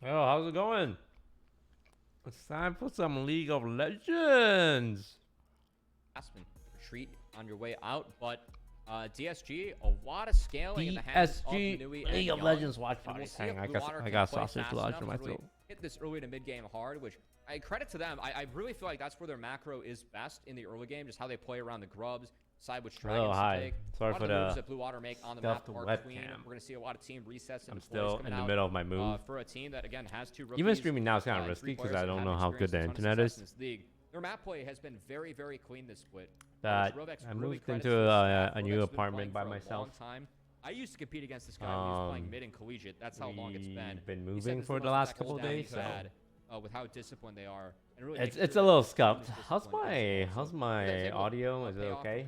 Oh, how's it going? It's time for some League of Legends. Aspen, retreat on your way out, but DSG, a lot of scaling in the hands of DSG Nui League and of Legends Young. watch And we'll party. see Hang, if I Blue got Water I can got play sausage fast lodged enough in to my really throat. hit this early to mid game hard, which I credit to them. I really feel like that's where their macro is best in the early game, just how they play around the grubs, decide which dragons to take. Sorry a lot for of the moves the that Blue Water make on the map stuffed are clean. webcam. We're going to see a lot of team resets and I'm deploys still coming in the out, middle of my move. for a team that, again, has two rookies. Even streaming now is kind of and risky three because players I that don't haven't know how good the experienced a ton of internet success in is. this league. Their map play has been very, very clean this split. That I moved into a new apartment by myself. I used to compete against this guy when he was playing mid and collegiate. That's how long it's been. We've been moving for the last couple of days, so with how disciplined they are. And really it's a little scuffed. How's my audio? Is it okay?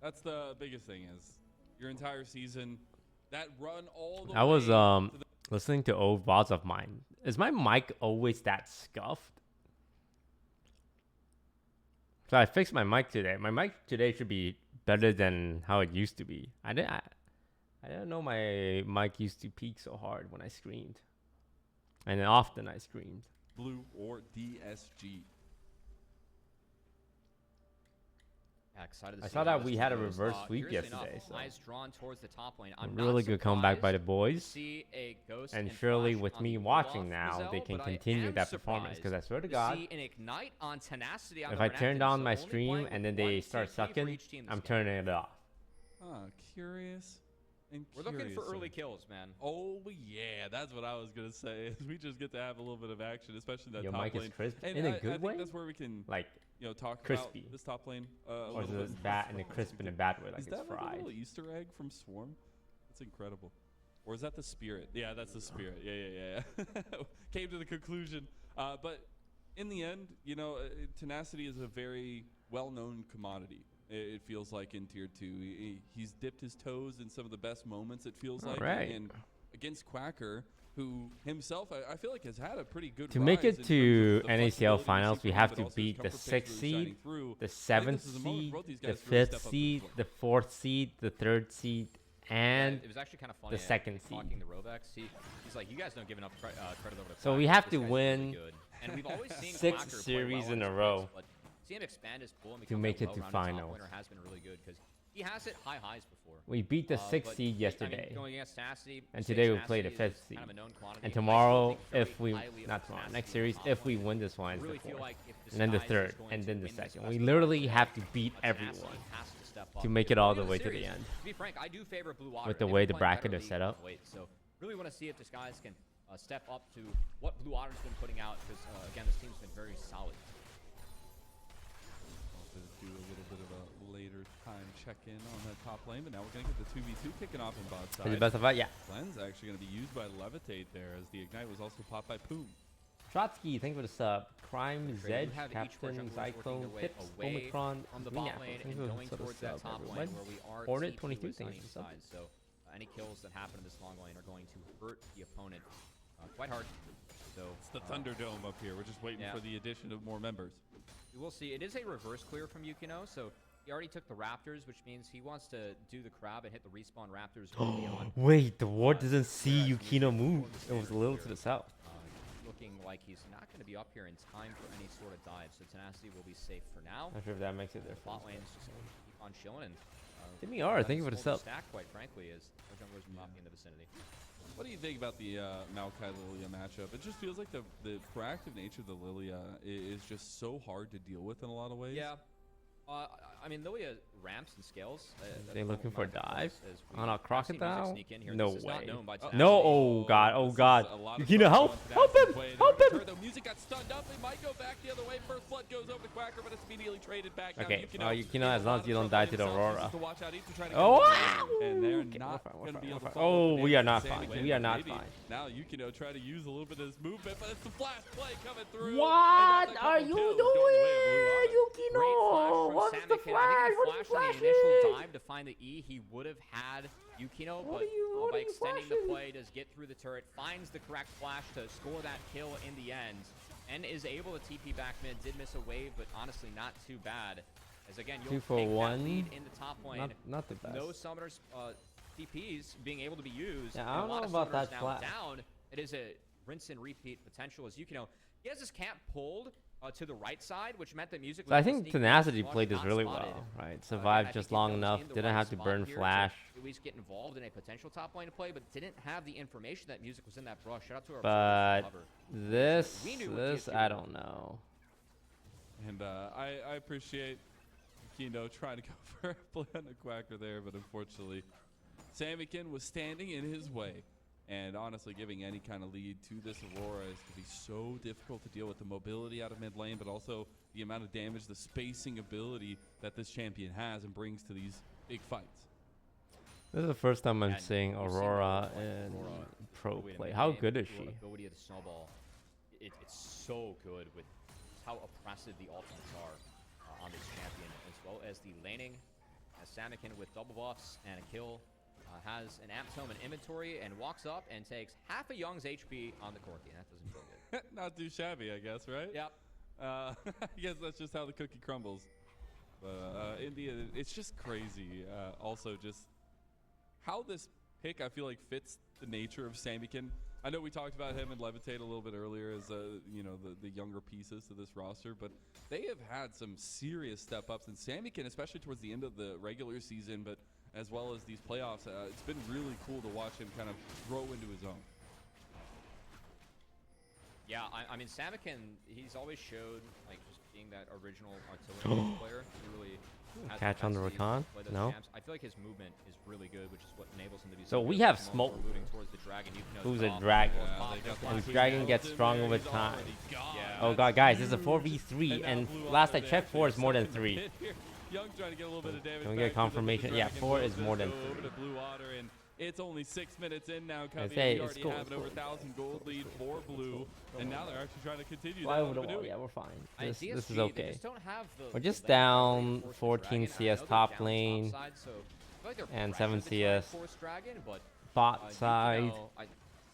That's the biggest thing is your entire season, that run all the way. I was listening to old VODs of mine. Is my mic always that scuffed? So I fixed my mic today. My mic today should be better than how it used to be. I didn't know my mic used to peak so hard when I screamed. And then often I screamed. Blue or DSG. Yeah, excited to I see saw how that this we had a goes. reverse sweep Curiously yesterday. enough, So eyes drawn towards the top lane. I'm really not good comeback by the surprised boys. to see a Ghost And and surely Flash with on me the watching Olaf now, Gazelle, they can but I continue am that performance. Because I swear to surprised God, see an ignite on tenacity on if the I turn Renekton, on so my only stream playing and then with they one start TP for sucking, each team this I'm game. turning it off. Curious and We're curious. looking for early kills, man. Oh yeah, that's what I was gonna say. Is we just get to have a little bit of action, especially that Your top mic lane. is crisp And in a I good think way? that's where we can, Like, talk crispy. about this top lane. or is it bad in a crisp in a bad way, like Is it's that like a fried? little Easter egg from Swarm? That's incredible. Or is that the spirit? Yeah, that's the spirit. Yeah. Came to the conclusion. But in the end, tenacity is a very well-known commodity. It feels like in tier 2. He's dipped his toes in some of the best moments, it feels like. Right. And against Quacker, who himself, I feel like has had a pretty good To make rise it in to terms of the NACL flexibility finals, we we've have seen to from him, beat but the also his comfort 6th pace really shining seed, through. the I think 7th this is a moment seed, for both these the guys to really 5th step up seed, as well. the 4th seed, the 3rd seed, and it was actually kind of funny. the second talking seed. to Rovex, he's like, you guys don't give enough credit over to So we Quacker. have This to guy's win really good. And we've always seen 6 Quacker play series well in his a row splits, but see him expand his pool and to become make that it to well-rounded top finals. laner has been really good because he has hit high highs before. We beat the 6th But seed I yesterday. mean, going against Tenacity, And say today we play the Tenacity is 5th seed. kind of a known quantity. And I still tomorrow, think very if we, highly of not tomorrow, Tenacity next in series, top if we lane. win this one, I it's the really feel 4th. like if And then the Disguised is 3rd, going and to then the win this 2nd. West We Coast literally today, have to beat Tenacity everyone has to step up to make it because all we're the in way to the series. end. To be frank, I do favor Blue Water. With the They've way been the playing bracket better is set up. of late, so really want to see if Disguised can step up to what Blue Water's been putting out because, again, this team's been very solid. Do a little bit of a later time check-in on that top lane, but now we're going to get the 2v2 kicking off in bot Is side. it best of fight? Yeah. Glenn's actually going to be used by Levitate there as the Ignite was also popped by Poom. Trotsky, thank you for the sub. Crime You Zed, have each Captain, junglers working Cyclone, their way Pips, away Omicron, from the Green bot Apple, lane thank and you going for the towards that sub, top lane everyone. where we are Hornet TP 22, with thank Sunny you for the sub. side. So any kills that happen in this long lane are going to hurt the opponent quite hard. So It's the Thunderdome up here. We're just waiting yeah. for the addition of more members. we will see. It is a reverse clear from Yukino, so he already took the Raptors, which means he wants to do the crab and hit the respawn Raptors early on. Wait, the ward doesn't see whereas Yukino Yukino move. performed It was a standard little clear. to the south. Looking like he's not going to be up here in time for any sort of dive, so Tenacity will be safe for now. Not sure if that makes it The there. bot lane is just going to keep on chilling. And, Timmy R, thank you for the hold sub. Stack, quite frankly, as no junglers will not be in the vicinity. What do you think about the Maokai Lilia matchup? It just feels like the proactive nature of the Lilia is just so hard to deal with in a lot of ways. Yeah. I mean, Lilia ramps and scales. They looking for a dive on a a crocodile? No way. Uh-oh. No, oh god, oh This is god. a lot of Yukino, help! fun Help going him! Tenacity way. Help They're him! gonna turn, the music got stunned up. They might go back the other way. First blood goes over to Quacker, but it's immediately traded back. Now Okay, Yukino Yukino, as long as you don't die to the Aurora. To watch out. He's trying to Oh, get wow! and they're Okay, not we're going to be able to fine. follow Oh, up we the are not damage. fine. We are not Maybe fine. Now Yukino try to use a little bit of his movement, but it's the flash play coming through. What And that's a are couple you kills going the way of Blue Otter. doing, Yukino? What's the flash? What are you The initial flashing? dive to find the E, he would have had Yukino, What but are you by extending the flashing? play, does get through the turret, finds the correct flash to score that kill in the end, and is able to TP back mid. Did miss a wave, but honestly not too bad. As again, you'll 2 for take that 1. lead in the top lane. Not the best. No summoners, TPs being able to be used. Yeah, and I don't a lot know of about summoners that now flash. down. it is a rinse and repeat potential. As Yukino, he has his camp pulled to the right side, which meant that music was So I able to think sneak Tenacity past, played this not really spotted. well, right? Again, I Survived think just if long that was enough, in the didn't right have to spot burn here flash. at least get involved in a potential top lane play, but didn't have the information that music was in that brush. Shout out to our But hover. this, We knew what this, TSG I were. don't know. And I appreciate Kino trying to go for a play on the Quacker there, but unfortunately, Samikin was standing in his way. And honestly, giving any kind of lead to this Aurora is going to be so difficult to deal with the mobility out of mid lane, but also the amount of damage, the spacing ability that this champion has and brings to these big fights. This is the first time I'm And seeing you've seen Aurora like in Aurora pro way in play. the How game, good is the she? ability of the snowball, it's so good with how oppressive the ultimates are on this champion, as well as the laning. As Samikin with double buffs and a kill has an Apt Tome in inventory and walks up and takes half a Young's HP on the Corki. That doesn't feel good. Not too shabby, I guess, right? Yep. I guess that's just how the cookie crumbles. But India, it's just crazy. Also, just how this pick, I feel like, fits the nature of Samikin. I know we talked about him and Levitate a little bit earlier as, you know, the younger pieces to this roster, but they have had some serious step-ups. And Samikin, especially towards the end of the regular season, but as well as these playoffs, it's been really cool to watch him kind of grow into his own. Yeah, I mean, Samikin, he's always showed, like, just being that original artillery player. He really has Catch on the capacity to Rakan? play those No. camps. I feel like his movement is really good, which is what enables him to be So good we at have the moment. smoke. We're moving towards the dragon. Who's a Off. dragon? They got the And Queen dragon Elton gets there. stronger with He's time. already gone. Yeah. Oh god, guys, this is a 4v3, and now Blue last I Otter, they checked, 4 is actually more than have something 3. to hit here. Young trying to get a little bit of damage. Can we get back to the confirmation? Yeah, Dragon. 4 is Does more than go 3. over to Blue Otter, and it's only 6 minutes in now. Hey, Covey, we it's already cool, have it's an over cool. 1,000 gold lead for Blue, and now they're actually trying to continue Why that. would What it? are we Yeah, doing? we're fine. This DSG, is they okay. just don't have the We're just the lane down to force the 14 dragon. I CS know they're top down the lane side, so I feel like they're and pressured 7 to try and CS force dragon, but, bot side. Yukino,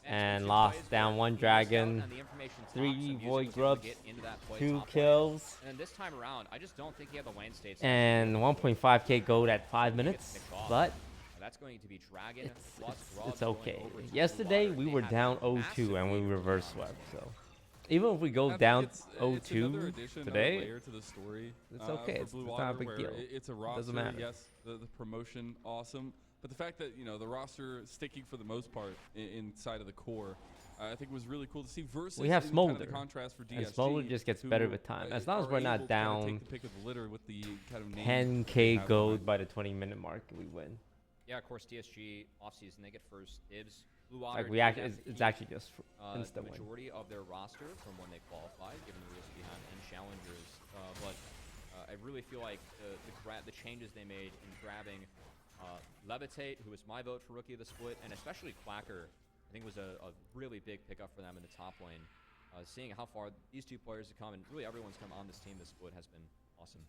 and Execution lost plays down where one he missed out dragon, on the information top, 3 so Music void was able to grubs, get into that play 2 top lane. kills, And then this time around, I just don't think he had the lane states. and 1.5k gold at 5 He gets minutes, picked off. but that's going to be dragon plus it's grubs going okay. over to Yesterday Blue we Water. were They had down a 0-2 massive and we lead reverse early on. swept, so even if we I go think down it's another 0-2 addition, today, another layer to the story, it's okay. for It's Blue not a Water, big where deal. It's a roster. Doesn't matter. Yes, the promotion, awesome. But the fact that, you know, the roster sticking for the most part inside of the core, I think was really cool to see. Versus We have in kind of Smolder, the contrast for DSG, and Smolder just gets who, better with time. As long as are we're able not to kinda down take the pick of the litter with the kind of names that they 10k have gold behind. by the 20-minute mark, we win. Yeah, of course, TSG offseason, they get first dibs. Blue Water Like we did actually, have to it's eat, actually just the instant win. majority of their roster from when they qualified, given the rules behind and challengers. But I really feel like the changes they made in grabbing Levitate, who was my vote for Rookie of the Split, and especially Quacker, I think was a really big pickup for them in the top lane. Seeing how far these two players have come, and really everyone's come on this team this split, has been awesome.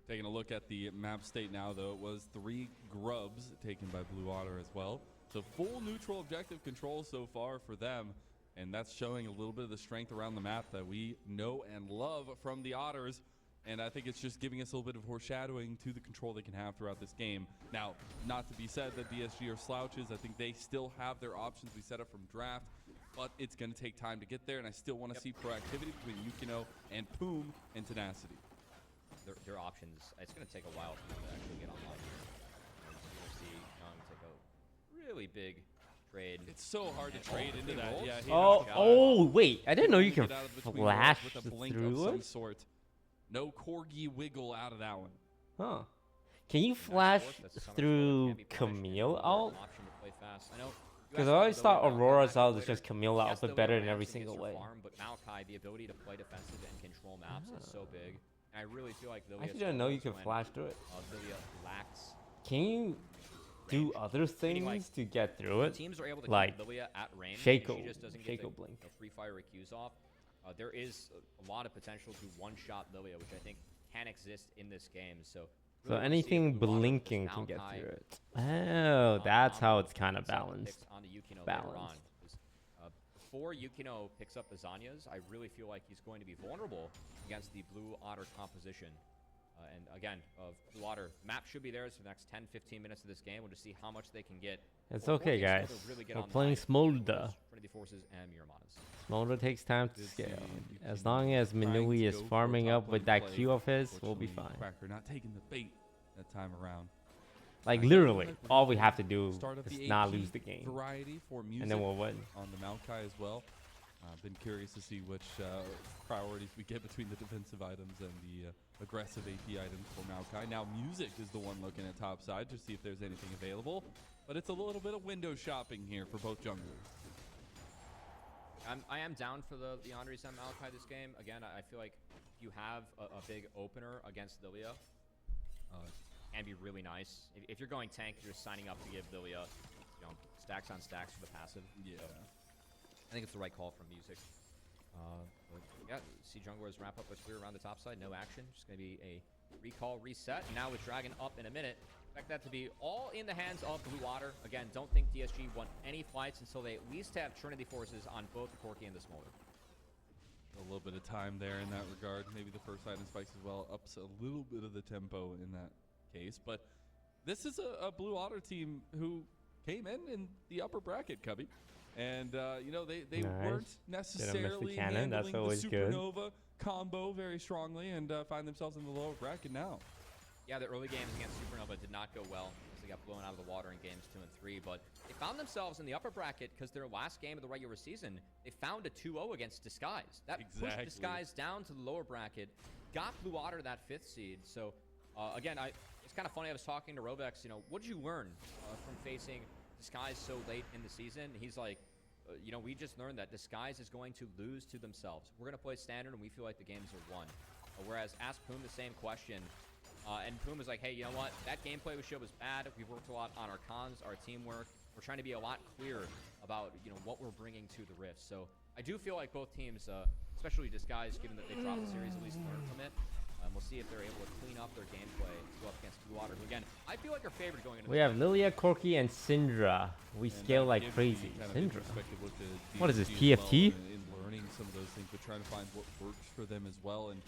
Taking a look at the map state now, though, it was 3 grubs taken by Blue Otter as well. So full neutral objective control so far for them, and that's showing a little bit of the strength around the map that we know and love from the Otters. And I think it's just giving us a little bit of foreshadowing to the control they can have throughout this game. Now, not to be said that DSG are slouches. I think they still have their options we set up from draft, but it's going to take time to get there, and I still want to see proactivity between Yukino and Poom and Tenacity. Their options, it's going to take a while for them to actually get online here. And you're going to see Young take a really big trade. It's so hard to trade into that. rolls? Yeah, he Oh, knocked out. oh, wait! I didn't know you Only can get out of between flash rolls with a blink of through some it. sort. No corgi wiggle out of that one. Huh? Can you Nice flash force, that's Summer Sword, through can't be punished, and Camille another ult? option to play fast. I know you Because asked I always about thought the ability to Aurora's come back ult is later. just Camille ult, Yes, but the better later in every maps against single your way. farm, but Maokai, the ability to play defensive and control maps is so big. And I really feel like I Lilia actually didn't know you struggles could when, flash through it. Lilia lacks. Can you do range. other things like, to get through it? Teams are able to Like keep Lilia at range. Shaco- and she just doesn't get Shaco the blink. free fire recuse off. There is a lot of potential to one-shot Lilia, which I think can exist in this game. So So really anything Blue Water versus blinking can get Maokai, through it. Oh, that's how combo it's kind of and some balanced. picks onto Yukino later on. Balanced. 'Cause, before Yukino picks up the Zanyas, I really feel like he's going to be vulnerable against the Blue Otter composition. And again, Blue Water map should be theirs for the next 10-15 minutes of this game. We'll just see how much they can get. It's Or okay, Smolder guys. really get We're online playing against Smolder. Trinity Forces and Miramanas. Smolder takes time to Did scale. see As Yuno long as trying to Minui is go for a farming top up with lane that play. Q of his, we'll be Unfortunately, fine. Quacker not taking the bait that time around. Like I think literally, we're all we gonna have to do start up is the not AP lose the game, variety for music and then we'll win. on the Maokai as well. Been curious to see which priorities we get between the defensive items and the aggressive AP items for Maokai. Now music is the one looking at top side to see if there's anything available, but it's a little bit of window shopping here for both junglers. I am down for the Andres and Maokai this game. Again, I feel like you have a big opener against Lilia. Can be really nice. If you're going tank, you're signing up to give Lilia, stacks on stacks for the passive. Yeah. So I think it's the right call from music. But yeah, see junglers wrap up a clear around the top side. No action. Just going to be a recall reset. And now with Dragon up in a minute, expect that to be all in the hands of Blue Water. Again, don't think DSG won any fights until they at least have Trinity Forces on both the Corki and the Smolder. A little bit of time there in that regard. Maybe the first item spikes as well ups a little bit of the tempo in that case. But this is a Blue Water team who came in the upper bracket, Cubby. And, they Nice. weren't necessarily cannon. That's handling the always good. Supernova combo very strongly and find themselves in the lower bracket now. Yeah, the early games against Supernova did not go well as they got blown out of the water in games 2 and 3, but they found themselves in the upper bracket because their last game of the regular season, they found a 2-0 against Disguise. That pushed Disguise down to the lower bracket, got Blue Water that 5th seed. So, again, it's kind of funny. I was talking to Rovex, what did you learn from facing Disguise so late in the season? He's like, we just learned that Disguise is going to lose to themselves. We're going to play standard, and we feel like the games are won. Whereas, ask Poom the same question, and Poom was like, hey, you know what? That gameplay we showed was bad. We've worked a lot on our cons, our teamwork. We're trying to be a lot clearer about, what we're bringing to the Rift. So I do feel like both teams, especially Disguise, given that they dropped the series, at least learn from it. We'll see if they're able to clean up their gameplay to go up against Blue Water, who, again, I feel like are favored going into We have Lilia, Corki, and Syndra. We scale like crazy. Syndra. What is this, TFT? In learning some of those things, but trying to find what works for them as well, and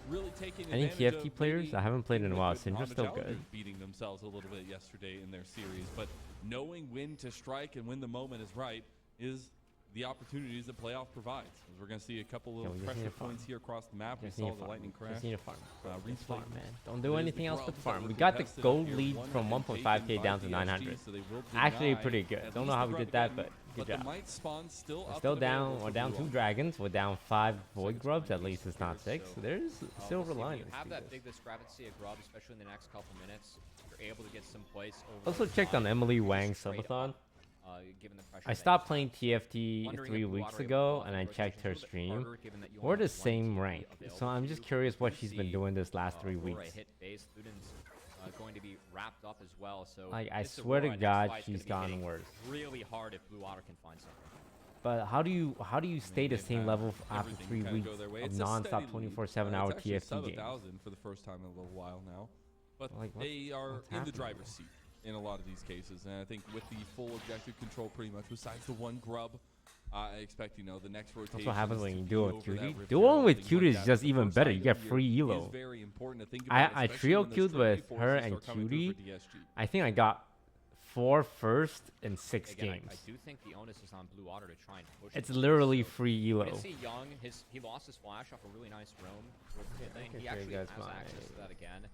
really taking Any advantage TFT of players? maybe I haven't played in a while. with Syndra's Honda still Challengers good. beating themselves a little bit yesterday in their series, but knowing when to strike and when the moment is right is the opportunities that playoff provides. As we're going to see a couple little we just need pressure to farm. points here across the map. We Just need saw to the farm. lightning crash. Just need to farm. Just replay. farm, man. Don't do It is anything the else but grubs that farm. were We got the contested gold here, lead one from and 1.5k taken down by to DSG, 900. so they will Actually deny pretty good. at Don't know least how the we did grub that, but again, good the job. might spawn still We're up still and down. available We're for down Blue 2 Water. dragons. We're down 5 void Seconds grubs. At remaining least it's not here, 6. so, There's silver we'll see if linings. you have to that this. big discrepancy of grub, especially in the next couple minutes. You're able to get some place over Also those checked on lines, Emily you just Wang's trade subathon. up, given the pressure I that stopped you playing have. TFT Wondering 3 if Blue weeks Water ago, able to and I offer checked her rotations a little bit stream. harder, given that you We're only the have one same TFT rank, available so I'm to just you. curious what You she's been see, doing this last 3 Aurora weeks. hit base. Luden's going to be wrapped up as well. So Like, I this swear to Aurora next God, fight's she's gonna be gotten hitting worse. really hard if Blue Water can find something. But how do you stay the They've same had level after everything 3 kinda weeks go their way. of It's a non-stop steady lead. 24/7 hour It's actually sub TFT games? 1,000 for the first time in a little while now. But Like, they are what's in the happening? driver's seat in a lot of these cases. And I think with the full objective control pretty much, besides the one grub, I expect, the next rotation. That's what happens when to you be do it with over Cutie. that Rift Dueling Arrow, with things Cutie like is that. just The even first better. item You get here free is elo. very important to think I about, especially trio when those queued Trinity with her forces and are coming through Cutie. for DSG. I think I got 4 first in 6 Again, games. I do think the onus is on Blue Water to try and push. It's it. literally So, free you elo. can see Young, he lost his flash off a really nice roam towards the thing. can He show you actually guys has my- access to that again.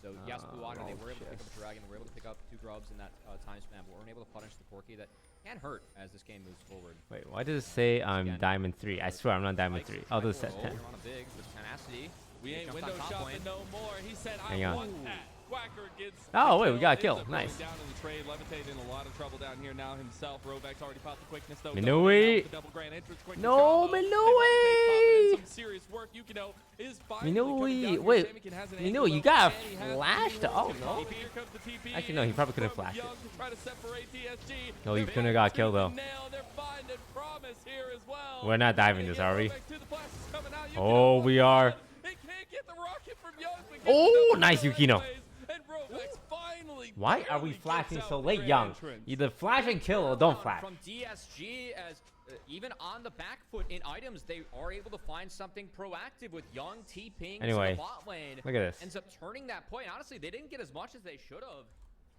So yes, Blue Water, they were able to pick up a dragon, they were able to pick up 2 grubs in that time span, but weren't able to punish the Corki. That can hurt as this game moves forward. Wait, why does it say I'm Again, Diamond 3? I swear I'm not Diamond 3. I'll just set 10. On a big with tenacity. We He ain't jumped on window top shopping lane. no more. He said, Hang I on. want that. Quacker gets Oh, the wait, we got a kill. kill. Ends up going Nice. Down in the trade. Levitate in a lot of trouble down here now himself. Rovax already popped the quickness though. Minui. Going in now with the double grand entrance quickness No, combo. They Minui. Levitate popping in some serious work. Yukino is finally coming down Minui, here. wait. Samikin has an Minui, angle you up, got and he has flashed? the Oh, TP. no. Here comes the TP Actually, no, he probably couldn't from flash it. Young to try to separate DSG. No, he They're couldn't have got to killed, the though. nail. They're finding promise here as well. We're not diving this, Again, are we? Rovax to the flash is coming out. Oh, Yukino we are. He can't get the rocket from Young, but gets Oh, the double nice, kill Yukino. anyways. And Novak's finally. Why are we barely gets flashing out so the late, rear Young? entrance. Either flash and kill or don't flash. From DSG, as even on the back foot in items, they are able to find something proactive with Young TPing Anyway, to the bot lane. look at this. Ends up turning that play. Honestly, they didn't get as much as they should have.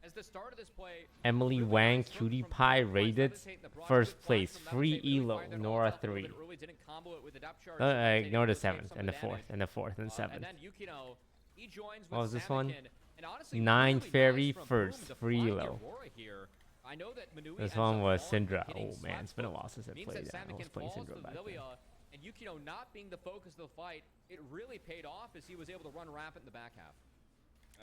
As the start of this play, Emily really Wang, nice hook Cutie from Pie, Levitate, rated Levitate, the broad first good flash place, from free Levitate, really elo, fired their Nora odds up a little 3. bit early, didn't combo it with the depth charge, I Levitate ignored the able to save 7th some and of the the 4th damage. and the 4th and 7th. And then Yukino, he joins with What was this one? Samakin, and honestly, 9 really fairy nice from first, Boom to free find the elo. Aurora here. I know that Manui This ends one up was falling, Syndra. hitting Oh man, it's been a Slap while since I means played that that. I was Samakin playing falls Syndra to back then. Lilia, and Yukino not being the focus of the fight, it really paid off as he was able to run rampant in the back half.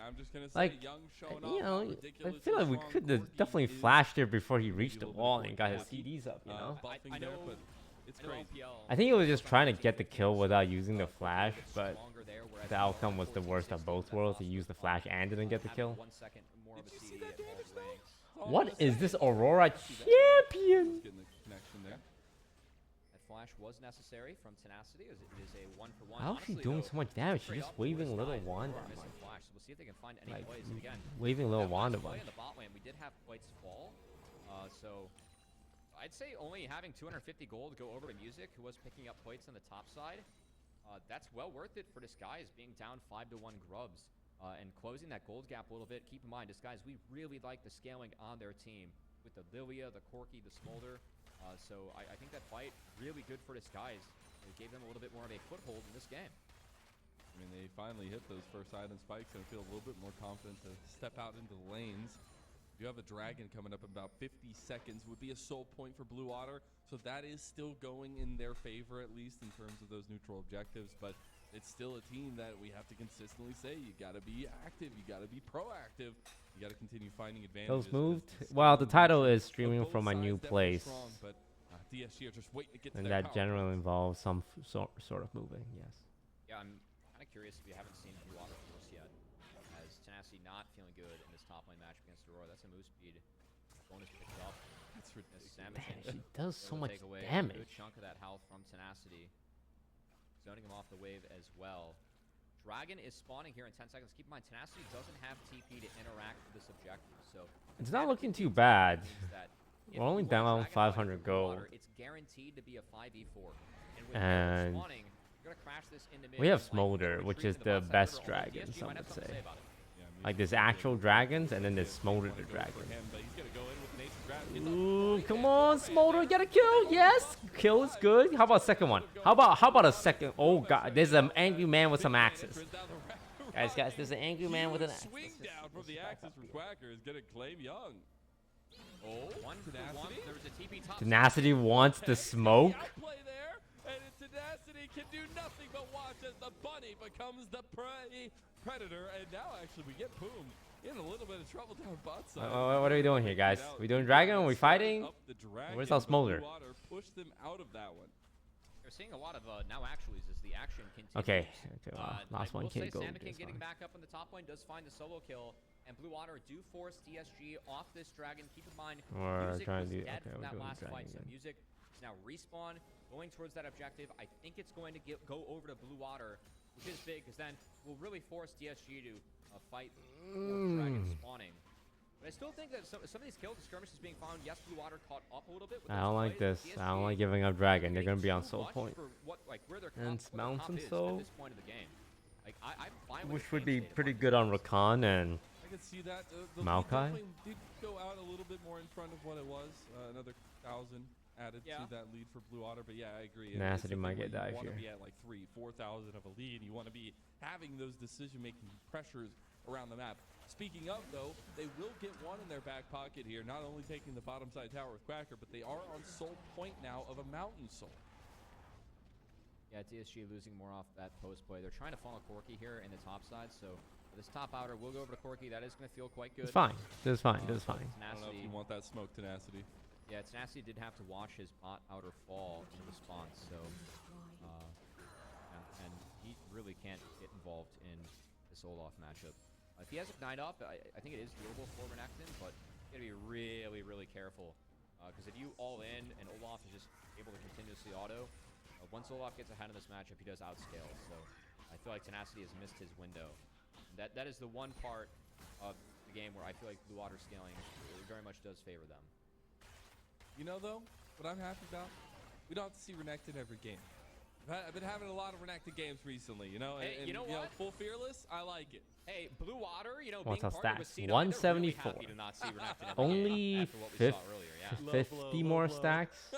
I'm just gonna say, Like, Young showing off you know, how I ridiculously feel like we strong could have Corki definitely is. flashed there before he reached the Maybe a little wall bit and got his more CDs up, you know? buffing I there, know- but it's I know crazy. LPL I think he was just trying to sometimes get the takes kill without some, using the Corki a flash, bit but stronger there, whereas the Aurora outcome was the 14-16 worst of both that worlds. He possible used the flash, flash and didn't get the having kill. 1 second more of Did a you see CD that at all damage, though? lanes. All I'm What gonna is say. this Aurora See that? champion? Getting the connection there. That flash was necessary from Tenacity as it is a 1-for-1. How is she Honestly, doing though, so much damage? straight She's just up, waving Blue little Skies wand are at missing me. flash, so we'll see if they can find any Like, plays. And again, waving little that wand last at play me. in the bot lane, we did have White's fall, so I'd say only having 250 gold go over to Music, who was picking up plates on the top side. That's well worth it for Disguise being down 5-1 grubs and closing that gold gap a little bit. Keep in mind, Disguise, we really like the scaling on their team with the Lilia, the Corki, the Smolder. So I think that fight really good for Disguise. It gave them a little bit more of a foothold in this game. I mean, they finally hit those first item spikes and feel a little bit more confident to step out into the lanes. You have a dragon coming up in about 50 seconds. Would be a soul point for Blue Water, so that is still going in their favor, at least in terms of those neutral objectives. But it's still a team that we have to consistently say, you got to be active, you got to be proactive, you got to continue finding advantages. Those moved? because Well, the title is of streaming both from my sides new definitely place. strong, but DSG are just waiting to get to And their that power generally points. involves some sort of moving, yes. Yeah, I'm kind of curious if you haven't seen Blue Water Force yet. As Tenacity not feeling good in this top lane match against Aurora. That's a move speed bonus picked up. That's As ridiculous. Samakin Man, she does able so to much take away a damage. good chunk of that health from Tenacity. Zoning him off the wave as well. Dragon is spawning here in 10 seconds. Keep in mind, Tenacity doesn't have TP to interact with this objective, so It's not that looking too means bad. that if We're only you down run Dragon 500 fight Blue Water, gold. it's guaranteed to be a 5v4. And with And spawning, you're gonna crash this into mid. we have and, like, Smolder, retreat which is into the bot side best order, although dragon, DSG some might have would something to say. about it. Yeah, Like, there's Music actual dragons, and then there's Smolder the wanna go dragon. for him, but he's gonna go in with an ace of dragon. Gets up Ooh, right come there. on, Smolder, get a kill, yes! Kill is good. How about second one? How about a second? Oh god, there's an angry man with some axes. Guys, there's an angry man with an axe. Swing down from the axis from Quacker is gonna claim Young. Oh, One for one. Tenacity? There was a TP top. Tenacity wants the smoke. The outplay there, and Tenacity can do nothing but watch as the bunny becomes the predator, and now actually we get Boom in a little bit of trouble down bot side. What are we doing here, guys? We doing dragon? Are we fighting? Up the dragon, Where's our but Smolder? Blue Water pushed them out of that one. We're seeing a lot of now actuallys as the action continues. Okay, well, last I one will say can't go. Samakin It's getting fine. back up on the top lane does find the solo kill, and Blue Water do force DSG off this dragon. Keep in mind, We're Music trying was to do- dead okay, from we're that doing last dragon fight, so again. Music is now respawn, going towards that objective. I think it's going to go over to Blue Water, which is big, because then we'll really force DSG to fight for dragon spawning. But I still think that some of these kills, the skirmishes being found, yes, Blue Water caught up a little bit with I those don't like plays, this. but I don't DSG like giving up dragon. They're getting gonna be on too soul much point. for what, like, where their And comp, smount comp some is soul. at this point of the game. Like, I'm fine with Which the would game be state pretty of good on Marcus. Rakan and I can see that. The lead Maokai? definitely did go out a little bit more in front of what it was. Another 1,000 added Yeah. to that lead for Blue Water, but yeah, I agree. Tenacity might get dive You want here. to be at like 3,000-4,000 of a lead. You want to be having those decision-making pressures around the map. Speaking of, though, they will get one in their back pocket here, not only taking the bottom side tower with Quacker, but they are on soul point now of a Mountain Soul. Yeah, DSG losing more off that post play. They're trying to funnel Corki here in the top side, so this top outer will go over to Corki. That is going to feel quite good. it's fine. This is fine. This is fine. I don't know if Tenacity, you want that smoke, Tenacity. yeah, Tenacity did have to watch his bot outer fall in response, so yeah, and he really can't get involved in this Olaf matchup. If he has Ignite up, I think it is doable for Renekton, but you gotta be really, really careful. Because if you all in and Olaf is just able to continuously auto, once Olaf gets ahead of this matchup, he does outscale. So I feel like Tenacity has missed his window. That is the one part the game where I feel like Blue Water scaling very much does favor them. You know, though, what I'm happy about? We don't have to see Renekton every game. I've been having a lot of Renekton games recently, you know? Hey, and, you know what? Full Fearless, I like it. Hey, Blue Water, you know, What's being our partnered with stats? C9, they're really 174. happy to not see Renekton in the Only game after what we saw earlier, yeah. 50 more stacks.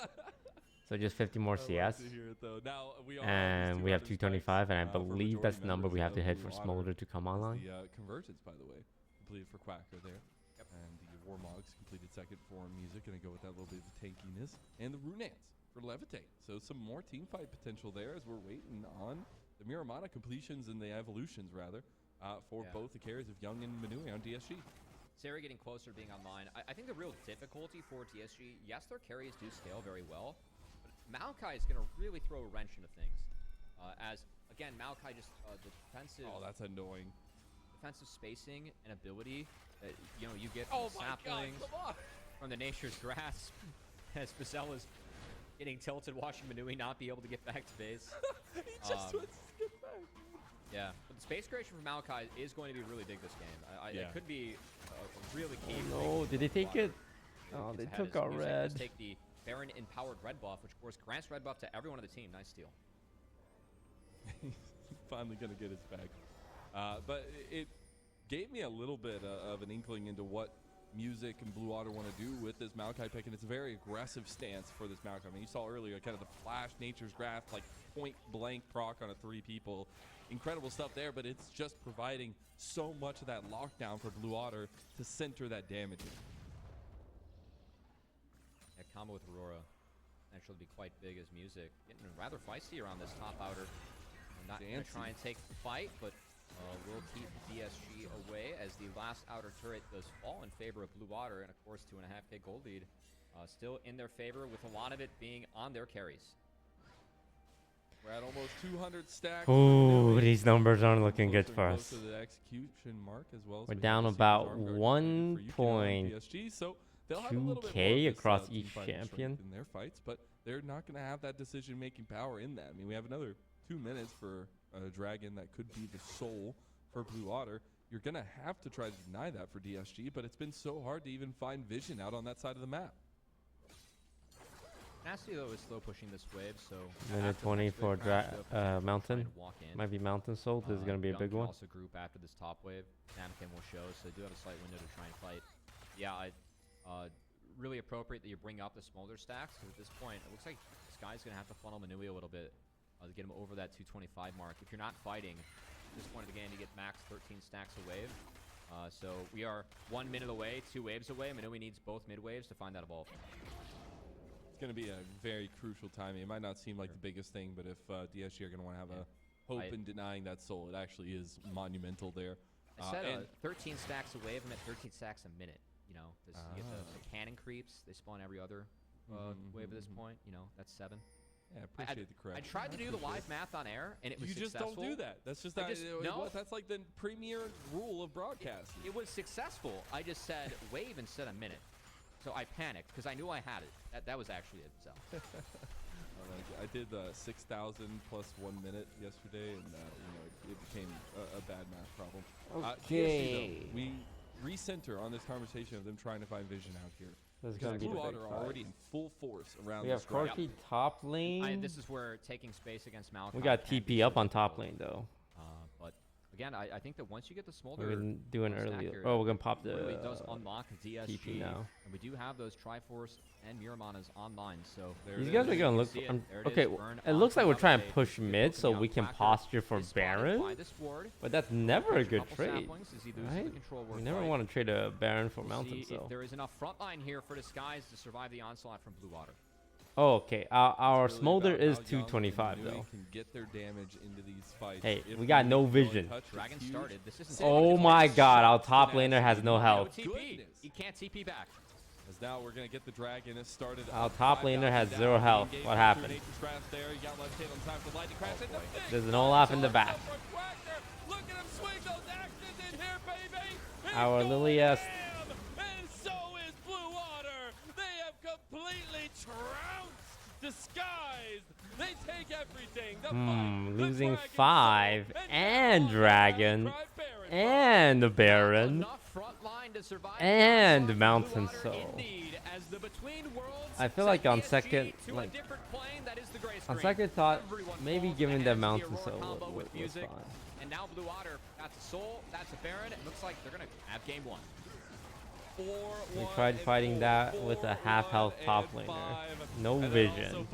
So just 50 more CS. To hear it, though. Now, we are And we have 225, and I for believe majority that's the number we have to members hit of for Blue Water. Smolder to come online. The convergence, by the way, completed for Quacker there. And the Warmogs completed second for Music, and I go with that little bit of tankiness. And the Runance for Levitate. So some more team fight potential there as we're waiting on the Miramana completions and the evolutions, rather, for both the carries of Young and Manui on DSG. Sari getting closer to being online. I think the real difficulty for TSG, yes, their carries do scale very well, but Maokai is going to really throw a wrench into things. As, again, Maokai just, the defensive... Oh, that's annoying. Defensive spacing and ability that, you know, you get Oh from my God, saplings come on! from the Nature's Grasp, as Basel is getting tilted, watching Manui not be able to get back to base. He just went to skip back. Yeah, but the space creation from Maokai is going to be really big this game. It could be a really key. No, did they take it? Oh, they took our red. Let's take the Baron empowered red buff, which of course grants red buff to everyone on the team. Nice steal. He's finally going to get his back. But it gave me a little bit of an inkling into what Music and Blue Water want to do with this Maokai pick, and it's a very aggressive stance for this Maokai. I mean, you saw earlier kind of the flash Nature's Grasp, like point blank proc on a 3 people. Incredible stuff there, but it's just providing so much of that lockdown for Blue Water to center that damage in. Yeah, combo with Aurora actually be quite big as Music. Getting rather feisty around this top outer. Not going to try and take the fight, but will keep DSG away as the last outer turret does fall in favor of Blue Water, and of course 2.5k gold lead still in their favor, with a lot of it being on their carries. We're at almost 200 stacks. Oh, these numbers aren't looking good for us. To the execution mark as well. We're down about 1.2k So they'll have a little bit more of this, across team each fighting champion. strength in their fights, but they're not going to have that decision-making power in that. I mean, we have another 2 minutes for a dragon that could be the soul for Blue Water. You're going to have to try to deny that for DSG, but it's been so hard to even find vision out on that side of the map. Nasty, though, is slow pushing this wave, so... Minute 20 for Mountain. Might be Mountain Soul. This is going to be a Young big can one. also group after this top wave. Namkin will show, so they do have a slight window to try and fight. Yeah, really appropriate that you bring up the Smolder stacks, because at this point, it looks like Sky's going to have to funnel Manui a little bit to get him over that 225 mark. If you're not fighting, at this point of the game, you get max 13 stacks a wave. So we are 1 minute away, 2 waves away. Manui needs both mid waves to find that evolve. It's going to be a very crucial timing. It might not seem like the biggest thing, but if DSG are going to want to have a hope in denying that soul, it actually is monumental there. I said 13 stacks a wave. I meant 13 stacks a minute. You know, you get the cannon creeps. They spawn every other wave at this point. You know, that's 7. Yeah, I appreciate the correction. I tried to do the live math on air, and it was successful. You just don't do that. That's just not. No. That's like the premier rule of broadcasting. It was successful. I just said wave instead of minute. So I panicked because I knew I had it. That was actually it. So. I did 6,000 plus 1 minute yesterday, and it became a bad math problem. Okay. DSG, though, we recenter on this conversation of them trying to find vision out here. This is going to be Blue the big Water fight. already in full force around We this have dragon. Corky top lane. This is where taking space against Malcolm. We got TP up on top lane, though. But again, I think that once you get the Smolder, We're going to do an early. here, Oh, we're going to pop it the really does unlock DSG TP now. And we do have those Triforce and Miramanas online. So These guys are going to look. Okay, it looks like we're trying to push mid so we can posture for Baron. But that's never a good trade, right? We never want to trade a Baron for Mountain, so. There is enough front line here for Disguise to survive the onslaught from Blue Water. Oh, okay. Our Really Smolder about is how Young 225 and Manui though. Can get their damage into these fights. Hey, If we got Manui no don't vision. touch the Dragon fuse, started. This isn't. Oh my God! Our top laner has no No health. TP. He can't TP back. As now we're gonna get the dragon. It started. Our up top 5,000 laner has down. 0 health. Engaged What through happened? Nature's Grasp there. You got left hit on time for lightning crash. And the big There's an Olaf in the back. for Quacker. Look at him swing those axes in here, baby. He's Our going Lilia. ham, and so is Blue Water. They have completely trounced Disguised. They take everything. The fight, the Losing Dragon 5 Soul, and now Dragon. Cry Baron. and the Baron. Enough front line to survive the And onslaught. Mountain Blue Water Soul. indeed, as the Between Worlds I feel sent like on PSG second, to like, a different plane, that is the gray on screen. second thought, Everyone maybe falls giving to them the Mountain Aurora Soul combo was with music. fine. And now Blue Water, that's a Soul, that's a Baron. It looks like they're going to have game one. We tried fighting that with a half health top laner. No vision.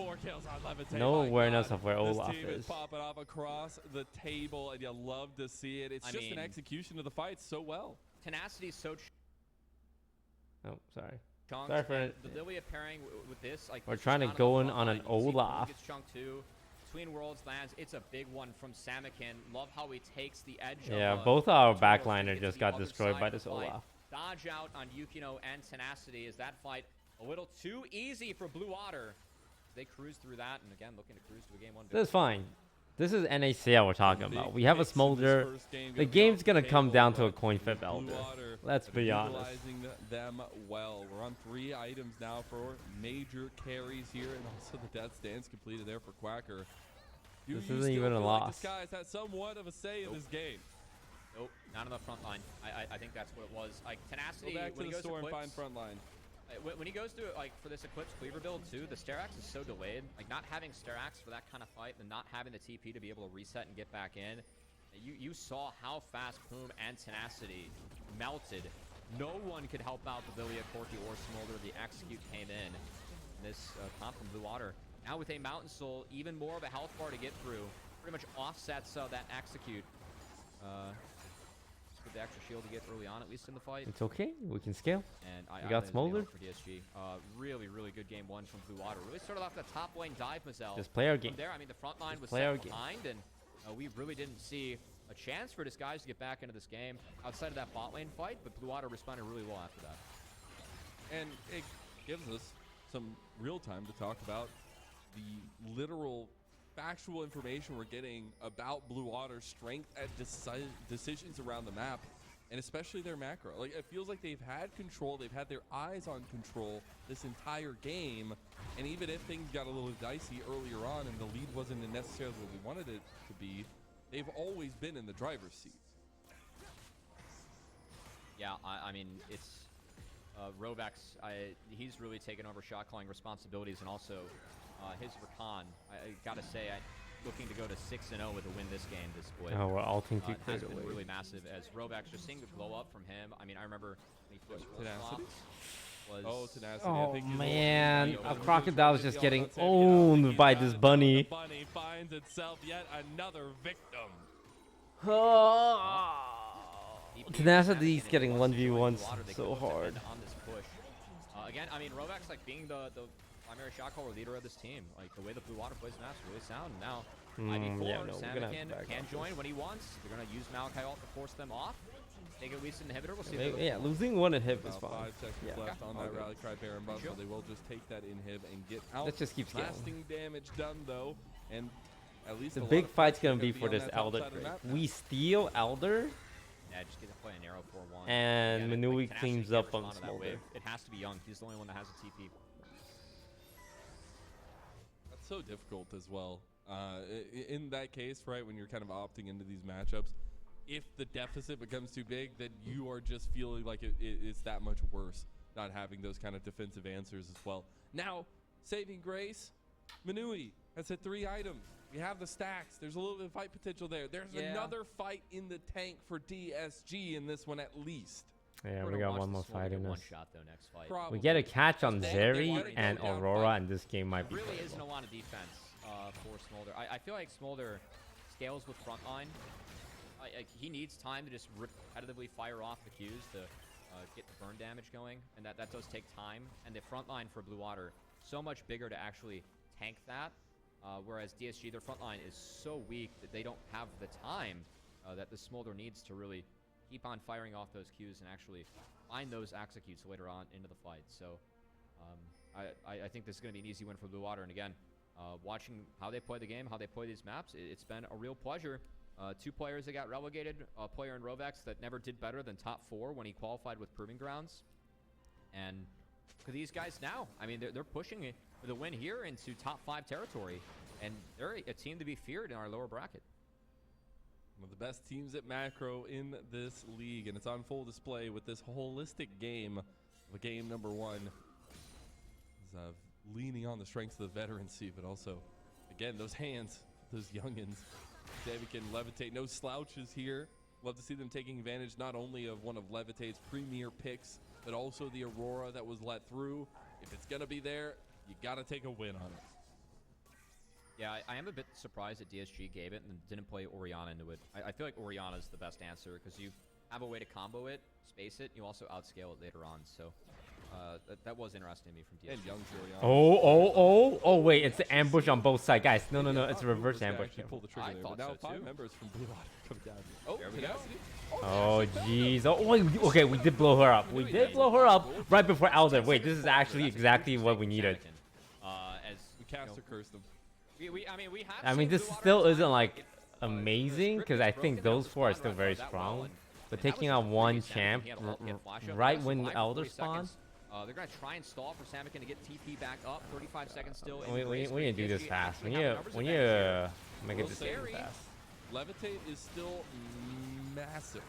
No awareness of where Olaf is. is. Popping off across the table, and you love to see it. It's I just mean, an execution of the fight so well. Tenacity is so Oh, sorry. chunked. Sorry for and it. the Lilia pairing with this, like We're there's trying to not go enough in on front an line. You see Boom Olaf. gets chunked too. Between Worlds lands, it's a big one from Samakin. Love how he takes the edge. Yeah, of, both our Between Worlds backliners gets just the got other destroyed side by of the this fight. Olaf. Dodge out on Yuno and Tenacity. Is that fight a little too easy for Blue Water? They cruise through that, and again, looking to cruise to a game one. This is fine. This is NACL we're talking about. We have a Picks in this smolder. first game The gonna be game's off gonna the come table, down to a but coin flip Blue elder. Water Let's be honest. utilizing them well. We're on 3 items now for major carries here, and also the death stance completed there for Quacker. Do This you isn't still even a feel like loss. Disguise had somewhat of a say in this game? Nope, not on the front line. I think that's what it was. Like Tenacity, Go back to when he the goes to store and Eclipse, find front line. when he goes to like for this Eclipse Cleaver build too, the Sterax is so delayed. Like not having Sterax for that kind of fight, and not having the TP to be able to reset and get back in. You saw how fast Poom and Tenacity melted. No one could help out the Lilia, Corki, or Smolder. The execute came in. This comp from Blue Water. Now with a Mountain Soul, even more of a health bar to get through. Pretty much offsets that execute. With the extra shield to get early on, at least in the fight. It's okay. We can scale. And We got think it's Smolder. for DSG. Really, really good game one from Blue Water. Really started off the top lane dive, Mazel. Just play our game. From there, I mean, the front line Just was play our set game. behind, and we really didn't see a chance for Disguise to get back into this game outside of that bot lane fight, but Blue Water responded really well after that. And it gives us some real time to talk about the literal factual information we're getting about Blue Water's strength at decisions around the map, and especially their macro. Like, it feels like they've had control, they've had their eyes on control this entire game, and even if things got a little dicey earlier on and the lead wasn't necessarily what we wanted it to be, they've always been in the driver's seat. Yeah, I mean, it's Rovex. He's really taken over shot calling responsibilities, and also his Rakan. I gotta say, looking to go to 6-0 with a win this game. This split. Oh, we're all team has cleared been away. really massive. As Rovex, just seeing the glow up from him. I mean, I remember when he first Tenacity? was. Oh, Tenacity. I Oh think he's man, a a little crocodile's just on getting that same- owned he's by got this it. bunny. The bunny finds itself yet another victim. Tenacity's getting 1v1 so hard. On this push. Again, I mean, Rovex like being the primary shot caller leader of this team. Like the way the Blue Water plays maps really sound. Now, IB4, yeah, no, we're gonna have to Samakin back can off join this. when he wants. They're gonna use Malachi ult to force them off. Take at least an inhibitor. We'll see. if Maybe, they yeah, losing one at hip is About fine. 5 seconds Yeah. left on all that good. Rally Cry Baron buff, Sure. so they will just take that inhib and get out. Let's just keep scaling. Lasting damage done though, and at least The a lot big of fight's fights gonna are be for on this that top Elder side of the trade. map. We steal Elder, Yeah, just get to play an arrow 4-1. and Again, Manui Tenacity cleans can't up on respond to that Smolder. wave. It has to be Young. He's the only one that has a TP. That's so difficult as well. In that case, right, when you're kind of opting into these matchups, if the deficit becomes too big, then you are just feeling like it's that much worse not having those kind of defensive answers as well. Now, saving grace, Manui has hit 3 items. We have the stacks. There's a little bit of fight potential there. There's another fight in the tank for DSG in this one at least. Yeah, We're we gonna got watch one the more Smolder fight get in one us. shot though next fight. Probably. We get a catch on They Zeri wanna and go down Aurora, fight. and this game might be Really playable. isn't a lot of defense for Smolder. I feel like Smolder scales with frontline. He needs time to just repetitively fire off the Qs to get the burn damage going, and that does take time. And the frontline for Blue Water, so much bigger to actually tank that, whereas DSG, their frontline is so weak that they don't have the time that the Smolder needs to really keep on firing off those Qs and actually find those executes later on into the fight. So I think this is going to be an easy win for Blue Water. And again, watching how they play the game, how they play these maps, it's been a real pleasure. 2 players that got relegated, a player in Rovex that never did better than top 4 when he qualified with Proving Grounds. And for these guys now, I mean, they're pushing it for the win here into top 5 territory. And they're a team to be feared in our lower bracket. One of the best teams at macro in this league, and it's on full display with this holistic game of game number 1. Leaning on the strengths of the veterancy, but also, again, those hands, those youngins. Sammy can levitate, no slouches here. Love to see them taking advantage not only of one of Levitate's premier picks, but also the Aurora that was let through. If it's going to be there, you got to take a win on it. Yeah, I am a bit surprised that DSG gave it and didn't play Orianna into it. I feel like Orianna is the best answer because you have a way to combo it, space it, you also outscale it later on. So that was interesting to me from DSG. And young Orianna. Oh, wait, it's an ambush on both sides. Guys, no, it's a reverse ambush. Pull the trigger I there, thought but now so 5 too. members from Blue Water come down. Oh, There we go. Oh, jeez. Oh, wait, okay, we did blow her up. We did blow her up right before Elder. Wait, this is actually exactly what we needed. As We caster cursed them. I mean, this still isn't, like, amazing, because I think those 4 are still very strong. But taking on one champ right when the Elder spawns, they're going to try and stall for Samikin to get TP back up. 35 seconds still. we need to do this fast. We need to make a decision fast. Levitate is still massive.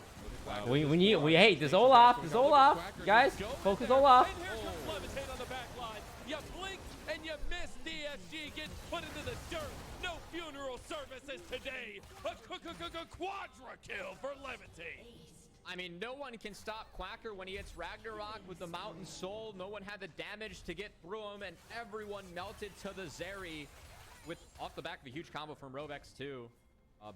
Hey, this Olaf, guys, focus Olaf. And here comes Levitate on the back line. You blink and you miss. DSG gets put into the dirt. No funeral services today. A quadra kill for Levitate. I mean, no one can stop Quacker when he hits Ragnarok with the Mountain Soul. No one had the damage to get through him, and everyone melted to the Zeri with off the back of a huge combo from Rovex too.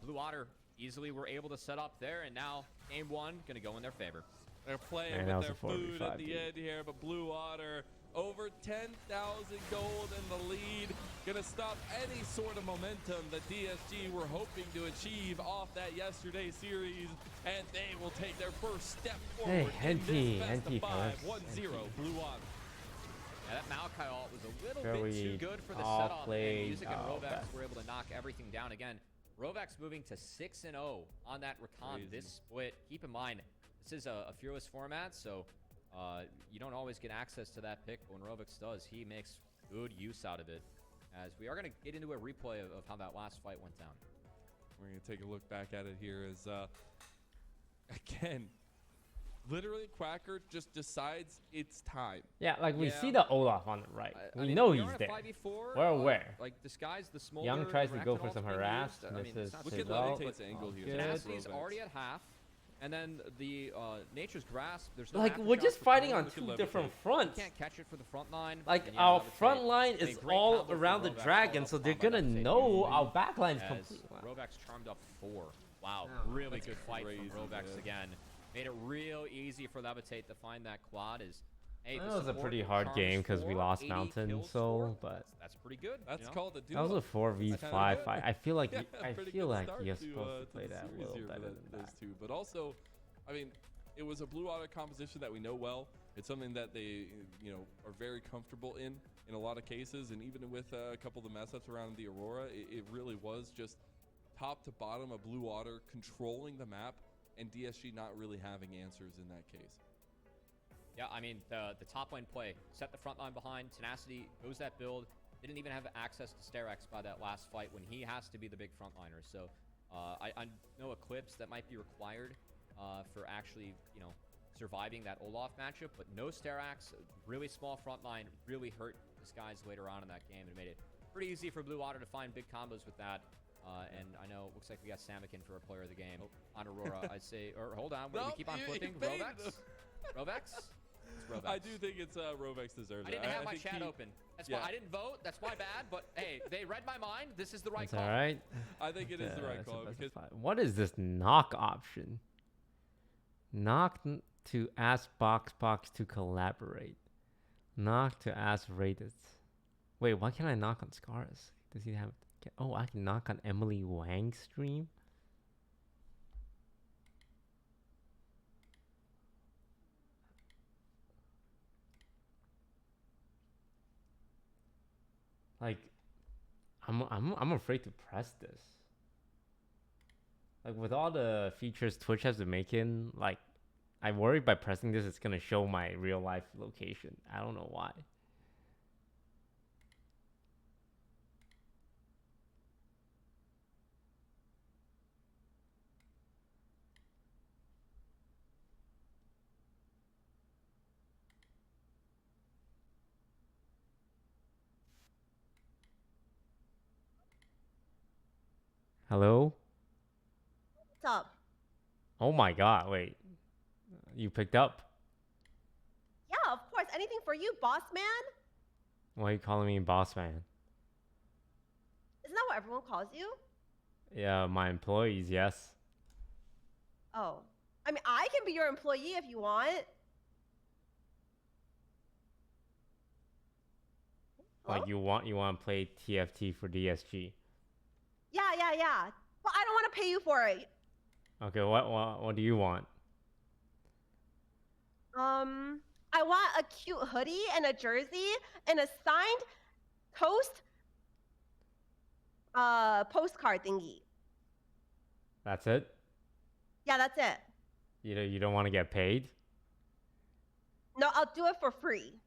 Blue Otter easily were able to set up there, and now game 1 gonna go in their favor. They're playing with their food at the end here, but Blue Otter over 10,000 gold in the lead. Gonna stop any sort of momentum that DSG were hoping to achieve off that yesterday series, and they will take their first step forward in this best of 5. 1-0 Blue Otter. Yeah, that Maokai ult was a little bit too good for the setup, and Music and Rovex were able to knock everything down again. Rovex moving to 6-0 on that Rakan this split. Keep in mind, this is a Fearless format, so you don't always get access to that pick. But when Rovex does, he makes good use out of it. As we are going to get into a replay of how that last fight went down. We're going to take a look back at it here as, again, literally Quacker just decides it's time. Yeah, like we see the Olaf on the right. We know he's there. We're aware. Like disguise the smolder. Young tries to go for some harass. Misses. Look at Levitate's angle here. Tenacity's already at half. And then the Nature's Grasp, there's no like we're just fighting on 2 different fronts. You can't catch it for the front line. Like our front line is all around the dragon, so they're gonna know our back line's complete. Rovex charmed up 4. Wow, really good fight from Rovex again. Made it real easy for Levitate to find that quad. Hey, that was a pretty hard game because we lost Mountain Soul, but that's pretty good. That's called a duo. That was a 4v5 fight. I feel like you're supposed to play that a little better than those two. But also, I mean, it was a Blue Otter composition that we know well. It's something that they, are very comfortable in a lot of cases. And even with a couple of the mess ups around the Aurora, it really was just top to bottom a Blue Otter controlling the map and DSG not really having answers in that case. Yeah, I mean, the top lane play, set the front line behind, Tenacity goes that build, didn't even have access to Sterex by that last fight when he has to be the big frontliner. So I know Eclipse that might be required for actually, surviving that Olaf matchup, but no Sterex, really small front line, really hurt Disguise later on in that game, and made it pretty easy for Blue Water to find big combos with that. And I know it looks like we got Samikin for a player of the game on Aurora. I'd say, or hold on, we keep on flipping. Rovex? I do think it's Rovex deserves it. I didn't have my chat open. That's why I didn't vote. That's my bad. But hey, they read my mind. This is the right call. All right. I think it is the right call. Because what is this knock option? Knock to ask Box to collaborate. Knock to ask Raiders. Wait, why can't I knock on Scars? Does he have? Oh, I can knock on Emily Wang's stream. Like, I'm afraid to press this. Like with all the features Twitch has been making, like I worry by pressing this it's gonna show my real life location. I don't know why. Hello? What's up? Oh my god, wait. You picked up? Yeah, of course. Anything for you, boss man? Why are you calling me boss man? Isn't that what everyone calls you? Yeah, my employees, yes. Oh. I mean, I can be your employee if you want. Hello? Like you want to play TFT for DSG. Yeah. But I don't want to pay you for it. Okay, what do you want? I want a cute hoodie and a jersey and a signed toast postcard thingy. That's it? Yeah, that's it. You don't want to get paid? No, I'll do it for free.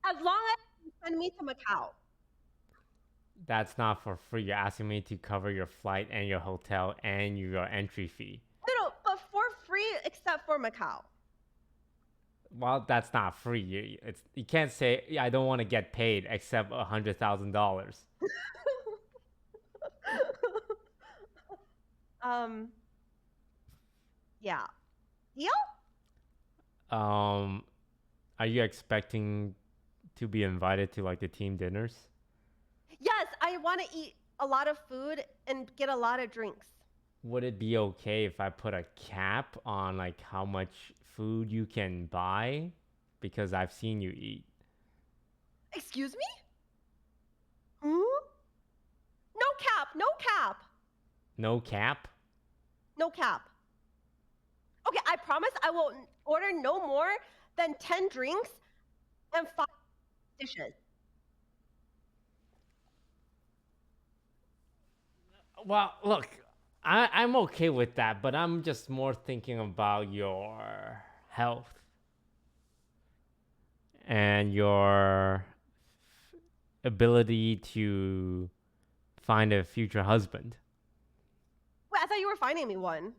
As long as you send me to Macau. That's not for free. You're asking me to cover your flight and your hotel and your entry fee. No, but for free except for Macau. Well, that's not free. You can't say I don't want to get paid except $100,000. Yeah. Deal? Are you expecting to be invited to like the team dinners? Yes, I want to eat a lot of food and get a lot of drinks. Would it be okay if I put a cap on like how much food you can buy? Because I've seen you eat. Excuse me? Hmm? No cap, no cap. No cap? No cap. Okay, I promise I will order no more than 10 drinks and 5 dishes. Well, look, I'm okay with that, but I'm just more thinking about your health and your ability to find a future husband. Wait, I thought you were finding me one.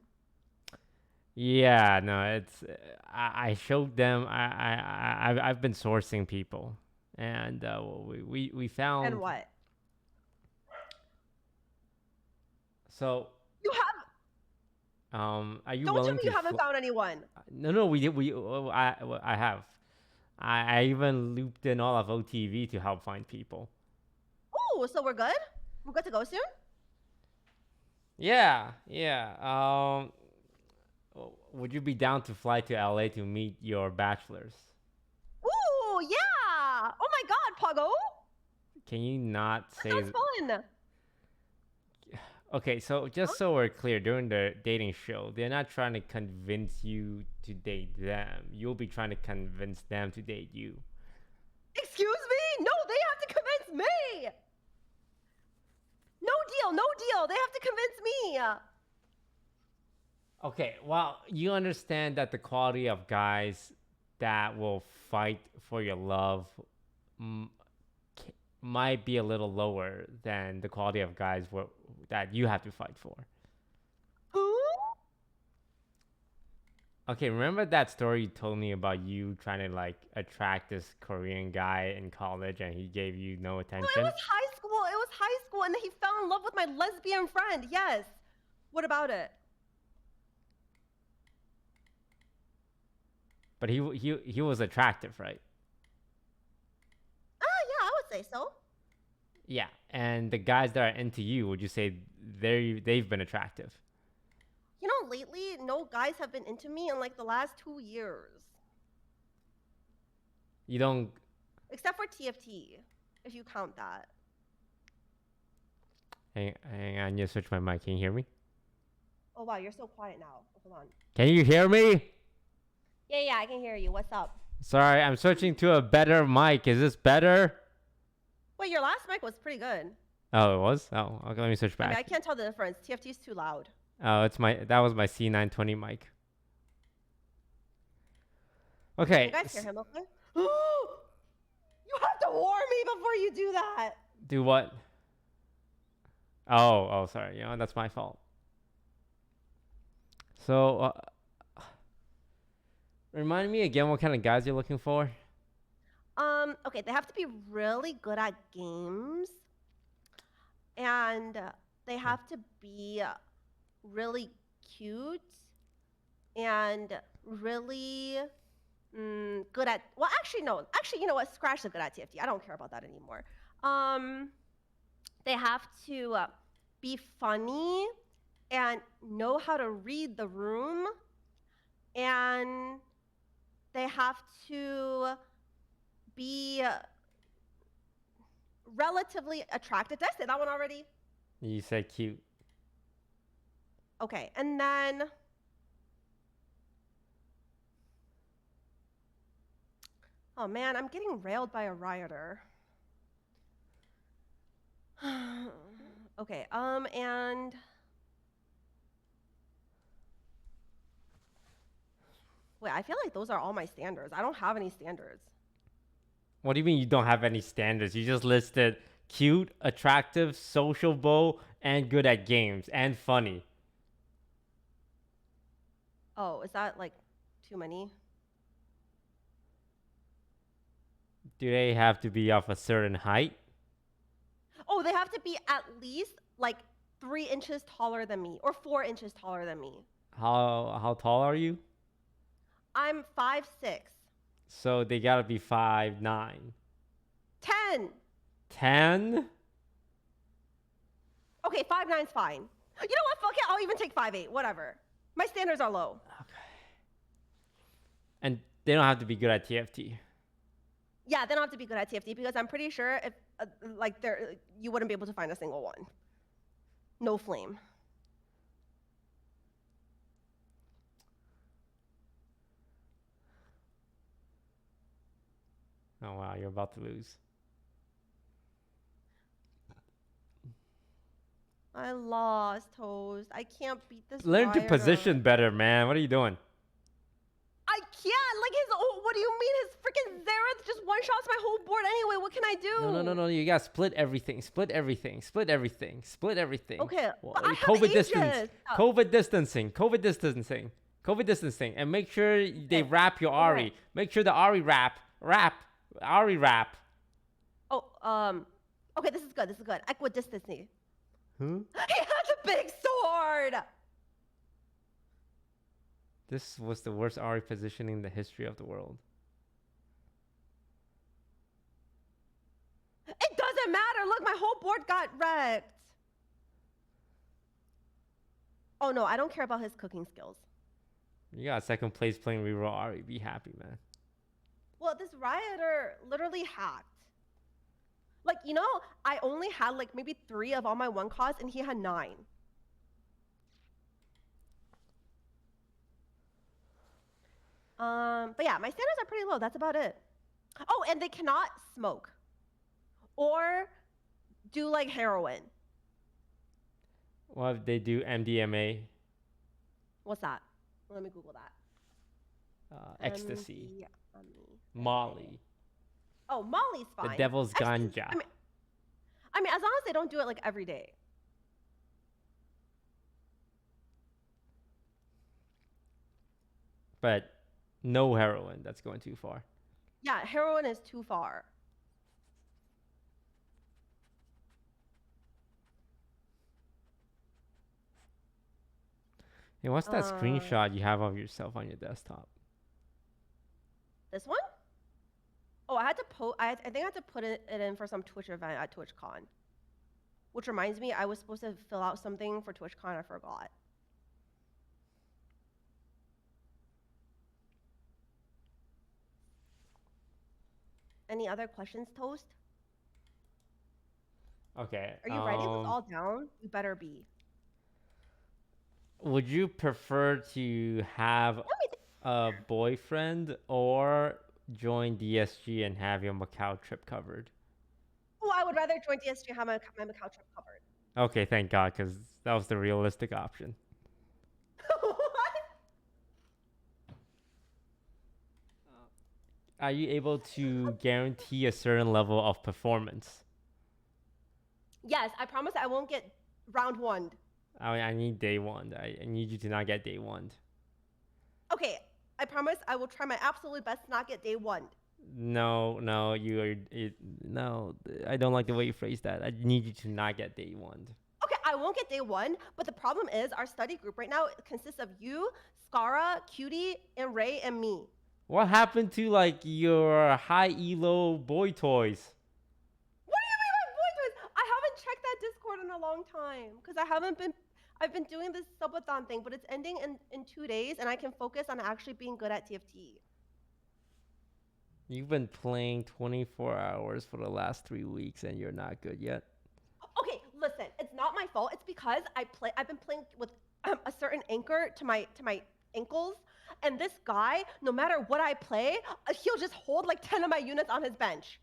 Yeah, no, it's I showed them. I've been sourcing people, and we found. And what? So You have. are you Don't tell willing me to? you haven't found anyone. No, I have. I even looped in all of OTV to help find people. Oh, so we're good? We're good to go soon? Yeah. Would you be down to fly to LA to meet your bachelors? Ooh, yeah! Oh my god, Puggo! Can you not say? That sounds fun! Okay, so just so we're clear, during the dating show, they're not trying to convince you to date them. You'll be trying to convince them to date you. Excuse me? No, they have to convince me! No deal. They have to convince me. Okay, well, you understand that the quality of guys that will fight for your love might be a little lower than the quality of guys that you have to fight for. Who? Okay, remember that story you told me about you trying to like attract this Korean guy in college and he gave you no attention? No, it was high school, and then he fell in love with my lesbian friend. Yes. What about it? But he was attractive, right? Yeah, I would say so. Yeah, and the guys that are into you, would you say they've been attractive? You know, lately, no guys have been into me in like the last 2 years. You don't. Except for TFT, if you count that. Hang on, you switch my mic. Can you hear me? Oh wow, you're so quiet now. Hold on. Can you hear me? Yeah, I can hear you. What's up? Sorry, I'm switching to a better mic. Is this better? Wait, your last mic was pretty good. Oh, it was? Oh, okay, let me switch I mean, back. I can't tell the difference. TFT's too loud. Oh, that was my C920 mic. Okay. You guys hear him, okay? You have to warn me before you do that. Do what? Oh, sorry. You know, that's my fault. So, remind me again what kind of guys you're looking for? Okay, they have to be really good at games. And they have to be really cute and really good at. Well, actually, no. Actually, you know what? Scratch the good at TFT. I don't care about that anymore. They have to be funny and know how to read the room, and they have to be relatively attractive. Did I say that one already? You said cute. Okay, and then oh man, I'm getting railed by a rioter. Okay, and wait, I feel like those are all my standards. I don't have any standards. What do you mean you don't have any standards? You just listed cute, attractive, sociable, and good at games and funny. Oh, is that like too many? Do they have to be of a certain height? Oh, they have to be at least like 3 inches taller than me or 4 inches taller than me. How tall are you? I'm 5'6". So they gotta be 5'9". 10. 10? Okay, 5'9's fine. You know what? Fuck it. I'll even take 5'8". Whatever. My standards are low. Okay. And they don't have to be good at TFT. Yeah, they don't have to be good at TFT because I'm pretty sure if like there you wouldn't be able to find a single one. No flame. Oh wow, you're about to lose. I lost, Toast. I can't beat this. Learn to rioter. position better, man. What are you doing? I can't. Like his. Oh, what do you mean? His freaking Xerath just one shots my whole board anyway. What can I do? No. You gotta split everything. Split everything. Split everything. Split everything. Okay. Well, But I have COVID ages. distance. COVID distancing. COVID distancing. COVID distancing. And make sure they wrap your Ari. Make sure the Ari wrap. Ari wrap. Oh, okay, this is good. This is good. Equidistancing. Huh? He has a big sword. This was the worst Ari positioning in the history of the world. It doesn't matter. Look, my whole board got wrecked. Oh no, I don't care about his cooking skills. You got second place playing reroll Ari. Be happy, man. Well, this rioter literally hacked. Like, you know, I only had like maybe 3 of all my 1 costs and he had 9. But yeah, my standards are pretty low. That's about it. Oh, and they cannot smoke or do like heroin. What if they do MDMA? What's that? Let me Google that. Ecstasy. MDMA. Molly. Oh, Molly's fine. The devil's Ecstasy- ganja. I mean, as long as they don't do it like every day. But no heroin. That's going too far. Yeah, heroin is too far. Hey, what's that screenshot you have of yourself on your desktop? This one? Oh, I had to I think I had to put it in for some Twitch event at TwitchCon. Which reminds me, I was supposed to fill out something for TwitchCon. I forgot. Any other questions, Toast? Okay. Are you writing this all down? You better be. Would you prefer to have a boyfriend or join DSG and have your Macau trip covered? Oh, I would rather join DSG and have my Macau trip covered. Okay, thank God, because that was the realistic option. What? Are you able to guarantee a certain level of performance? Yes, I promise I won't get round 1. I need day 1. I need you to not get day 1. Okay, I promise I will try my absolute best to not get day 1. No, no, I don't like the way you phrase that. I need you to not get day 1. Okay, I won't get day 1, but the problem is our study group right now consists of you, Scara, Cutie, and Ray, and me. What happened to like your high elo boy toys? What do you mean by boy toys? I haven't checked that Discord in a long time because I've been doing this subathon thing, but it's ending in 2 days, and I can focus on actually being good at TFT. You've been playing 24 hours for the last 3 weeks and you're not good yet. Okay, listen, it's not my fault. It's because I've been playing with a certain anchor to my ankles, and this guy, no matter what I play, he'll just hold like 10 of my units on his bench.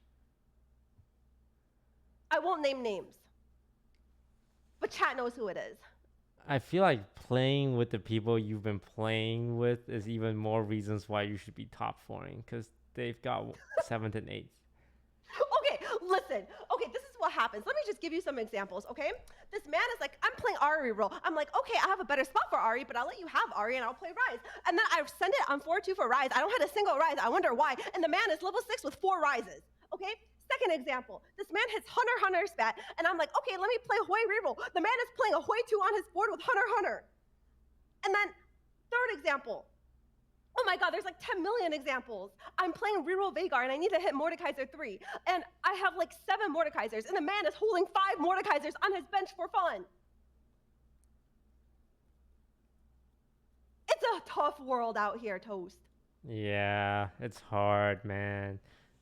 I won't name names, but chat knows who it is. I feel like playing with the people you've been playing with is even more reasons why you should be top 4ing, because they've got 7th and 8th. Okay, listen. Okay, this is what happens. Let me just give you some examples, okay? This man is like, I'm playing Ari role. I'm like, okay, I have a better spot for Ari, but I'll let you have Ari and I'll play Rise. And then I send it on 4-2 for Rise. I don't have a single Rise. I wonder why. And the man is level 6 with 4 Rises, okay? Second example, this man hits Hunter spat, and I'm like, okay, let me play Hoi reroll. The man is playing a Hoi 2 on his board with Hunter. And then third example, oh my god, there's like 10 million examples. I'm playing reroll Vagar, and I need to hit Mordekaiser 3. And I have like 7 Mordekaisers, and the man is holding 5 Mordekaisers on his bench for fun. It's a tough world out here, Toast. Yeah, it's hard, man.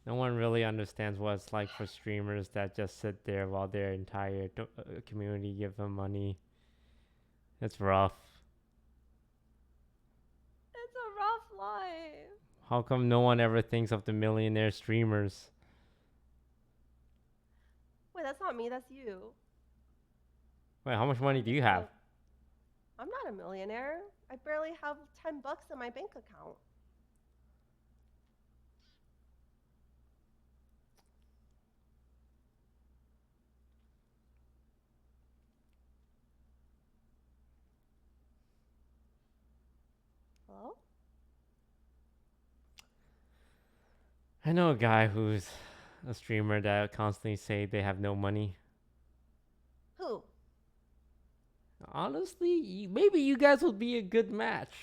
No one really understands what it's like for streamers that just sit there while their entire community give them money. It's rough. It's a rough life. How come no one ever thinks of the millionaire streamers? Wait, that's not me, that's you. Wait, how much money do you have? I'm not a millionaire. I barely have $10 in my bank account. Hello? I know a guy who's a streamer that constantly say they have no money. Who? Honestly, maybe you guys would be a good match.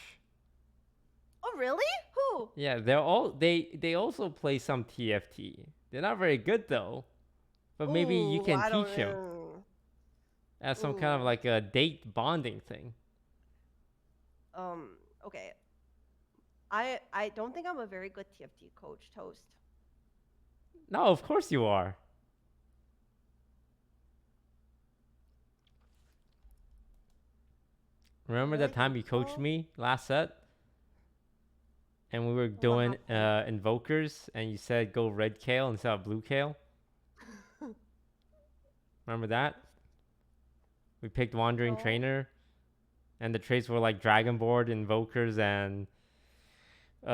Oh, really? Who? Yeah, they also play some TFT. They're not very good though, but maybe you Ooh, can I don't teach them know. as some kind of Ooh. like a date bonding thing. Okay. I don't think I'm a very good TFT coach, Toast. No, of course you are. Remember Really that time you coached though? me last set? And we were What doing happened? invokers and you said go red kale instead of blue kale? Remember that? We picked Wandering No. Trainer and the traits were like Dragonboard, Invokers, and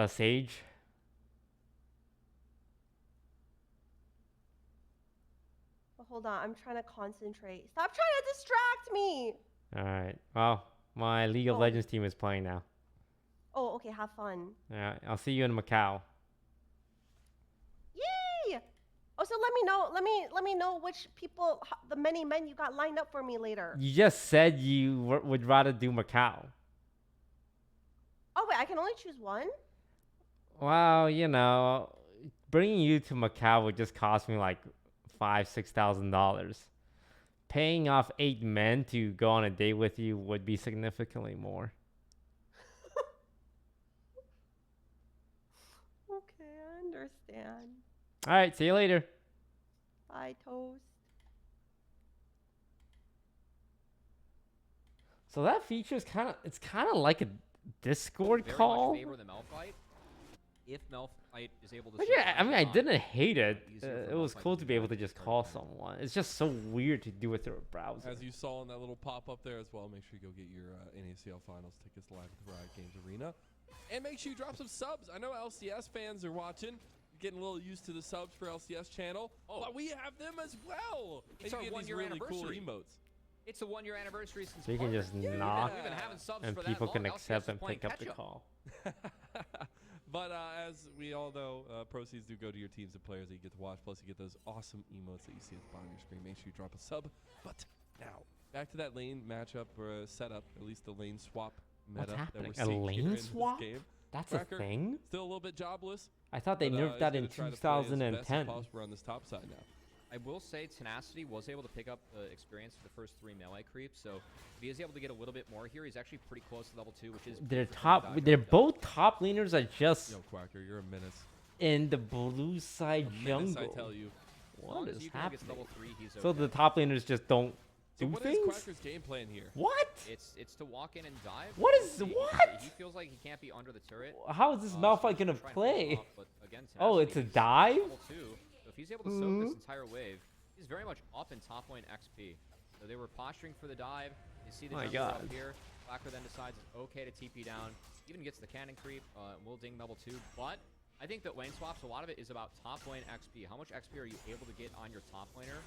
Sage. But hold on, I'm trying to concentrate. Stop trying to distract me. Alright, well, my League of Oh. Legends team is playing now. Oh, okay, have fun. Yeah, I'll see you in Macau. Yay! Oh, so let me know which people, the many men you got lined up for me later. You just said you would rather do Macau. Oh wait, I can only choose one? Well, you know, bringing you to Macau would just cost me like $5,000-$6,000. Paying off 8 men to go on a date with you would be significantly more. Okay, I understand. All right, see you later. Bye, Toast. So that feature is it's kind of like a Discord Very call. much favor the Malphite. If Malphite is able to. But yeah, I mean, I survive, didn't hate it. easier for It was Malphite cool to to be able to do just that call start someone. It's just so weird to do it through a browser. As you saw in that little pop-up there as well, make sure you go get your NACL Finals tickets live at the Riot Games Arena. And make sure you drop some subs. I know LCS fans are watching. Getting a little used to the subs for LCS channel. Oh. But we have them as well. It's And our you get these 1-year really cool anniversary. emotes. It's a 1-year anniversary since So you can partner. just Yeah. knock We've been having subs and for people that can long. accept LCS is and playing pick up the catch-up. call. But as we all know, proceeds do go to your teams and players that you get to watch. Plus, you get those awesome emotes that you see at the bottom of your screen. Make sure you drop a sub. But now, back to that lane matchup or setup, at least the lane swap What's meta that happening? we're A seeing here lane in this swap? game. That's Cracker a thing? Still a little bit jobless. I thought they but, nerfed he's that gonna in try to play as best as 2010. possible on this top side now. I will say Tenacity was able to pick up the experience for the first 3 melee creeps, so if he is able to get a little bit more here, he's actually pretty close to level 2, which is They're big for him to top. dive They're into. both top laners are just Yo, Quacker, you're a menace. in the blue side A menace, I jungle. tell you. As long What as is Yuno gets happening? level 3, he's okay. So the top laners just don't So do what is things? Quacker's game plan here? What? It's to walk in and dive. What is- He- what? He feels like he can't be under the turret. How is this so Malphite he's gonna try and push him play? off, but again, Oh, Tenacity, it's a he's dive? level 2, so if he's able to soak this entire wave, he's very much up in top lane XP. So they were posturing for the dive. You see the My jungle God. up here. Quacker then decides it's okay to TP down. Even gets the cannon creep. Will ding level 2. But I think that lane swaps, a lot of it is about top lane XP. How much XP are you able to get on your top laner?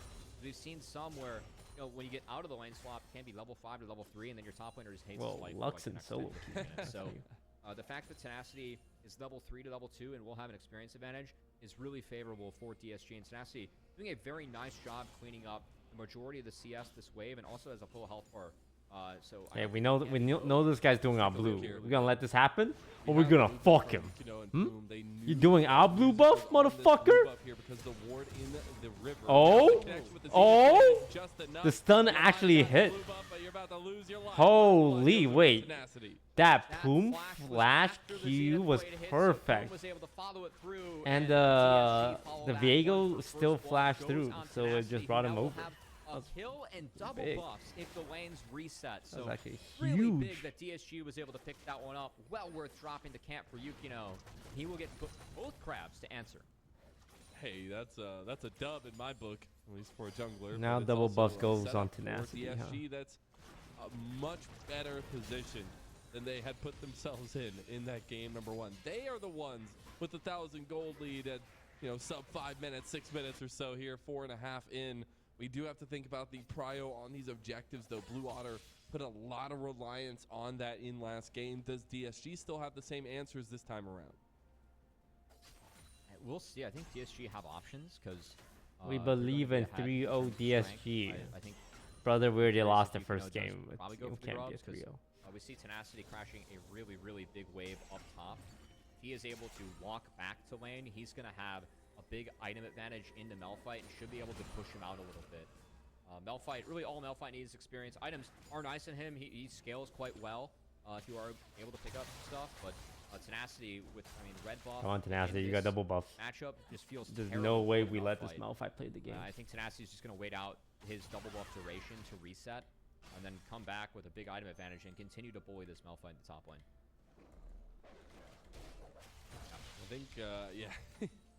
We've seen some where, you know, when you get out of the lane swap, it can be level 5 to level 3, and then your top laner just hates Well, his life. Lux for and like the solo next 10 to 15 minutes. So the fact that Tenacity is level 3 to level 2 and will have an experience advantage is really favorable for DSG. And Tenacity doing a very nice job cleaning up the majority of the CS this wave, and also has a full health bar. So Hey, we know know this guy's doing our Take a blue. look here. We're gonna let this happen, or We we're have gonna blue buff fuck from him. Yuno and Hmm? Boom. They You knew doing that our the blue music buff, was on this blue motherfucker? buff here because the ward in the river. Oh? Now the connection with the Oh? Zeta is just enough. The stun You might actually have the hit. blue buff, but you're about to lose your life. Holy, Plus, wait. Tenacity. That that Plume was flash after the Q Zeta was play to hit, so perfect. Plume was able to follow it through, And TSG followed the that Viego one for still first blood, flashed goes through, on so it Tenacity, just brought who him now will over. have a That's kill and double big. buffs if the lanes reset. That So was actually really big huge. that DSG was able to pick that one up. Well worth dropping to camp for Yukino. He will get both crabs to answer. Hey, that's a dub in my book, at least for a jungler. Now but it's double also buff a goes setup on for Tenacity, huh? DSG that's a much better position than they had put themselves in that game number 1. They are the ones with the 1,000 gold lead at, you know, sub 5 minutes, 6 minutes or so here, 4.5 in. We do have to think about the prio on these objectives, though. Blue Otter put a lot of reliance on that in last game. Does DSG still have the same answers this time around? We'll see. I think DSG have options because We believe in 3-0 DSG. I think Brother, we already curious lost if the Yukino first does game. probably It go for the can't be a grubs, 'cause, 3-0. we see Tenacity crashing a really, really big wave up top. If he is able to walk back to lane, he's going to have a big item advantage into Malphite and should be able to push him out a little bit. Malphite, really all Malphite needs is experience. Items are nice in him. He scales quite well if you are able to pick up stuff, but Tenacity with, red buff. Come on, Tenacity, in you got this double buffs. Matchup just feels There's terrible no way for we let this Malphite. Malphite play the game. I think Tenacity is just going to wait out his double buff duration to reset, and then come back with a big item advantage and continue to bully this Malphite in the top lane. I think, yeah,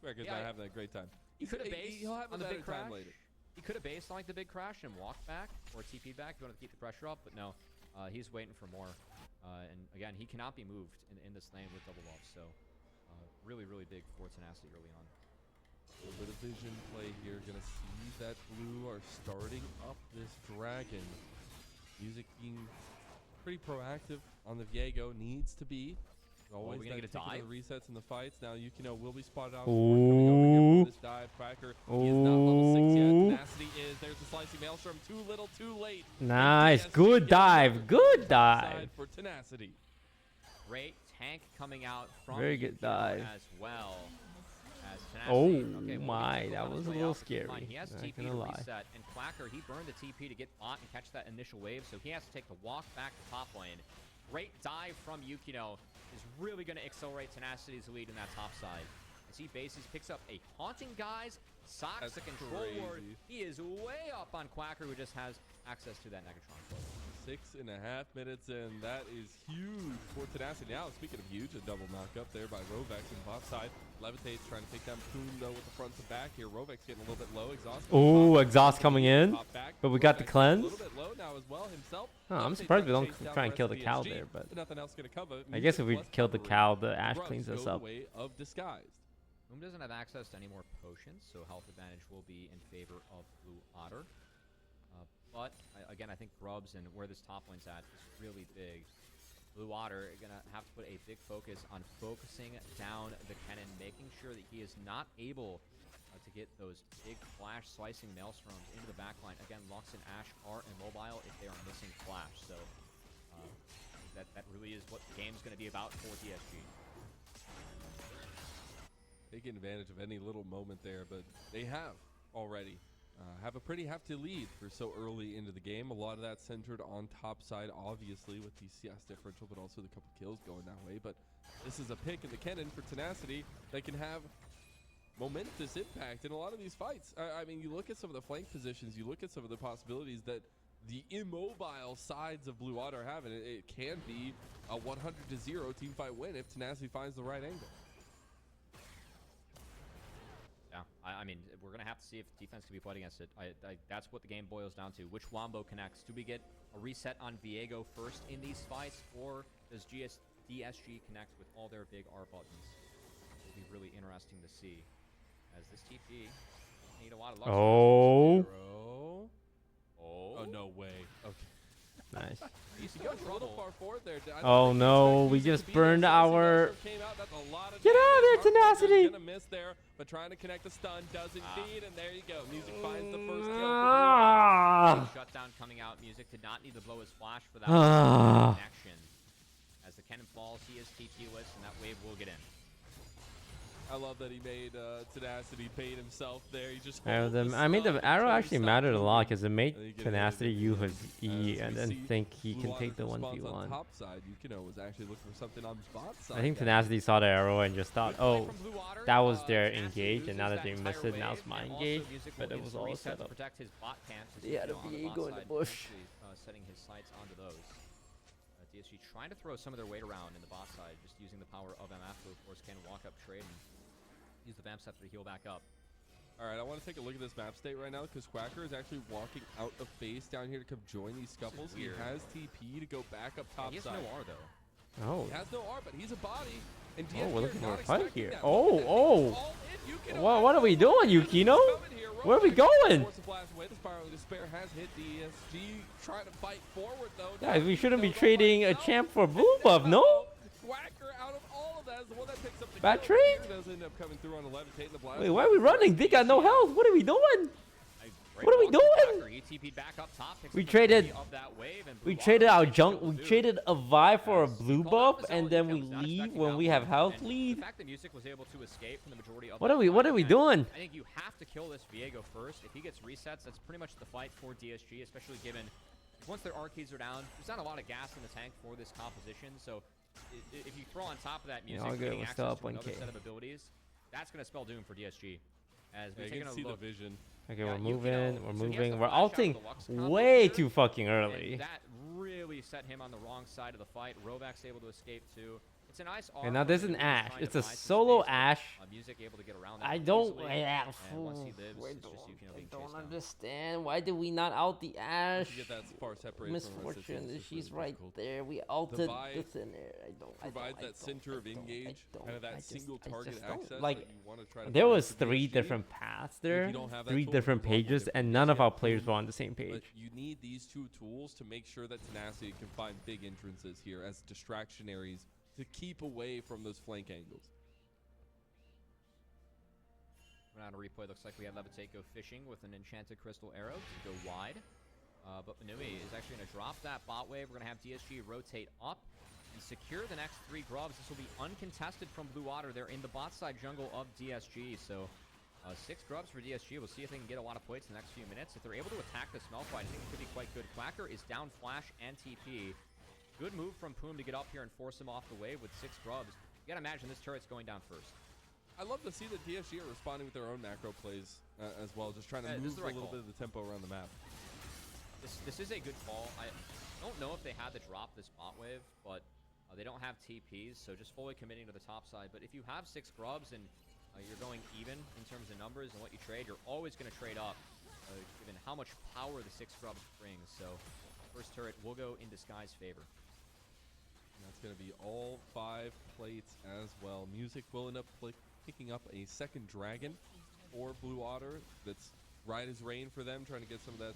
Quacker's Yeah, not having a great time. He could have based He'll have on a the better big time crash. later. He could have based on like the big crash and walked back or TP'd back if you want to keep the pressure up, but no, he's waiting for more. And again, he cannot be moved in this lane with double buffs, so really, really big for Tenacity early on. A little bit of vision play here. Gonna see that blue are starting up this dragon. Music being pretty proactive on the Viego. Needs to be. Always we gonna that get a taking dive? the resets in the fights. Now Yukino will be spotted out. Coming over here Ooh. for this dive. Quacker. He is not level 6 Ooh. yet. Tenacity is. There's the slicing maelstrom. Too little, too late. Nice, DSG good gets dive, another good side dive. for Tenacity. Great tank coming out from Very good Yukino dive. as well. As Oh Tenacity, my, Yukino that on his was a way little out, but keep in mind, scary, He has not TP gonna to lie. reset, and Quacker, he burned the TP to get bot and catch that initial wave, so he has to take the walk back to top lane. Great dive from Yukino is really going to accelerate Tenacity's lead in that top side. As he bases, picks up a Haunting Guise, socks That's the control ward. crazy. He is way up on Quacker, who just has access to that Negatron club. 6.5 minutes in. That is huge for Tenacity. Now, speaking of huge, a double knockup there by Rovex on bot side. Levitate's trying to take down Poon, though, with the front to back here. Rovex getting a little bit low. Exhaust. Ooh, Exhaust coming in. Pop back. But we got the Rovex cleanse. A little bit low now as well himself. Oh, I'm Levitate surprised we trying don't to chase down try and the kill rest the of cow DSG, there, but nothing else going to cover. I guess if we Plus killed the cover. cow, the Ash Grubs cleans go us the up. way of Disguised. Boom doesn't have access to any more potions, so health advantage will be in favor of Blue Otter. But, again, I think Grubs and where this top lane's at is really big. Blue Otter going to have to put a big focus on focusing down the cannon, making sure that he is not able to get those big flash slicing maelstroms into the backline. Again, Lux and Ashe are immobile if they are missing flash. So that really is what the game's going to be about for DSG. Taking advantage of any little moment there, but they have already have a pretty hefty lead for so early into the game. A lot of that centered on top side, obviously, with the CS differential, but also the couple kills going that way. But this is a pick in the cannon for Tenacity that can have momentous impact in a lot of these fights. I mean, you look at some of the flank positions, you look at some of the possibilities that the immobile sides of Blue Water have, and it can be a 100-0 team fight win if Tenacity finds the right angle. Yeah, I mean, we're going to have to see if defense can be played against it. That's what the game boils down to. Which Wombo connects? Do we get a reset on Viego first in these fights, or does DSG connect with all their big R buttons? It will be really interesting to see. As this TP need a lot of luck. Oh. Oh, no way. Okay. Nice. You He goes a little far forward there. Oh no, we just burned our. Get out of there, Tenacity! Gonna miss there, but trying to connect the stun does indeed, and there you go. Music finds the first kill. Shutdown coming out. Music did not need to blow his flash for that connection. As the cannon falls, he is TP-less, and that wave will get in. I love that he made Tenacity paid himself there. He just I mean, the arrow actually mattered a lot because it made Tenacity use his E and then think he can take the 1v1. Top side, Yuno was actually looking for something on bot side. I think Tenacity saw the arrow and just thought, oh, that was their engage, and now that they missed it, now it's my engage. But it was all a setup. Yeah, the Viego in the bush. Setting his sights onto those. DSG trying to throw some of their weight around in the bot side, just using the power of MF, who of course can walk up trade and use the Vamp Scepter to heal back up. All right, I want to take a look at this map state right now because Quacker is actually walking out of base down here to come join these scuffles. He has TP to go back up top he has side. no R though. Oh. He has no R, but he's a body. And Oh, we're looking for a not fight expecting here. that. Oh, All in. Yuno What are we doing, Yukino? Where are we going? Force a flash away. The Spiral of Despair has hit DSG. Trying to fight forward though. Guys, we shouldn't be trading a champ for blue buff, no? Quacker out of all of that is the one that picks up the Bad kill. trade? Here does end up coming through on a levitate in the blast. Wait, why are we running? They got no health. What are we doing? What are we doing? He TP'd back up top, We traded. of that wave, and We Blue traded Water our was junk. able We to do. traded a Vi for a As blue called buff, out the and zone, then he we was not leave expecting when that we have one. health And lead. The fact that Music was able to escape from the majority of What that are we? What fight, are we and doing? I think you have to kill this Viego first. If he gets resets, that's pretty much the fight for DSG, especially given once their R keys are down, there's not a lot of gas in the tank for this composition. So if you throw on top of that Music all good. getting We're access still up to another 1K. set of abilities, that's going to spell doom for DSG. As we're You taking can a see the look. vision. Okay, Yeah, we're Yuno, moving. We're so he has the moving. We're flash out of ulting the Lux combo way here, too fucking and early. that really set him on the wrong side of the fight. Rovak's able to escape too. It's a nice R. And now from there's him, an really Ashe. trying to It's a buy some solo space, but, Ashe. Music able to get around that I one don't. easily, Yeah, and once he lives, it's I just Yuno being don't chased down. understand. Why did we not out the Ashe? To get that far separated from the rest of the team Misfortune. is just She's really right difficult. there. We altered Vi the center. Provides that center of engage, kind of that single target access like. that you want to try to There find was for 3 DSG. different paths If there, you don't have that 3 tool, different it's a lot more pages, difficult. and none of Yeah, our players were on the same But page. you need these 2 tools to make sure that Tenacity can find big entrances here as distractionaries to keep away from those flank angles. On a replay, looks like we have Levitate go fishing with an enchanted crystal arrow to go wide. But Manui is actually going to drop that bot wave. We're going to have DSG rotate up and secure the next 3 grubs. This will be uncontested from Blue Water. They're in the bot side jungle of DSG. So 6 grubs for DSG. We'll see if they can get a lot of plates in the next few minutes. If they're able to attack the smell fight, I think it could be quite good. Quacker is down flash and TP. Good move from Poom to get up here and force him off the wave with 6 grubs. You got to imagine this turret's going down first. I love to see that DSG are responding with their own macro plays as well, just trying to Yeah, this move is the right a little call. bit of the tempo around the map. This is a good call. I don't know if they had to drop this bot wave, but they don't have TPs, so just fully committing to the top side. But if you have 6 grubs and you're going even in terms of numbers and what you trade, you're always going to trade up, given how much power the 6 grubs brings. So first turret will go in Disguise's favor. And that's going to be all 5 plates as well. Music will end up picking up a second dragon for Blue Water. That's right as rain for them, trying to get some of that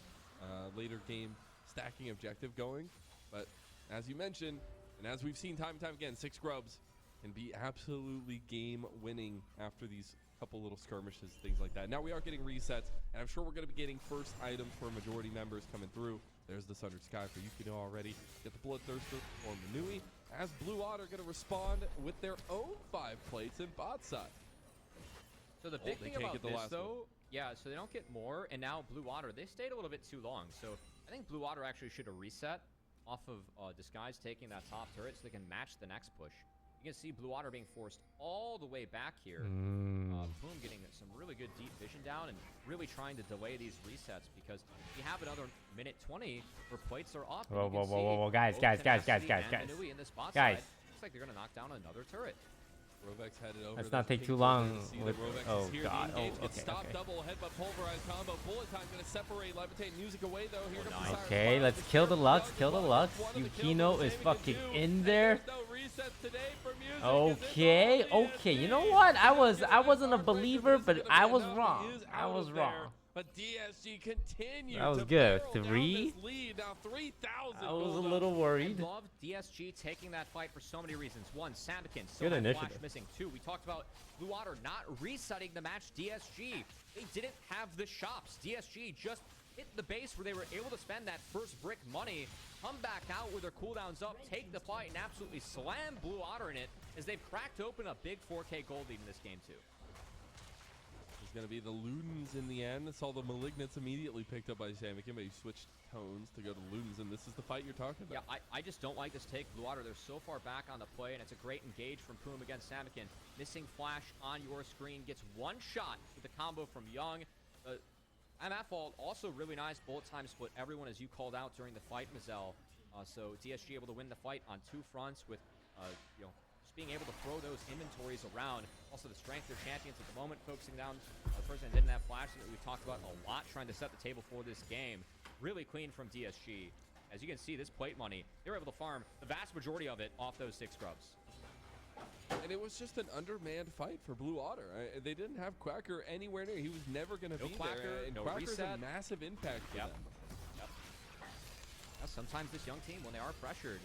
later game stacking objective going. But as you mentioned, and as we've seen time and time again, 6 grubs can be absolutely game winning after these couple little skirmishes, things like that. Now we are getting resets, and I'm sure we're going to be getting first items for majority members coming through. There's the Sundered Sky for Yukino already. Get the Bloodthirster for Manui, as Blue Otter going to respond with their own 5 plates in bot side. So the big thing can't about get the this, last though, yeah, so they don't get more, and now Blue Otter, they stayed a little bit too long. So I think Blue Otter actually should have reset off of Disguise taking that top turret so they can match the next push. You can see Blue Otter being forced all the way back here. Boom getting some really good deep vision down and really trying to delay these resets because you have another minute 20 where plates are up. Whoa, guys. Guys. In the spot Guys. side, looks like they're going to knock down another turret. Rovex headed over. Let's not there. take too Pink long Gold to see with- that Rovex oh, is here. God. The engage Oh, gets okay, stopped. okay. Double headbutt pulverized combo. Bullet time going to separate Levitate Music away though. Here comes the Siren Okay, Fire. let's The kill the Cure Lux. does Kill the one. Lux. One of the kills Yukino that is Jamie fucking can do. in And there. there's no resets today for Music as it's Okay, all okay. You DSG. know what? I Gonna wasn't a heartbreaker, believer, this is but gonna I be was enough. wrong. He is I out was of there. wrong. But DSG continues That was to good. barrel down 3? this lead. Now 3,000 I was a gold up. little I worried. love DSG taking that fight for so many reasons. One, Samakin Good still had Flash initiative. missing. Two, we talked about Blue Otter not resetting the match DSG. They didn't have the shops. DSG just hit the base where they were able to spend that first brick money, come back out with their cooldowns up, take the fight, and absolutely slam Blue Otter in it as they've cracked open a big 4K gold lead in this game too. It's going to be the Ludens in the end. Saw the Malignants immediately picked up by Samakin, but he switched tones to go to Ludens, and this is the fight you're talking about. Yeah, I just don't like this take. Blue Otter, they're so far back on the play, and it's a great engage from Poom against Samakin. Missing Flash on your screen, gets one shot with the combo from Young. MF ult, also really nice bullet time split. Everyone, as you called out during the fight, Mazel. So DSG able to win the fight on 2 fronts with, you know, just being able to throw those inventories around. Also the strength of their champions at the moment, focusing down the person that didn't have Flash that we've talked about a lot, trying to set the table for this game. Really clean from DSG. As you can see, this plate money, they were able to farm the vast majority of it off those 6 scrubs. And it was just an undermanned fight for Blue Otter. They didn't have Quacker anywhere near. He was never going to No be Quacker, there. And no Quacker's a reset. massive impact for Yep. them. Now, sometimes this young team, when they are pressured,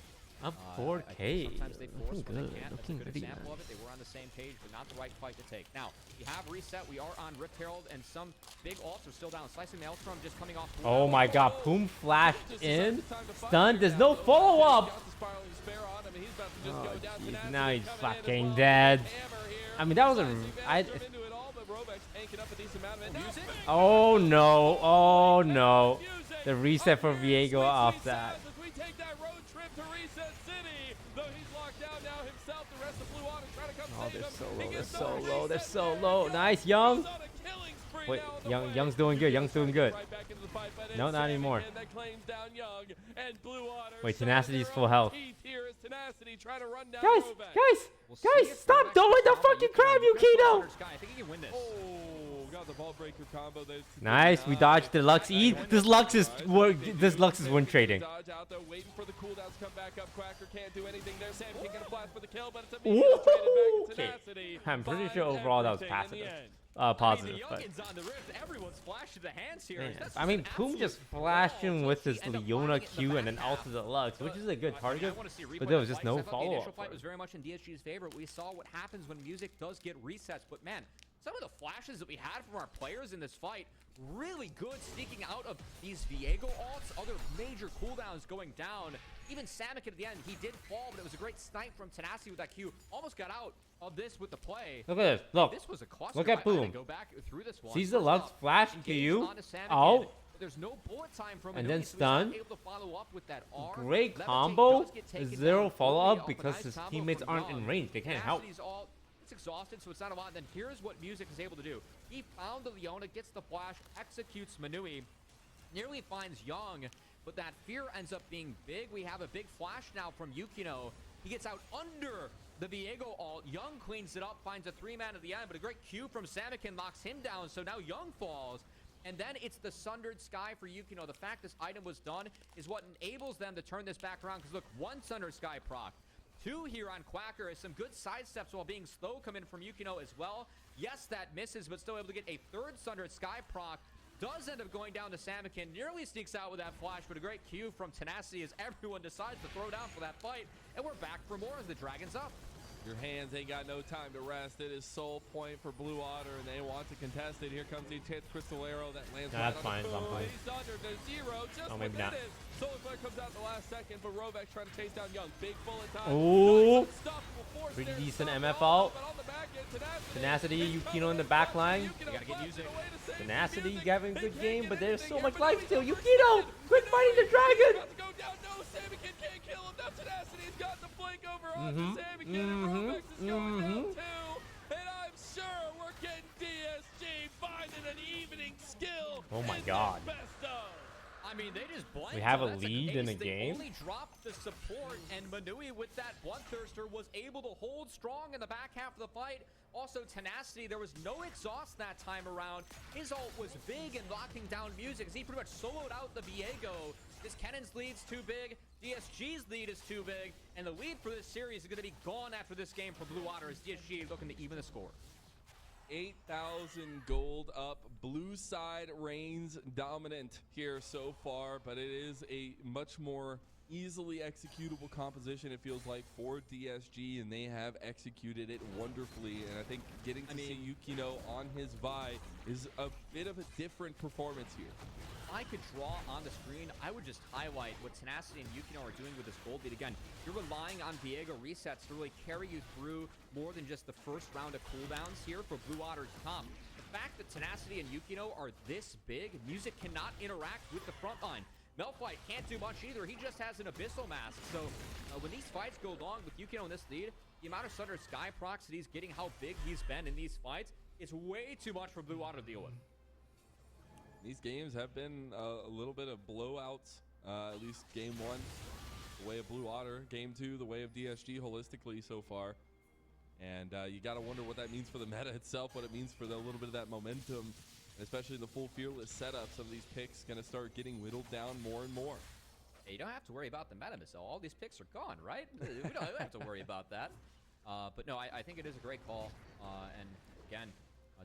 Up I 4K. think sometimes they force Looking when good. they can't. That's a Looking good pretty example of nice. it. They were on the same page, but not the right fight to take. Now, we have reset. We are on Rift Herald, and some big ults are still down. Slicing Maelstrom just coming off. Oh my god, Poom flashed Just in. decided time to fight Stunned. here There's now, no though. follow-up. Got the spiraling despair on him, and he's about to just Oh, go down. jeez, Tenacity now he's coming in as fucking well. dead. Hammer here. I mean, that was a- Slicing I- Maelstrom into it all, but Rovex tanking up a decent amount of it. Now Music? bang! Oh no. Oh no. Music The reset for up here, Viego sweet, off sweet that. sounds as we take that road trip to Reset City. Though he's locked down now himself, the rest of Blue Otter trying to come Oh, save they're him. so He low. They're gets so another low. They're reset so there. low. Nice, Young. Goes on a killing spree Wait, now on the Young- way. Young's doing good. Young's doing good. Right back into the fight, but No, it's not Sam anymore. again that claims down Young, and Blue Otter Wait, showing Tenacity's their full own health. teeth here as Tenacity trying to run down Guys, Rovex. guys, We'll see guys, if stop Rovex throwing can the combo fucking Yukino. crab, Chris Yukino. Hunter's guy. I think he can win this. Oh, got the ball breaker combo there. Nice, we dodged the Lux E. This Lux is win trading. Dodge out though, waiting for the cooldowns to come back up. Quacker can't do anything there. Sam can get a blast for the kill, but it's immediately Ooh. traded back to Okay. Tenacity. I'm pretty Finds sure overall that was everything in the passive. end. Positive, I mean, the but youngins on the Rift, everyone's flashing the hands here. man, That's I mean, an Poom absolute just brawl. flashing So with he his ended up Leona finding it in the Q and then back half. Alta Deluxe, which is a good I target, wanna see a replay but there of was the just fight, no 'cause I thought the initial follow-up. fight was very much in DSG's favor. We saw what happens when music does get resets, but man, some of the flashes that we had from our players in this fight, really good, sneaking out of these Viego ults, other major cooldowns going down. Even Samikin at the end, he did fall, but it was a great snipe from Tenacity with that Q. Almost got out of this with the play. Look at this. Look. This was a cluster. Look at I had to Boom. Go back through this one. Sees the First Lux off, flash to engaged you. onto Samikin, Oh. but there's no bullet time from And Manui, then so he's not stun. able to follow up with that R. Great Levitate combo. does get taken Zero down follow-up early off, a because nice his combo teammates from aren't in Young. range. They can't help. Tenacity's all, it's exhausted, so it's not a lot. Then here's what Music is able to do. He found the Leona, gets the flash, executes Manui, nearly finds Young, but that fear ends up being big. We have a big flash now from Yukino. He gets out under the Viego ult. Young cleans it up, finds a 3-man at the end, but a great Q from Samikin knocks him down, so now Young falls. And then it's the Sundered Sky for Yukino. The fact this item was done is what enables them to turn this back around, because look, 1 Sundered Sky proc. 2 here on Quacker is some good side steps while being slow come in from Yukino as well. Yes, that misses, but still able to get a 3rd Sundered Sky proc. Does end up going down to Samikin. Nearly sneaks out with that flash, but a great Q from Tenacity as everyone decides to throw down for that fight. And we're back for more as the Dragon's up. Your hands ain't got no time to rest. It is sole point for Blue Otter, and they want to contest it. Here comes the intense crystal arrow that lands Nah, right that's on fine, the I'm fine. He's under the 0, just Oh, maybe within not. it. Solar Flare comes out the last second, but Rovek trying to chase down Young. Big bullet time. Ooh. Nice, unstoppable force Pretty there to decent stop MF all, out. but on the back end, Tenacity, is Yukino in the coming. back line. Yukino You gotta get blasting using. away to save the Tenacity music. having a They good can't game, get but there's anything so in, much but life Manui's still. almost Yukino, dead. good fighting the dragon. About to go down. No, Samikin can't kill him. Now Tenacity's got the flank over on Mhm, Samikin, and Rovex is going down mhm. too. And I'm sure we're getting DSG finding an evening skill. Oh my in God. their best of. I mean, they just blanked. We have him. a That's lead ace. in a They game? only dropped the support, and Manui with that Bloodthirster was able to hold strong in the back half of the fight. Also, Tenacity, there was no exhaust that time around. His ult was big in locking down music, as he pretty much soloed out the Viego. This Kennan's lead's too big, DSG's lead is too big, and the lead for this series is going to be gone after this game for Blue Otter, as DSG looking to even the score. 8,000 gold up. Blue side reigns dominant here so far, but it is a much more easily executable composition, it feels like, for DSG, and they have executed it wonderfully. And I think getting to see Yukino on his Vi is a bit of a different performance here. If I could draw on the screen, I would just highlight what Tenacity and Yukino are doing with this gold lead. Again, you're relying on Viego resets to really carry you through more than just the first round of cooldowns here for Blue Otter's top. The fact that Tenacity and Yukino are this big, music cannot interact with the front line. Melfight can't do much either. He just has an Abyssal Mask. So when these fights go long with Yukino in this lead, the amount of Sunder Sky procs that he's getting, how big he's been in these fights, is way too much for Blue Otter to deal with. These games have been a little bit of blowouts, at least game 1, the way of Blue Otter. Game 2, the way of DSG holistically so far. And you got to wonder what that means for the meta itself, what it means for the little bit of that momentum, and especially the full Fearless setup. Some of these picks going to start getting whittled down more and more. Hey, you don't have to worry about the meta, Michelle. All these picks are gone, right? We don't have to worry about that. But no, I think it is a great call. And again,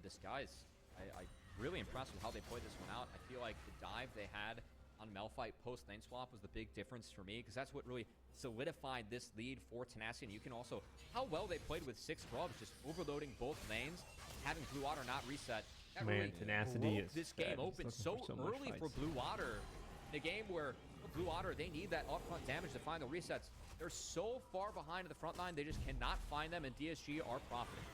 Disguise, I really impressed with how they played this one out. I feel like the dive they had on Melfight post lane swap was the big difference for me, because that's what really solidified this lead for Tenacity. And you can also, how well they played with 6 grubs, just overloading both lanes, having Blue Otter not reset. That Man, really Tenacity broke is this dead. game He's open looking so for so much early for fights. Blue Otter. In a game where Blue Otter, they need that upfront damage to find the resets. They're so far behind in the front line, they just cannot find them, and DSG are profiting.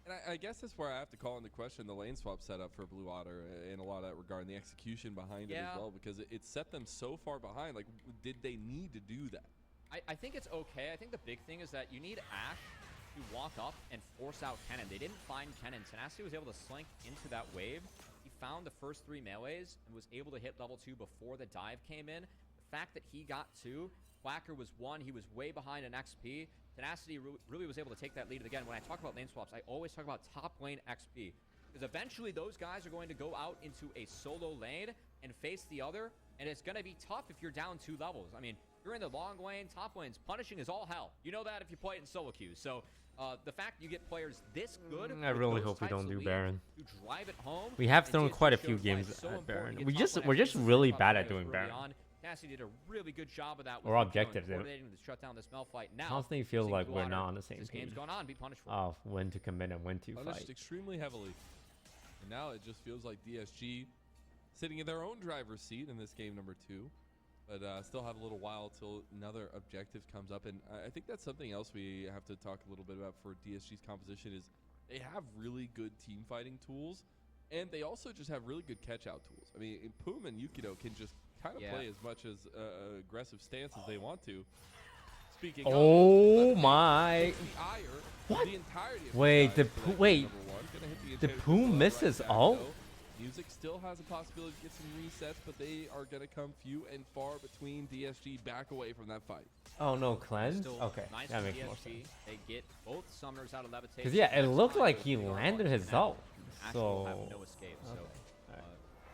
And I guess that's where I have to call into question the lane swap setup for Blue Otter in a lot of that regard, and the execution behind it as well, because it set them so far behind. Like, did they need to do that? I think it's okay. I think the big thing is that you need Ashe to walk up and force out Kennen. They didn't find Kennen. Tenacity was able to slink into that wave. He found the first 3 melees and was able to hit level 2 before the dive came in. The fact that he got 2, Quacker was 1, he was way behind in XP. Tenacity really was able to take that lead. And again, when I talk about lane swaps, I always talk about top lane XP. Because eventually those guys are going to go out into a solo lane and face the other. And it's going to be tough if you're down 2 levels. I mean, you're in the long lane, top lanes, punishing is all hell. You know that if you play it in solo queues. So the fact you get players this good, I with really those hope we types don't of do leads, Baron. who drive it home. We have and thrown DSG quite a shows few why games it's so at important Baron. to We're get just top we're lane just XP really top bad at players doing early Baron. on. Tenacity did a really good job of that. We're with objectives, yeah. coordinating to shut down this Melfight. Now, Constantly feels seeing like Blue we're Otter, not on the same this page. game's gone on, be punished for it. Oh, when to commit and when to Punished fight. extremely heavily. And now it just feels like DSG sitting in their own driver's seat in this game number 2. But still have a little while till another objective comes up. And I think that's something else we have to talk a little bit about for DSG's composition is they have really good team fighting tools. And they also just have really good catch-out tools. I mean, Poom and Yukino can just kind of play as much as aggressive stance as they want to. Speaking Oh of, my! What? The entirety of Wait, the the guys for that wait. game number 1. Gonna hit The intense Poom blow misses back, ult? though. Music still has a possibility to get some resets, but they are going to come few and far between. DSG back away from that fight. Oh no, cleanse? Still Okay, nice that for makes more DSG. sense. They get both summoners out of levitation. Because yeah, it That's looked fine. like Those he 3 are landed hard his to ult. Ashe will have So no escape. So alright.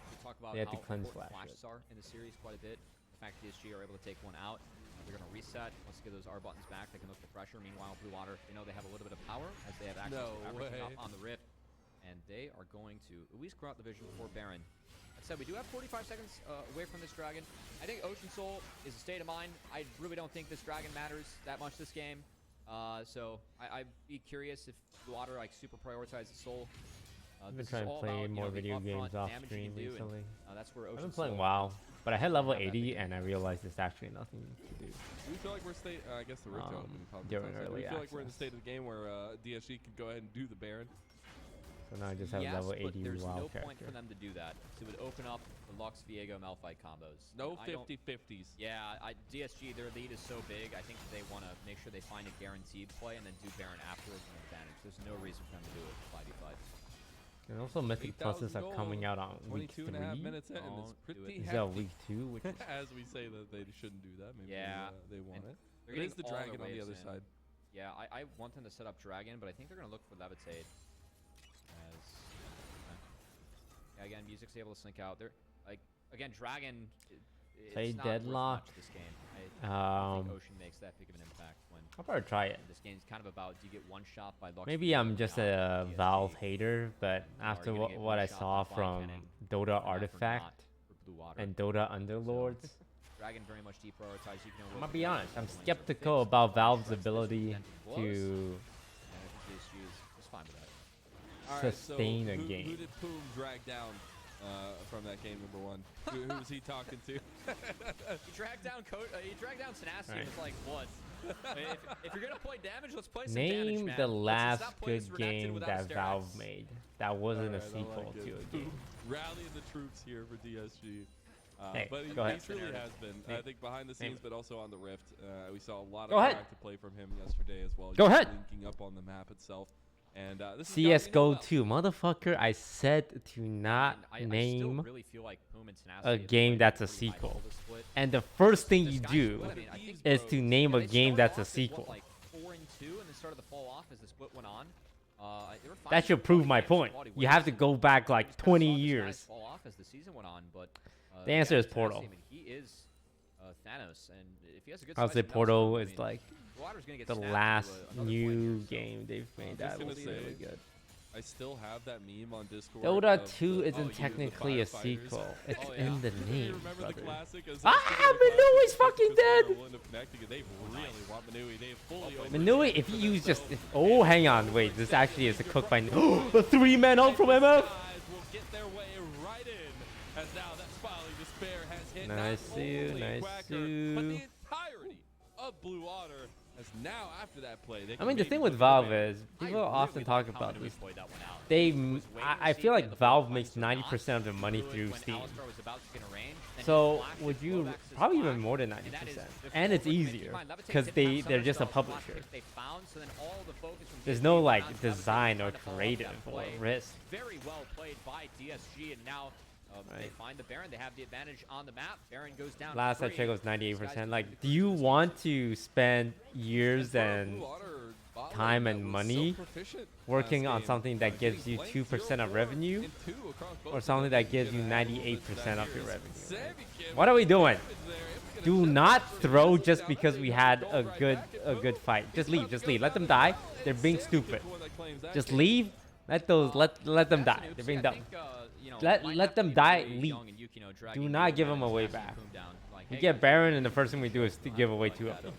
we talk about They had how to cleanse important flash it. flashes are in the series quite a bit. The fact DSG are able to take one out. They're going to reset. Once they get those R buttons back, they can look for pressure. Meanwhile, Blue Otter, they know they have a little bit of power as they have access No to everything way. up on the Rift. And they are going to at least grow out the vision before Baron. Like I said, we do have 45 seconds away from this dragon. I think Ocean Soul is a state of mind. I really don't think this dragon matters that much this game. So I'd be curious if Blue Water like super prioritizes Soul. I've been This is trying to all play about, more the video upfront games off damage you stream can do, and, recently. that's where I've Ocean been playing Soul WoW, but I hit level have that 80 big and I realized there's actually nothing to do. Do we feel like we're I guess the Rift Um, opening comment during outside. Do early we feel like we're in the access. state of the game where DSG can go ahead and do the Baron? So now I just have yes, level but 80 there's WoW no character. point for them to do that. So it would open up the Lux, Viego, Malphite combos. No I don't- 50-50s. Yeah, DSG, their lead is so big. I think they want to make sure they find a guaranteed play and then do Baron afterwards with an advantage. There's no reason for them to do it 5v5. And also Mythic 8,000 Pluses are gold, coming out on week 22 and a half 3. minutes in, and it's Don't do pretty it. Is that hefty. week 2? Which is As we say that they shouldn't do that. Maybe Yeah, they want and it. They're It is getting the all their dragon on the waves other in. side. Yeah, I want them to set up Dragon, but I think they're going to look for Levitate. As, yeah, again, music's able to sync out. They're, like, again, Dragon, Play it's not worth Deadlock. much this game. I don't think um, Ocean makes that big of an impact when I'll probably try it. this game's kind of about, do you get one shot by Lux? Maybe Viego I'm or just not a DSG? Valve hater, but Or after are you gonna get what one I shot saw by from Cannon Dota for Artifact not for Blue Water. and Dota Underlords, Dragon very much deprioritized. You I'm gonna be honest, I'm skeptical about Valve's ability to Just fine with that. All right, sustain a who game. did Poom drag down from that game number 1? Who was he talking to? He dragged down Tenacity Right. with like what? I mean, if you're gonna play damage, let's play some damage, Name man. the Let's last stop playing good this Renekton game without that Stair Valve X. made that wasn't Alright, a I sequel like to it. a game. Rallying the troops here for DSG. Hey, but go he ahead. truly has been. I Name think behind the Name scenes, but also on the Rift. We saw a lot Go of ahead. proactive play from him yesterday as well. Go Just ahead. Linking up on the map itself. And this has gotten me CS:GO well. 2, motherfucker! I said to not I still name really feel like Poom and Tenacity a have game played that's a pretty high sequel. level this split. And the first thing you Disguised do Split, I mean, I think is to name a they game started that's a off as, sequel. What, like 4-2, and then started to fall off as the split went on. They were That should prove my point. You have to go back like 20 years. Fall off as the season went on, but The answer is Tenacity, Portal. I mean, he is Thanos, and if he has a good I would slice say of Nelson, Portal I is mean, like Water's gonna get the snapped into last another point new here, so- game they've made just that gonna will be say, really good. I still have that meme on Discord. Dota of 2 the- isn't the technically a firefighters. sequel. It's Oh, yeah. in the You name, remember brother. the classic? As Ah, Minui's fucking dead! They really want Minui. They fully Minui, if you use just... Oh, hang on. Wait, this actually is a cook by... The 3-man ult from MF! will get their way right in. As now that Smiling Despair has hit Nice not you, only nice Quacker, but you. the entirety of Blue Water. As now after that play, they I can mean, the maybe thing with put it Valve away. is, I people really often like talk how about Minui this. played that one out. They, Was waiting I to feel see like if the Valve ball makes finds or not. 90% of their money Literally, through when Steam. Alistar was about to get a range, then he So flashed would his you blowbacks his probably even flash, more than and that is 90%, the and it's forward make. easier Keep in mind, Levitate because didn't have they're just a Summer Spell, the last publisher. pick they found, so then all the focus from There's DSG no went like on to Levitate design or trying to follow up creative that or play. risk. Very well played by DSG, and now they Right. find the Baron. They have the advantage on the map. Baron goes down. Last I free. checked was These guys 98%. do Like, the do you crucial want to spend years For a and Blue Water bot time lane and that was money so proficient working last on game, something that gives getting you blanked 2% of 0-4 revenue and 2 across both or of something them, that gives you gonna add a little bit to 98% that of here your as revenue? Savvy What are we doing? damage there. It's gonna Do check not out for throw Yuno. just Down because there, we they had go a right good back and boom. fight. Just It's leave, about to just go leave. Let down them as die. well, They're and being Savage stupid. is the one that claims that Just game. leave. Let those let them That's die. an They're oopsie. being I dumb. think, you know, Let- might let have them to be die, really leave. young and Yukino dragging Do the not give Baron them a way and back. Boom down. Like, We hey, get guys, Baron, and the first thing we do is to don't give have away like 2 of that. them.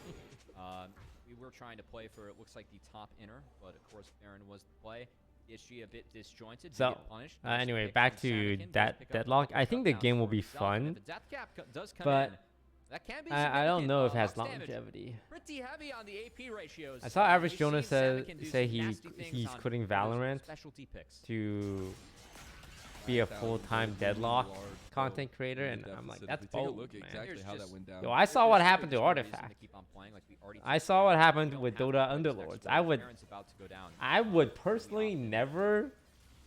We were trying to play for, it looks like the top inner, but of course Baron was the play. PSG a bit disjointed. did So, get punished. Nice anyway, pick back from to Sanakin, does that pick up deadlock. a couple I think the shutdowns game will for be himself, fun, and if the death cap does come but in, that can be I don't significant. know if it has Lux damage longevity. pretty heavy on the AP ratios. I saw Average We've Jonah seen Sanakin do say some nasty things he's on quitting those Valorant specialty picks. to be a full-time deadlock content creator, and I'm like, that's bold, look man. exactly There's how that just- went down. Yo, I saw what happened to There's no reason Artifact. keep on playing, like we already I talked saw about. what We happened don't with have to Dota play this next Underlords. wave. Baron's about to go down. I would personally never I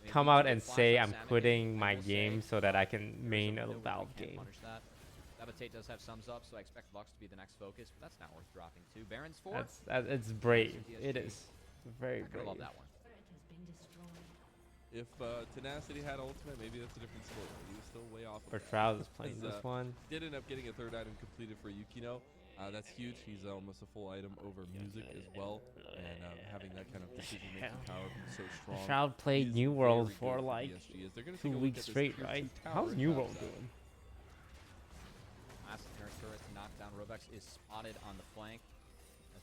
mean, come we out did and flash say on I'm Sanakin, quitting I my will say. game so that I can main a No way we Valve can't game. punish that. Levitate does have sums up, so I expect Lux to be the next focus, but that's not worth dropping too. Baron's 4. It's brave. It is. It's very I brave. love that one. If Tenacity had ultimate, maybe that's a different story. He was still way off. For of that. Trout is playing As, this one. Did end up getting a 3rd item completed for Yukino. That's huge. He's almost a full item over music as well, and having that kind of decision-making power being so strong. Shroud played is New World very for good like PSG, as they're gonna 2 take a look weeks at this straight, tier right? 2 tower How's and New top World side. doing? Last inner turret to knock down Robex is spotted on the flank. As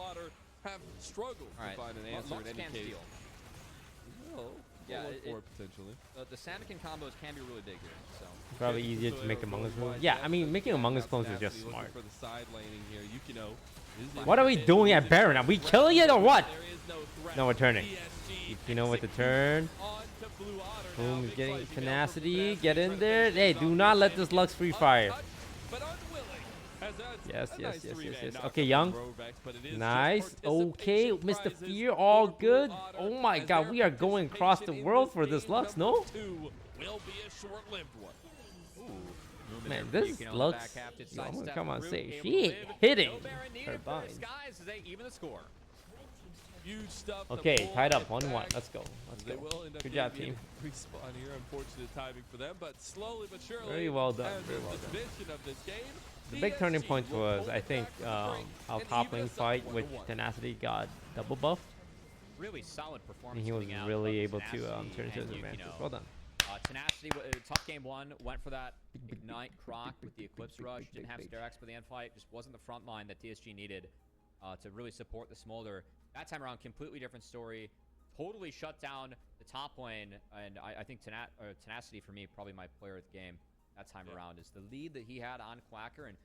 Slaughter have struggled All right, to find an Lux answer in any can case. steal. Will Yeah, Look for it potentially. the Sanakin combos can be really big here. So Probably Kids easier to really make are Among Us really move. wise Yeah, up, I mean, but making yeah, Among now Us clones is just Tenacity looking smart. for the side laning here. Yukino is What are we able to doing hit at with Baron? his Are we threat. killing it or what? There is no threat. No, we're turning. PSG You know what the executes turn. onto Blue Otter now. Boom, Big getting slicing down from tenacity. Tenacity, Get trying in to there. finish Hey, things do off not here. let this Sanakin Lux free fire. untouched, but unwilling, as that's Yes, a yes, nice yes, three-man yes. knockup Okay, from Young. Rovex, but it is just Nice. Okay, participation Mr. prizes Fear, for all Blue good. Otter, Oh my as god, their we are going across the participation in world this for this game Lux, number no? 2 will be a short-lived one. Man, this Lux. Yo, I'm gonna come on say she hitting her binds. Guys, as they even the score. Huge stuff. to Okay, pull tied it up 1-1. back. Let's go. Let's They go. will end up Good job, getting team. a respawn here. Unfortunate timing for them, but slowly but surely. Very well done, as very is well the done. tradition of this game, The big turning PSG point will was, pull I it think, back from the brink our and top even lane us up fight, 1-1. which Tenacity got double buffed, Really solid performance. and he was coming out really of able to Tenacity turn into and his advantage. Yukino. Well done. Tenacity, tough game one, went for that Ignite Croc with the big, Eclipse big, Rush. big, Didn't have big. Sterax for the end fight. Just wasn't the front line that TSG needed to really support the Smolder. That time around, completely different story. Totally shut down the top lane, and I think Tenacity, for me, probably my player of the game that time around, is the lead that he had on Quacker and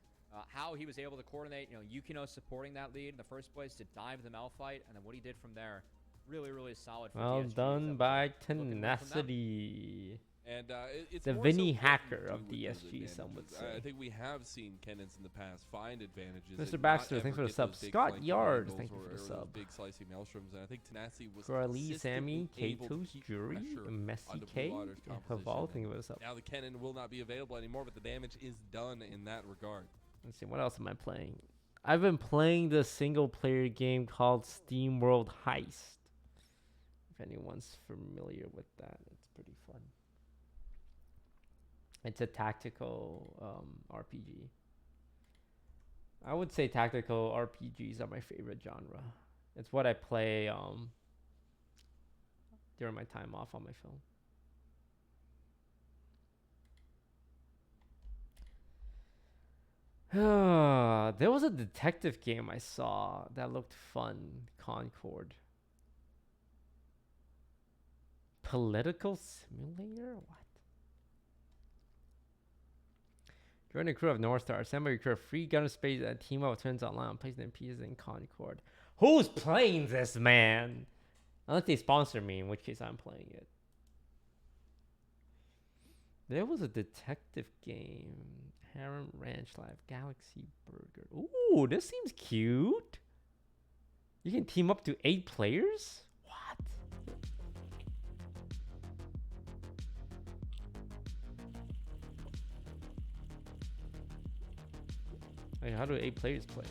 how he was able to coordinate, Yukino supporting that lead in the first place to dive the Malphite, and then what he did from there. Really, really solid for Well TSG. done That by was a looking win from them. Tenacity. And it's The more Vinny so what Hacker you do of with those DSG, some would advantages. say. I think we have seen Cannons in the past find advantages. Mr. and Baxter, not thanks ever for the get sub. those big Scott flanking Yard, angles thank you or- for the or those sub. big slicing maelstroms, and I think Tenacity was Crowley, consistently Sammy, able to Kato's keep Jury, pressure Messi onto K, Blue Otter's and composition. Haval, thank you for the sub. Now the cannon will not be available anymore, but the damage is done in that regard. Let's see, what else am I playing? I've been playing the single player game called Steam World Heist. If anyone's familiar with that, it's pretty fun. It's a tactical RPG. I would say tactical RPGs are my favorite genre. It's what I play during my time off on my phone. There was a detective game I saw that looked fun. Concord. Political simulator? What? Join the crew of North Star. Assemble your crew of free gunner space and team up turns online on PlayStation pieces in Concord. Who's playing this, man? Unless they sponsor me, in which case I'm playing it. There was a detective game. Harem Ranch Life. Galaxy Burger. Ooh, this seems cute. You can team up to 8 players? What? Wait, how do 8 players play?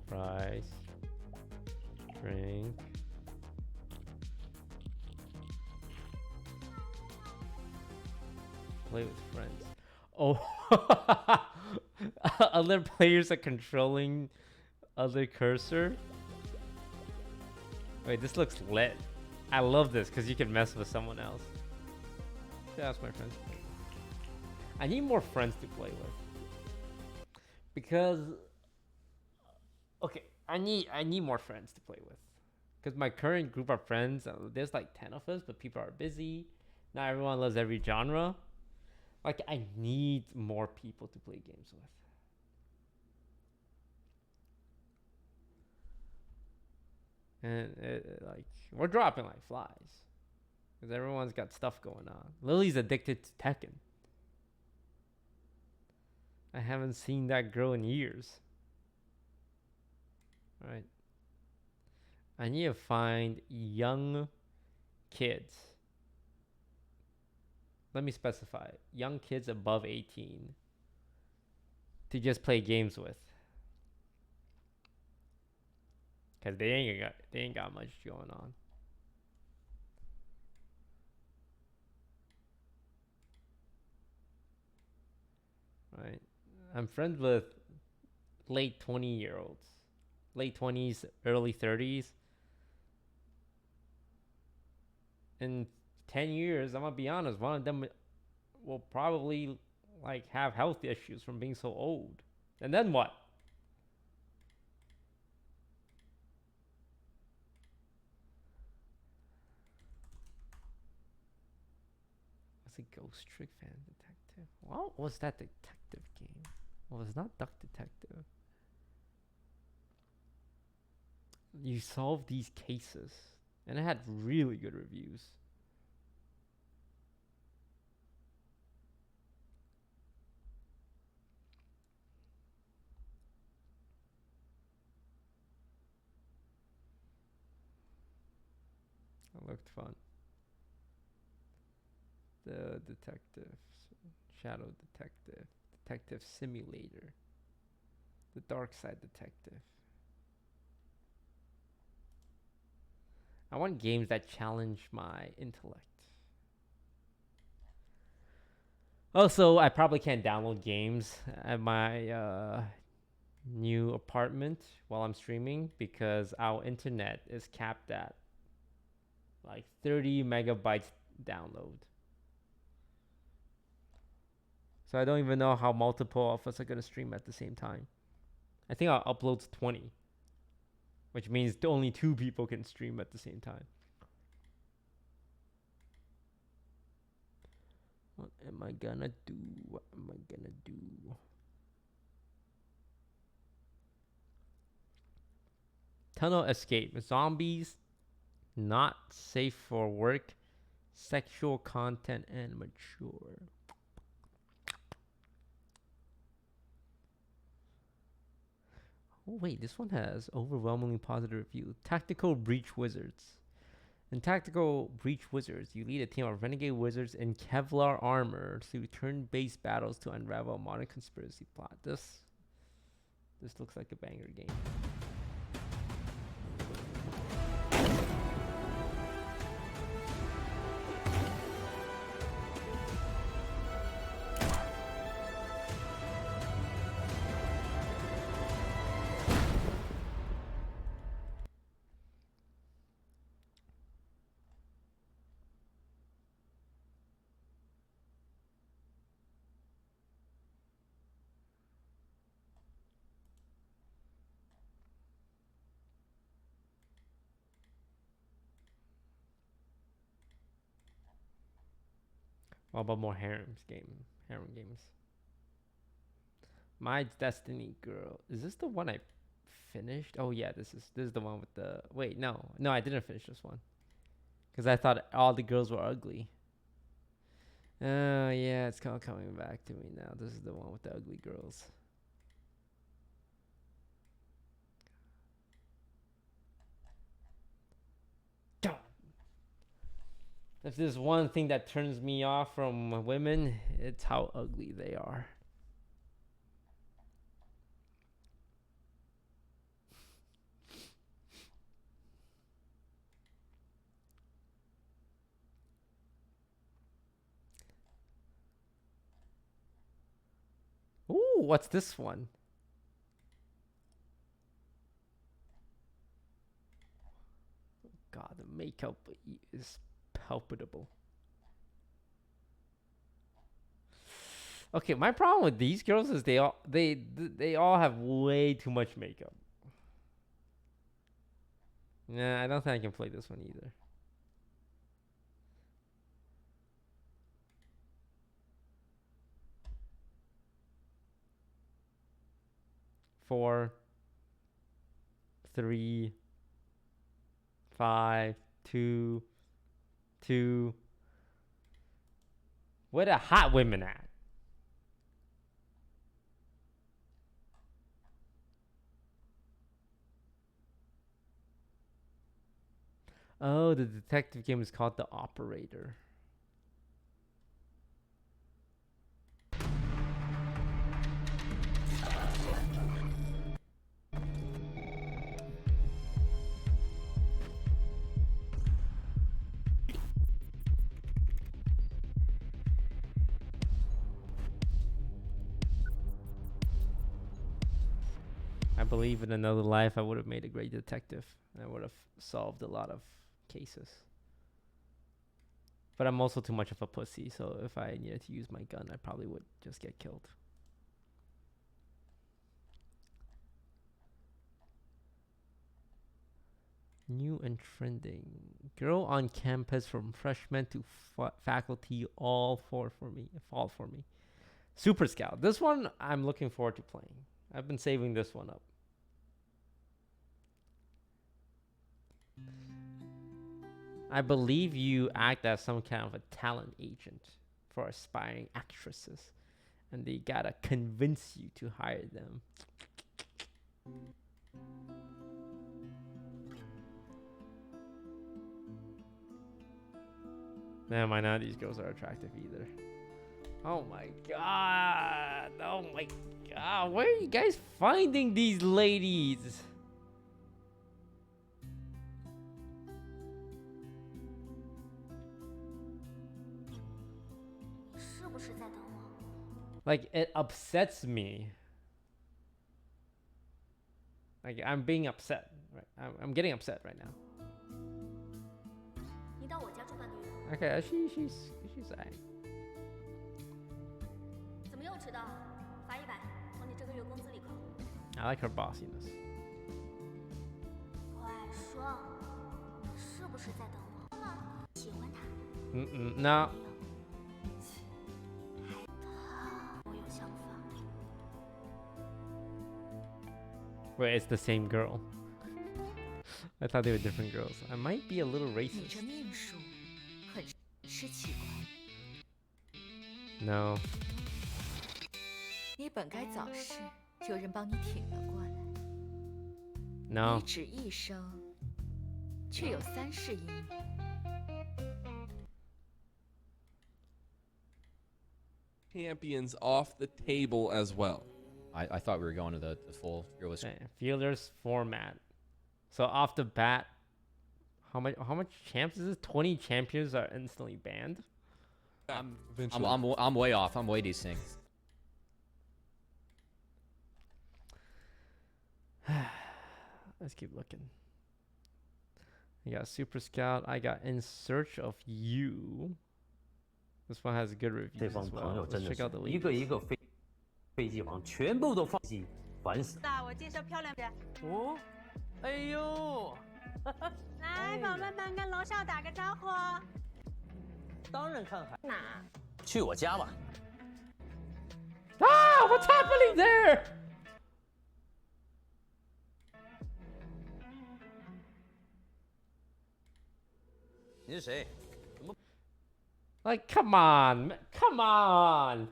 Price. Drink. Play with friends. Oh, other players are controlling other cursor. Wait, this looks lit. I love this because you can mess with someone else. Should ask my friends. To play. I need more friends to play with because okay, I need more friends to play with because my current group of friends, there's like 10 of us, but people are busy. Not everyone loves every genre. Like, I need more people to play games with. And, like, we're dropping like flies. Because everyone's got stuff going on. Lily's addicted to Tekken. I haven't seen that girl in years. Alright. I need to find young kids. Let me specify. Young kids above 18 to just play games with. Cause they ain't got much going on. Right. I'm friends with late 20-year-olds. Late 20s, early 30s. In 10 years, I'm gonna be honest, one of them will probably like have health issues from being so old. And then what? What's a ghost trick fan detective? What was that detective game? Well, it's not Duck Detective. You solve these cases, and it had really good reviews. It looked fun. The detective, Shadow Detective, Detective Simulator, The Dark Side Detective. I want games that challenge my intellect. Also, I probably can't download games at my new apartment while I'm streaming because our internet is capped at like 30 megabytes download. So I don't even know how multiple of us are going to stream at the same time. I think I'll upload to 20, which means only 2 people can stream at the same time. What am I gonna do? What am I gonna do? Tunnel escape. Zombies not safe for work. Sexual content and mature. Oh wait, this one has overwhelmingly positive review. Tactical Breach Wizards. In Tactical Breach Wizards, you lead a team of renegade wizards in Kevlar armor through turn-based battles to unravel a modern conspiracy plot. This looks like a banger game. What about more harem games? My Destiny Girl. Is this the one I finished? Oh yeah, this is the one with the wait, no, I didn't finish this one. Because I thought all the girls were ugly. Oh yeah, it's kind of coming back to me now. This is the one with the ugly girls. God. If there's one thing that turns me off from women, it's how ugly they are. Ooh, what's this one? God, the makeup is palpable. Okay, my problem with these girls is they all have way too much makeup. Nah, I don't think I can play this one either. Four, 3, 5, 2, 2. Where the hot women at? Oh, the detective game is called The Operator. I believe in another life I would have made a great detective. I would have solved a lot of cases. But I'm also too much of a pussy, so if I needed to use my gun, I probably would just get killed. New and trending. Girl on campus from freshman to faculty, all fall for me. Super Scout. This one I'm looking forward to playing. I've been saving this one up. I believe you act as some kind of a talent agent for aspiring actresses, and they gotta convince you to hire them. Man, why not? These girls are attractive either. Oh my god! Oh my god! Where are you guys finding these ladies? Like, it upsets me. Like, I'm being upset. Right? I'm getting upset right now. Okay, she's alright. I like her bossiness. No. Wait, it's the same girl. I thought they were different girls. I might be a little racist. No. No. Champions off the table as well. I thought we were going to the full fearless. Fielders format. So off the bat, how much champs is this? 20 champions are instantly banned. I'm way off. I'm way decent. Let's keep looking. I got Super Scout. I got In Search of You. This one has good reviews as well. Let's check out the lead. 飞机王全部都放弃，烦死！大，我介绍漂亮的。哦，哎呦，来，宝贝们跟楼上打个招呼哦。当然看海。哪？去我家吧。Ah, what's happening there? Like, come on, come on.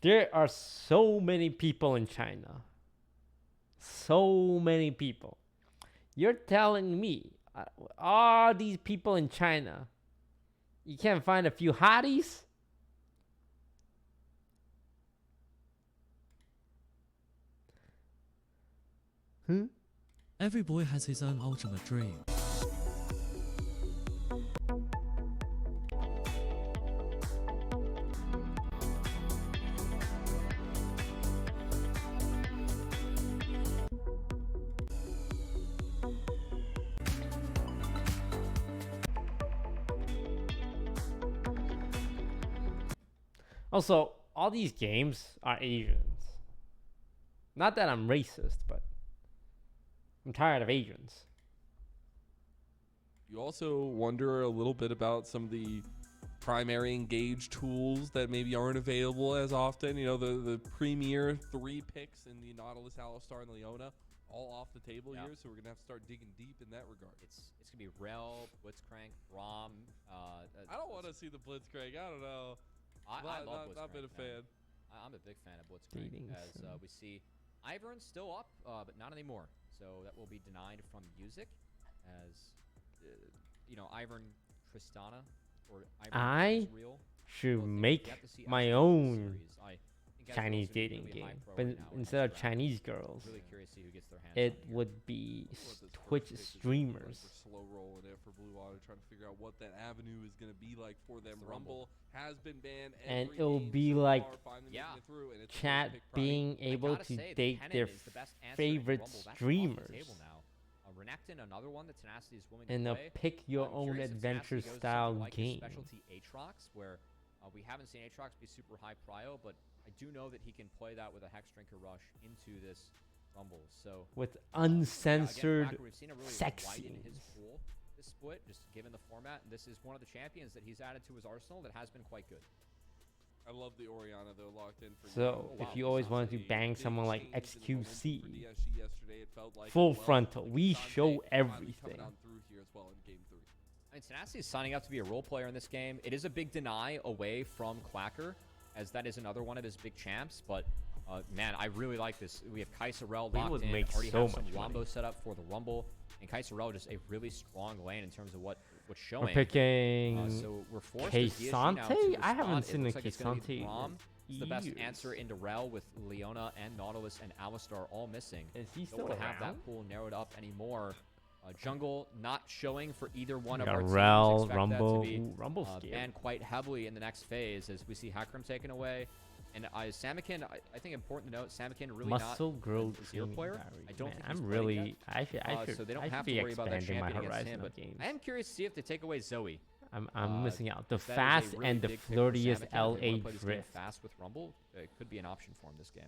There are so many people in China. So many people. You're telling me, all these people in China, you can't find a few hotties? Every boy has his own ultimate dream. Also, all these games are Asians. Not that I'm racist, but I'm tired of Asians. You also wonder a little bit about some of the primary engage tools that maybe aren't available as often. You know, the premier 3 picks in the Nautilus, Alistar, and Leona, all off the table here. So we're gonna have to start digging deep in that regard. It's gonna be Rel, Blitzcrank, Rom. I don't want to see the Blitzcrank. I don't know. I love Blitzcrank. Not been a fan. I'm a big fan of Blitzcrank. As we see, Ivern's still up, but not anymore. So that will be denied from music, as you know, Ivern Tristana or Ivern Real. Should make my own Chinese dating game, but instead of Chinese girls, it would be Twitch streamers. Slow rolling it for Blue Water, trying to figure out what that avenue is going to be like for them. Rumble has been banned, and it'll be like chat being able to date their favorite streamers. Renekton, another one that Tenacity is willing in to a play. pick your own adventure style game. Specialty Aatrox, where We haven't seen Aatrox be super high prio, but I do know that he can play that with a Hex Drinker Rush into this Rumble. So with yeah, again, uncensored Quacker, we've seen a really sex widen his scenes. pool this split, just given the format. And this is one of the champions that he's added to his arsenal that has been quite good. I love the Orianna though, locked in for So Yuno. if you always wanted to It's a bang big someone like change in the momentum XQC, for DSG yesterday. It felt like full as well, frontal, like we K'Sante show finally everything. coming on through here as well in game 3. I mean, Tenacity is signing up to be a role player in this game. It is a big deny away from Quacker, as that is another one of his big champs. But man, I really like this. We have Kaiserel We locked would in. make Already so have some much money. Wombo set up for the Rumble, and Kaiserel just a really strong lane in terms of what's showing. We're picking So we're forced as DSG now to K'Sante? I haven't respond. seen It a looks like it's gonna be K'Sante Braum. in It's the best years. answer into Rel with Leona and Nautilus and Alistar all missing. Is he Don't still want to have around? that pool narrowed up anymore. Jungle not showing for either one of Got our teams. Rel, Expect Rumble. that to be Ooh, Rumble's scary. banned quite heavily in the next phase as we see Hakram taken away. And Samakin, I think important to note, Samakin really Muscle not growth a zero player. barrier. I don't Man, think he's I'm played really yet. I should So they don't I should have be to worry about that expanding my champion against horizon him. of But games. I am curious to see if they take away Zoe. I'm missing out. The That is a fast really and the big pick for flirtiest Samakin. If they wanna LA play this game drift. fast with Rumble, it could be an option for him this game.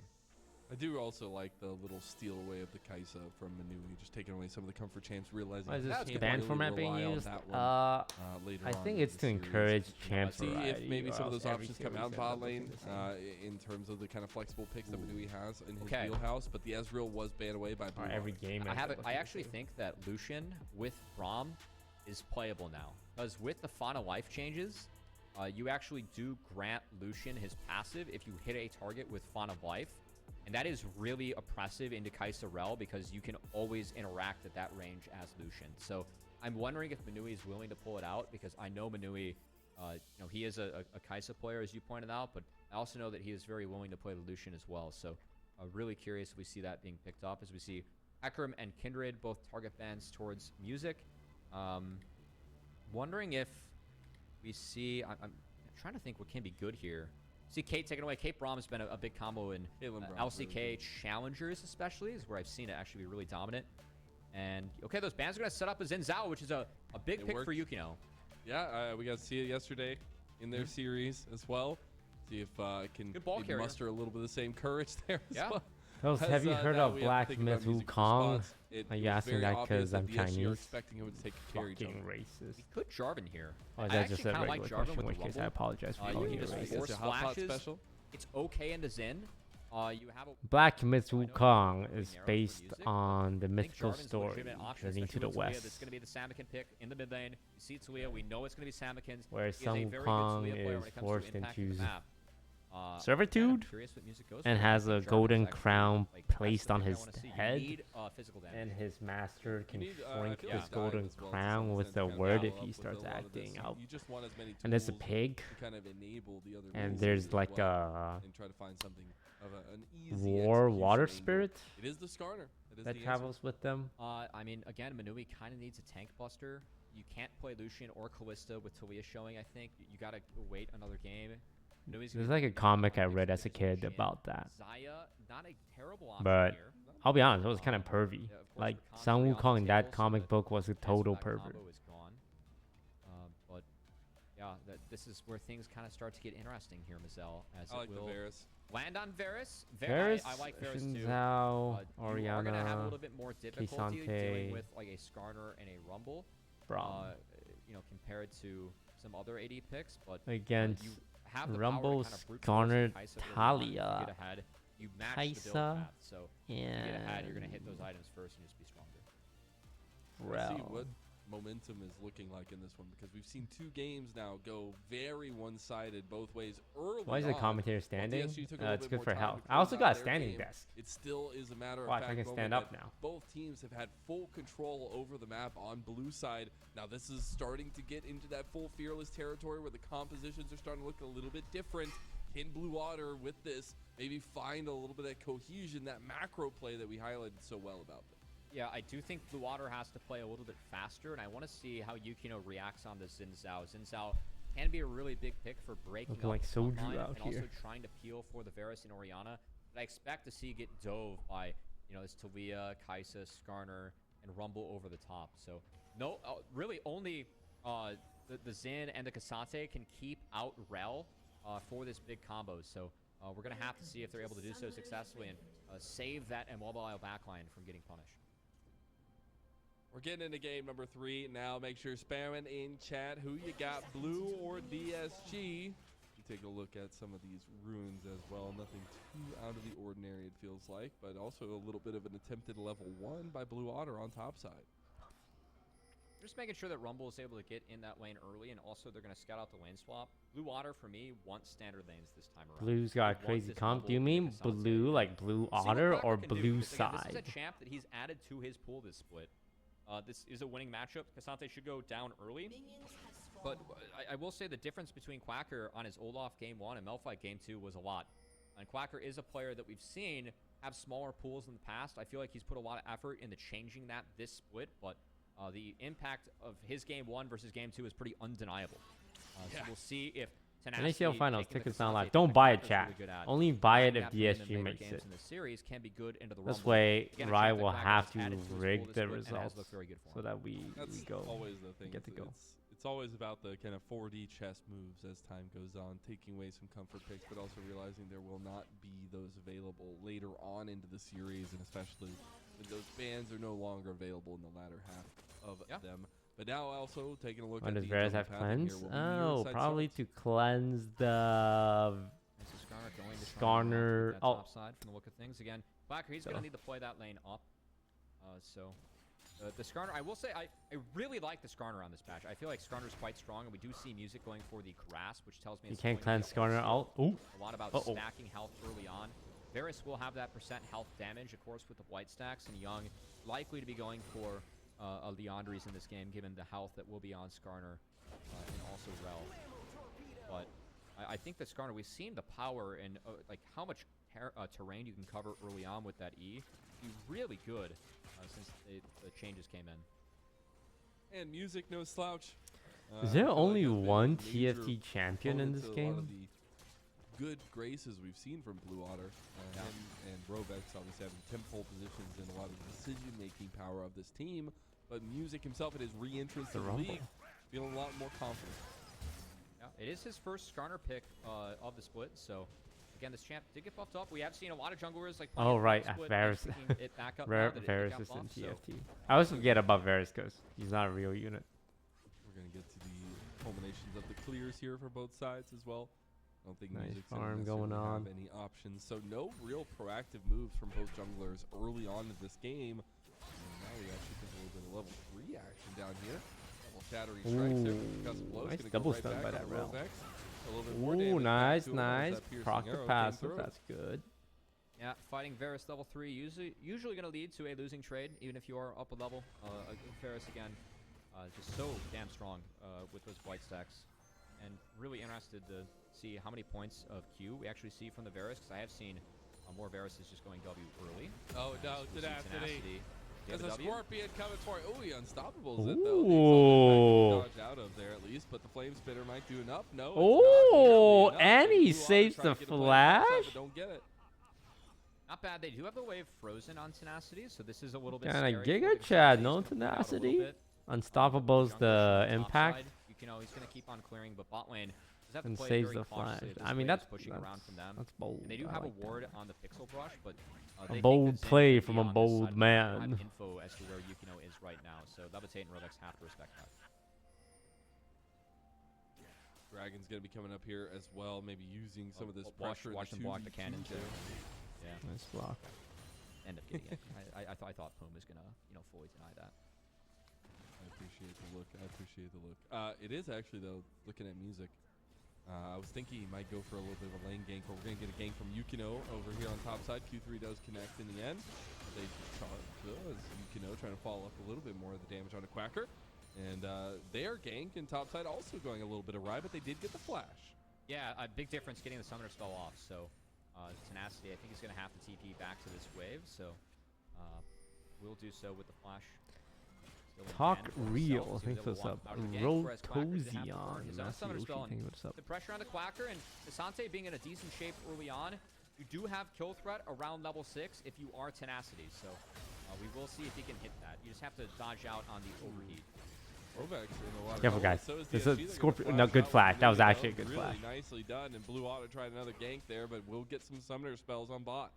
I do also like the little steal away of the Kaisa from Manui, just taking away some of the comfort champs, realizing Why is that's this gonna band really format being rely on used? that one, later I on think in it's the to series. encourage champ See if variety, maybe or some of else those every options come series out ends bot up looking lane the same. in terms of the kind of flexible picks that Manui has in his Okay. wheelhouse, but the Ezreal was banned away by Blue Or every Water. game. I ends have up it. I looking the actually same. think that Lucian with Braum is playable now because with the Fauna life changes, you actually do grant Lucian his passive if you hit a target with Fauna life, and that is really oppressive into Kaiserel because you can always interact at that range as Lucian. So I'm wondering if Manui is willing to pull it out because I know Manui, he is a Kaisa player as you pointed out, but I also know that he is very willing to play the Lucian as well. So really curious if we see that being picked up as we see Akram and Kindred both target bans towards music. Wondering if we see, I'm trying to think what can be good here. See Kate taken away. Kate Braum's been a big combo in LCK challengers, especially, is where I've seen it actually be really dominant. And okay, those bans are going to set up a Xin Zhao, which is a big It pick worked. for Yukino. Yeah, we got to see it yesterday in their series as well. See if it can Good ball maybe carrier. muster a little bit of the same courage there as Yeah. well. Those, have you As, heard now of we have to Black think about Myth music Wukong? response. It Are you was asking very that obvious 'cause I'm BSG are Chinese? expecting him to take a carry Fucking jump. racist. We could Jarvan here. Oh, I that's actually just a kind of like regular Jarvan question, in with which the case I Rumble. apologize for You calling can you just racist. force It's a hot pot flashes. special. It's okay into Xin. You have a Black Myth I know it's Wukong really is narrow for based music, but on the I think mythical Jarvan's a story legitimate option, Journey to especially the with Talia. West, This is going to be the Samakin pick in the mid lane. You see Talia, we know it's going to be Samakin's. where He is a Sun very good Wukong Talia player when is it comes to forced impacting into the map. servitude I'm curious what music goes and for. has I a think Jarvan's golden actually, crown like, that's placed the on pick I his wanna see. You head, need, physical damage. and his master can You need, I shrink feel his like golden dive as well to crown some with extent the to kind of word follow if up he with starts a lot of this. acting out. You just want as many And there's a tools pig, to kind of enable the other and rules there's as like well, a and try to find something of an easy war execution water angle. spirit It is the Skarner. It is that the answer. travels with them. I mean, again, Manui kind of needs a tank buster. You can't play Lucian or Callista with Talia showing, I think. You got to wait another game. Manui's There's gonna like be a comic I next read pick as a is kid Lucian. about that. Zaya, not a terrible option But here. I'll be honest, it was kind of pervy. Yeah, of course, Like with Khan Sun already on Wukong the in that table, so comic the book was a chance for total that pervert. combo is gone. But yeah, this is where things kind of start to get interesting here, Mazel, as I like it the will Varus. land on Varus. Varus, I like Varus too. Shinzao, You are going to have a Orianna, little bit more difficulty K'Sante. dealing with like a Skarner and a Rumble, Braum. compared to some other AD picks. But Against you have the Rumble, power to kind of brute force Skarner, Kaisa early on. Talia, You get ahead. You match the build Kaisa, path, so you get ahead. You're going to hit those and items first and just be stronger. Let's see Rel. what momentum is looking like in this one, because we've seen 2 games now go very one-sided both ways early Why is the on. commentator While standing? DSG took a little It's bit good more for time health. to I also close got out a their standing game. desk. It still is a matter of Watch, I fact can moment stand up that now. both teams have had full control over the map on blue side. Now this is starting to get into that full fearless territory where the compositions are starting to look a little bit different. Can Blue Water with this maybe find a little bit of cohesion, that macro play that we highlighted so well about them? Yeah, I do think Blue Water has to play a little bit faster, and I want to see how Yukino reacts on this Xin Zhao. Xin Zhao can be a really big pick for breaking Looking up like the front Soju line out and also here. trying to peel for the Varus and Orianna that I expect to see get dove by, this Talia, Kaisa, Skarner, and Rumble over the top. So, no, really only the Xin and the K'Sante can keep out Rel for this big combo. So we're going to have to see if they're able to do so successfully and save that immobile backline from getting punished. We're getting into game number 3 now. Make sure spamming in chat who you got, blue or DSG. You take a look at some of these runes as well. Nothing too out of the ordinary, it feels like, but also a little bit of an attempted level 1 by Blue Otter on top side. Just making sure that Rumble is able to get in that lane early, and also they're going to scout out the lane swap. Blue Otter, for me, wants standard lanes this time around. Blue's got They want crazy this comp. Do you Rumble mean with Asante. blue like Blue See what Otter Quacker or can do, blue 'cause again, this is a side? champ that he's added to his pool this split. This is a winning matchup. Asante should go down early. But I will say the difference between Quacker on his old off game 1 and Melfight game 2 was a lot. And Quacker is a player that we've seen have smaller pools in the past. I feel like he's put a lot of effort into changing that this split, but the impact of his game 1 versus game 2 is pretty undeniable. So we'll see if Tenacity NACL finals taking the tickets not Asante live. Don't that buy it, Quacker's chat. really good at, Only buy it bringing if that in the DSG later makes games it. in the series can be good into the This Rumble. way, Again, a Rye champ that will Quacker have has to added his pool rig this the split and has results looked very good for so him. that we That's go. always the thing. Get to go. It's always about the kind of 4D chess moves as time goes on, taking away some comfort picks, but also realizing there will not be those available later on into the series, and especially when those bans are no longer available in the latter half of them. But now also taking a look Why at does the Varus double have path in here. cleanse? Will be your Oh, side probably starts. to cleanse the And so Skarner going to try and Skarner- that top side from the look of things. Again, Quacker, he's going So. to need to play that lane up. The Skarner, I will say, I really like the Skarner on this patch. I feel like Skarner's quite strong, and we do see music going for the grasp, which tells me You it's can't going to be cleanse Skarner out. Ooh. a lot about stacking health early on. Varus will have that percent health damage, of course, with the white stacks, and Young likely to be going for a Leandries in this game, given the health that will be on Skarner and also Rel. But I think that Skarner, we've seen the power and like how much terrain you can cover early on with that E. Be really good since the changes came in. And music, no slouch. Is I there feel like only has been a one major TFT champion in opponent this to a lot of game? the good graces we've seen from Blue Otter. Him and Rovex obviously having 10 pole positions and a lot of decision-making power of this team. But Music himself, at his re-entrance to the Rumble. league, feeling a lot more confident. Yeah, it is his first Skarner pick of the split, so again, this champ did get buffed up. We have seen a lot of junglers like Oh, right, split Varus. and picking it back up now that it Varus got is in buffed, so TFT. I always forget about Varus because he's not a real unit. We're going to get to the culminations of the clears here for both sides as well. I don't think Nice Music's farm gonna going necessarily on. have any options. So no real proactive moves from both junglers early on in this game. And now we actually get a little bit of level 3 action down here. Double shattering strikes there. Ooh, Because blows nice gonna double go right stun back by on that the Rel. Rovex. A little bit more Ooh, damage back nice, to him as nice. that piercing Proc the arrow came passive, through. that's good. yeah, fighting Varus level 3 usually going to lead to a losing trade, even if you are up a level. Varus again, just so damn strong with those white stacks, and really interested to see how many points of Q we actually see from the Varus, because I have seen more Varuses just going W early. Oh no, We'll see Tenacity. Do you There's have a a W? Scorpion coming for it. Ooh, he unstoppables it though. Ooh. Dodge out of there at least, but the flame spitter might do enough. No. Oh, it's not and nearly he enough. saves Blue Otter the trying to get a play on the outside, flash? but don't get it. Not bad. They do have the wave frozen on Tenacity, so this is a little bit Kinda scary. Giga for the Chad, Tenacity. no He's gonna bleed out a little Tenacity. bit. Unstoppable's Jungler's the on top impact side. He's going to keep on clearing, but bot lane does have to and play saves very the flash. cautiously. I mean, that's that's pushing around from them. bold. And they do I have like a ward that. on the pixel brush, but A they think bold that Zen play could from be a on this bold side, but they don't man. have info as to where Yukino is right now, so Levitate and Rovex have to respect that. Dragon's gonna be coming up here as well, maybe using some of this Watch pressure. them block the cannon too. Yeah, Nice block. end up getting it. I thought Poom was gonna fully deny that. I appreciate the look. I appreciate the look. It is actually though, looking at Music. I was thinking he might go for a little bit of a lane gank, but we're gonna get a gank from Yukino over here on top side. Q3 does connect in the end. They does Yukino trying to follow up a little bit more of the damage on a Quacker. And their gank and top side also going a little bit awry, but they did get the flash. Yeah, a big difference getting the summoner spell off. So Tenacity, I think, is going to have to TP back to this wave. So we'll do so with the flash. Still in Talk hand for himself, real. so he's Thanks able for to sub. walk out of the gank, whereas Quacker did have to Rotozion. burn his own Matthew summoner Yoshi, spell, thank you and for the sub. the pressure on the Quacker and Asante being in a decent shape early on. You do have kill threat around level 6 if you are Tenacity. So we will see if he can hit that. You just have to dodge out on the overheat. Kovacs in a lot of Careful, trouble. guys. So is This DSG. is They're gonna Scorpion. No, flash good out flash. with That was Yuno. actually a good Really flash. nicely done. And Blue Otter tried another gank there, but we'll get some summoner spells on bot.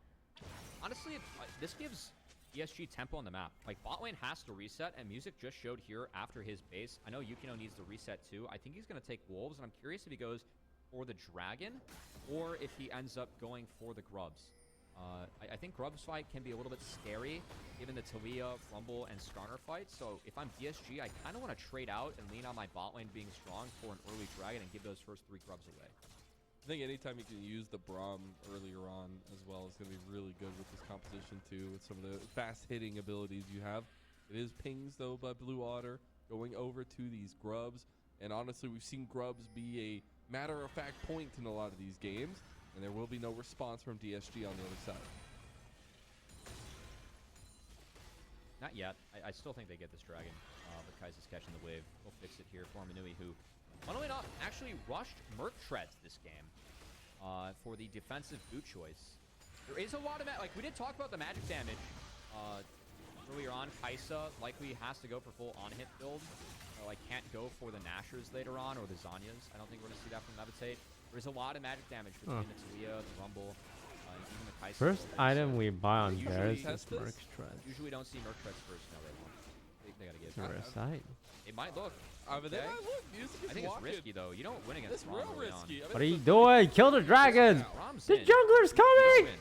Honestly, this gives DSG tempo on the map. Like, bot lane has to reset, and Music just showed here after his base. I know Yukino needs to reset too. I think he's going to take Wolves, and I'm curious if he goes for the Dragon or if he ends up going for the Grubs. I think Grubs fight can be a little bit scary given the Talia, Rumble, and Skarner fight. So if I'm DSG, I kind of want to trade out and lean on my bot lane being strong for an early Dragon and give those first 3 Grubs away. I think anytime you can use the Braum earlier on as well is going to be really good with this composition too, with some of the fast-hitting abilities you have. It is pings, though, by Blue Otter, going over to these Grubs. And honestly, we've seen Grubs be a matter-of-fact point in a lot of these games, and there will be no response from DSG on the other side. Not yet. I still think they get this Dragon, but Kai's catching the wave. We'll fix it here for Manui, who, funnily enough, actually rushed Merc Treads this game for the defensive boot choice. There is a lot of, like, we did talk about the magic damage earlier on. Kaisa likely has to go for full on-hit build. Like, can't go for the Nashers later on, or the Zanyas. I don't think we're going to see that from Levitate. There's a lot of magic damage between the Talia, the Rumble, and even the Kaisa. First item we buy on Usually Bears test is this? Merc Treads. Usually don't see Merc Treads first. No, they won't. They got to get To our side. It might look. But they Okay. might look. Music is I think it's walking. risky, though. You don't win against It's real Braum early on. risky. I mean, What are you it's doing? Kill the dragons! Braum's The in. jungler's You don't coming! win.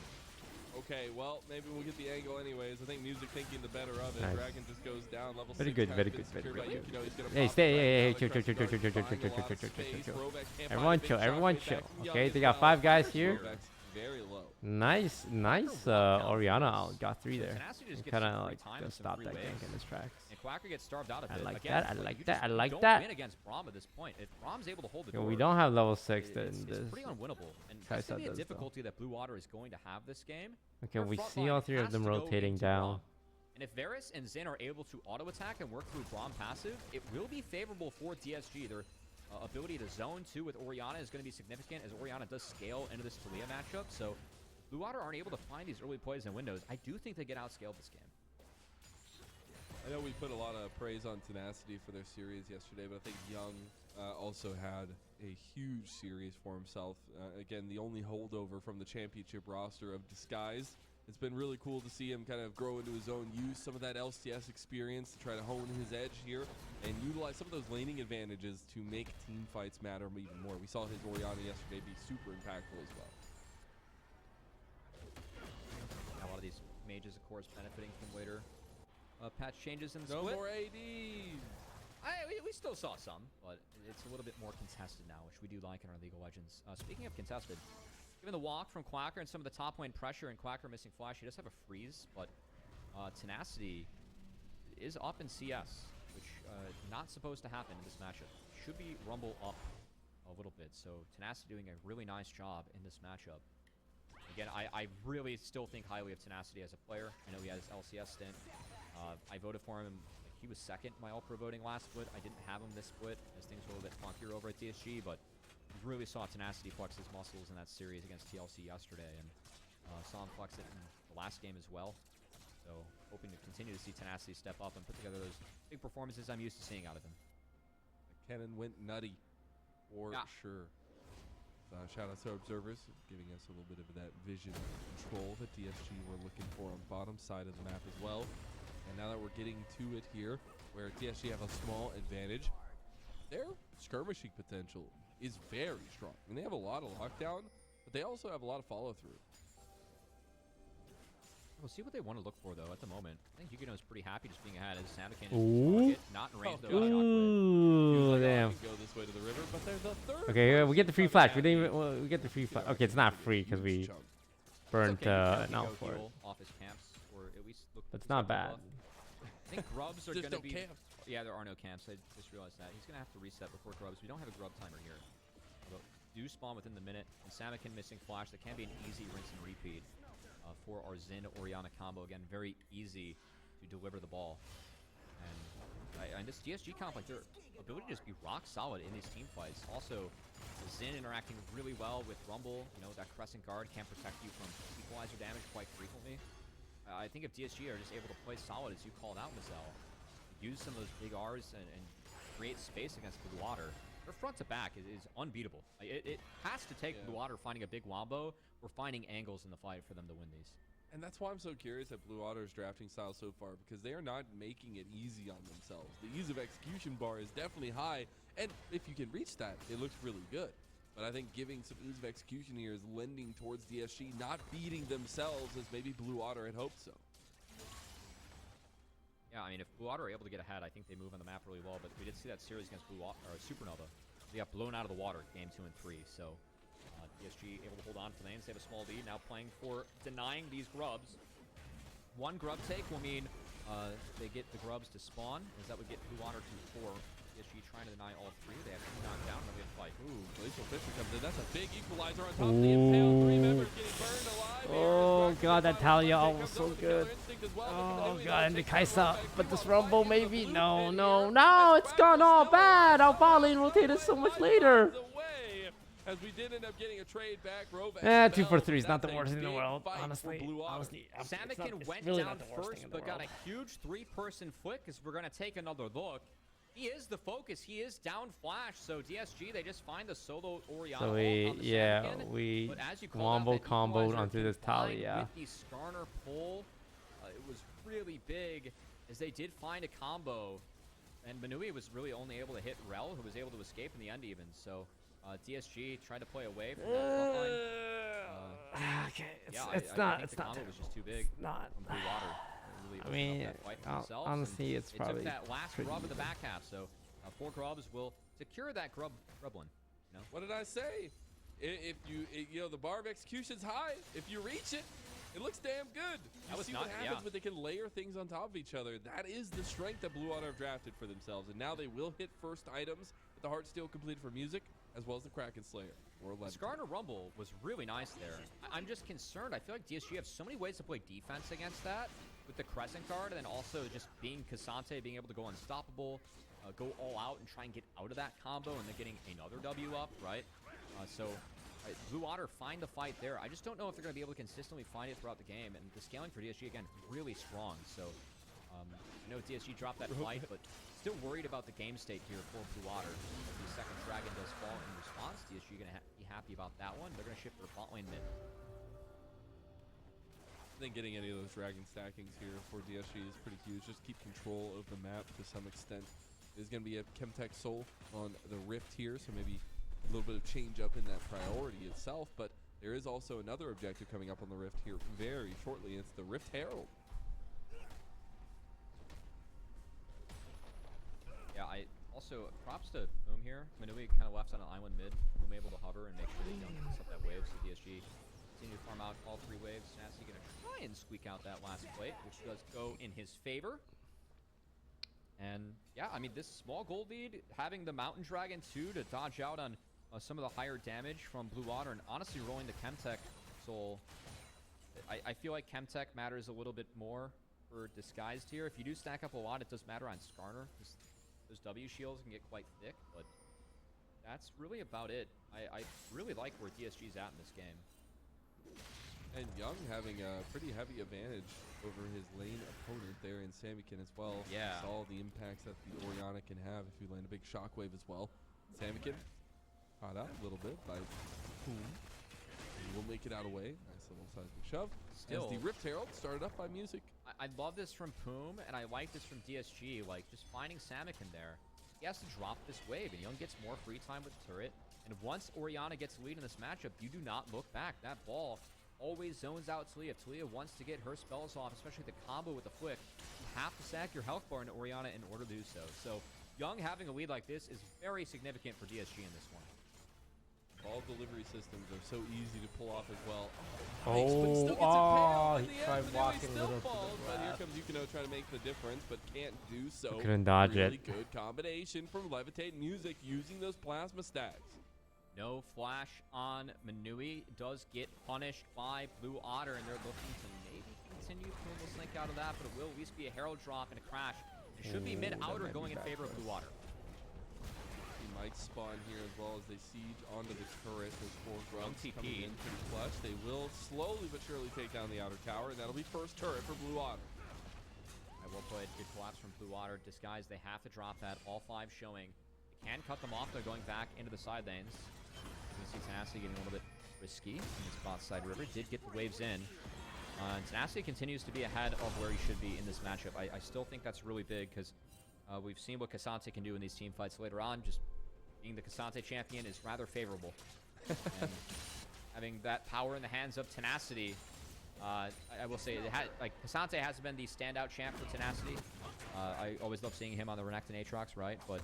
Okay, well, maybe we'll get the angle anyways. I think Music thinking the better of it. Nice. Dragon just goes down. Level Very 6 good, has very been good, very secured by good. Yukino. He's gonna Hey, pop stay, it hey, right hey, now. chill, The chill, chill, Crescent chill, chill, Guard chill, buying a chill, lot of chill, chill, chill, space. chill. Rovac can't Everyone buy a big chill, shot everyone way chill. back. Young Okay, as they got well. 5 guys here. Rovac's very low. Nice, Oriana out. Got 3 there. Tenacity just gets Kind some of free like time to and some stop free that waves. gank in his tracks. And Quacker gets starved out a I bit. like Again, that, I like, like you that, just- I you like don't that. win against Braum at this point. If Braum's able to hold the Yeah, door, we don't have level 6 in it's this. pretty unwinnable. And Kaisa that's going to be a does, though. difficulty that Blue Water is going to have this game. Okay, Their we front see line all 3 of has them to go rotating into down. Braum. And if Varus and Zin are able to auto-attack and work through Braum passive, it will be favorable for DSG. Their ability to zone, too, with Orianna is going to be significant, as Orianna does scale into this Talia matchup. So Blue Water aren't able to find these early plays and windows. I do think they get outscaled this game. I know we put a lot of praise on Tenacity for their series yesterday, but I think Young also had a huge series for himself. Again, the only holdover from the championship roster of Disguised. It's been really cool to see him kind of grow into his own, use some of that LCS experience to try to hone his edge here and utilize some of those laning advantages to make team fights matter even more. We saw his Orianna yesterday be super impactful as well. A lot of these mages, of course, benefiting from later patch changes in the No split. more ADs. We still saw some, but it's a little bit more contested now, which we do like in our League of Legends. Speaking of contested, given the walk from Quacker and some of the top lane pressure and Quacker missing flash, he does have a freeze, but Tenacity is up in CS, which not supposed to happen in this matchup. Should be Rumble up a little bit, so Tenacity doing a really nice job in this matchup. Again, I really still think highly of Tenacity as a player. I know he has LCS stint. I voted for him. He was second in my All-Pro voting last split. I didn't have him this split, as things were a little bit funkier over at TSG, but really saw Tenacity flex his muscles in that series against TLC yesterday, and saw him flex it in the last game as well. So hoping to continue to see Tenacity step up and put together those big performances I'm used to seeing out of him. Cannon went nutty, for sure. Shout out to our observers, giving us a little bit of that vision control that DSG were looking for on the bottom side of the map as well. And now that we're getting to it here, where DSG have a small advantage, their skirmishing potential is very strong. I mean, they have a lot of lockdown, but they also have a lot of follow-through. We'll see what they want to look for, though, at the moment. I think Yukino is pretty happy just being ahead as Samakin Ooh. is not in range, though. Ooh, damn. Go this way to the river, but they're the third Okay, we get the free person flash. to We have didn't the- even. Well, we get the free flash. Okay, it's not free because we huge chunk. burnt an out for it. Off his camps, or at least look. But it's not bad. I think grubs are Just going to no be. camps. Yeah, there are no camps. I just realized that. He's going to have to reset before grubs. We don't have a grub timer here. But do spawn within the minute. And Samakin missing flash. That can be an easy rinse and repeat for our Zin Orianna combo. Again, very easy to deliver the ball. And this DSG comp, like their ability to just be rock solid in these team fights. Also, Zin interacting really well with Rumble. You know, that Crescent Guard can protect you from equalizer damage quite frequently. I think if DSG are just able to play solid, as you called out, Mazel, use some of those big Rs and create space against Blue Water. Their front to back is unbeatable. Like, it has to take Blue Water finding a big wombo or finding angles in the fight for them to win these. And that's why I'm so curious at Blue Water's drafting style so far, because they are not making it easy on themselves. The ease of execution bar is definitely high, and if you can reach that, it looks really good. But I think giving some ease of execution here is lending towards DSG not beating themselves as maybe Blue Water had hoped so. Yeah, I mean, if Blue Water are able to get ahead, I think they move on the map really well. But we did see that series against Blue Water, or Supernova. They got blown out of the water game 2 and 3. So DSG able to hold on for lanes. They have a small lead. Now playing for denying these grubs. One grub take will mean they get the grubs to spawn, as that would get Blue Water to 4. DSG trying to deny all 3. They have 2 knocked down. They'll get a fight. Ooh, Glacial Fisher comes in. That's a big equalizer on top of the impale. 3 members getting burned alive. Oh god, that Talia ult was so good. Oh god, and the Kaisa. But this Rumble maybe? No, no, no, it's gone all bad. Our bot lane rotated so much later. As we did end up getting a trade back, 2 for 3 is not the worst in the world, honestly. Samikin went really down not the worst first, thing in the but got world. a huge 3-person flick as we're going to take another look. He is the focus. He is down flash. So DSG, they just find the solo Oriana. So on the Samikin. we But as you call out, wombo that comboed equalizer onto this combined Talia. with the Skarner pull, it was really big as they did find a combo. And Manui was really only able to hit Rel, who was able to escape in the end even. So DSG tried to play away from that front line. Okay, Yeah, it's I not. think It's the not. combo was just too Terrible. big It's not. from Blue Water. They I really mean, opened up that fight for themselves, honestly, and it's they probably took that last pretty grub in the easy. back half. So 4 grubs will secure that grub one. You know? What did I say? If you know, the bar of execution's high. If you reach it, it looks damn good. You see what happens, but they can layer things on top of each other. That is the strength that Blue Water have drafted for themselves. And now they will hit first items with the Heartsteel completed for music, as well as the Kraken Slayer. Or Skarner Rumble was really nice there. I'm just concerned. I feel like DSG have so many ways to play defense against that with the Crescent Guard, and then also just being Cassante, being able to go unstoppable, go all out and try and get out of that combo, and then getting another W up, right? Blue Water find the fight there. I just don't know if they're going to be able to consistently find it throughout the game, and the scaling for DSG, again, really strong. So I know DSG dropped that fight, but still worried about the game state here for Blue Water. If the second dragon does fall in response, DSG going to be happy about that one. They're going to shift their bot lane mid. I think getting any of those dragon stackings here for DSG is pretty huge. Just keep control of the map to some extent. There's going to be a Chemtech Soul on the Rift here, so maybe a little bit of change up in that priority itself. But there is also another objective coming up on the Rift here very shortly. It's the Rift Herald. Yeah, I also props to Boom here. Manui kind of left on an island mid. Boom able to hover and make sure they don't mess up that wave. So DSG continue to farm out all 3 waves. Nasty going to try and squeak out that last plate, which does go in his favor. And yeah, I mean, this small gold lead, having the Mountain Dragon too to dodge out on some of the higher damage from Blue Water, and honestly rolling the Chemtech Soul. I feel like Chemtech matters a little bit more for Disguised here. If you do stack up a lot, it does matter on Skarner. Those W shields can get quite thick, but that's really about it. I really like where DSG's at in this game. And Young having a pretty heavy advantage over his lane opponent there in Samikin as well. Yeah. Saw the impacts that the Oriana can have if you land a big shockwave as well. Samikin caught out a little bit by Boom. He will make it out away. Nice little seismic shove. Still, as the Rift Herald started up by music. I love this from Poom, and I like this from DSG. Like, just finding Samikin there. He has to drop this wave, and Young gets more free time with turret. And once Oriana gets lead in this matchup, you do not look back. That ball always zones out Talia. If Talia wants to get her spells off, especially the combo with the flick, you have to sack your health bar into Oriana in order to do so. So Young having a lead like this is very significant for DSG in this one. Ball delivery systems are so easy to pull off as well. He tried walking a little falls, to the but here left. comes Yuno trying to make the difference, but can't do so. Couldn't dodge really it. Good combination from Levitate Music using those plasma stacks. No flash on Manui. Does get punished by Blue Otter, and they're looking to maybe continue. Poom will slink out of that, but it will at least be a Herald drop and a crash. It should be mid-outer going in favor of Blue Water. He might spawn here as well as they siege onto the turret. Those 4 grubs TP. coming in pretty clutch. They will slowly but surely take down the outer tower, and that'll be first turret for Blue Otter. Well played. Good collapse from Blue Water. Disguise, they have to drop that. All 5 showing. They can cut them off. They're going back into the side lanes. You can see Tenacity getting a little bit risky in this bot side river. Did get the waves in. And Tenacity continues to be ahead of where he should be in this matchup. I still think that's really big because we've seen what Cassante can do in these team fights later on. Just being the Cassante champion is rather favorable. And having that power in the hands of Tenacity, I will say, Cassante has been the standout champ for Tenacity. I always love seeing him on the Renekton Aatrox, right? But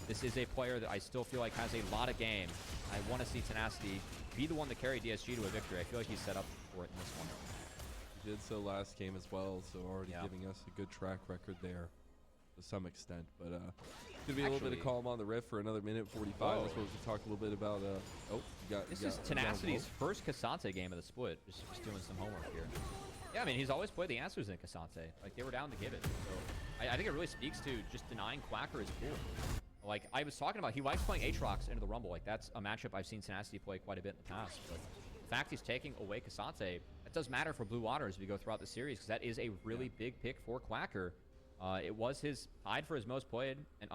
this is a player that I still feel like has a lot of game. I want to see Tenacity be the one to carry DSG to a victory. I feel like he's set up for it in this one. He did so last game as well, so already giving us a good track record there to some extent. But gonna be a little bit of calm on the riff for another minute 45. I suppose we talk a little bit about. This is Tenacity's first Cassante game of the split. Just doing some homework here. Yeah, I mean, he's always played the answers in Cassante. Like, they were down to give it. So I think it really speaks to just denying Quacker is cool. Like, I was talking about, he likes playing Aatrox into the Rumble. Like, that's a matchup I've seen Tenacity play quite a bit in the past. But the fact he's taking away Cassante, that does matter for Blue Water as we go throughout the series, because that is a really big pick for Quacker. It was his tied for his most played, and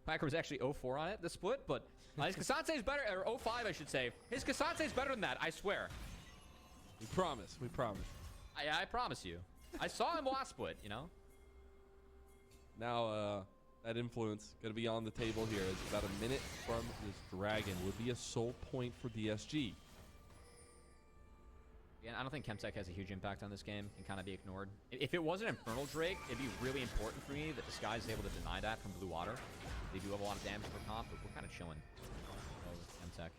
Quacker was actually 0-4 on it, the split, but his Cassante is better, or 0-5, I should say. His Cassante is better than that, I swear. We promise. We promise. I promise you. I saw him last split, you know? Now, that influence going to be on the table here. It's about a minute from this dragon. Would be a soul point for DSG. Yeah, I don't think Chemtech has a huge impact on this game. Can kind of be ignored. If it wasn't Infernal Drake, it'd be really important for me that Disguise is able to deny that from Blue Water. They do have a lot of damage per comp, but we're kind of chilling with Chemtech.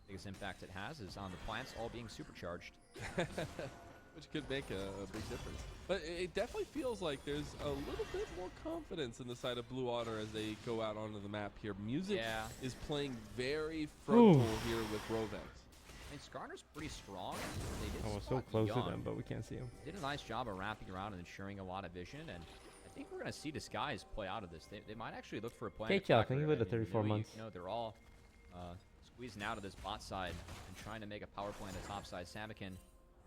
Biggest impact it has is on the plants all being supercharged. Which could make a big difference. But it definitely feels like there's a little bit more confidence in the side of Blue Water as they go out onto the map here. Music is playing very frontal here with Rovex. I mean, Skarner's pretty strong. They did I was so close to them, but we can't see him. Did a nice job of wrapping around and ensuring a lot of vision, and I think we're going to see Disguise play out of this. They might actually look for a play. Okay, thank you for the 34 months. You know, they're all squeezing out of this bot side and trying to make a power play on the top side. Samakin,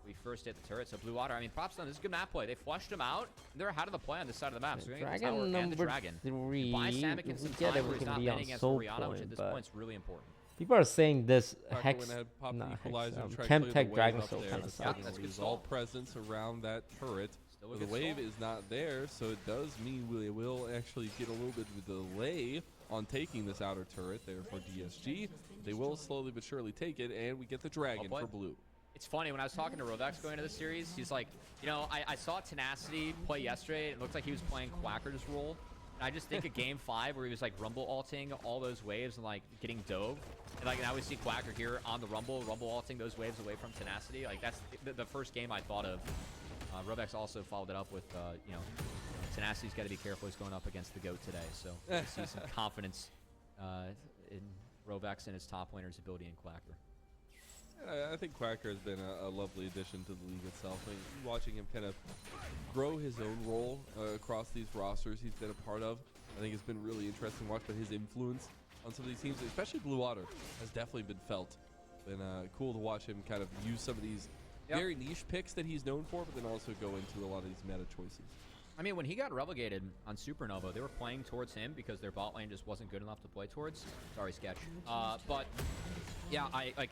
we first hit the turret, so Blue Water, I mean, props to them. This is a good map play. They flushed him out, and they're ahead of the play on this side of the map. So we're going to get the tower and the dragon. 3. Buy Samakin some time where he's not betting against Orianna, which at this point is really important. People are saying this Hex, Chemtech Dragon Soul kind of sucks. That's good all presence around that turret. The wave is not there, so it does mean we will actually get a little bit of a delay on taking this outer turret there for DSG. They will slowly but surely take it, and we get the dragon for blue. It's funny, when I was talking to Rovex going into this series, he's like, you know, I saw Tenacity play yesterday. It looked like he was playing Quacker's role. And I just think of Game 5 where he was like rumble alting all those waves and like getting dove. And like now we see Quacker here on the rumble alting those waves away from Tenacity. Like that's the first game I thought of. Rovex also followed it up with, you know, Tenacity's got to be careful. He's going up against the GOAT today. So I see some confidence in Rovex and his top laner's ability in Quacker. I think Quacker has been a lovely addition to the league itself. I mean, watching him kind of grow his own role across these rosters he's been a part of, I think it's been really interesting to watch. But his influence on some of these teams, especially Blue Water, has definitely been felt. Been cool to watch him kind of use some of these very niche picks that he's known for, but then also go into a lot of these meta choices. I mean, when he got relegated on Supernova, they were playing towards him because their bot lane just wasn't good enough to play towards. Sorry, Sketch. But yeah,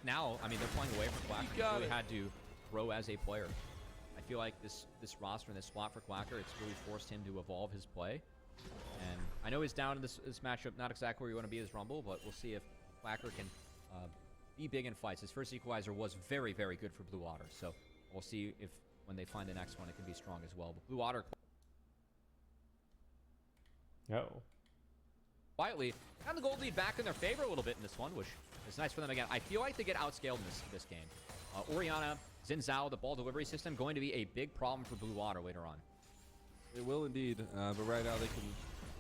now, I mean, they're playing away from Quacker. He really had to grow as a player. I feel like this roster and this slot for Quacker, it's really forced him to evolve his play. And I know he's down in this matchup, not exactly where you want to be as Rumble, but we'll see if Quacker can be big in fights. His first equalizer was very, very good for Blue Water. So we'll see if when they find the next one, it can be strong as well. But Blue Water quietly got the gold lead back in their favor a little bit in this one, which is nice for them again. I feel like they get outscaled in this game. Orianna, Xin Zhao, the ball delivery system, going to be a big problem for Blue Water later on. It will indeed, but right now they can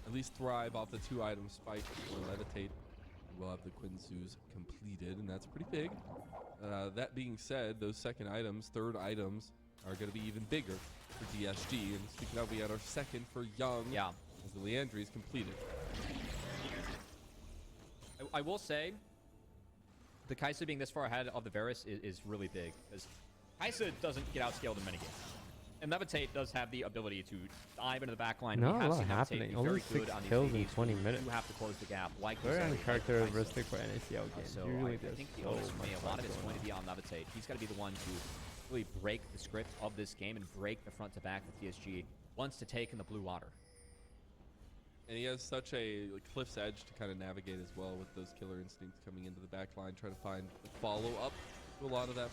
at least thrive off the 2 items, Spike or Levitate. We'll have the Quinsus completed, and that's pretty big. That being said, those second items, third items, are going to be even bigger for DSG. And speaking of, we had our second for Young. Yeah. As the Leandri is completed. I will say, the Kai'Sa being this far ahead of the Varus is really big, because Kai'Sa doesn't get outscaled in many games. And Levitate does have the ability to dive into the back line. Not We a have lot seen Levitate happening. be Only very 6 good on these kills in VODs. 20 You minutes. have to close the gap. Like Very Rosario, like uncharacteristic Iso. for an ACL game. So Usually I there's think the so onus for much me, a lot of it's going going on. to be on Levitate. He's got to be the one to really break the script of this game and break the front to back that TSG wants to take in the blue water. And he has such a cliff's edge to kind of navigate as well with those killer instincts coming into the back line, trying to find the follow-up to a lot of that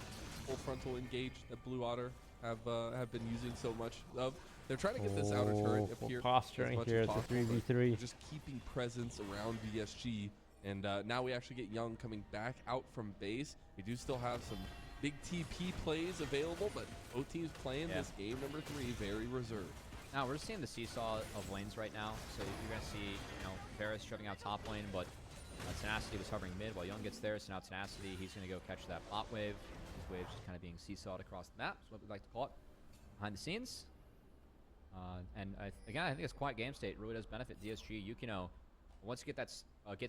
full frontal engage that Blue Otter have been using so much of. They're trying to get this outer turret up We're here. posturing here. It's a 3v3. They're just keeping presence around VSG. And now we actually get Young coming back out from base. We do still have some big TP plays available, but both teams playing this game number 3 very reserved. Now we're seeing the seesaw of lanes right now, so you're gonna see, you know, Varus shoving out top lane, but Tenacity was hovering mid while Young gets there. So now Tenacity, he's gonna go catch that bot wave. His wave's just kind of being seesawed across the map. That's what we like to call it behind the scenes. And again, I think it's quiet game state really does benefit DSG. Yuno, once he gets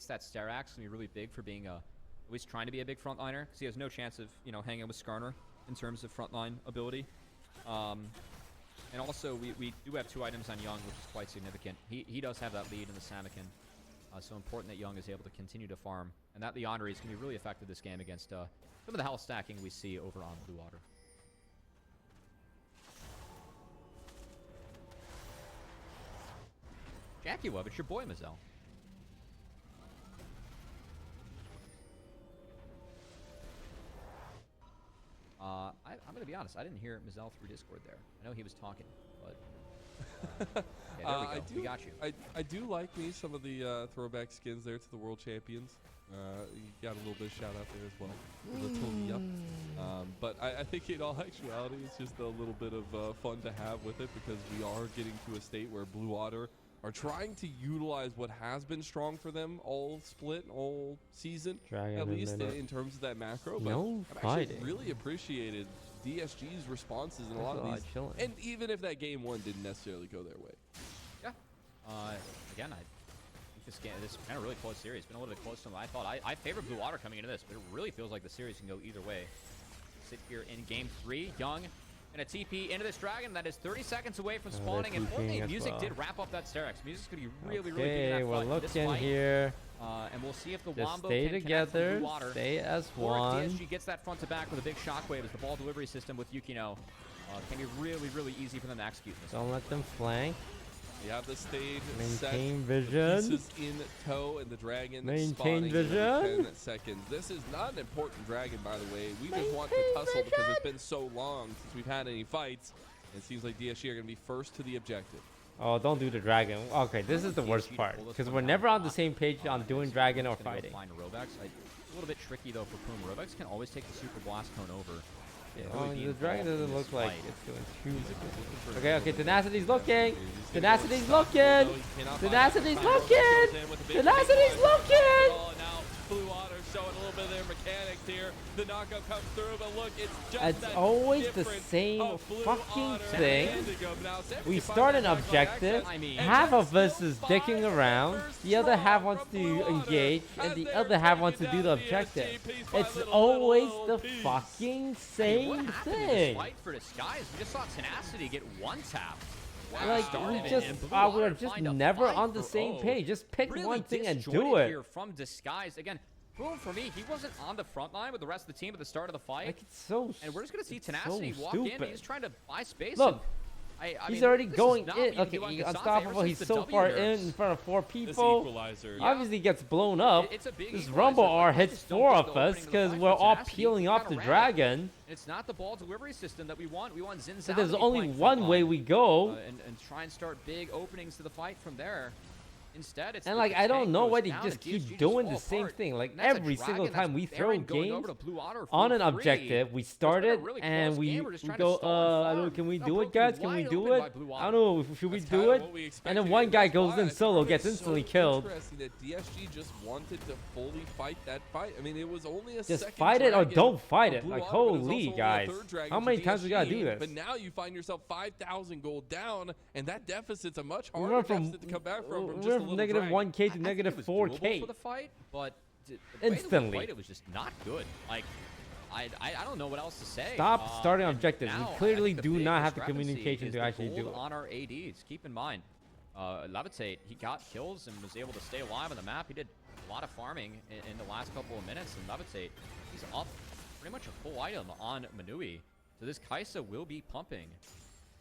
that Sterax, it's gonna be really big for being at least trying to be a big frontliner, because he has no chance of hanging with Skarner in terms of frontline ability. And also, we do have 2 items on Young, which is quite significant. He does have that lead in the Samakin. So important that Young is able to continue to farm. And that Leandri is going to be really effective this game against some of the health stacking we see over on Blue Water. Jackie Webb, it's your boy, Mazel. I'm going to be honest. I didn't hear Mazel through Discord there. I know he was talking, but yeah, there we go. We got you. I do like me some of the throwback skins there to the world champions. You got a little bit of shout out there as well. A little yup. But I think in all actuality, it's just a little bit of fun to have with it, because we are getting to a state where Blue Otter are trying to utilize what has been strong for them all split, all season, at least in terms of that macro. But I've actually really appreciated DSG's responses in a lot of these. And even if that game 1 didn't necessarily go their way. Yeah. Again, I think this is kind of really close series. It's been a little bit closer than I thought. I favor Blue Water coming into this, but it really feels like the series can go either way. Sit here in game 3, Young and a TP into this dragon that is 30 seconds away from spawning. And only Music did wrap up that Sterax. Music's going to be really big in that we're fight. looking here. And we'll see if the Just Wombo stay can together, Blue Water, stay as or one. if DSG gets that front to back with a big shockwave as the ball delivery system with Yukino can be really easy for them to execute this. Don't let them flank. You have the stage Maintain set, vision. pieces in tow, and the dragon Maintain spawning vision. in 10 seconds. This is not an important dragon, by the way. We just want to tussle because it's been so long since we've had any fights. It seems like DSG are going to be first to the objective. Oh, don't do the dragon. Okay, this is the worst part, because we're never on the same page on doing dragon or fighting. Find Robex. A little bit tricky though for Puma. Robex can always take the super blast cone over. Yeah, the dragon doesn't look like it's doing too much. Okay, Tenacity's looking. Tenacity's looking. Tenacity's looking. Tenacity's looking. Now Blue Otter showing a little bit of their mechanics here. The knockup comes through, but look, it's just always the same fucking thing. We start an objective. Half of us is dicking around. The other half wants to engage, and the other half wants to do the objective. It's always the fucking same thing. Fight for Disguise. We just saw Tenacity get one tap. Like, we're just never on the same page. Just pick one thing and do it. Here from Disguise. Again, boom, for me, he wasn't on the front line with the rest of the team at the start of the fight. Like, it's so and we're just going to see Tenacity walk in. He's trying to buy space. Look, he's already going in. Okay, he's unstoppable. He's so far in front of 4 people. Obviously gets blown up. This Rumble R hits 4 of us because we're all peeling off the dragon. It's not the ball delivery system that we want. We want Xin Zhao. So there's only one way we go. And try and start big openings to the fight from there. Instead, it's like, I don't know why they just keep doing the same thing. Like, every single time we throw games on an objective, we start it and we go, I don't know, can we do it, guys? Can we do it? I don't know, should we do it? And then one guy goes in solo, gets instantly killed. Interesting that DSG just wanted to fully fight that fight. I mean, it was only a just fight it or don't fight it. Like, holy guys, how many times we gotta do this? But now you find yourself 5,000 gold down, and that deficit's a much harder deficit to come back from just negative 1k to negative 4k for the fight, but instantly. It was just not good. Like, I don't know what else to say. Stop starting and objectives. We now, I clearly think the do big not have the discrepancy communication is to the actually do gold it. on our ADs. Keep in mind, Levitate, he got kills and was able to stay alive on the map. He did a lot of farming in the last couple of minutes, and Levitate, he's up pretty much a full item on Manui. So this Kaisa will be pumping.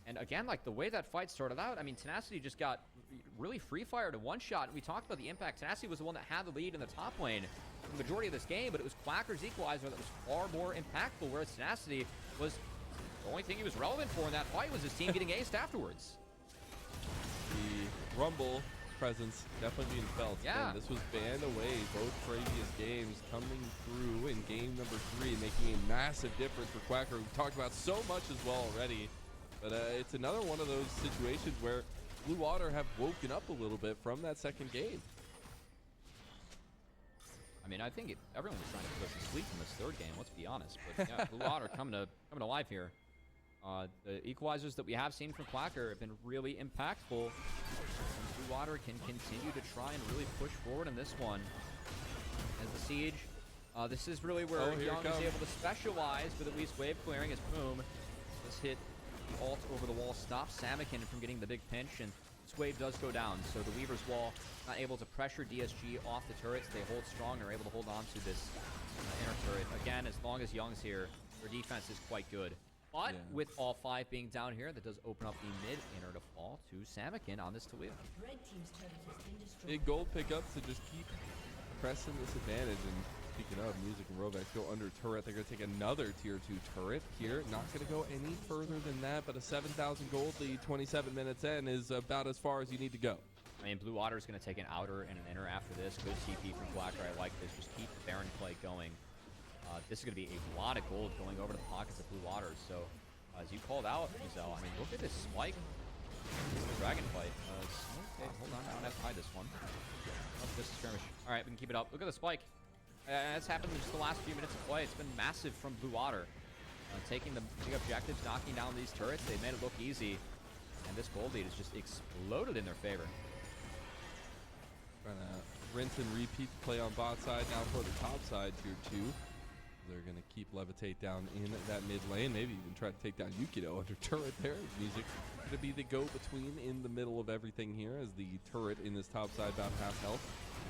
And again, like the way that fight started out, I mean, Tenacity just got really free-fired in one shot. We talked about the impact. Tenacity was the one that had the lead in the top lane for the majority of this game, but it was Quacker's equalizer that was far more impactful, whereas Tenacity was the only thing he was relevant for in that fight was his team getting aced afterwards. The Rumble presence definitely being felt. Yeah. And this was banned away both previous games, coming through in game number 3, making a massive difference for Quacker. We've talked about so much as well already, but it's another one of those situations where Blue Water have woken up a little bit from that second game. I mean, I think everyone was trying to put us to sleep in this third game, let's be honest. But yeah, Blue Water coming to life here. The equalizers that we have seen from Quacker have been really impactful. And Blue Water can continue to try and really push forward in this one. As the siege, this is really where Young is able to specialize with at least wave clearing as Boom. This hit the ult over the wall stops Samakin from getting the big pinch, and this wave does go down. So the Weaver's Wall not able to pressure DSG off the turrets. They hold strong and are able to hold on to this inner turret. Again, as long as Young's here, their defense is quite good. But with all 5 being down here, that does open up the mid inner to fall to Samakin on this Talia. Big gold pickup to just keep pressing this advantage. And speaking of, Music and Rovex go under turret. They're going to take another tier 2 turret here. Not going to go any further than that, but a 7,000 gold lead 27 minutes in is about as far as you need to go. I mean, Blue Water is going to take an outer and an inner after this. Good TP from Blacker. I like this. Just keep the Baron play going. This is going to be a lot of gold going over to the pockets of Blue Water. So, as you called out, Giselle, I mean, look at this spike. The dragon fight. Okay, hold on. I don't have to hide this one. Oh, this is skirmish. All right, we can keep it up. Look at the spike. It's happened in just the last few minutes of play. It's been massive from Blue Water. Taking the big objectives, knocking down these turrets. They made it look easy. And this gold lead has just exploded in their favor. Trying to rinse and repeat the play on bot side. Now for the top side, tier 2. They're going to keep Levitate down in that mid lane. Maybe even try to take down Yukido under turret there. Music going to be the go-between in the middle of everything here as the turret in this top side about half health.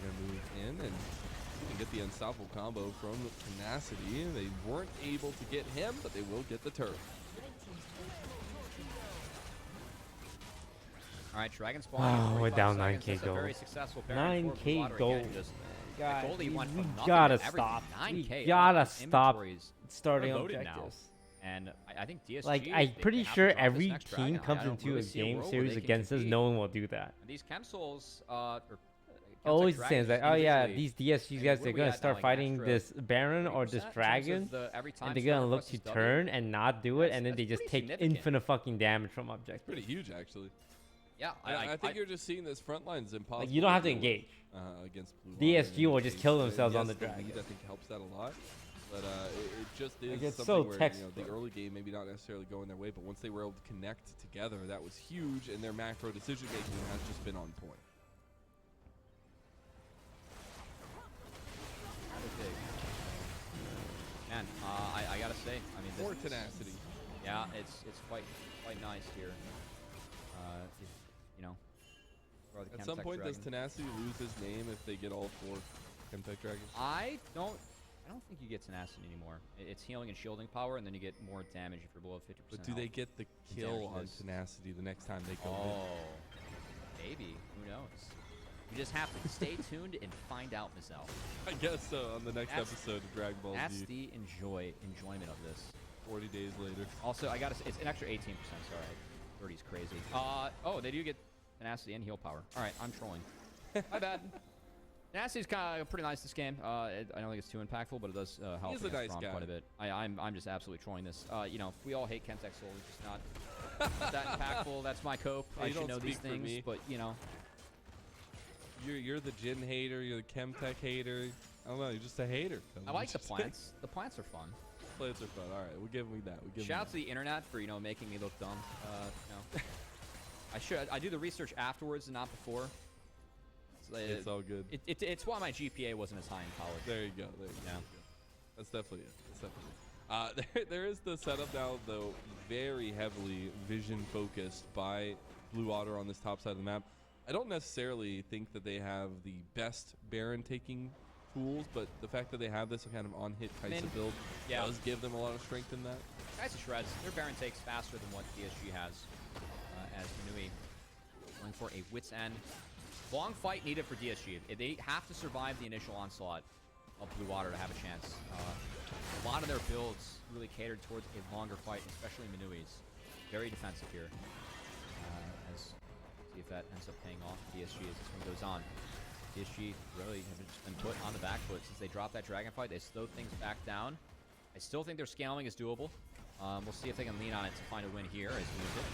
They're going to move in and get the unstoppable combo from Tenacity. They weren't able to get him, but they will get the turret. All right, Dragon Spawn. Oh, we're down 9K gold. Very successful pairing for 9K Blue gold. Again, just, God, Goldie went from we nothing gotta to everything. stop. 9K We gotta on stop inventories. starting They're loaded now. objectives. And I think DSG, Like, I'm they pretty have to sure drop this every next team Dragon. comes I don't into really a see game world where series they can against us, compete. no one will do that. And these Chemsouls, Always Chemtech saying that, Dragons oh yeah, individually, these DSG I mean, guys, where they're we gonna at now, start like, fighting extra this Baron or 3% this in terms of Dragon, every time and they're Storm gonna look to presses W. turn and not do it, and then That's they just pretty take significant. infinite fucking damage from objectives. Pretty huge, actually. Yeah, I think you're just seeing this front line is impossible. Like, you don't have to deal with, engage. Against Blue Water. DSG will just kill themselves yes, on the lead, dragon. I think helps that a lot. But it just is Like, it's something so where textbook. the early game maybe not necessarily going their way, but once they were able to connect together, that was huge, and their macro decision making has just been on point. Man, I gotta say, I mean, More this is, Tenacity. yeah, it's quite nice here. If, you know, for the At some Chemtech point, does Dragons. Tenacity lose his name if they get all 4 Chemtech Dragons? I don't think you get tenacity anymore. It's healing and shielding power, and then you get more damage if you're below 50%. But do they get the kill on Tenacity the next time they go in? Oh, maybe. Who knows? You just have to stay tuned and find out, Mizzell. I guess so, on the next That's- episode of Dragon Ball That's Z. the enjoyment of this. 40 days later. Also, I gotta say, it's an extra 18%. Sorry, 30 is crazy. Oh, they do get tenacity and heal power. All right, I'm trolling. My bad. Tenacity's kind of pretty nice this game. I don't think it's too impactful, but it does help He's a against nice Braum guy. quite a bit. I'm just absolutely trolling this. You know, we all hate Chemtech Soul. It's just not that impactful. That's my cope. Hey, I you should don't know these speak for things, me. but you know. You're the Jin hater, you're the Chemtech hater. I don't know, you're just a hater. I like the plants. The plants are fun. Plants are fun. All right, we'll give me that. Shout out to the internet for making me look dumb. You know. I do the research afterwards and not before. It's all good. It's why my GPA wasn't as high in college. There you go. Yeah. That's definitely it. There is the setup now, though, very heavily vision focused by Blue Otter on this top side of the map. I don't necessarily think that they have the best Baron taking tools, but the fact that they have this kind of on-hit Kaisa build does give them a lot of strength in that. Kaisa shreds. Their Baron takes faster than what DSG has, as Manui going for a wit's end. Long fight needed for DSG. They have to survive the initial onslaught of Blue Water to have a chance. A lot of their builds really catered towards a longer fight, especially Manui's. Very defensive here. See if that ends up paying off for DSG as this one goes on. DSG really have just been put on the back foot since they dropped that dragon fight. They slowed things back down. I still think their scaling is doable. We'll see if they can lean on it to find a win here as we use it.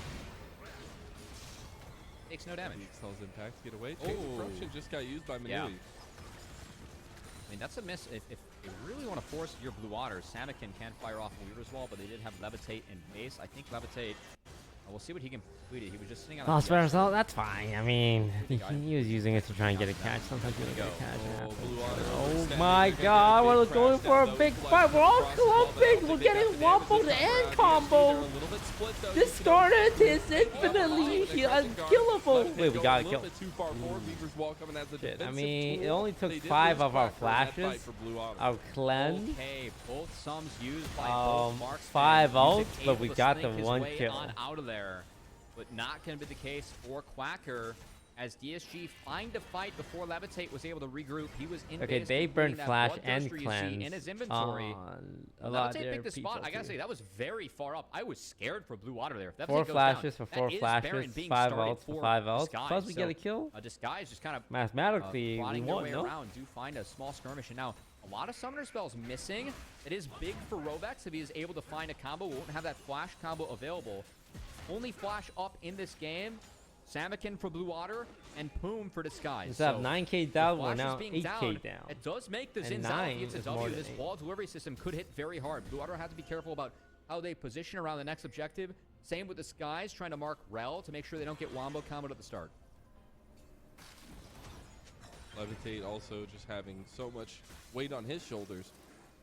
Takes no damage. Sells impact to get away. Chain of Corruption just got used by Manui. Yeah. I mean, that's a miss. If they really want to force your Blue Water, Sanakin can fire off a Weaver's Wall, but they did have Levitate and Base. I think Levitate, we'll see what he completed. He was just sitting on Lost better result, that's fine. I mean, he was using it to try and get a catch. Sometimes you don't get a catch. Oh my god, we're going for a big fight. We're all clumping. We're getting womboed and combo. This starter is infinitely unkillable. Wait, we got a kill. Shit, I mean, it only took 5 of our flashes. Our cleanse. Okay, both sums used by both marks. 5 ults, but we got the 1 kill. Out of there, but not going to be the case for Quacker as DSG find a fight before Levitate was able to regroup. He was in okay, base they burned that flash bloodthirster and you cleanse see in his inventory. A lot Levitate of picked the spot. I gotta say, that was very far up. I was scared for Blue Water there. If 4 flashes down, for 4 flashes, 5 ults for 5 ults. Disguise. Plus we get a kill. Disguise just kind of mathematically we won, no? Around, do find a small skirmish, and now a lot of summoner spells missing. It is big for Rovex if he is able to find a combo. Won't have that flash combo available. Only flash up in this game. Samakin for Blue Water and Poom for Disguise. Instead of 9k down, we're now 8k down. It does make the Xin Zhao, if it's a W, this wall delivery system could hit very hard. Blue Water has to be careful about how they position around the next objective. Same with Disguise, trying to mark Rel to make sure they don't get wombo comboed at the start. Levitate also just having so much weight on his shoulders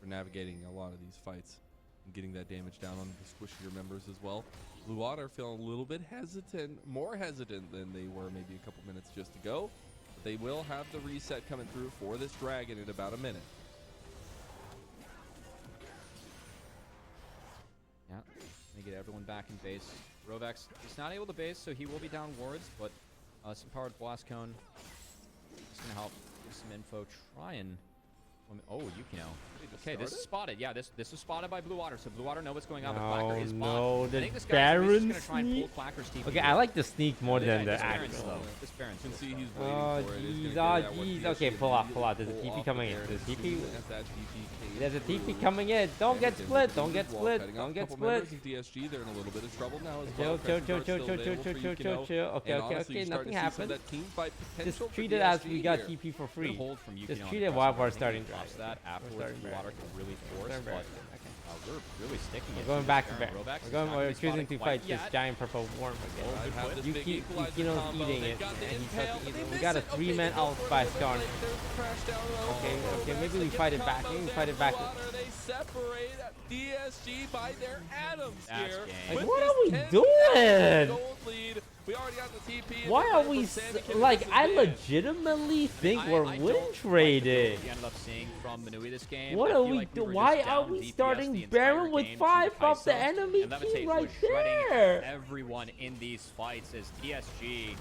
for navigating a lot of these fights and getting that damage down on the squishier members as well. Blue Water feeling a little bit hesitant, more hesitant than they were maybe a couple minutes just ago. But they will have the reset coming through for this dragon in about a minute. Yeah, they get everyone back in base. Rovex is not able to base, so he will be down wards, but some powered blast cone is going to help give some info. Try and... Oh, Yukino. Okay, this is spotted. Yeah, this was spotted by Blue Water, so Blue Water know what's going on. But Quacker is no, the Baron sneak. Okay, I like the sneak more than the actual. This Baron's You can see he's oh, waiting jeez, okay, pull off. There's a TP coming in. There's a TP coming in. Don't get split. Don't get split. Don't get split. DSG, they're in a little bit of trouble now as well. Chill. Okay. Nothing happened. Just treat it as we got TP for free. Just treat it while we're starting dragon. That afterwards, Blue Water can really force, but we're really sticking it. We're going back to Baron. We're choosing to fight this giant purple worm again. You keep eating it. We got a 3-man out by Skarner. Okay, maybe we fight it back. They separate DSG by their atoms here. Like, what are we doing? We already got the TP. Why are we like? I legitimately think we're win trading. We ended up seeing from Manui this game. What are we doing? Why are we starting Baron with 5 of the enemy team right there? Everyone in these fights is DSG.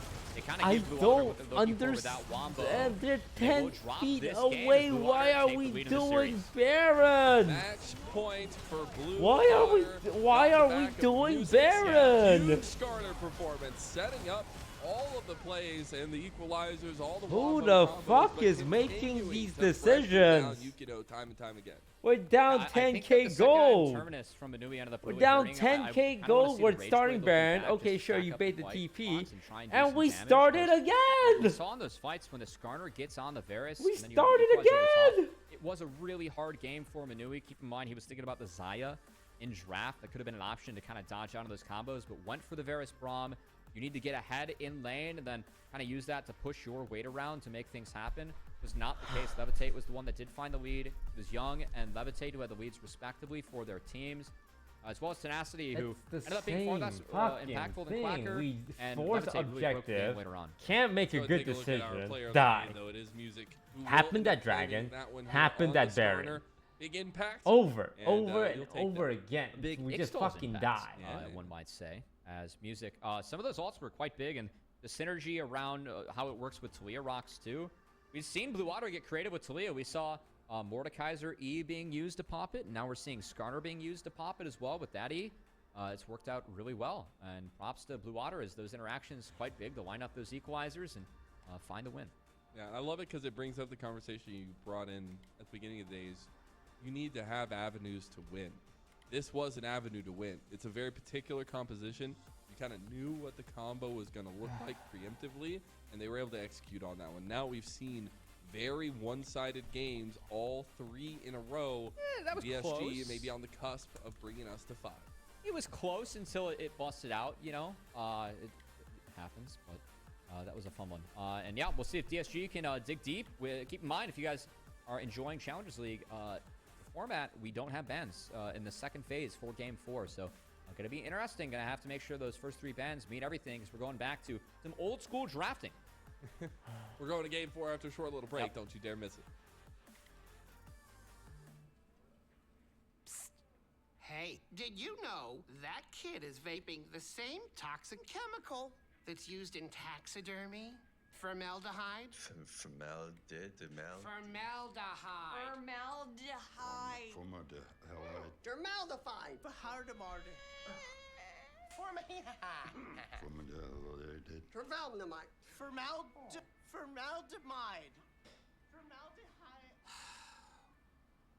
I don't understand. They're 10 feet away. Why are we doing Baron? Match point for Blue Why are we doing Baron? Huge Skarner performance, setting up all of the plays and the equalizers, all the who the fuck is making these decisions? Yukino time and time again. We're down 10k gold. We're down 10k gold. We're starting Baron. Okay, sure, you bait the TP. And we started again. We saw in those fights when the Skarner gets on the Varus. We started again. It was a really hard game for Manui. Keep in mind, he was thinking about the Xayah in draft. That could have been an option to kind of dodge out of those combos, but went for the Varus Braum. you need to get ahead in lane and then kind of use that to push your weight around to make things happen. Was not the case. Levitate was the one that did find the lead. It was Young and Levitate who had the leads respectively for their teams. As well as Tenacity, who ended up being far less impactful than Quacker. We and force Levitate really broke the game objective. later on. Can't make a So good take look at our decision. player of the Die. game, though. It is Music, who will Happened end at up claiming Dragon. that one here Happened on at the Baron. Starner. Big impact. Over, And, over, you'll and take over that. again. Big We just Ixtal's fucking impact, die. Yeah. one might say, as Music. Some of those ults were quite big, and the synergy around how it works with Talia rocks too. We've seen Blue Water get creative with Talia. We saw Mordekaiser E being used to pop it, and now we're seeing Skarner being used to pop it as well with that E. It's worked out really well, and props to Blue Water as those interactions quite big to line up those equalizers and find the win. Yeah, I love it because it brings up the conversation you brought in at the beginning of the days. You need to have avenues to win. This was an avenue to win. It's a very particular composition. You kind of knew what the combo was going to look like preemptively, and they were able to execute on that one. Now we've seen very one-sided games, all 3 in a row. That was VSG close. maybe on the cusp of bringing us to 5. It was close until it busted out, you know. It happens, but that was a fun one. And yeah, we'll see if DSG can dig deep. Keep in mind, if you guys are enjoying Challengers League, the format, we don't have bans in the second phase for Game 4. So going to be interesting. Going to have to make sure those first 3 bans meet everything because we're going back to some old school drafting. We're going to Game 4 after a short little break. Yep. Don't you dare miss it. Hey, did you know that kid is vaping the same toxic chemical that's used in taxidermy? Formaldehyde? Formaldehyde. Formaldehyde. Formaldehyde. Formaldehyde. Formaldehyde. Formaldehyde. Formaldehyde.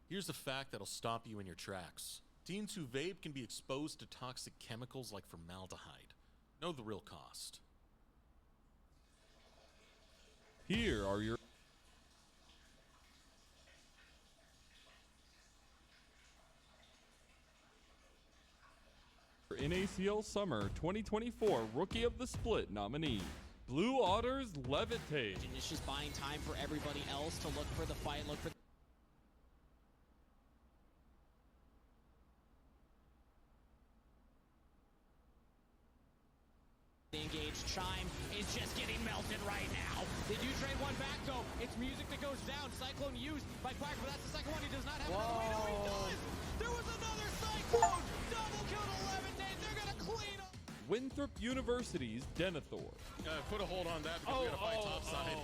Here's a fact that'll stop you in your tracks. Teens who vape can be exposed to toxic chemicals like formaldehyde. Know the real cost. Here are your NACL Summer 2024 Rookie of the Split nominees. Blue Otters Levitate. And it's just buying time for everybody else to look for the fight, look for the engaged. Chime is just getting melted right now. They do trade one back though. It's Music that goes down. Cyclone used by Quack, but that's the second one. He does not have another way. No, he does. There was another Cyclone. Double kill to Levitate. They're gonna clean up. Winthrop University's Denethor. Put a hold on that because we gotta fight topside.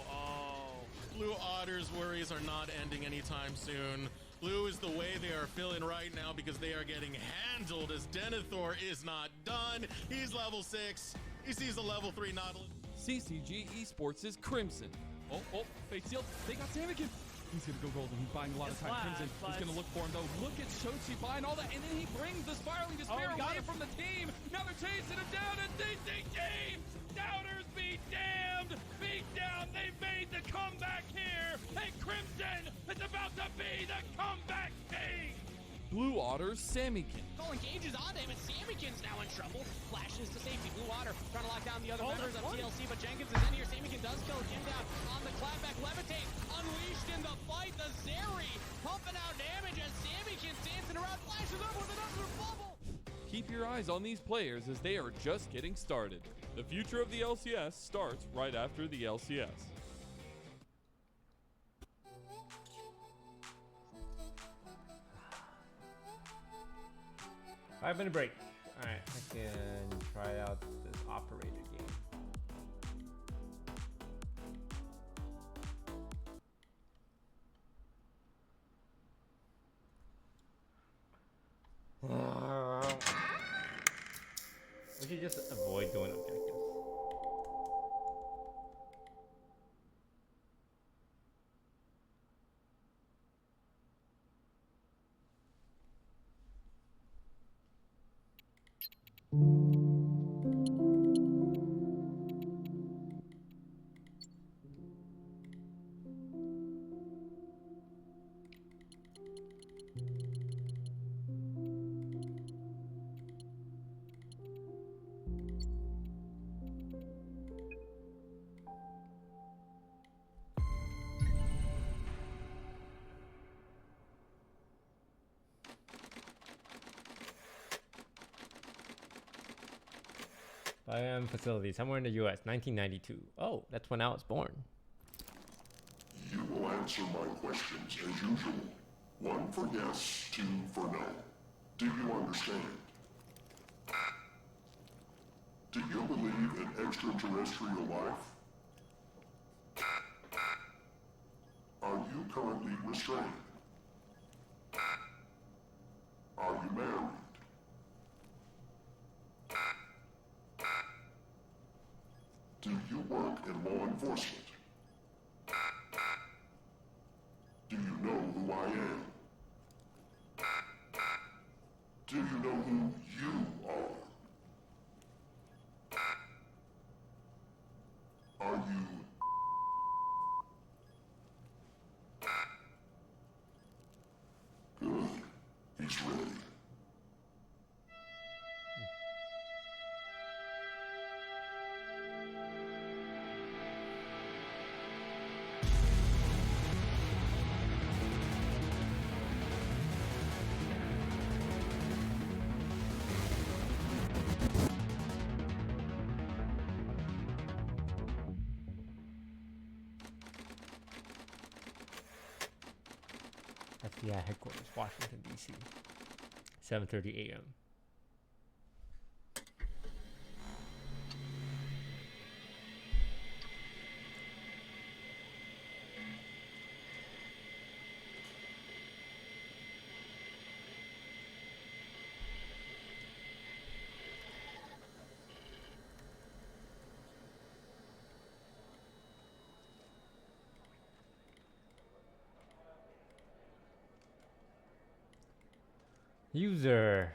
Blue Otters' worries are not ending anytime soon. Blue is the way they are feeling right now because they are getting handled as Denethor is not done. He's level 6. He sees the level 3 Nautilus. CCG Esports is Crimson. Oh, fake sealed. They got Samikin. He's going to go golden. He's buying a lot of time. Crimson is going to look for him, though. Look at Shochi buying all that, and then he brings the Spiraling Despair away from the team. Now they're chasing him down, and CCG! Doubters be damned! Be down! They made the comeback here, and Crimson is about to be the comeback king! Blue Otters Samikin. Calling engages on him, and Samikin's now in trouble. Flashes to safety. Blue Water trying to lock down the other members of TLC, but Jenkins is in here. Samikin does kill him down on the clapback. Levitate unleashed in the fight. The Zeri pumping out damage as Samikin dancing around, flashes up with another bubble. Keep your eyes on these players as they are just getting started. The future of the LCS starts right after the LCS. 5-minute break. Alright, I can try out this operator game. We should just avoid doing objectives. IM facility, somewhere in the US, 1992. Oh, that's when I was born. You will answer my questions as usual. 1 for yes, 2 for no. Do you understand? Do you believe in extraterrestrial life? Are you currently restrained? Are you married? Do you work in law enforcement? Do you know who I am? Do you know who you are? Are you... Good. He's ready. FBI headquarters, Washington, D.C. 7:30 a.m. User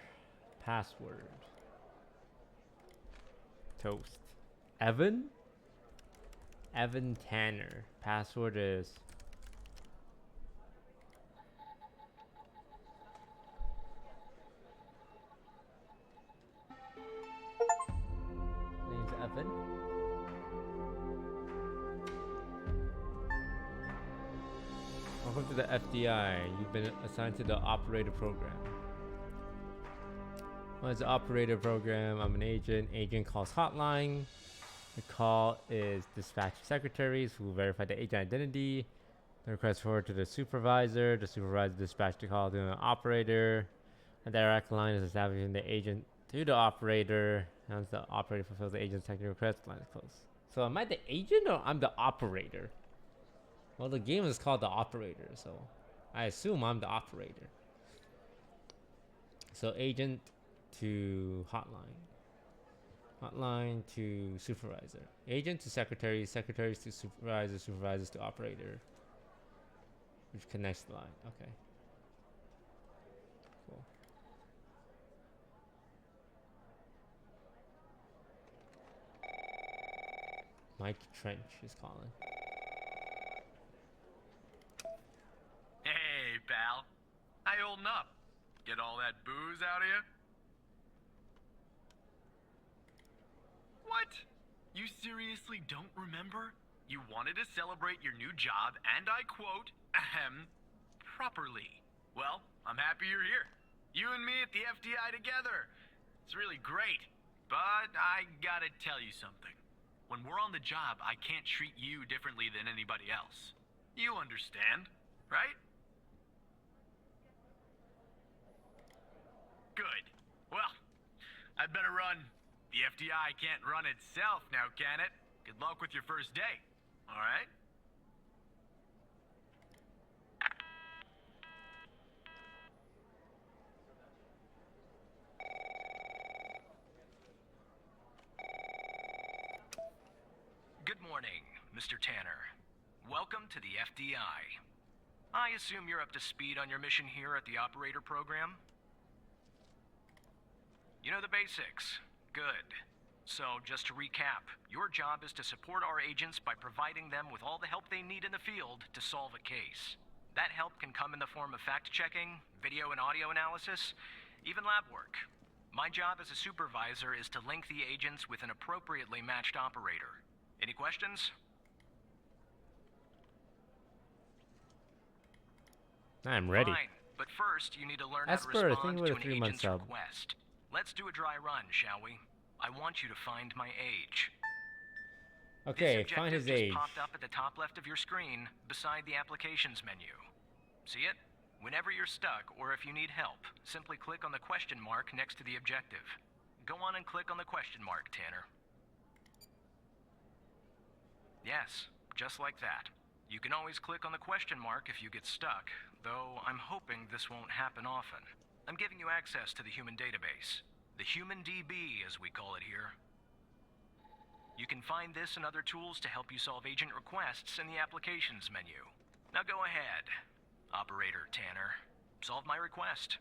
password toast Evan Tanner. Password is name's Evan. Welcome to the FDI. You've been assigned to the operator program. What is the operator program? I'm an agent. Agent calls hotline. The call is dispatch secretaries who verify the agent identity. The request forward to the supervisor. The supervisor dispatch the call to an operator. A direct line is establishing the agent to the operator. Once the operator fulfills the agent's technical request, the line is closed. So am I the agent or I'm the operator? Well, the game is called the operator, so I assume I'm the operator. So agent to hotline to supervisor, agent to secretaries, secretaries to supervisor, supervisors to operator, which connects the line. Okay, cool. Mike Trench is calling. Hey, pal. How you holding up? Get all that booze out of you? What? You seriously don't remember? You wanted to celebrate your new job, and I quote, properly. Well, I'm happy you're here. You and me at the FDI together. It's really great. But I gotta tell you something. When we're on the job, I can't treat you differently than anybody else. You understand, right? Good. Well, I'd better run. The FDI can't run itself now, can it? Good luck with your first day, all right? Good morning, Mr. Tanner. Welcome to the FDI. I assume you're up to speed on your mission here at the operator program? You know the basics. Good. So, just to recap, your job is to support our agents by providing them with all the help they need in the field to solve a case. That help can come in the form of fact-checking, video and audio analysis, even lab work. My job as a supervisor is to link the agents with an appropriately matched operator. Any questions? I'm ready. Fine, but first you need to learn Esper, how to I think respond with to a an 3-month agent's sub. request. Let's do a dry run, shall we? I want you to find my age. Okay, This find his objective age. just popped up at the top left of your screen, beside the applications menu. See it? Whenever you're stuck, or if you need help, simply click on the question mark next to the objective. Go on and click on the question mark, Tanner. Yes, just like that. You can always click on the question mark if you get stuck, though I'm hoping this won't happen often. I'm giving you access to the human database. The Human DB, as we call it here. You can find this and other tools to help you solve agent requests in the applications menu. Now go ahead, Operator Tanner. Solve my request.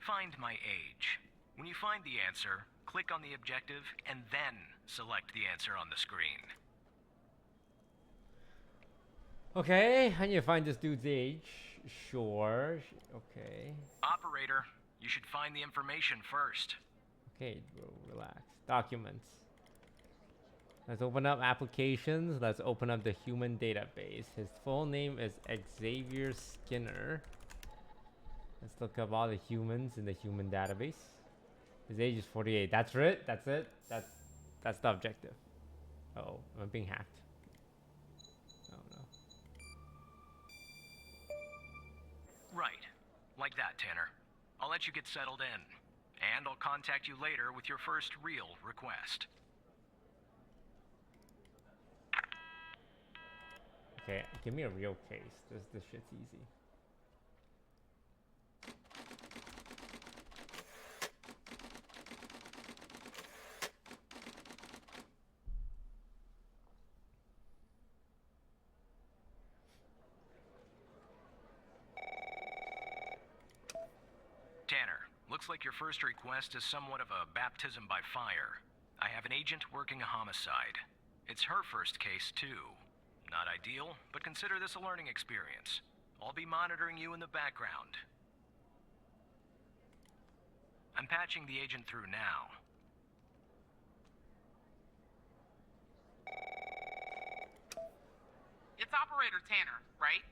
Find my age. When you find the answer, click on the objective and then select the answer on the screen. Okay, I need to find this dude's age. Sure. Okay. Operator, you should find the information first. Okay, bro, relax. Documents. Let's open up applications. Let's open up the human database. His full name is Xavier Skinner. Let's look up all the humans in the human database. His age is 48. That's it. That's it. That's the objective. Uh-oh, I'm being hacked. Oh no. Right. Like that, Tanner. I'll let you get settled in. And I'll contact you later with your first real request. Okay, give me a real case. This shit's easy. Tanner, looks like your first request is somewhat of a baptism by fire. I have an agent working a homicide. It's her first case, too. Not ideal, but consider this a learning experience. I'll be monitoring you in the background. I'm patching the agent through now. It's Operator Tanner, right?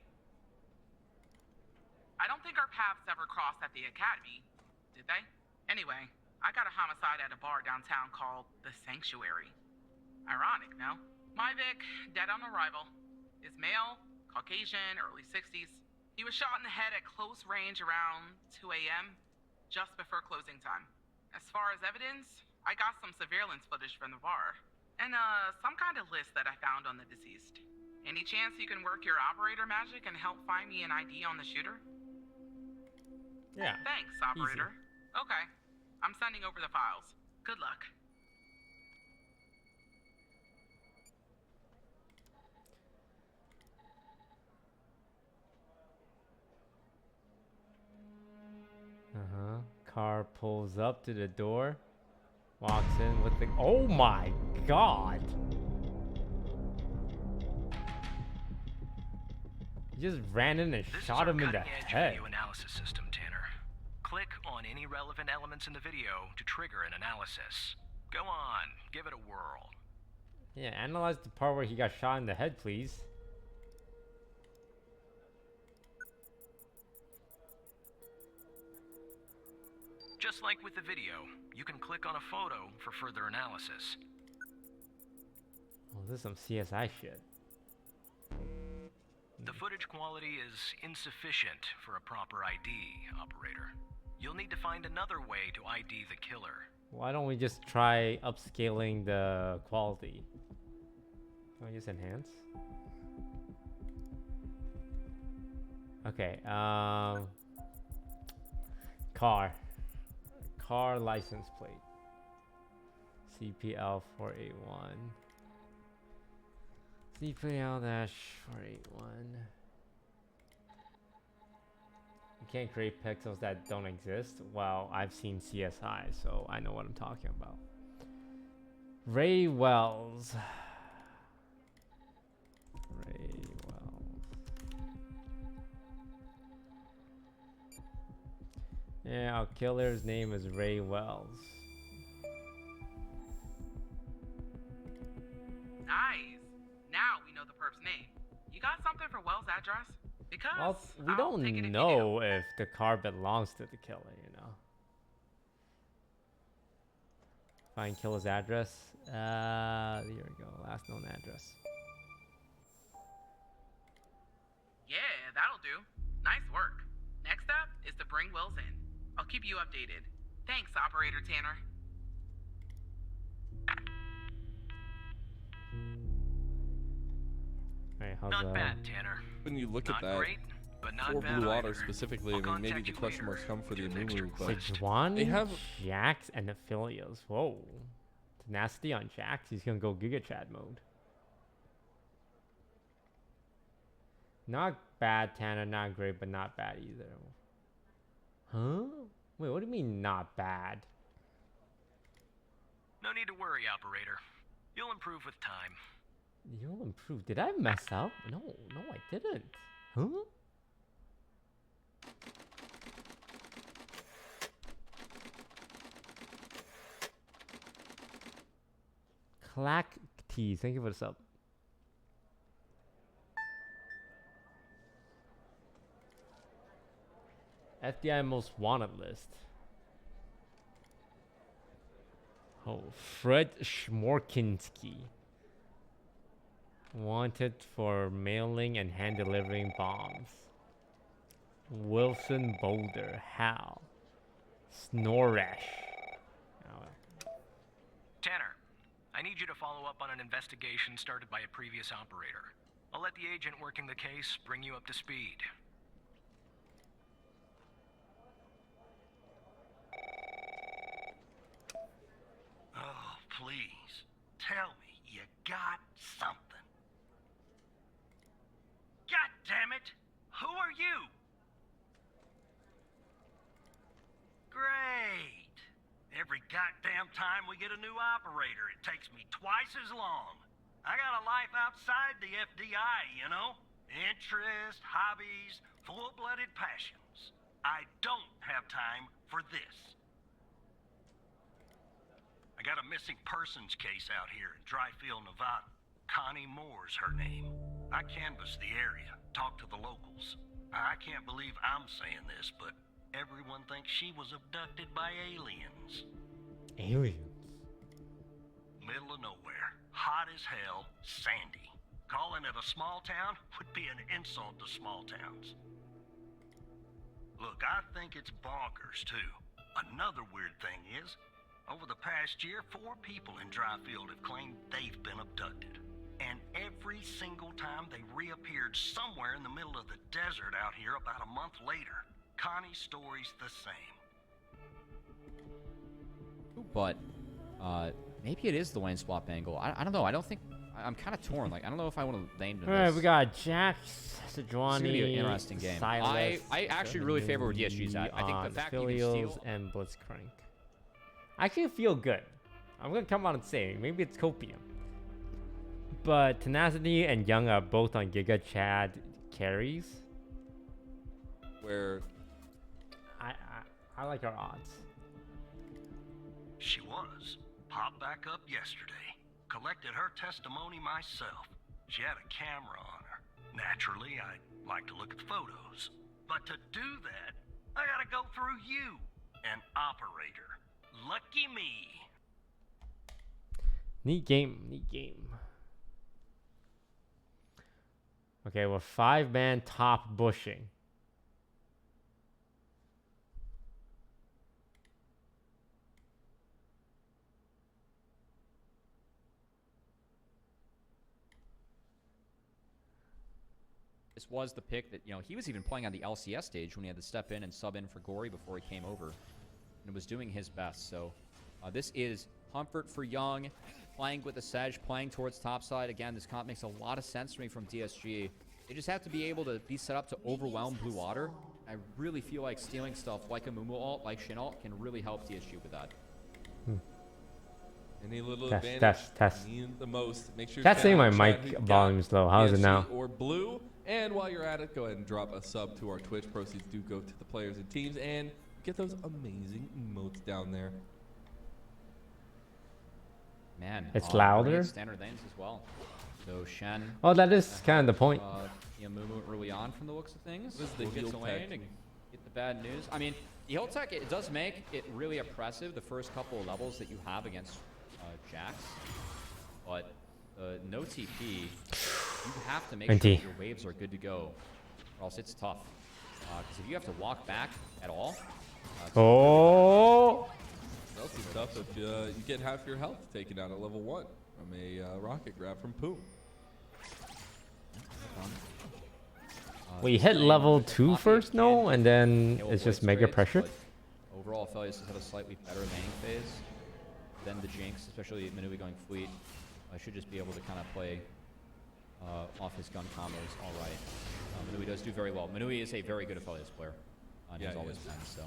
I don't think our paths ever crossed at the academy, did they? Anyway, I got a homicide at a bar downtown called The Sanctuary. Ironic, no? My Vic, dead on arrival, is male, Caucasian, early 60s. He was shot in the head at close range around 2 a.m., just before closing time. As far as evidence, I got some surveillance footage from the bar, and some kind of list that I found on the deceased. Any chance you can work your operator magic and help find me an ID on the shooter? Yeah. Thanks, operator. Easy. Okay, I'm sending over the files. Good luck. Car pulls up to the door, walks in with the. Oh my god! He just ran in and shot him in the head. Video analysis system, Tanner. Click on any relevant elements in the video to trigger an analysis. Go on, give it a whirl. Yeah, analyze the part where he got shot in the head, please. Just like with the video, you can click on a photo for further analysis. Oh, this is some CSI shit. The footage quality is insufficient for a proper ID, operator. You'll need to find another way to ID the killer. Why don't we just try upscaling the quality? Can we just enhance? Okay, car license plate. CPL 481. CPL-481. You can't create pixels that don't exist. Well, I've seen CSI, so I know what I'm talking about. Ray Wells. Ray Wells. Yeah, our killer's name is Ray Wells. Nice. Now we know the perp's name. You got something for Wells' address? Because Well, we don't take it know if the car belongs to the killer, you know. Find killer's address. Here we go. Last known address. Yeah, that'll do. Nice work. Next up is to bring Wills in. I'll keep you updated. Thanks, Operator Tanner. Alright, how's Not bad, Tanner. When you look at Not that, great, but not for bad Blue Water either. specifically, I mean, maybe the question marks come for the Amumu, but Sejuani, they have Jax, and Aphelios. Whoa. Tenacity on Jax. He's gonna go Giga Chad mode. Not bad, Tanner. Not great, but not bad either. Huh? Wait, what do you mean not bad? No need to worry, operator. You'll improve with time. You'll improve. Did I mess up? No, I didn't. Huh? Clack Tees, thank you for the sub. FBI most wanted list. Oh, Fred Schmorkinski. Wanted for mailing and hand delivering bombs. Wilson Boulder. Hal. Snoresh. Tanner, I need you to follow up on an investigation started by a previous operator. I'll let the agent working the case bring you up to speed. Oh, please. Tell me you got something. God damn it! Who are you? Great. Every goddamn time we get a new operator, it takes me twice as long. I got a life outside the FDI, you know? Interests, hobbies, full-blooded passions. I don't have time for this. I got a missing persons case out here in Dryfield, Nevada. Connie Moore's her name. I canvassed the area, talked to the locals. I can't believe I'm saying this, but everyone thinks she was abducted by aliens. Aliens? Middle of nowhere, hot as hell, sandy. Calling it a small town would be an insult to small towns. Look, I think it's bonkers, too. Another weird thing is, over the past year, 4 people in Dryfield have claimed they've been abducted. And every single time they reappeared somewhere in the middle of the desert out here about a month later. Connie's story's the same. But maybe it is the lane swap angle. I don't know. I don't think I'm kind of torn. Like I don't know if I want to lane to this. All right, we got Jax, It's gonna be an Sejuani, interesting game. Silas, I actually really favor where DSG's at. I think the fact you can Filios, steal and Blitzcrank. I actually feel good. I'm gonna come out and say maybe it's copium, but Tenacity and Young are both on Giga Chad carries. Where I like our odds. She was. Popped back up yesterday. Collected her testimony myself. She had a camera on her. Naturally, I'd like to look at the photos. But to do that, I gotta go through you, an operator. Lucky me. Neat game, neat game. Okay, we're 5-man top bushing. this was the pick that, you know, he was even playing on the LCS stage when he had to step in and sub in for Gory before he came over. And was doing his best. So this is comfort for Young, playing with the Sedge, playing towards topside. Again, this comp makes a lot of sense to me from DSG. They just have to be able to be set up to overwhelm Blue Water. I really feel like stealing stuff like a Mumu ult, like Shin ult, can really help DSG with that. Any little Test, advantage test. you need the most. Make sure That's saying my chat mic who volume is low. How is it PSG now? Or Blue. And while you're at it, go ahead and drop a sub to our Twitch. Proceeds do go to the players and teams, and get those amazing emotes down there. Man, It's louder? Standard lanes as well. So Shen. Oh, that is kind of the point. Mumu early on from the looks of things. This is the We'll get heel to tech. lane and get the bad news. I mean, the heal tech, it does make it really oppressive the first couple of levels that you have against Jax. But no TP, you have to make NT. sure that your waves are good to go, or else it's tough. Because if you have to walk back at all, Oh. It's also tough if you get half your health taken out at level 1 from a rocket grab from Poom. We hit level 2 first, no? And then it's just mega pressure? Overall, Aphelios have a slightly better laning phase than the Jinx, especially Manui going fleet. Should just be able to kind of play off his gun combos all right. Manui does do very well. Manui is a very good Aphelios player. And he's always been, so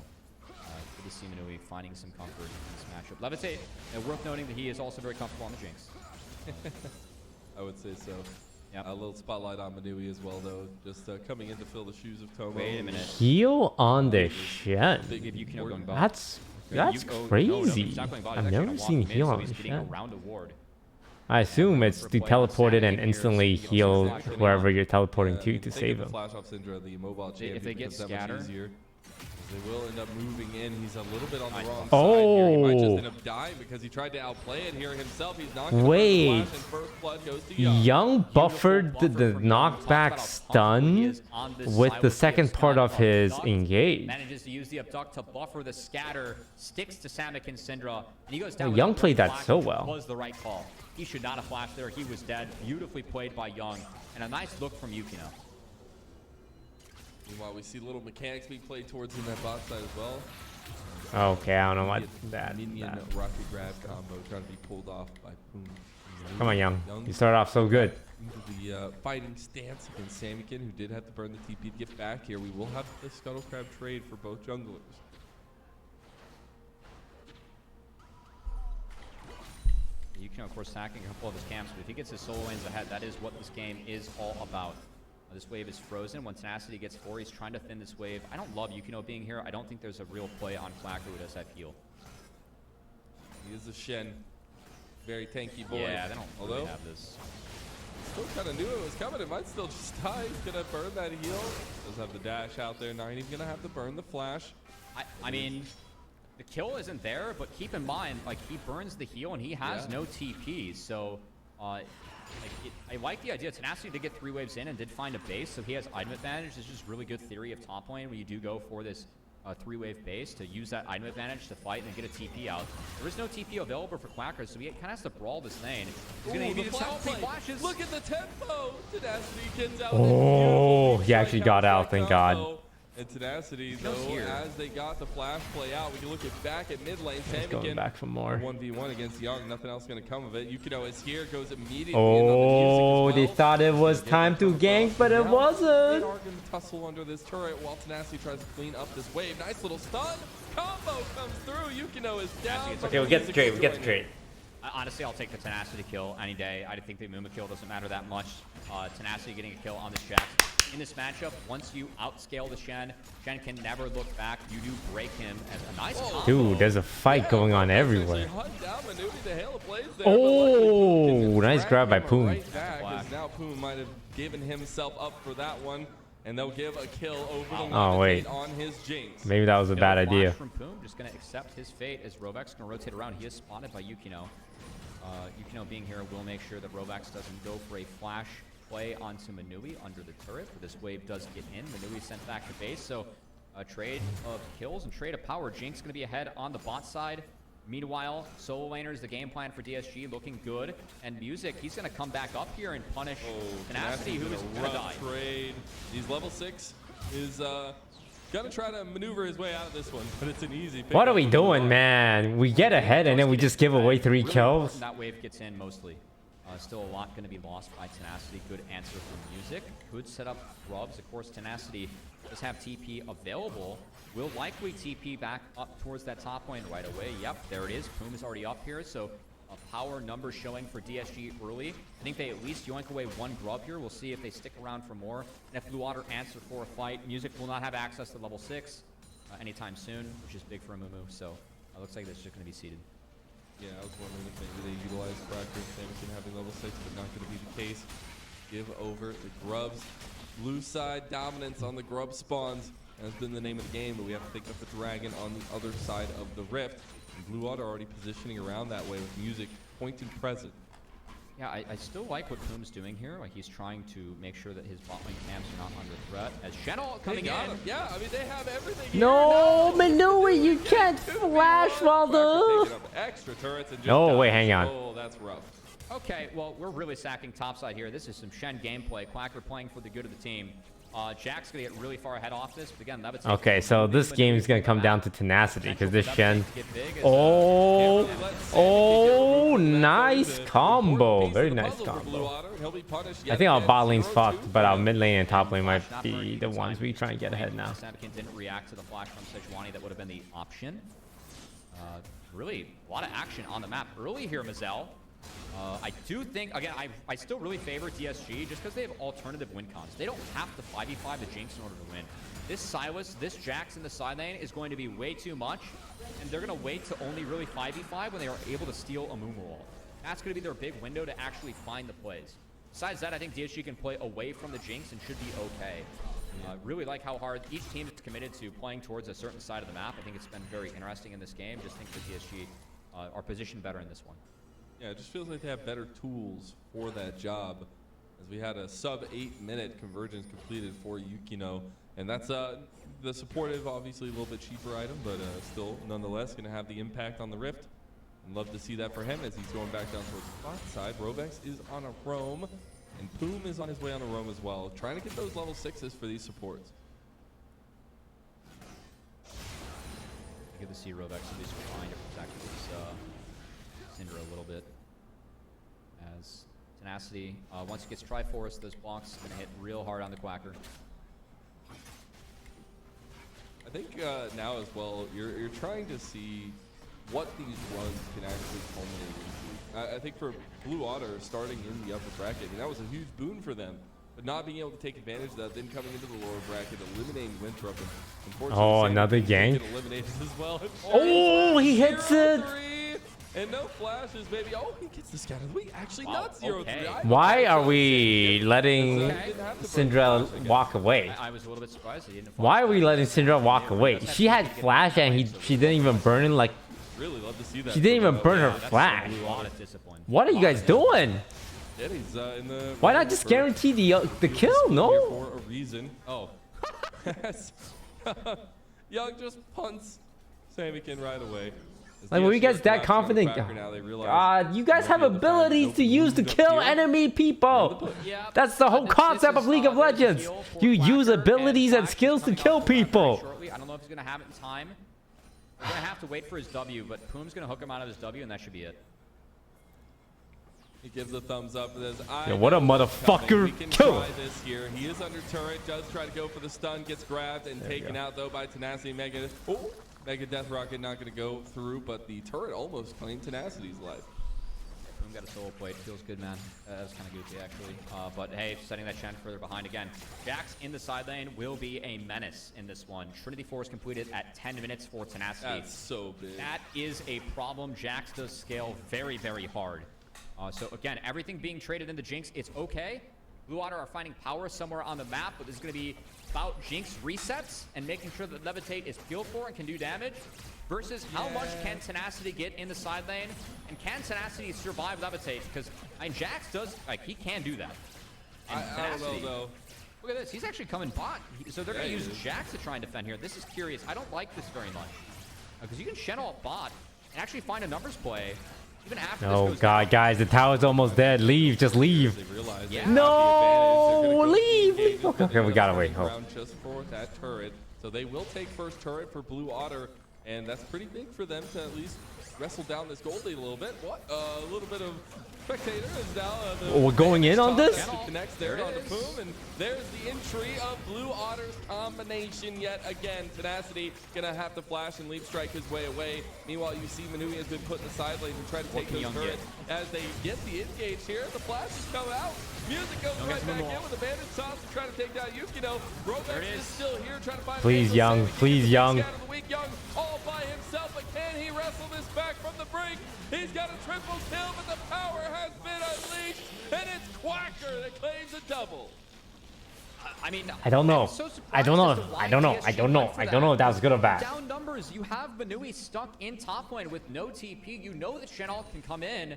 good to see Manui finding some comfort in this matchup. Levitate, and worth noting that he is also very comfortable on the Jinx. I would say so. Yep. A little spotlight on Manui as well, though. Just coming in to fill the shoes of Tomo. Wait a minute. Heal on the Shen. That's crazy. I've never seen heal on the Shen. I assume it's to teleport it and instantly heal whoever you're teleporting to save him. Flash off Syndra, the mobile champion, If they get scatter, they will end up moving in. He's a little bit on the wrong side here. He might just end up dying because he tried to outplay it here himself. He's not going to Wait. and first blood goes to Young. Young buffered the knockback stun with the second part of his engage. manages to use the abduct to buffer the scatter, sticks to Samick and Syndra, and he goes down. Young without played that flash, so which well. Was the right call. He should not have flashed there. He was dead. Beautifully played by Young, and a nice look from Yukino. Meanwhile, we see little mechanics being played towards in that bot side as well. Okay, I don't know what that. Minion rocket grab combo trying to be pulled off by Poom. Come on, Young. You started off so good. Into the fighting stance against Samikin, who did have to burn the TP to get back here. We will have the Scuttle Crab trade for both junglers. Yukino, of course, hacking a couple of his camps, but if he gets his solo lanes ahead, that is what this game is all about. This wave is frozen. When Tenacity gets 4, he's trying to thin this wave. I don't love Yukino being here. I don't think there's a real play on Flacker who does have heal. He is a Shen. Very tanky boy. Yeah, they don't really have this. Still kind of knew it was coming. It might still just die. He's going to burn that heal. Does have the dash out there. Not even going to have to burn the flash. I mean, the kill isn't there, but keep in mind, like, he burns the heal and he has no TP. So, I like the idea. Tenacity did get 3 waves in and did find a base, so he has item advantage. It's just really good theory of top lane when you do go for this 3-wave base to use that item advantage to fight and then get a TP out. There is no TP available for Quackers, so he kind of has to brawl this lane. He's going to need flashes. Look at the tempo. Tenacity gets out. Oh, he actually got out, thank God. And Tenacity, though, as they got the flash play out, we can look back at mid lane. He's going back for more. 1v1 against Young. Nothing else going to come of it. Yukino is here, goes immediately. Oh, they thought it was time to gank, but it wasn't. They are going to tussle under this turret while Tenacity tries to clean up this wave. Nice little stun. Combo comes through. Yukino is down. Okay, we'll get the trade. We'll get the trade. Honestly, I'll take the Tenacity kill any day. I think the Muma kill doesn't matter that much. Tenacity getting a kill on this Jax. In this matchup, once you outscale the Shen can never look back. You do break him as a nice combo. Dude, there's a fight going on everywhere. Oh, nice grab by Poom. Now Poom might have given himself up for that one, and they'll give a kill over the Oh, wait. on his Jinx. Maybe that was a bad idea. From Poom, just going to accept his fate as Rovax going to rotate around. He is spotted by Yukino. Yukino being here will make sure that Rovax doesn't go for a flash play onto Manui under the turret, but this wave does get in. Manui sent back to base, so a trade of kills and trade of power. Jinx going to be ahead on the bot side. Meanwhile, solo laners, the game plan for DSG looking good. And Music, he's going to come back up here and punish Tenacity, who is going to die. Trade. He's level 6. Is going to try to maneuver his way out of this one, but it's an easy pick. What are we doing, man? We get ahead and then we just give away 3 kills. That wave gets in mostly. Still a lot going to be lost by Tenacity. Good answer from Music. Could set up grubs. Of course, Tenacity does have TP available. Will likely TP back up towards that top lane right away. Yep, there it is. Poom is already up here, so a power number showing for DSG early. I think they at least yoink away 1 grub here. We'll see if they stick around for more. And if Blue Water answer for a fight, Music will not have access to level 6 anytime soon, which is big for a Mumu. So it looks like this is just going to be seeded. Yeah, I was wondering if maybe they utilize Fracture Samikin having level 6, but not going to be the case. Give over the grubs. Blue side dominance on the grub spawns has been the name of the game, but we have to pick up the dragon on the other side of the rift. And Blue Water already positioning around that way with music point and present. Yeah, I still like what Poom's doing here. Like, he's trying to make sure that his bot lane camps are not under threat. As Shen'el coming in. Yeah, I mean, they have everything No, Manui, you can't flash while the... Extra turrets and just No, wait, hang on. Oh, that's rough. Okay, well, we're really sacking topside here. This is some Shen gameplay. Quacker playing for the good of the team. Jack's going to get really far ahead off this, but again, Levitate. Okay, so this game is going to come down to tenacity because this Shen... Oh, nice combo. Very nice combo. I think our bot lane's fucked, but our mid lane and top lane might be the ones we try and get ahead now. Samikin didn't react to the flash from Sejuani. That would have been the option. Really, a lot of action on the map early here, Mazel. I do think, again, I still really favor DSG just because they have alternative win cons. They don't have to 5v5 the Jinx in order to win. This Silas, this Jax in the side lane is going to be way too much, and they're going to wait to only really 5v5 when they are able to steal a Mumu ult. That's going to be their big window to actually find the plays. Besides that, I think DSG can play away from the Jinx and should be okay. Really like how hard each team is committed to playing towards a certain side of the map. I think it's been very interesting in this game. Just think that DSG are positioned better in this one. Yeah, it just feels like they have better tools for that job. As we had a sub 8-minute convergence completed for Yuno. And that's the supportive, obviously a little bit cheaper item, but still nonetheless going to have the impact on the Rift. And love to see that for him as he's going back down towards the bot side. Rovex is on a roam, and Poom is on his way on a roam as well. Trying to get those level 6s for these supports. Good to see Rovex at least trying to protect his Syndra a little bit. As Tenacity, once it gets Triforce, those blocks are going to hit real hard on the Quacker. I think now as well, you're trying to see what these runs can actually culminate into. I think for Blue Otter starting in the upper bracket, I mean, that was a huge boon for them. But not being able to take advantage of that, then coming into the lower bracket, eliminating Winthrop. And unfortunately, oh, another gank. Eliminated as well. Oh, he hits it. And no flashes, baby. Oh, he gets the scatter. We actually not 0-3. Why are we letting Syndra walk away? I was a little bit surprised he didn't. Why are we letting Syndra walk away? She had flash and she didn't even burn it like. Really love to see that. She didn't even burn her flash. What are you guys doing? Why not just guarantee the kill? No. For a reason. Oh. Young just punts Samikin right away. Like, were you guys that confident? God, you guys have abilities to use to kill enemy people. That's the whole concept of League of Legends. You use abilities and skills to kill people. I don't know if he's going to have it in time. We're going to have to wait for his W, but Poom's going to hook him out of his W, and that should be it. He gives a thumbs up. Yeah, what a motherfucker. Kill. This here. He is under turret, does try to go for the stun, gets grabbed and taken out, though, by Tenacity. Mega Death Rocket not going to go through, but the turret almost claimed Tenacity's life. Poom got a solo plate. Feels good, man. That was kind of goofy, actually. But hey, setting that Shen further behind again. Jax in the side lane will be a menace in this one. Trinity Force completed at 10 minutes for Tenacity. That's so big. That is a problem. Jax does scale very, very hard. So again, everything being traded into Jinx, it's okay. Blue Water are finding power somewhere on the map, but this is going to be about Jinx resets and making sure that Levitate is peeled for and can do damage versus how much can Tenacity get in the side lane, and can Tenacity survive Levitate? Because Jax does, like, he can do that. And I don't know, though. Look at this. He's actually coming bot. So they're going to use Jax to try and defend here. This is curious. I don't like this very much. Because you can Shen ult bot and actually find a numbers play. Even after oh god, guys, the tower's almost dead. Leave, just leave. No, leave. Okay, we gotta wait. Just for that turret, so they will take first turret for Blue Otter, and that's pretty big for them to at least wrestle down this gold lead a little bit. What? A little bit of spectator is now. We're going in on this. Connects there on the Poom, and there's the entry of Blue Otter's combination yet again. Tenacity gonna have to flash and leap strike his way away. Meanwhile, you see Manui has been put in the side lane to try to take those turrets. As they get the engage here, the flashes come out. Music goes right back in with a bandit toss to try to take down Yuno. Rovex is still here trying to find. Please, Young. Please, Young. Young all by himself, but can he wrestle this back from the brink? He's got a triple kill, but the power has been unleashed, and it's Quacker that claims a double. I mean, I don't know. I'm so I don't surprised know. as to why I don't know. TSG I don't know. went for I don't know if that was good or bad. Down numbers, you have Manui stuck in top lane with no TP. You know that Shenal can come in.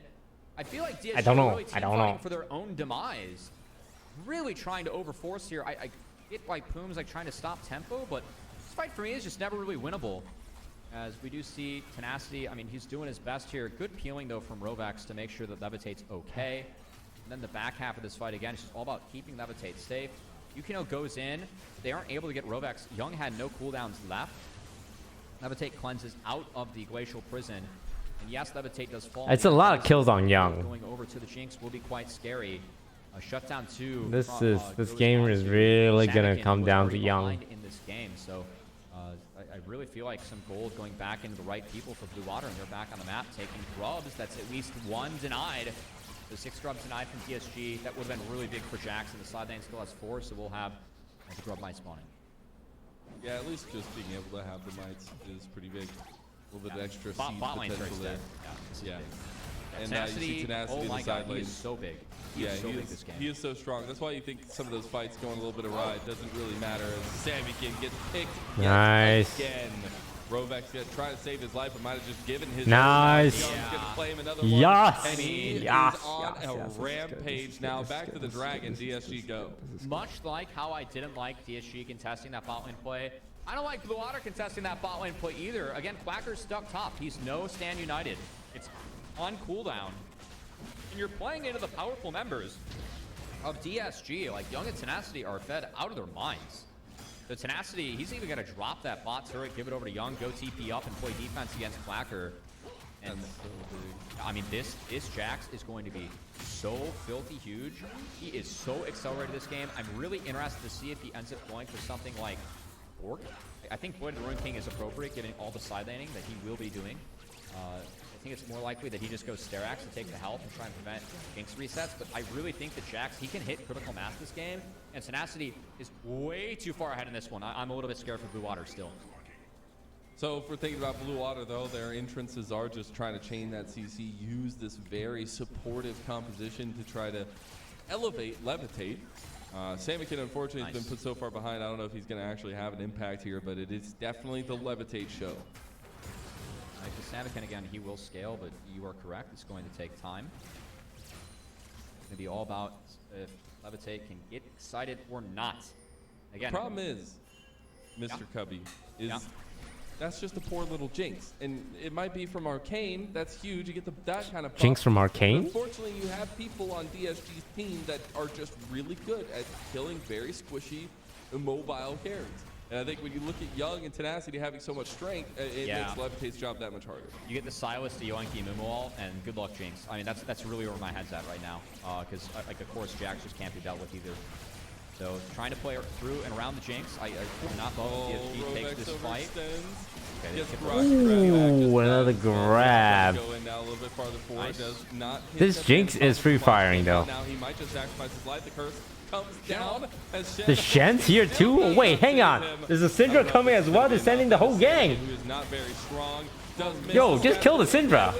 I feel like DSG I don't know. really I don't fighting know. for their own demise. Really trying to overforce here. I get like Poom's like trying to stop tempo, but this fight for me is just never really winnable. As we do see Tenacity, I mean, he's doing his best here. Good peeling, though, from Rovax to make sure that Levitate's okay. And then the back half of this fight, again, it's just all about keeping Levitate safe. Yukino goes in. They aren't able to get Rovax. Young had no cooldowns left. Levitate cleanses out of the Glacial Prison. And yes, Levitate does fall. It's a lot of kills on Young. Going over to the Jinx will be quite scary. Shutdown 2. This game is really gonna come down to Young. In this game, so I really feel like some gold going back into the right people for Blue Water, and they're back on the map taking grubs. That's at least one denied. So 6 grubs denied from TSG. That would have been really big for Jax, and the side lane still has 4, so we'll have the grub might spawning. Yeah, at least just being able to have the mites is pretty big. A little bit of extra Bot seed lane's potential very there. Yeah. And Tenacity, you see Tenacity oh in my the god, side he lane. is so big. Yeah, so big this game. he is so strong. That's why you think some of those fights going a little bit awry. It doesn't really matter. Sammy gets picked Nice. again. Rovex gonna try to save his life, but might have just given his Nice. Young's gonna play him another one. Yes. And he Yes. is on Yes. a Yes. rampage now. Back to the Dragon. DSG go. Much like how I didn't like DSG contesting that bot lane play, I don't like Blue Water contesting that bot lane play either. Again, Quacker's stuck top. He's no Stand United. It's on cooldown. And you're playing into the powerful members of DSG. Like, Young and Tenacity are fed out of their minds. The Tenacity, he's even going to drop that bot turret, give it over to Young, go TP up, and play defense against Quacker. And I mean, this Jax is going to be so filthy huge. He is so accelerated this game. I'm really interested to see if he ends up going for something like Orc. I think Void of the Ruin King is appropriate, given all the side laning that he will be doing. I think it's more likely that he just goes Sterax to take the health and try and prevent Jinx resets, but I really think that Jax, he can hit critical mass this game, and Tenacity is way too far ahead in this one. I'm a little bit scared for Blue Water still. So if we're thinking about Blue Water, though, their entrances are just trying to chain that CC, use this very supportive composition to try to elevate Levitate. Samikin, unfortunately, has been put so far behind. I don't know if he's going to actually have an impact here, but it is definitely the Levitate show. For Samikin, again, he will scale, but you are correct. It's going to take time. It's going to be all about if Levitate can get excited or not. Again, The problem is, Mr. Cubby, is that's just a poor little Jinx. And it might be from Arcane. That's huge. You get that kind of buff. Jinx from Arcane? But unfortunately, you have people on DSG's team that are just really good at killing very squishy, immobile carries. And I think when you look at Young and Tenacity having so much strength, it makes Levitate's job that much harder. You get the Silas to Yoinki Mumual, and good luck, Jinx. I mean, that's really where my head's at right now. Because, like, of course, Jax just can't be dealt with either. So, trying to play through and around the Jinx. I do not love if DSG takes this fight. Okay, ooh, another grab. This Jinx is free firing, though. Now he might just sacrifice his life. The curse comes down. The Shen's here too? Wait, hang on. There's a Syndra coming as well, descending the whole gang. Who is not very strong. Yo, just kill the Syndra.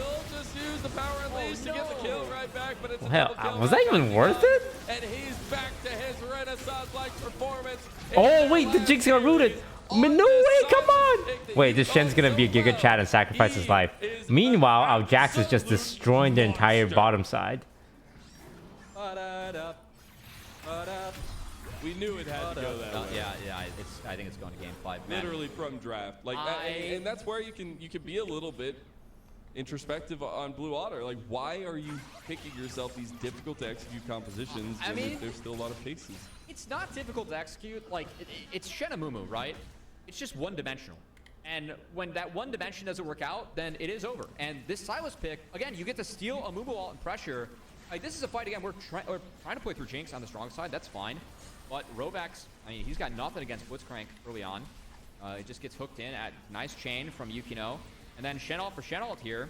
Hell, was that even worth it? And he's back to his Renaissance-like performance. Oh wait, the Jinx got rooted. No way, come on! Wait, this Shen's gonna be a Giga Chat and sacrifice his life. Meanwhile, our Jax is just destroying the entire bottom side. We knew it had to go that way. Yeah. I think it's going to game 5. Man. Literally from draft, like, and that's where you can be a little bit introspective on Blue Water. Like, why are you picking yourself these difficult to execute compositions? I mean, there's still a lot of paces. It's not difficult to execute. Like, it's Shenamumu, right? It's just one-dimensional. And when that one dimension doesn't work out, then it is over. And this Silas pick, again, you get to steal a Mumu ult and pressure. Like, this is a fight, again, we're trying to play through Jinx on the strong side. That's fine. But Rovax, I mean, he's got nothing against Blitzcrank early on. It just gets hooked in at nice chain from Yukino. And then Shenal for Shenal here.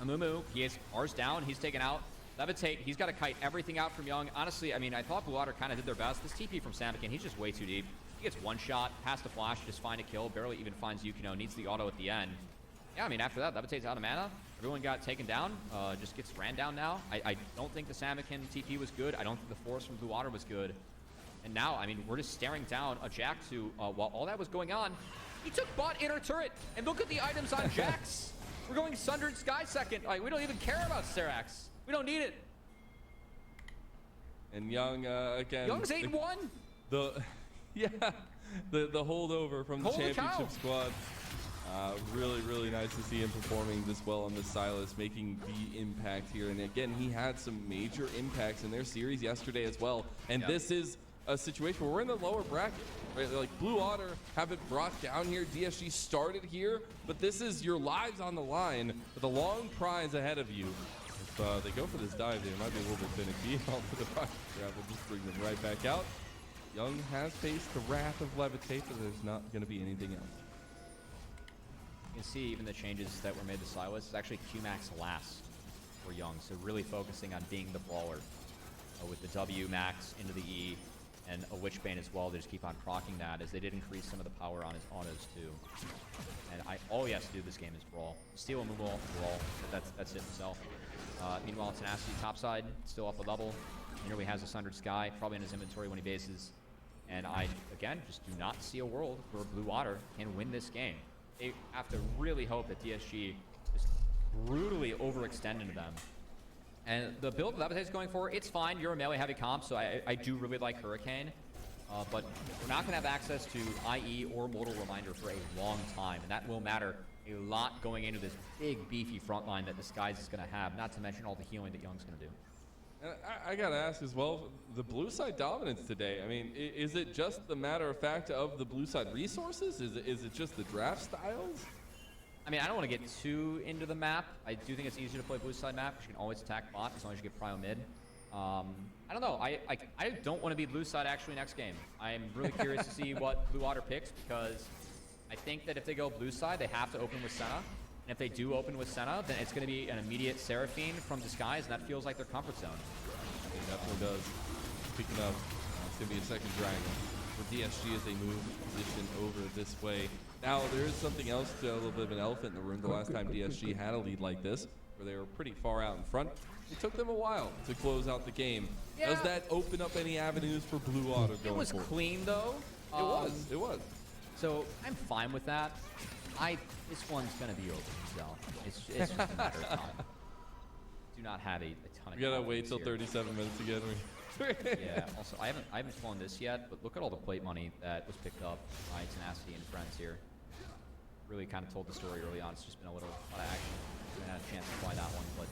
Amumu, he is R's down. He's taken out. Levitate, he's got to kite everything out from Young. Honestly, I mean, I thought Blue Water kind of did their best. This TP from Samikin, he's just way too deep. He gets one shot, past the flash, just find a kill. Barely even finds Yukino, needs the auto at the end. Yeah, I mean, after that, Levitate's out of mana. Everyone got taken down. Just gets ran down now. I don't think the Samikin TP was good. I don't think the force from Blue Water was good. And now, I mean, we're just staring down a Jax who, while all that was going on, he took bot inner turret. And look at the items on Jax. We're going Sundered Sky second. Like, we don't even care about Serax. We don't need it. And Young, again. Young's 8-1. The holdover from the championship squad. Really, really nice to see him performing this well on the Silas, making the impact here. And again, he had some major impacts in their series yesterday as well. And this is a situation where we're in the lower bracket, right? Like Blue Otter have it brought down here. DSG started here, but this is your lives on the line with a long prize ahead of you. If they go for this dive, they might be a little bit finicky. All for the rocket grab will just bring them right back out. Young has faced the wrath of Levitate, but there's not going to be anything else. You can see even the changes that were made to Silas is actually Q-Max last for Young. So really focusing on being the brawler with the W max into the E and a Witchbane as well. They just keep on proccing that as they did increase some of the power on his autos too. And all he has to do this game is brawl. Steal and move all, brawl. That's it himself. Meanwhile, Tenacity topside, still up a level. Here he has a Sundered Sky, probably in his inventory when he bases. And I, again, just do not see a world where Blue Otter can win this game. They have to really hope that DSG just brutally overextend into them. And the build Levitate's going for, it's fine. You're a melee heavy comp, so I do really like Hurricane. But we're not going to have access to IE or Mortal Reminder for a long time. And that will matter a lot going into this big, beefy front line that Disguise is going to have, not to mention all the healing that Young's going to do. And I got to ask as well, the blue side dominance today, I mean, is it just the matter of fact of the blue side resources? Is it just the draft styles? I mean, I don't want to get too into the map. I do think it's easier to play blue side map because you can always attack bot as long as you get prio mid. I don't know. I don't want to be blue side actually next game. I'm really curious to see what Blue Otter picks because I think that if they go blue side, they have to open with Senna. And if they do open with Senna, then it's going to be an immediate Seraphine from Disguise, and that feels like their comfort zone. It definitely does. Picking up, it's going to be a second dragon for DSG as they move position over this way. Now, there is something else, a little bit of an elephant in the room. The last time DSG had a lead like this, where they were pretty far out in front, it took them a while to close out the game. Yeah. Does that open up any avenues for Blue Otter going forward? It was clean, though. It was. So I'm fine with that. This one's going to be over, so it's just a matter of time. Do not have a ton of. You gotta wait till 37 minutes again. Yeah. Also, I haven't flown this yet, but look at all the plate money that was picked up by Tenacity and friends here. Really kind of told the story early on. It's just been a lot of action. We haven't had a chance to fly that one, but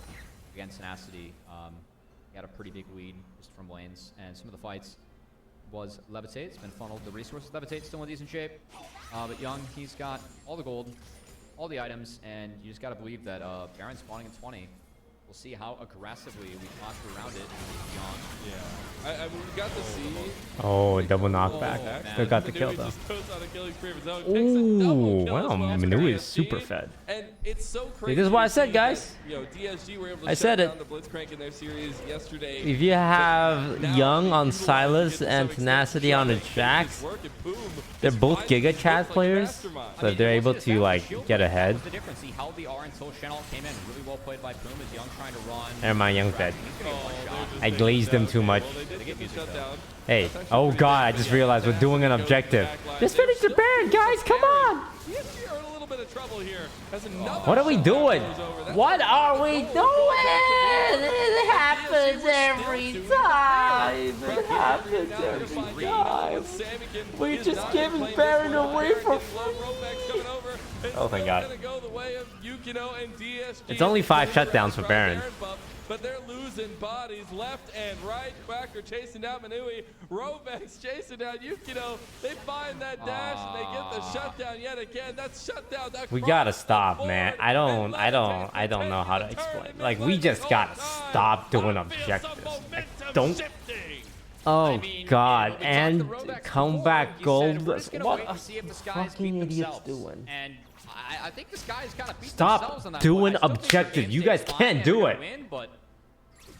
again, Tenacity had a pretty big lead just from lanes, and some of the fights was Levitate. It's been funneled the resources. Levitate's still in decent shape, but Young, he's got all the gold, all the items, and you just got to believe that Baron's spawning in 20. We'll see how aggressively we posture around it. Young. Yeah. I mean, we got to see. Oh, double knockback. Still got the kill, though. Ooh, wow, Manu is super fed. And it's so crazy. This is what I said, guys. DSG were able to I said it. the Blitzcrank in their series yesterday. If you have Young on Silas and Tenacity on a Jax, they're both Giga Chat players, so if they're able to like get ahead. The difference, he held the R until Chenault came in. Really well played by Boom as Young trying to run. Never mind, Young fed. I glazed him too much. Hey, oh god, I just realized we're doing an objective. Just finish the Baron, guys, come on! What are we doing? What are we doing? It happens every time. It happens every time. We're just giving Baron away for free. Oh my god. It's only 5 shutdowns for Baron. But they're losing bodies left and right. Quacker chasing down Manui. Rovex chasing down Yukino. They find that dash and they get the shutdown yet again. That's shutdown. We gotta stop, man. I don't know how to explain. Like, we just gotta stop doing objectives. Don't. Oh god, and comeback gold. What are fucking idiots doing? I think this guy's kind of stop doing objectives. You guys can't do it. But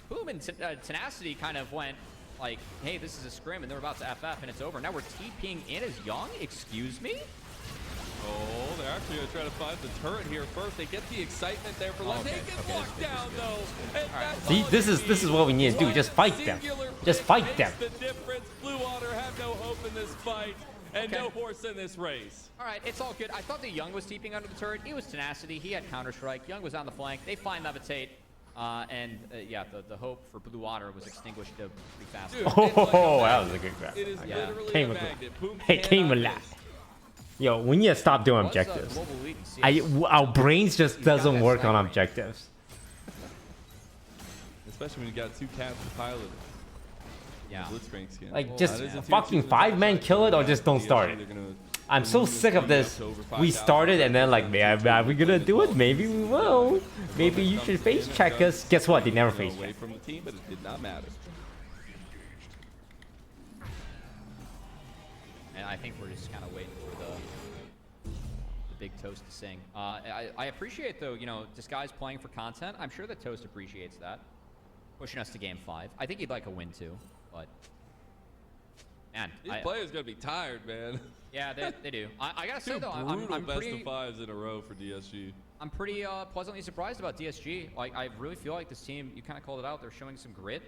Boom and Tenacity kind of went like, hey, this is a scrim, and they're about to FF, and it's over. Now we're TPing in as Young. Excuse me? Oh, they're actually going to try to find the turret here first. They get the excitement there for Left. They get locked down, though. And that's See, all this it is what we need to do. Just fight them. Just fight them. The difference. Blue Water have no hope in this fight and no horse in this race. All right, it's all good. I thought that Young was TPing under the turret. He was Tenacity. He had Counter-Strike. Young was on the flank. They find Levitate. Yeah, the hope for Blue Water was extinguished pretty fast. Dude, oh, that was a good grab. It is literally Came a with magnet. Boom came with that. Yo, we need to stop doing objectives. Our brains just doesn't work on objectives. Especially when you got 2 cats to pilot it. Yeah. Blitzcrank skin. Like, just fucking 5-man kill it or just don't start it. I'm so sick of this. We started and then like, man, are we gonna do it? Maybe we will. Maybe you should face check us. Guess what? They never face check. Away from the team, but it did not matter. And I think we're just kind of waiting for the big Toast to sing. I appreciate though, you know, Disguise playing for content. I'm sure that Toast appreciates that, pushing us to game 5. I think he'd like a win too, but man, these players gonna be tired, man. Yeah, they do. I gotta say though, I'm best pretty, of 5s in a row for DSG. I'm pretty pleasantly surprised about DSG. Like, I really feel like this team, you kind of called it out, they're showing some grit.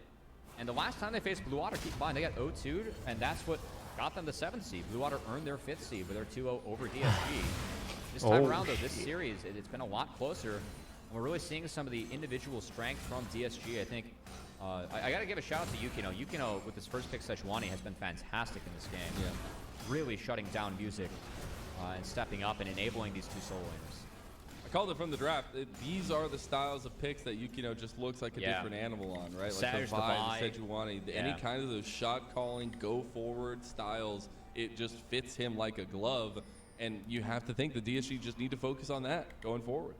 And the last time they faced Blue Water, keep in mind, they got 0-2'd, and that's what got them the 7th seed. Blue Water earned their 5th seed with their 2-0 over DSG. This time around, though, this series, it's been a lot closer. And we're really seeing some of the individual strength from DSG. I think I got to give a shout out to Yuno. Yuno, with his first pick, Sejuani, has been fantastic in this game. Yeah. Really shutting down music and stepping up and enabling these 2 solo laners. I called it from the draft. These are the styles of picks that Yuno just looks like a different animal on, right? Like the Vi, the Sejuani, any kind of those shot calling, go forward styles, it just fits him like a glove. And you have to think the DSG just need to focus on that going forward.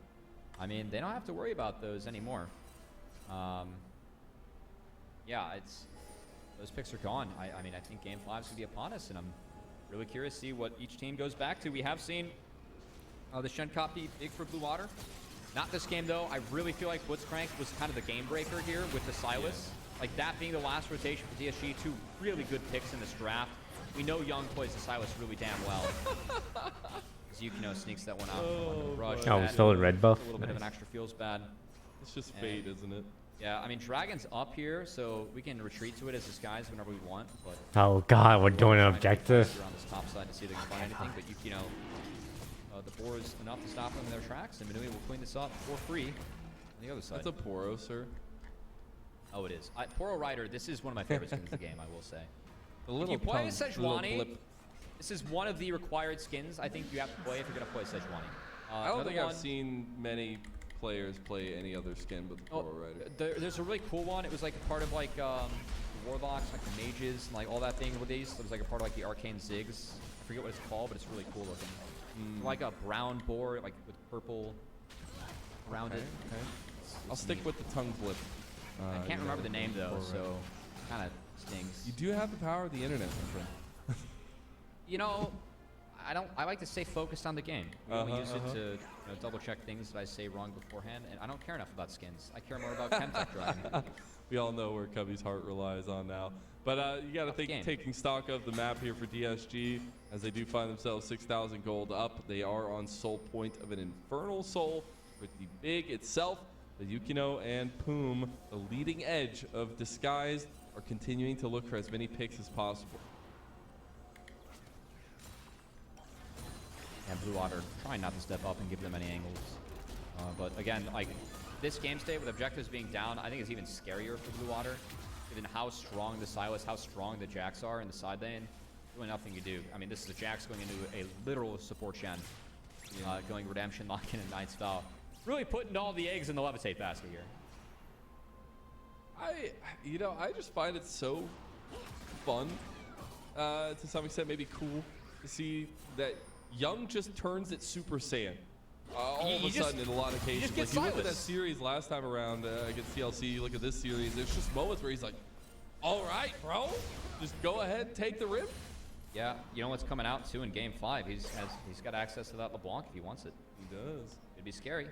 I mean, they don't have to worry about those anymore. Yeah, those picks are gone. I mean, I think game 5 is going to be upon us, and I'm really curious to see what each team goes back to. We have seen the Shen copy big for Blue Water. Not this game, though. I really feel like Blitzcrank was kind of the game breaker here with the Silas. Yeah. Like, that being the last rotation for DSG, 2 really good picks in this draft. We know Young plays the Silas really damn well. As Yuno sneaks that one out. Rush. Oh, still a red buff? A little bit of an extra feels bad. It's just fate, isn't it? Yeah, I mean, Dragon's up here, so we can retreat to it as Disguise whenever we want. But oh god, we're doing an objective. On this top side to see if they can find anything, but Yuno, the boar is enough to stop them in their tracks, and Minui will clean this up for free on the other side. That's a Poro, sir. Oh, it is. Poro Rider, this is one of my favorite skins of the game, I will say. If you play Sejuani, this is one of the required skins I think you have to play if you're going to play Sejuani. I don't think I've seen many players play any other skin but the Poro Rider. There's a really cool one. It was like a part of like the Warlocks, like the Mages, and like all that thing with these. It was like a part of like the Arcane Ziggs. I forget what it's called, but it's really cool looking. Like a brown boar, like with purple around it. Okay. I'll stick with the tongue flip. I can't remember the name though, so kind of stings. You do have the power of the internet, my friend. You know, I like to stay focused on the game. We use it to double check things that I say wrong beforehand, and I don't care enough about skins. I care more about Chemtech driving. We all know where Cubby's heart relies on now. But you got to think, taking stock of the map here for DSG, as they do find themselves 6,000 gold up. They are on soul point of an Infernal Soul with the big itself. The Yuno and Poom, the leading edge of Disguised, are continuing to look for as many picks as possible. And Blue Water trying not to step up and give them any angles. But again, like this game state with objectives being down, I think is even scarier for Blue Water, given how strong the Silas, how strong the Jax are in the side lane. Really nothing you do. I mean, this is the Jax going into a literal support Shen, going Redemption, lock-in, and Night Style. Really putting all the eggs in the Levitate basket here. I just find it so fun, to some extent, maybe cool to see that Young just turns it Super Saiyan all of a sudden in a lot of cases. Like you look at that series last time around against TLC, you look at this series, there's just moments where he's like, all right, bro, just go ahead, take the rip. Yeah, you know what's coming out too in game 5? He's got access to that LeBlanc if he wants it. He does. It'd be scary.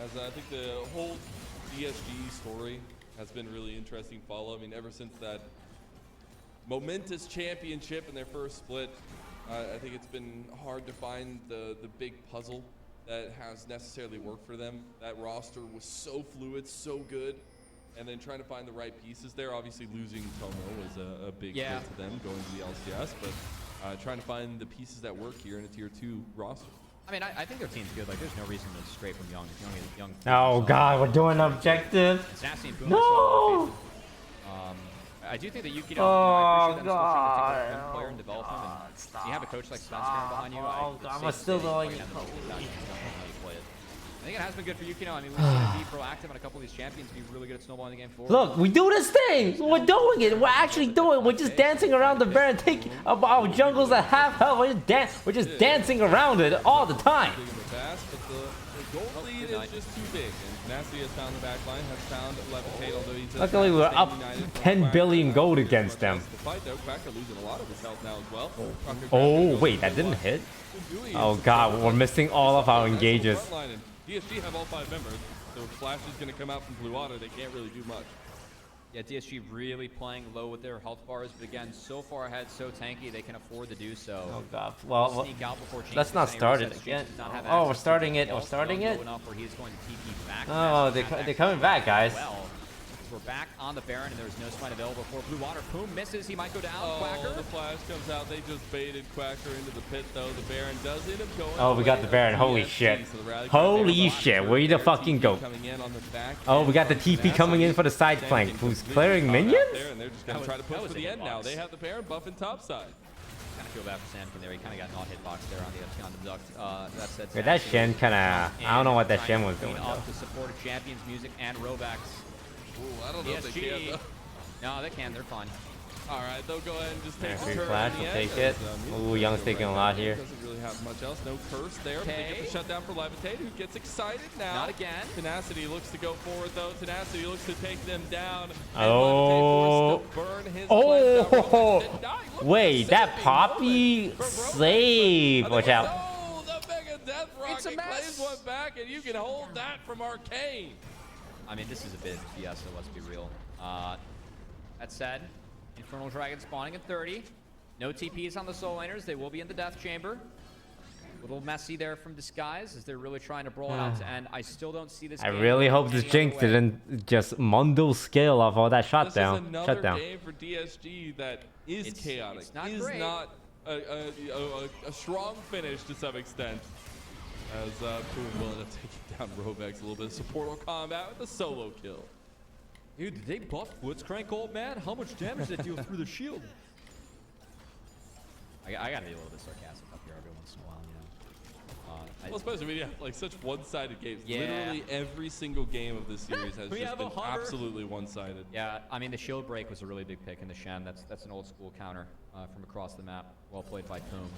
As I think the whole DSG story has been really interesting to follow. I mean, ever since that momentous championship in their first split. I think it's been hard to find the big puzzle that has necessarily worked for them. That roster was so fluid, so good, and then trying to find the right pieces there. Obviously, losing Tomo was a big hit to them going to the LCS, but trying to find the pieces that work here in a tier 2 roster. I mean, I think their team's good. Like, there's no reason to stray from young. Oh God, we're doing objective. No. I do think that Yukino, I appreciate them still trying to take one player and develop him. And you have a coach like Spencer behind you. I'm still going. I think it has been good for Yukino. I mean, we've seen him be proactive on a couple of these champions, be really good at snowballing the game forward. Look, we do this thing. We're doing it. We're actually doing it. We're just dancing around the Baron, taking our jungles at half health. We're just dancing around it all the time. The gold lead is just too big, and Tenacity has found the back line, has found Levitate, although he's luckily we're up 10 billion gold against them. The fight though, Quacker losing a lot of his health now as well. Oh wait, that didn't hit. Oh God, we're missing all of our engages. DSG have all 5 members, so if Flash is going to come out from Blue Water, they can't really do much. Yeah, DSG really playing low with their health bars, but again, so far ahead, so tanky, they can afford to do so. Oh God, well, sneak out before let's not start it again. Oh, we're starting it. We're starting it. Oh, they're coming back, guys. We're back on the Baron, and there's no spine available for Blue Water. Poom misses. He might go down. Oh, Quacker. the flash comes out. They just baited Quacker into the pit, though. The Baron does end up going. Oh, we got the Baron. Holy shit. Holy shit. Where the fucking go? Oh, we got the TP coming in for the side flank. Who's clearing minions? And they're just going to try to push for the end now. They have the Baron buffing topside. Kind of feel bad for Samkin there. He kind of got not hitbox there on the duct. That said, yeah, that Shen kind of. I don't know what that Shen was doing though. To support Champions music and Robax. Ooh, I don't know if they can though. No, they can. They're fine. All right, they'll go ahead and just take free the turn. Flash, we'll take it. Ooh, Young's taking a lot here. Doesn't really have much else. No curse there. But they get the shutdown for Levitate, who gets excited now. Not again. Tenacity looks to go forward though. Tenacity looks to take them down. Oh. Wait, that Poppy save. Watch out. Oh, the mega death rocket plays one back, and you can hold that from Arcane. I mean, this is a bit of a fiasco, let's be real. That said, Infernal Dragon spawning at 30. No TPs on the Soul Laners. They will be in the Death Chamber. A little messy there from Disguise as they're really trying to brawl it out to end. I still don't see this I really hope this Jinx didn't just Mondo scale off all that shutdown. This is another game for DSG that is chaotic. It's not great. Not a strong finish to some extent. As Poon will end up taking down Robex a little bit of supportal combat with a solo kill. Dude, did they buff Blitzcrank, old man? How much damage did that deal through the shield? I gotta be a little bit sarcastic up here every once in a while, you know. Well, especially when you have like such one-sided games. Yeah. Literally every single game of this series has just been absolutely one-sided. Yeah, I mean the shield break was a really big pick in the Shen. That's an old school counter from across the map. Well played by Poom.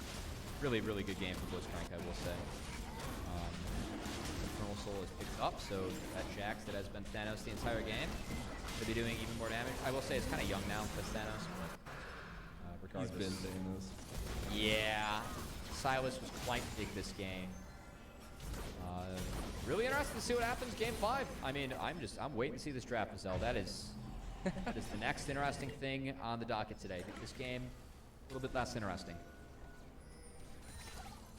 Really, really good game for Blitzcrank, I will say. Infernal Soul is picked up, so that Jax that has been Thanos the entire game could be doing even more damage. I will say it's kind of young now because Thanos, but regardless. He's been Thanos. Yeah, Silas was quite big this game. Really interested to see what happens game 5. I mean, I'm waiting to see this draft result. That is the next interesting thing on the docket today. I think this game a little bit less interesting.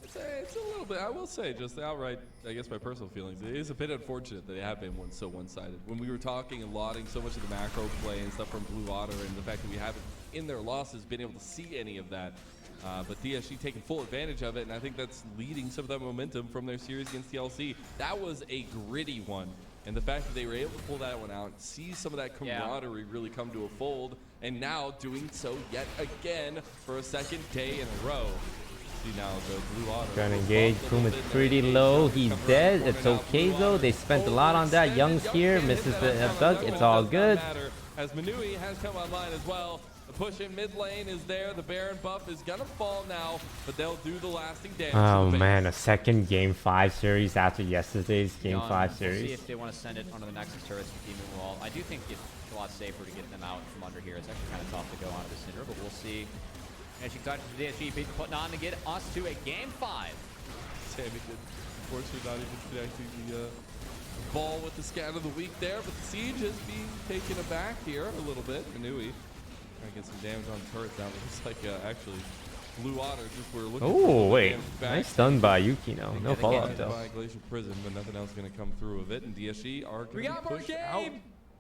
It's a little bit, I will say, just outright, I guess my personal feelings, it is a bit unfortunate that they have been so one-sided. When we were talking and lauding so much of the macro play and stuff from Blue Water and the fact that we haven't, in their losses, been able to see any of that. But DSG taking full advantage of it, and I think that's leading some of that momentum from their series against TLC. That was a gritty one, and the fact that they were able to pull that one out, see some of that camaraderie really come to a fold, and now doing so yet again for a second day in a row. Now the Blue Water trying to engage. Poom is pretty low. He's dead. It's okay though. They spent a lot on that. Young's here. Misses the abduct. It's all good. As Manui has come online as well. The push in mid lane is there. The Baron buff is gonna fall now, but they'll do the lasting damage. Oh man, a second game 5 series after yesterday's game 5 series. We'll see if they want to send it onto the Nexus turrets with Demon Wall. I do think it's a lot safer to get them out from under here. It's actually kind of tough to go onto the Cinder, but we'll see. And she touches the DSG putting on to get us to a game 5. Sammy did, unfortunately, not even connecting the ball with the scat of the week there, but the siege is being taken aback here a little bit. Manui Trying to get some damage on turrets now. It looks like actually Blue Otter just were looking. Oh wait, nice stun by Yukino. No follow up though. By Glacier Prison, but nothing else going to come through of it. And DSG are going to be pushed out.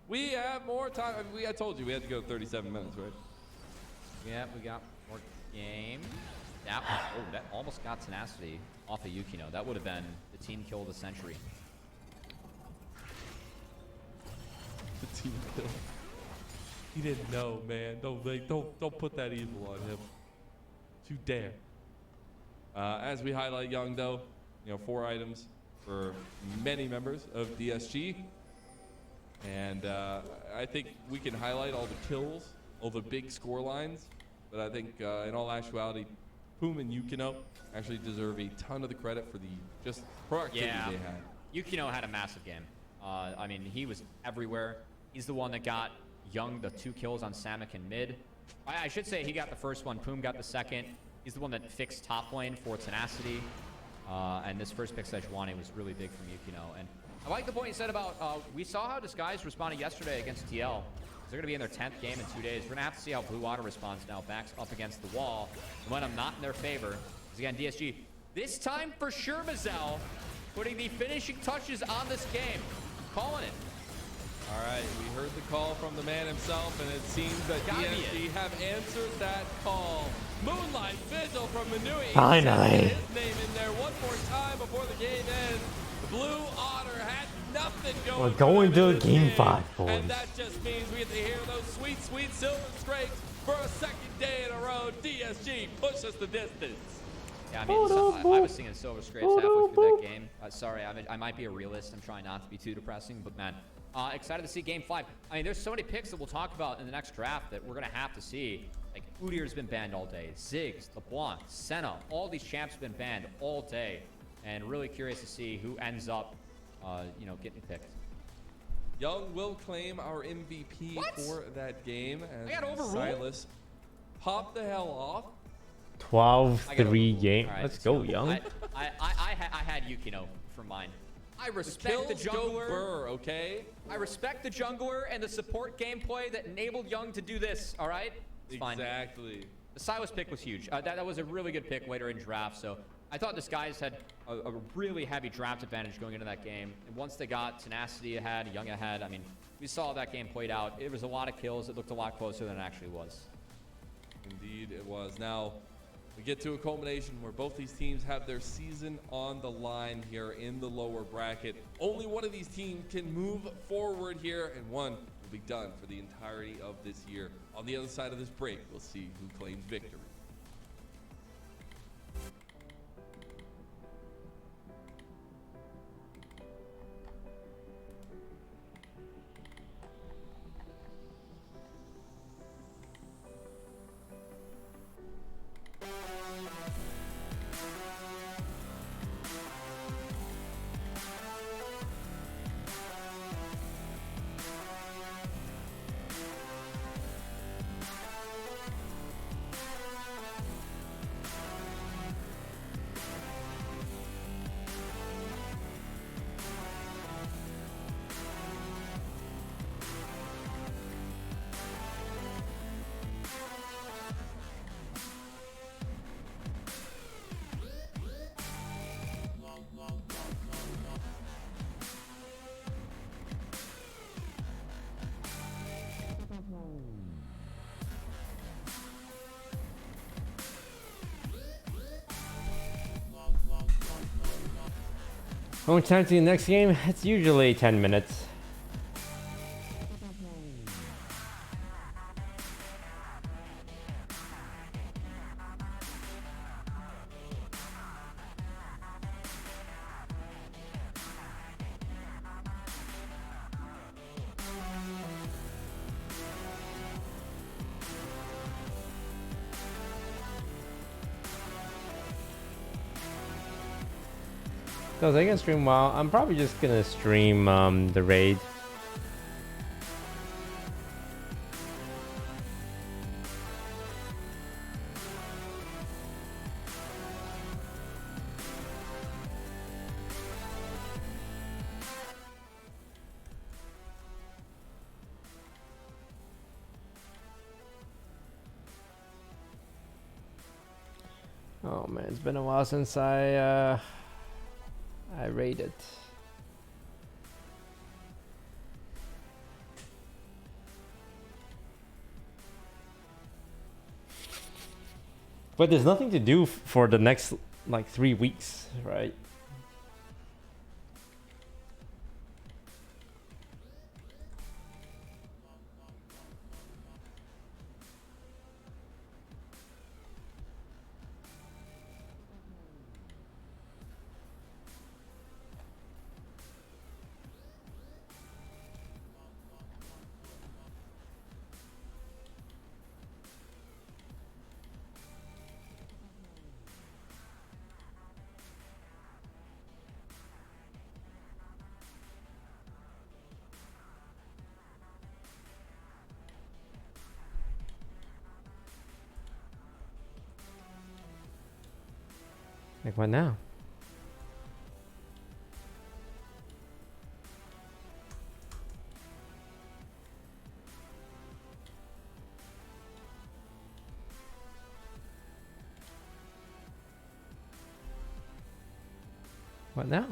We have more time. I mean, I told you we had to go 37 minutes, right? Yeah, we got more game. That that almost got Tenacity off of Yukino. That would have been the team kill of the century. The team kill. He didn't know, man. Don't put that evil on him. You dare. As we highlight Young, though, 4 items for many members of DSG. And I think we can highlight all the kills, all the big score lines. But I think in all actuality, Poom and Yukino actually deserve a ton of the credit for the just productivity they had. Yukino had a massive game. I mean, he was everywhere. He's the one that got Young the 2 kills on Samek in mid. I should say he got the first one. Poom got the second. He's the one that fixed top lane for Tenacity. And this first pick Sejuani was really big from Yukino. And I like the point you said about we saw how Disguised responded yesterday against TL. They're going to be in their 10th game in 2 days. We're going to have to see how Blue Water responds now. Backs up against the wall. Momentum not in their favor. Because again, DSG, this time for sure, Mazel, putting the finishing touches on this game. Calling it. All right, we heard the call from the man himself, and it seems that DSG have answered that call. Moonlight Vigil from Manui. Finally. His name in there one more time before the game ends. Blue Otter had nothing going. We're going to game 5, boys. And that just means we get to hear those sweet, sweet silver scrapes for a second day in a row. DSG push us the distance. Yeah, I mean, I was singing Silver Scrapes halfway through that game. Sorry, I might be a realist. I'm trying not to be too depressing, but man, excited to see Game 5. I mean, there's so many picks that we'll talk about in the next draft that we're going to have to see. Like, Udyr's been banned all day. Ziggs, LeBlanc, Senna, all these champs have been banned all day. And really curious to see who ends up, getting picked. Young will claim our MVP for that game. I got overruled. Silas popped the hell off. 12-3 game. Right, Let's go, Young. I had Yukino for mine. I respect the jungler. Burr, okay? I respect the jungler and the support gameplay that enabled Young to do this. All right, it's fine. Exactly. The Silas pick was huge. That was a really good pick later in draft. So I thought Disguise had a really heavy draft advantage going into that game. And once they got Tenacity ahead, Young ahead, I mean, we saw that game played out. It was a lot of kills. It looked a lot closer than it actually was. Indeed, it was. Now, we get to a culmination where both these teams have their season on the line here in the lower bracket. Only one of these teams can move forward here, and one will be done for the entirety of this year. On the other side of this break, we'll see who claims victory. How much time to the next game? It's usually 10 minutes. So they can stream while I'm probably just gonna stream the raid. Oh man, it's been a while since I raided. But there's nothing to do for the next like 3 weeks, right? Like what now? What now?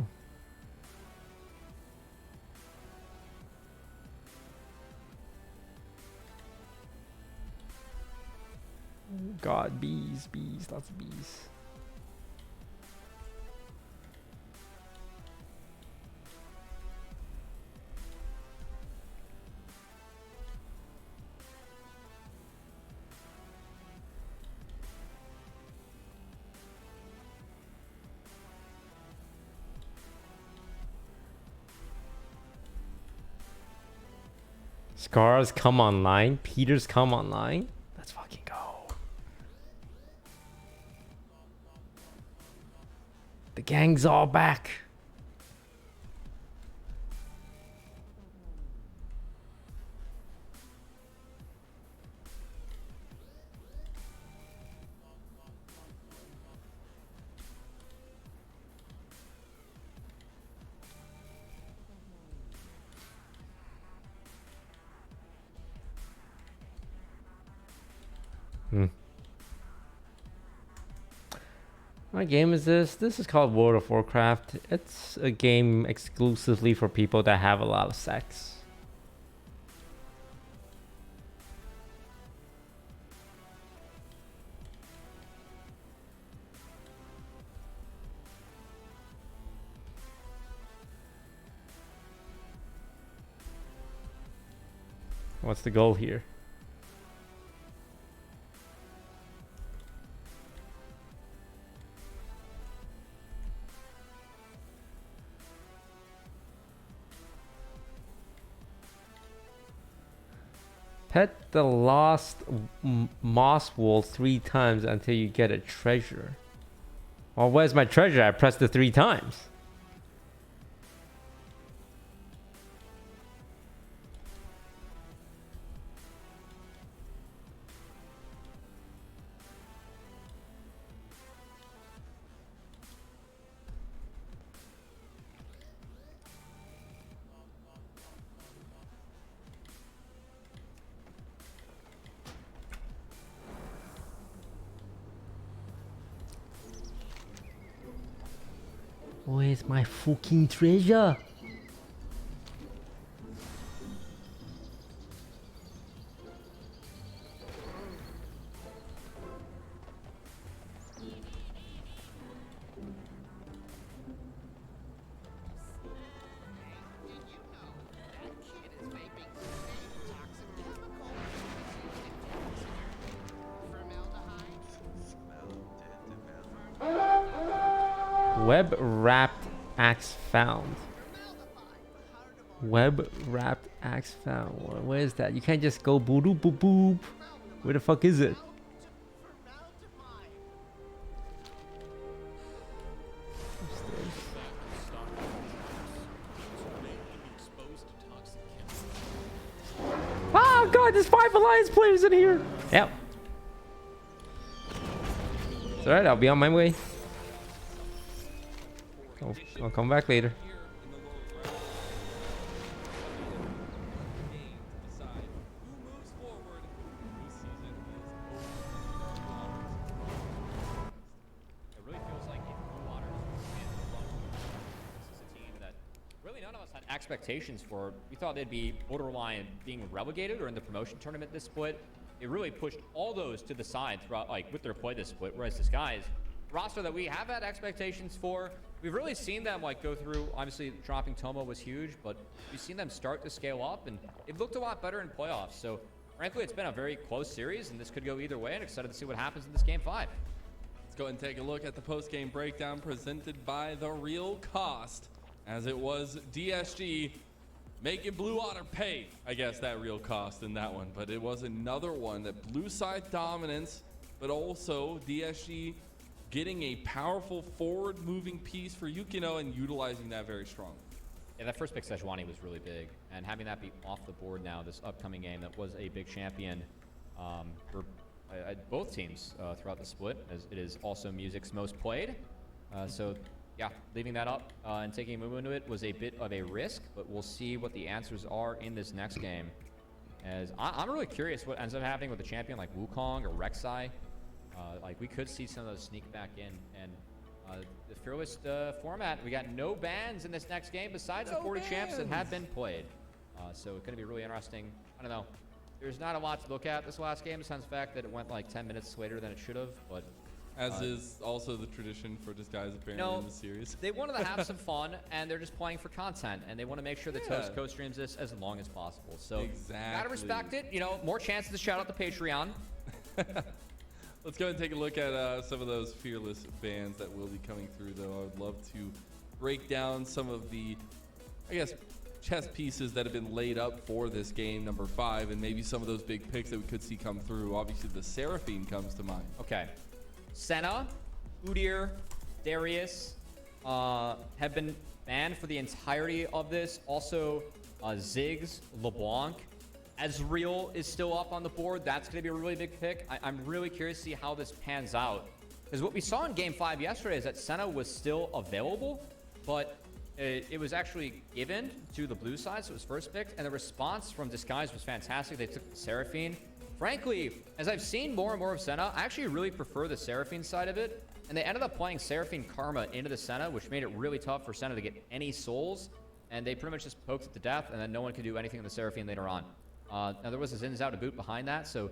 God, bees, lots of bees. Scars come online. Peters come online. Let's fucking go. The gang's all back. What game is this? This is called World of Warcraft. It's a game exclusively for people that have a lot of sex. What's the goal here? Pet the lost moss wool 3 times until you get a treasure. Well, where's my treasure? I pressed it 3 times. Where's my fucking treasure? Web wrapped axe found. Web wrapped axe found. Where is that? You can't just go boo boop boop boop. Where the fuck is it? Oh god, there's 5 Alliance players in here. Yep. It's alright, I'll be on my way. I'll come back later. expectations for. We thought they'd be borderline being relegated or in the promotion tournament this split. It really pushed all those to the side throughout, like with their play this split. Whereas this guy's roster that we have had expectations for, we've really seen them like go through. Obviously, dropping Tomo was huge, but we've seen them start to scale up, and it looked a lot better in playoffs. So, frankly, it's been a very close series, and this could go either way. And excited to see what happens in this game 5. Let's go and take a look at the post-game breakdown presented by The Real Cost, as it was DSG making Blue Otter pay, I guess, that real cost in that one. But it was another one that blue side dominance, but also DSG getting a powerful forward moving piece for Yuno and utilizing that very strongly. Yeah, that first pick Sejuani was really big, and having that be off the board now, this upcoming game that was a big champion for both teams throughout the split, as it is also Music's most played. So yeah, leaving that up and taking a move into it was a bit of a risk, but we'll see what the answers are in this next game. As I'm really curious what ends up happening with a champion like Wukong or Rek'Sai. Like we could see some of those sneak back in, and the Fearless format, we got no bans in this next game besides the 40 champs that have been played. So it's going to be really interesting. I don't know. There's not a lot to look at this last game, besides the fact that it went like 10 minutes later than it should have, but as is also the tradition for Disguise apparently in the series. They wanted to have some fun, and they're just playing for content, and they want to make sure that Toast co-streams this as long as possible. So gotta respect it. You know, more chances to shout out the Patreon. Let's go and take a look at some of those Fearless bans that will be coming through, though. I would love to break down some of the, I guess, chess pieces that have been laid up for this game, number 5, and maybe some of those big picks that we could see come through. Obviously, the Seraphine comes to mind. Okay. Senna, Udyr, Darius have been banned for the entirety of this. Also, Ziggs, LeBlanc. Ezreal is still up on the board. That's going to be a really big pick. I'm really curious to see how this pans out. Because what we saw in Game 5 yesterday is that Senna was still available, but it was actually given to the blue side, so it was first picked, and the response from Disguise was fantastic. They took the Seraphine. Frankly, as I've seen more and more of Senna, I actually really prefer the Seraphine side of it, and they ended up playing Seraphine Karma into the Senna, which made it really tough for Senna to get any souls, and they pretty much just poked it to death, and then no one could do anything in the Seraphine later on. Now, there was a Zin's out to boot behind that, so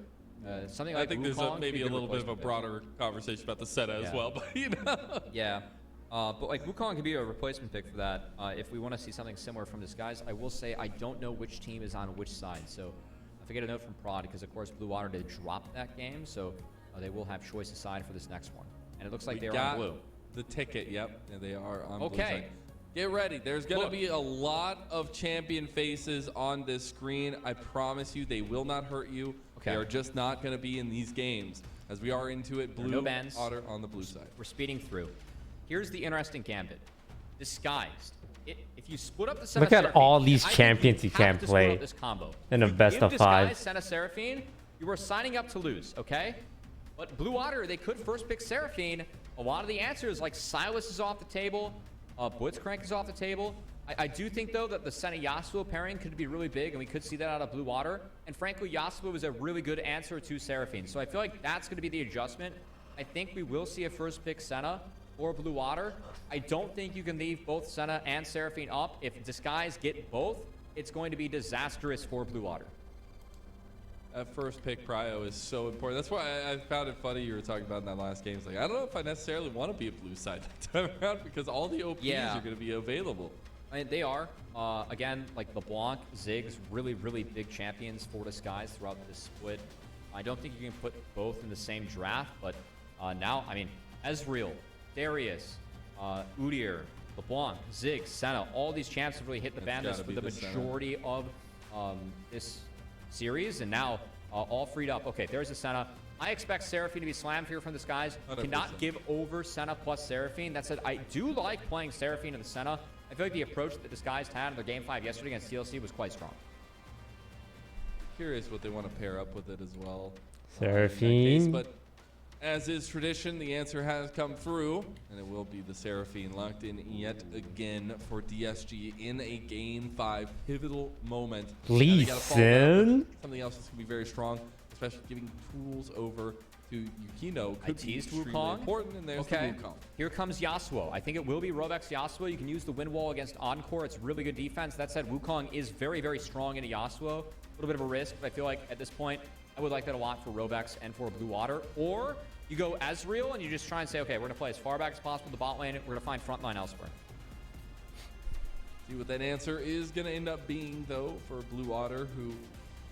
something like I think Wukong there's maybe a little bit of a pick. broader conversation about the Senna as well, but you know. Yeah. But like Wukong could be a replacement pick for that. If we want to see something similar from Disguise, I will say I don't know which team is on which side, so if I get a note from Prod, because of course Blue Water did drop that game, so they will have choice aside for this next one. And it looks like they're on blue. The ticket, yep, and they are on blue. Okay. Get ready. There's going to be a lot of champion faces on this screen. I promise you, they will not hurt you. Okay. They are just not going to be in these games. As we are into it, blue, no bans. Otter on the blue side. We're speeding through. Here's the interesting gambit. Disguised. If you split up the Senna Look at Seraphine, all these I think champions you you have can't to split play up this combo. in a If you best give of 5. Disguised Senna Seraphine, you are signing up to lose, okay? But Blue Water, they could first pick Seraphine. A lot of the answers, like Silas is off the table, Blitzcrank is off the table. I do think, though, that the Senna Yasuo pairing could be really big, and we could see that out of Blue Water. And frankly, Yasuo was a really good answer to Seraphine. So I feel like that's going to be the adjustment. I think we will see a first pick Senna or Blue Water. I don't think you can leave both Senna and Seraphine up. If Disguise get both, it's going to be disastrous for Blue Water. That first pick prio is so important. That's why I found it funny you were talking about in that last game. It's like, I don't know if I necessarily want to be a blue side that time around, because all the OPs are going to be available. I mean, they are. Again, like LeBlanc, Ziggs, really, really big champions for Disguise throughout this split. I don't think you can put both in the same draft, but now, I mean, Ezreal, Darius, Udyr, LeBlanc, Ziggs, Senna, all these champs have really hit the ban list for the majority of this series, and now all freed up. Okay, there's a Senna. I expect Seraphine to be slammed here from Disguise. Cannot give over Senna plus Seraphine. That said, I do like playing Seraphine and the Senna. I feel like the approach that Disguise had in their Game 5 yesterday against TLC was quite strong. Curious what they want to pair up with it as well. Seraphine. But as is tradition, the answer has come through, and it will be the Seraphine locked in yet again for DSG in a Game 5 pivotal moment. Lee Sin? Something else that's going to be very strong, especially giving tools over to Yukino could be teased extremely Wukong. important, and there's the Wukong. Here comes Yasuo. I think it will be Robex Yasuo. You can use the wind wall against Encore. It's really good defense. That said, Wukong is very, very strong into Yasuo. A little bit of a risk, but I feel like at this point, I would like that a lot for Robex and for Blue Water. Or you go Ezreal and you just try and say, okay, we're going to play as far back as possible the bot lane. We're going to find front line elsewhere. See what that answer is going to end up being, though, for Blue Otter, who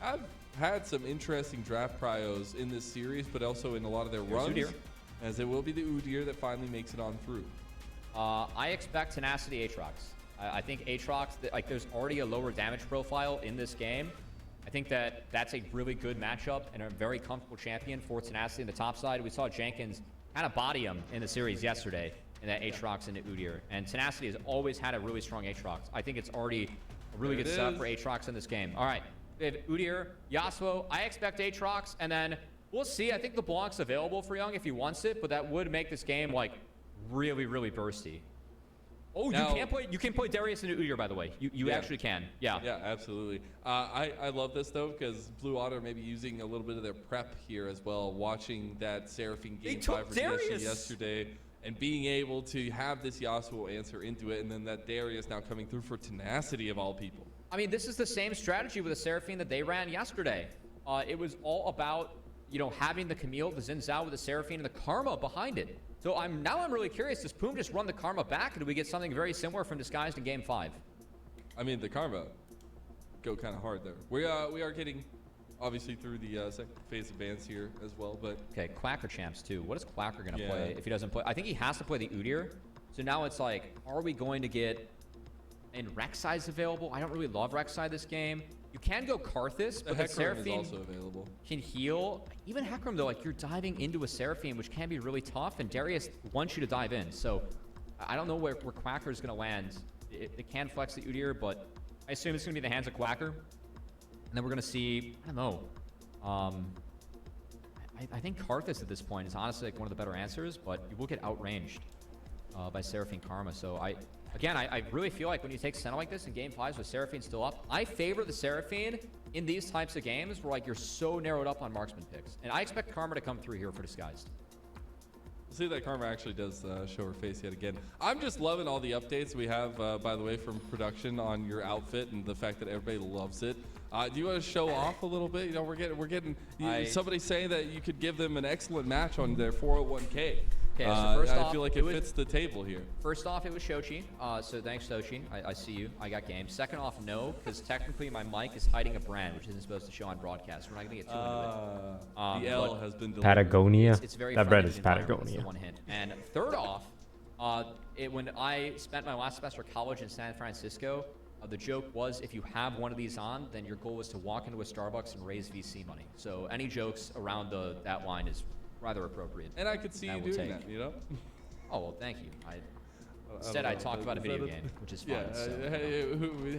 have had some interesting draft prios in this series, but also in a lot of their runs, Udyr. as it will be the Udyr that finally makes it on through. I expect Tenacity Aatrox. I think Aatrox, like, there's already a lower damage profile in this game. I think that that's a really good matchup and a very comfortable champion for Tenacity in the top side. We saw Jenkins kind of body him in the series yesterday in that Aatrox into Udyr. And Tenacity has always had a really strong Aatrox. I think it's already a really good setup for Aatrox in this game. All right, we have Udyr, Yasuo. I expect Aatrox, and then we'll see. I think LeBlanc's available for Young if he wants it, but that would make this game, like, really, really bursty. Oh, now, you can play Darius into Udyr, by the way. You actually can. Yeah. Yeah, absolutely. I love this, though, because Blue Otter may be using a little bit of their prep here as well, watching that Seraphine game 5 for DSG yesterday, and being able to have this Yasuo answer into it, and then that Darius now coming through for Tenacity of all people. I mean, this is the same strategy with the Seraphine that they ran yesterday. It was all about, having the Camille, the Xin Zhao with the Seraphine, and the Karma behind it. So I'm really curious. Does Poom just run the Karma back, and do we get something very similar from Disguised in Game 5? I mean, the Karma go kind of hard there. We are getting, obviously, through the second phase advance here as well. But okay, Quacker champs too. What is Quacker going to play if he doesn't play? I think he has to play the Udyr. So now it's like, are we going to get and Rek'Sai's available? I don't really love Rek'Sai this game. You can go Karthus, but the Seraphine is also available. Can heal. Even Hecarim, though, like, you're diving into a Seraphine, which can be really tough, and Darius wants you to dive in. So I don't know where Quacker is going to land. It can flex the Udyr, but I assume it's going to be the hands of Quacker. And then we're going to see, I don't know. I think Karthus at this point is honestly like one of the better answers, but you will get outranged by Seraphine Karma. So I really feel like when you take Senna like this in Game 5s with Seraphine still up, I favor the Seraphine in these types of games where, like, you're so narrowed up on marksman picks. And I expect Karma to come through here for Disguised. We'll see that Karma actually does show her face yet again. I'm just loving all the updates we have, by the way, from production on your outfit and the fact that everybody loves it. Do you want to show off a little bit? We're getting somebody saying that you could give them an excellent match on their 401k. Okay, so first off, I feel like it fits the table here. First off, it was Shochi. So thanks, Shochi. I see you. I got game. Second off, no, because technically my mic is hiding a brand, which isn't supposed to show on broadcast. We're not going to get too into it. The L has been delivered. Patagonia. It's very that bread is Patagonia. That's the one hint. And third off, when I spent my last semester of college in San Francisco, the joke was if you have one of these on, then your goal is to walk into a Starbucks and raise VC money. So any jokes around that line is rather appropriate. And I could see you doing that, Oh, well, thank you. Instead, I talked about a video game, which is fun.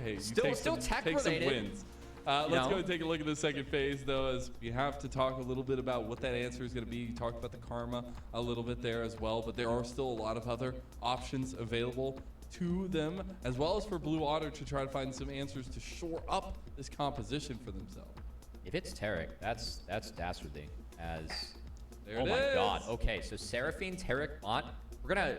Hey, still tech take related. Some wins. Let's go and take a look at the second phase, though, as we have to talk a little bit about what that answer is going to be. You talked about the Karma a little bit there as well, but there are still a lot of other options available to them, as well as for Blue Otter to try to find some answers to shore up this composition for themselves. If it's Taric, that's dastardly. Oh my god. Okay, so Seraphine, Taric bot. We're gonna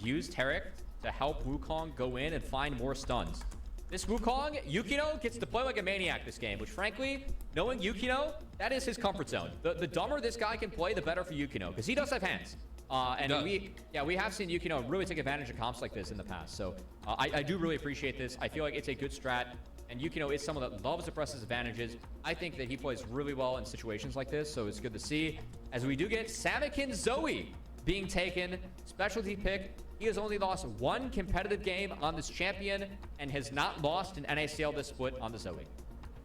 use Taric to help Wukong go in and find more stuns. This Wukong, Yukino gets to play like a maniac this game, which frankly, knowing Yukino, that is his comfort zone. The dumber this guy can play, the better for Yukino, because he does have hands. We have seen Yukino really take advantage of comps like this in the past. So I do really appreciate this. I feel like it's a good strat. And Yukino is someone that loves to press his advantages. I think that he plays really well in situations like this, so it's good to see. As we do get Samikin Zoe being taken, specialty pick. He has only lost one competitive game on this champion and has not lost an NACL this split on the Zoe.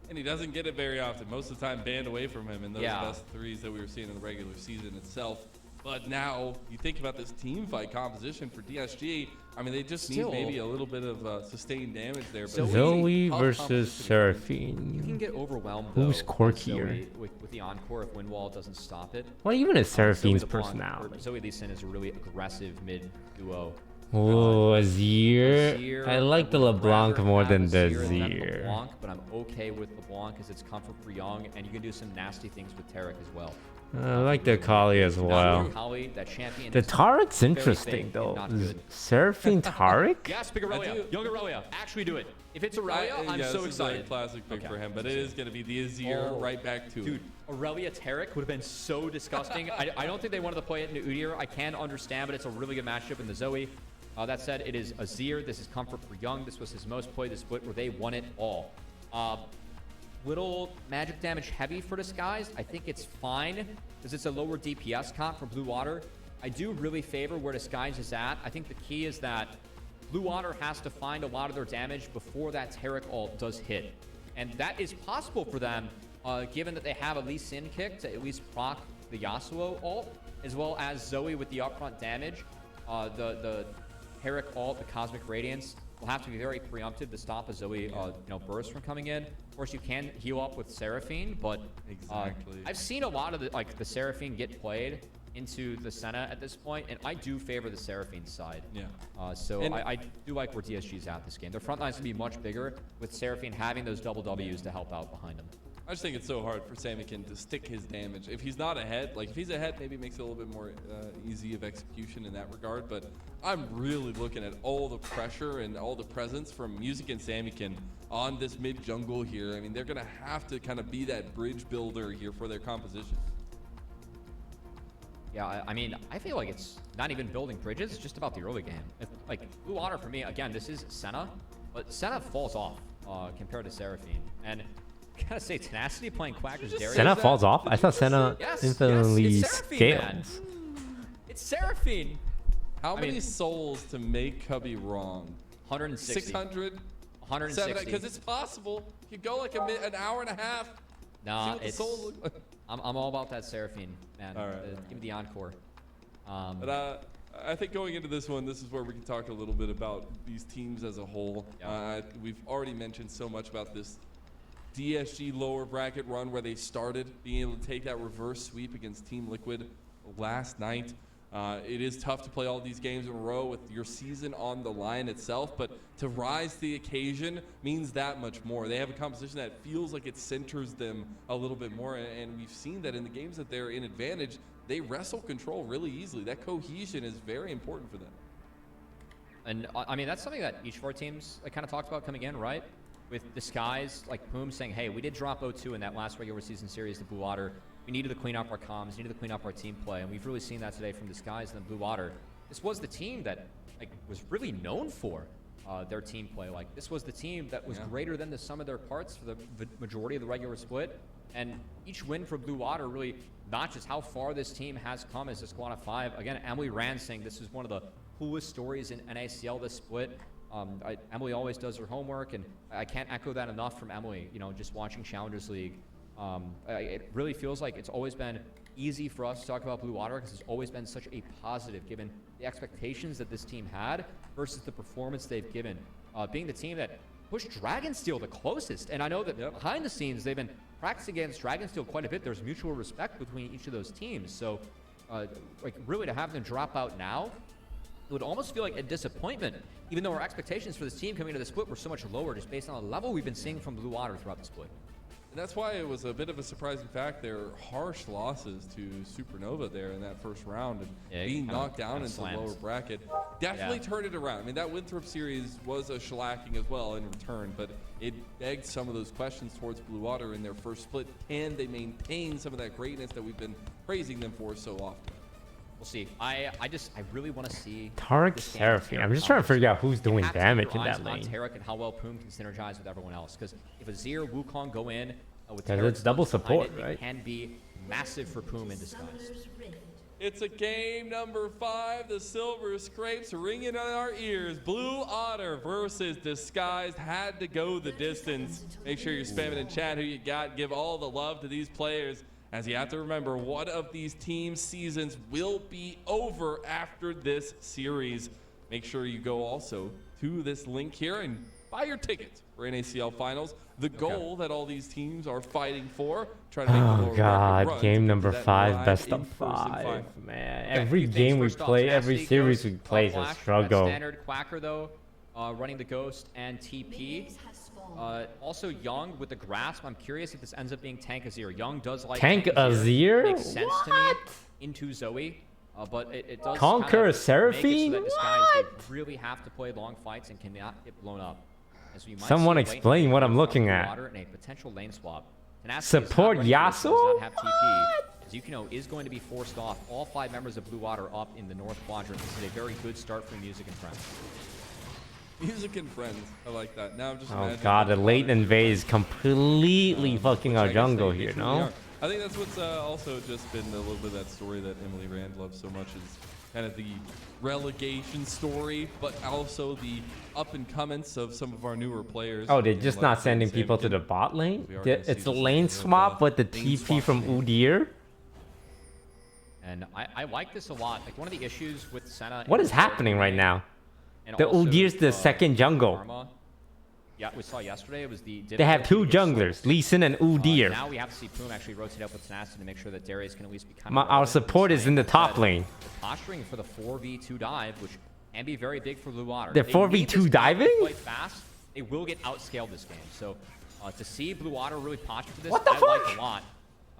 And he doesn't get it very often. Most of the time banned away from him in those best threes that we were seeing in the regular season itself. But now you think about this team fight composition for DSG. I mean, they just need maybe a little bit of sustained damage there. But Zoe versus Seraphine. You can get overwhelmed. Who's quirkier? With the Encore if Windwall doesn't stop it. Well, even if Seraphine's personality. Zoe Lee Sin is a really aggressive mid duo. Oh, Azir. I like the LeBlanc more than the Azir. LeBlanc, but I'm okay with LeBlanc because it's comfort for Young, and you can do some nasty things with Taric as well. I like the Kali as well. Kali, that champion. The is Tarik's very interesting big though. and not good. Seraphine Tarik? Yes, pick Aurelia. Young Aurelia. Actually do it. If it's Aurelia, I'm yeah, so this excited. is a classic pick for him, but it is going to be the Azir right back to Dude, it. Aurelia Tarek would have been so disgusting. I don't think they wanted to play it in Udyr. I can understand, but it's a really good matchup in the Zoe. That said, it is Azir. This is comfort for Young. This was his most played split where they won it all. Little magic damage heavy for Disguised. I think it's fine because it's a lower DPS comp for Blue Water. I do really favor where Disguised is at. I think the key is that Blue Water has to find a lot of their damage before that Tarek ult does hit. And that is possible for them, given that they have a Lee Sin kick to at least proc the Yasuo ult, as well as Zoe with the upfront damage. The Tarek ult, the Cosmic Radiance, will have to be very preemptive to stop a Zoe burst from coming in. Of course, you can heal up with Seraphine, but I've seen a lot of the Seraphine get played into the Senna at this point, and I do favor the Seraphine side. Yeah. So I do like where DSG's at this game. Their front line's going to be much bigger with Seraphine having those double Ws to help out behind him. I just think it's so hard for Samikin to stick his damage. If he's not ahead, like if he's ahead, maybe it makes it a little bit more easy of execution in that regard. But I'm really looking at all the pressure and all the presence from Music and Samikin on this mid jungle here. I mean, they're going to have to kind of be that bridge builder here for their composition. Yeah, I mean, I feel like it's not even building bridges, it's just about the early game. Like, Blue Water for me, again, this is Senna, but Senna falls off compared to Seraphine. And I gotta say, Tenacity playing Quacker's Darius. Senna falls off? I thought Senna infinitely it's Seraphine, man. scales. It's Seraphine. How many souls to make Cubby wrong? 160. 600? 160. Because it's possible. You go like an hour and a half. Nah, it's... I'm all about that Seraphine, man. All right. Give me the encore. But I think going into this one, this is where we can talk a little bit about these teams as a whole. Yeah. We've already mentioned so much about this DSG lower bracket run where they started being able to take that reverse sweep against Team Liquid last night. It is tough to play all these games in a row with your season on the line itself, but to rise to the occasion means that much more. They have a composition that feels like it centers them a little bit more, and we've seen that in the games that they're in advantage, they wrestle control really easily. That cohesion is very important for them. And I mean, that's something that each of our teams kind of talked about coming in, right? With Disguise, like Poom saying, hey, we did drop 0-2 in that last regular season series to Blue Water. We needed to clean up our comms, needed to clean up our team play, and we've really seen that today from Disguise and the Blue Water. This was the team that was really known for their team play. Like, this was the team that was greater than the sum of their parts for the majority of the regular split. And each win for Blue Water really notches how far this team has come as a squad of 5. Again, Emily Rand saying this is one of the coolest stories in NACL this split. Emily always does her homework, and I can't echo that enough from Emily, just watching Challengers League. It really feels like it's always been easy for us to talk about Blue Water because it's always been such a positive given the expectations that this team had versus the performance they've given. Being the team that pushed Dragonsteel the closest. And I know that behind the scenes, they've been practicing against Dragonsteel quite a bit. There's mutual respect between each of those teams. So really to have them drop out now, it would almost feel like a disappointment, even though our expectations for this team coming into the split were so much lower just based on the level we've been seeing from Blue Water throughout the split. And that's why it was a bit of a surprising fact. There were harsh losses to Supernova there in that first round, and being knocked down into the lower bracket definitely turned it around. I mean, that Winthrop series was a shellacking as well in return, but it begged some of those questions towards Blue Water in their first split. Can they maintain some of that greatness that we've been praising them for so often? We'll see. I really want to see Tarik Seraphine. I'm just trying to figure out who's doing damage in that on lane. Tarik and how well Poom can synergize with everyone else. Because if Azir, Wukong go in with Yeah, Tarik, it's double support, right? It can be massive for Poom in Disguise. It's a game number 5. The silver scrapes ringing in our ears. Blue Otter versus Disguised had to go the distance. Make sure you're spamming in chat who you got. Give all the love to these players, as you have to remember, one of these team seasons will be over after this series. Make sure you go also to this link here and buy your tickets for NACL Finals. The goal that all these teams are fighting for, trying to make the lower bracket run game number to that 5, live best of in-person 5, final. man. Every game we play, every series we play is a Flash, struggle. Standard Quacker though, running the Ghost and TP. Also, Young with the grasp. I'm curious if this ends up being Tank Azir. Young does like Tank Azir? Makes sense to me into Zoe. But it does Conquer kind of Seraphine? make it so that Disguise really have to play long fights and cannot get blown up. As we might Someone see explain what I'm looking at. Water and a potential lane swap. Tenacity is not Support ready for this, does Yasuo? not have TP. As Yuno is going to be forced off. All 5 members of Blue Water up in the North Quadrant. This is a very good start for Music and Friends. Music and Friends. I like that. Now I'm just Oh imagining god, the Blue late Water- invade is completely fucking which I our guess jungle they here, truly no? are. I think that's what's also just been a little bit of that story that Emily Rand loves so much is kind of the relegation story, but also the up and comings of some of our newer players. Oh, they're You know, just like not Sam sending people to Samkin. the bot lane? We are gonna see It's a just lane like swap with the lane TP swap from game. Udyr? And I like this a lot. Like, one of the issues with Senna... What is happening right now? And The also, Udyr's the second jungle. Karma. Yeah, we saw yesterday. It was the... They have 2 junglers, Lee Sin and Udyr. Now we have to see Poom actually rotate up with Tenacity to make sure that Darius can at least be kind Our of... relevant support this is in the lane. top But lane. the posturing for the 4v2 dive, which can be very big for Blue Water. They're They need 4v2 this game to diving? play fast. They will get outscaled this game. So to see Blue Water really posture for this, What the I like fuck? a lot.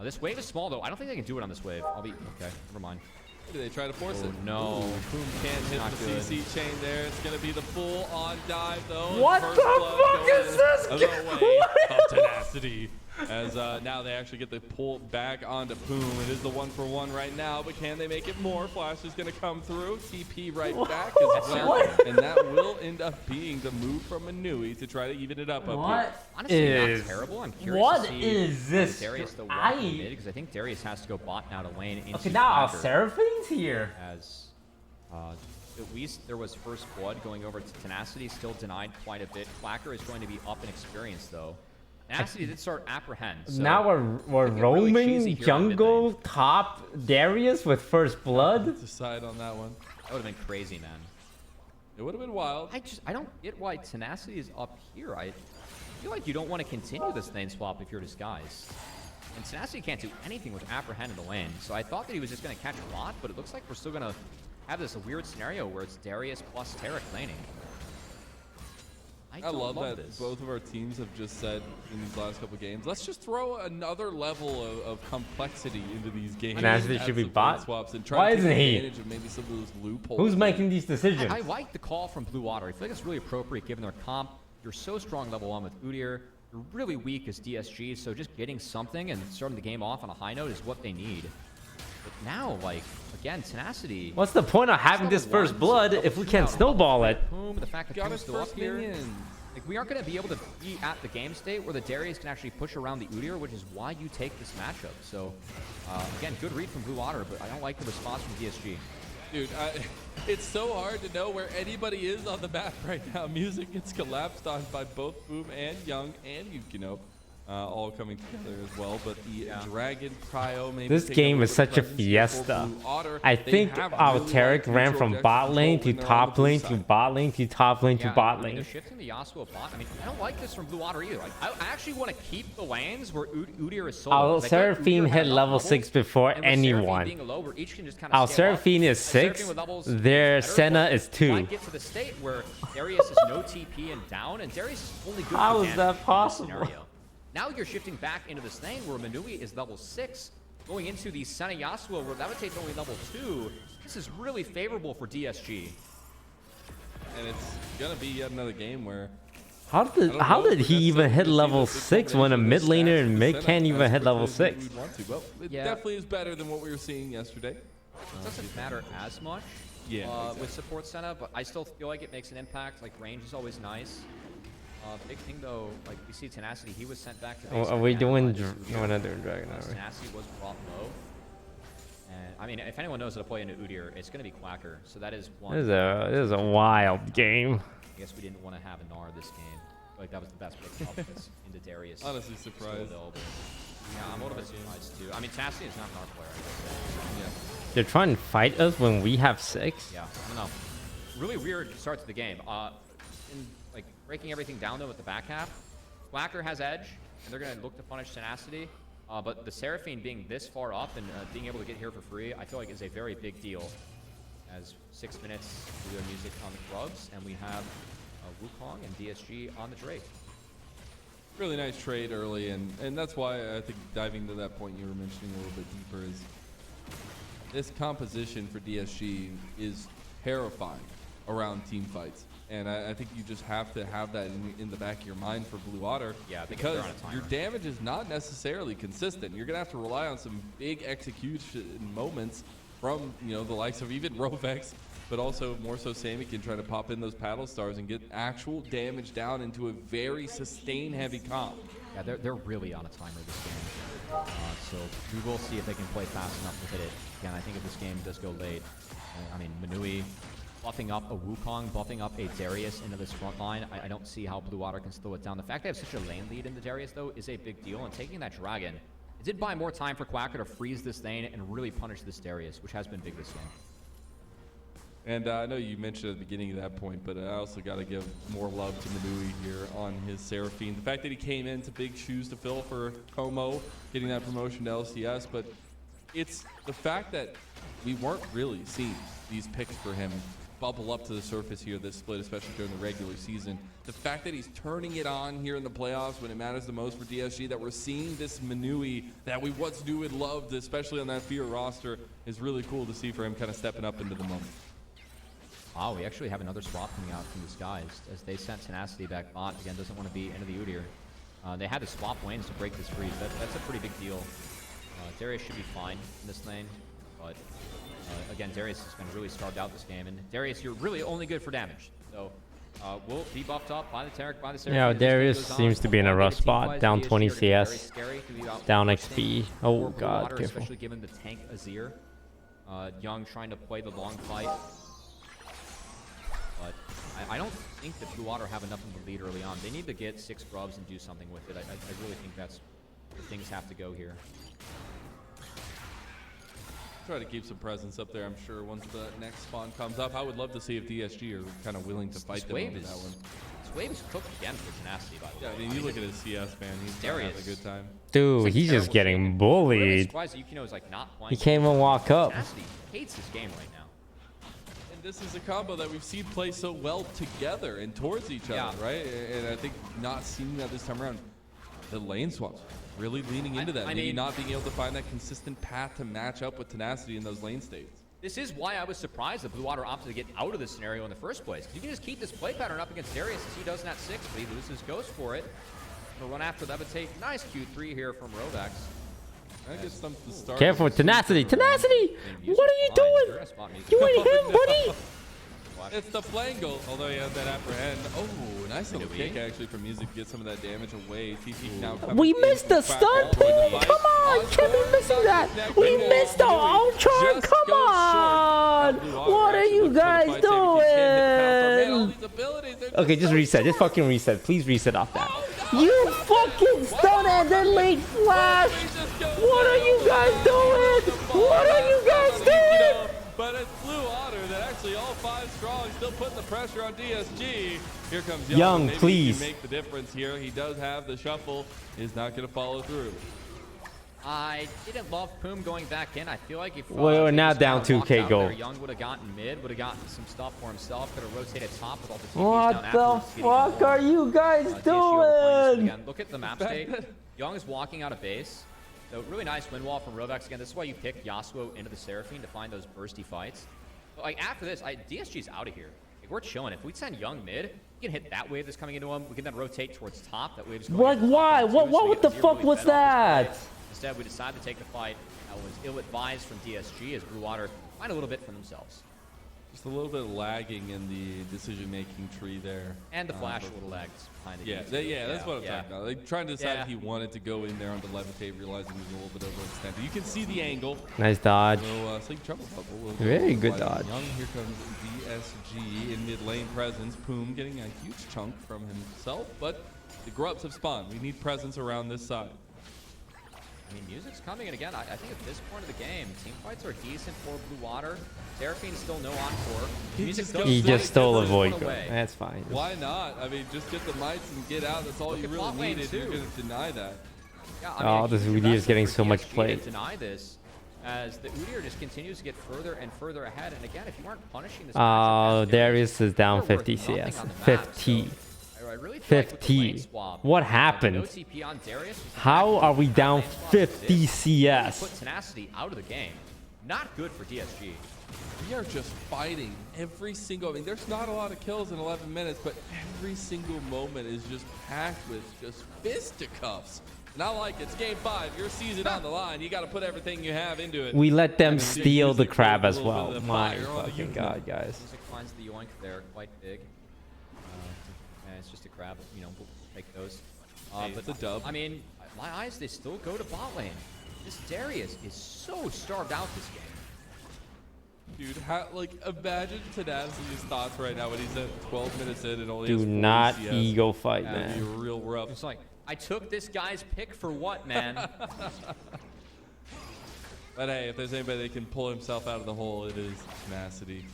This wave is small, though. I don't think they can do it on this wave. I'll be... Okay, never mind. Do they try to force it? No. Boom can't hit Not the good. CC chain there. It's going to be the full-on dive, though. and What First the Blood fuck going is this? The way of Tenacity. As now they actually get the pull back onto Poom. It is the 1-for-1 right now, but can they make it more? Flash is going to come through. TP right back as well. What? And that will end up being the move from Manui to try to even it up here. Honestly, not is- terrible. I'm curious what to see is this Darius the I- walk in mid, because I think Darius has to go bot now to lane into Okay, now our Clacker, Seraphine's here. as at least there was first blood going over to Tenacity, still denied quite a bit. Clacker is going to be up in experience though. Tenacity did start apprehend. So Now we're could get really cheesy roaming here on mid jungle lane. top Darius with first blood. Decide on that one. That would have been crazy, man. It would have been wild. I don't get why Tenacity is up here. I feel like you don't want to continue this lane swap if you're Disguised. And Tenacity can't do anything with apprehend in the lane. So I thought that he was just going to catch a lot, but it looks like we're still going to have this weird scenario where it's Darius plus Taric laning. I love that this. both of our teams have just said in these last couple games, let's just throw another level of complexity into these games. Tenacity Add should be some bot. lane swaps and try Why to take isn't he? advantage of maybe some of those loopholes. Who's making these decisions? I like the call from Blue Water. I feel like it's really appropriate given their comp. You're so strong level 1 with Udyr. You're really weak as DSG, so just getting something and starting the game off on a high note is what they need. But now, like, again, Tenacity... What's the point of having this first blood if we can't snowball it? Boom, the fact that Got Poom's his still up first here. minion. Like, we aren't going to be able to be at the game state where the Darius can actually push around the Udyr, which is why you take this matchup. So, again, good read from Blue Water, but I don't like the response from DSG. Dude, it's so hard to know where anybody is on the map right now. Music gets collapsed on by both Boom and Young and Yukino. All coming together as well, but the Dragon Cryo maybe This take game over is the such a presence fiesta. for Blue Otter. I They think have our really Taric like ran neutral from deck bot control lane to when they're on the top blue lane to side. bot lane to top lane to bot I mean, lane. they're shifting the Yasuo bot. I mean, I don't like this from Blue Water either. I actually want to keep the lanes where Udyr is solo. Our 'cause I feel like Seraphine Udyr hit has enough level levels, 6 before and with Seraphine anyone. being low, where each can just kind Our of scale up, Seraphine is a Seraphine 6, with levels their better, Senna but is you 2. might get to the state where Darius is no TP and down, and Darius is only good How for is damage that in this possible? scenario. Now you're shifting back into this lane where Manui is level 6, going into the Senna Yasuo where Levitate's only level 2. This is really favorable for DSG. And it's gonna be yet another game where How did he even hit level 6 when a mid laner and mid can't even hit level 6? Well, it definitely is better than what we were seeing yesterday. It doesn't matter as much with support Senna, but I still feel like it makes an impact. Like, range is always nice. Big thing though, like we see Tenacity, he was sent back to base. Are we doing? Udyr. No, we're not doing Dragon, are we? Tenacity was brought low. And I mean, if anyone knows how to play into Udyr, it's going to be Quacker. So that is one. This is a wild game. I guess we didn't want to have a Gnar this game. Like, that was the best pick of this into Darius. Honestly Still surprised. available. Yeah, I'm a little bit surprised too. I mean, Tenacity is not an Gnar player, I guess. Yeah. They're trying to fight us when we have 6. Yeah, I don't know. Really weird start to the game. In like breaking everything down though with the back half, Quacker has edge, and they're gonna look to punish Tenacity. But the Seraphine being this far up and being able to get here for free, I feel like is a very big deal. As 6 minutes to their music on the clubs, and we have Wukong and DSG on the Drake. really nice trade early, and that's why I think diving to that point you were mentioning a little bit deeper is this composition for DSG is terrifying around team fights. And I think you just have to have that in the back of your mind for Blue Otter. Yeah, because your damage is not necessarily consistent. You're going to have to rely on some big execution moments from, you know, the likes of even Rovex, but also more so Sammy can try to pop in those paddle stars and get actual damage down into a very sustain-heavy comp. Yeah, they're really on a timer this game. So we will see if they can play fast enough to hit it. Again, I think if this game does go late, I mean, Manui buffing up a Wukong, buffing up a Darius into this front line. I don't see how Blue Water can slow it down. The fact they have such a lane lead in the Darius, though, is a big deal. And taking that Dragon, it did buy more time for Quacker to freeze this lane and really punish this Darius, which has been big this game. And I know you mentioned at the beginning of that point, but I also got to give more love to Manui here on his Seraphine. The fact that he came into big shoes to fill for Como, getting that promotion to LCS, but it's the fact that we weren't really seeing these picks for him bubble up to the surface here this split, especially during the regular season. The fact that he's turning it on here in the playoffs when it matters the most for DSG, that we're seeing this Manui that we once knew and loved, especially on that Fear roster, is really cool to see for him kind of stepping up into the moment. Wow, we actually have another swap coming out from Disguised as they sent Tenacity back bot. Again, doesn't want to be into the Udyr. They had to swap lanes to break this freeze. That's a pretty big deal. Darius should be fine in this lane, but again, Darius has been really starved out this game, and Darius, you're really only good for damage. So we'll be buffed up by the Taric, by the Seraphine. Yeah, Darius seems to be in a rough spot. Down 20 CS, down XP. Oh god, careful. Especially given the tank Azir. Young trying to play the long fight. But I don't think that Blue Water have enough of a lead early on. They need to get 6 grubs and do something with it. I really think that's where things have to go here. Try to keep some presence up there, I'm sure, once the next spawn comes up. I would love to see if DSG are kind of willing to fight them over that one. This wave is cooked again for Tenacity, by the way. Yeah, I mean, you look at his CS, man. He's having a good time. Dude, he's just getting bullied. He can't even walk up. Tenacity hates this game right now. And this is a combo that we've seen play so well together and towards each other, right? And I think not seeing that this time around. The lane swaps. Really leaning into that. Maybe not being able to find that consistent path to match up with Tenacity in those lane states. This is why I was surprised that Blue Water opted to get out of this scenario in the first place. You can just keep this play pattern up against Darius as he does in that 6, but he loses, goes for it. Gonna run after Levitate. Nice Q3 here from Rovex. Careful with Tenacity. Tenacity! What are you doing? You ain't him, buddy! It's the Flangle, although he has that apprehend. Oh, nice little kick actually from Music to get some of that damage away. TT now coming. We missed the stun, Ping! Come on! Can't be missing that! We missed the Ultra! Come on! What are you guys doing? Okay, just reset. Just fucking reset. Please reset off that. You fucking stun and then late flash! What are you guys doing? What are you guys doing? But it's Blue Otter that actually all 5 strong, still putting the pressure on DSG. Here comes Young, Maybe please. He can make the difference here. He does have the shuffle. Is not going to follow through. I didn't love Poom going back in. I feel like if we're now down 2K gold. Young would have gotten mid, would have gotten some stuff for himself, could have rotated top with all the TPs What down the fuck are you guys doing? Again. Look at the map state. Young is walking out of base. So really nice wind wall from Rovex. Again, this is why you pick Yasuo into the Seraphine to find those bursty fights. But like after this, DSG's out of here. Like, we're chilling. If we send Young mid, we can hit that wave that's coming into him. We can then rotate towards top. That wave is going like why? What the fuck was that? Instead, we decided to take the fight. That was ill-advised from DSG as Blue Water find a little bit for themselves. Just a little bit lagging in the decision-making tree there. And the flash a little lagged behind it. Yeah, that's what I'm talking about. Like trying to decide if he wanted to go in there on the Levitate, realizing he was a little bit overextended. You can see the angle. Nice dodge. So trouble bubble. Very good dodge. Young, here comes DSG in mid lane presence. Poom getting a huge chunk from himself, but the grubs have spawned. We need presence around this side. I mean, Music's coming, and again, I think at this point of the game, team fights are decent for Blue Water. Seraphine's still no encore. He just stole a Void. That's fine. Why not? I mean, just get the mites and get out. That's all you really needed. You're going to deny that. Yeah, I mean, this Udyr is getting so much play. Deny this as the Udyr just continues to get further and further ahead. And again, if you aren't punishing this, Darius is down 50 CS. 50. I really feel like with the lane 50. swap, What no happened? TP on Darius was the How fact are we that down lane swap 50 exists. Put CS? Tenacity out of the game. Not good for DSG. We are just fighting every single. I mean, there's not a lot of kills in 11 minutes, but every single moment is just packed with just fisticuffs. And I like it. It's game 5. Your season on the line. You got to put everything you have into it. We let them And the steal the music crab put a as little bit well. of the My fire on the fucking Yuno. god, guys. Music finds the yoink there quite big. And it's just a crab. You know, we'll take those. Hey, but it's a dub. I mean, my eyes, they still go to bot lane. This Darius is so starved out this game. Dude, like, imagine Tenacity's thoughts right now when he's at 12 minutes in and only Do has 40 not CS. ego fight, That'd be man. real rough. It's like, I took this guy's pick for what, man? But hey, if there's anybody that can pull himself out of the hole, it is Tenacity.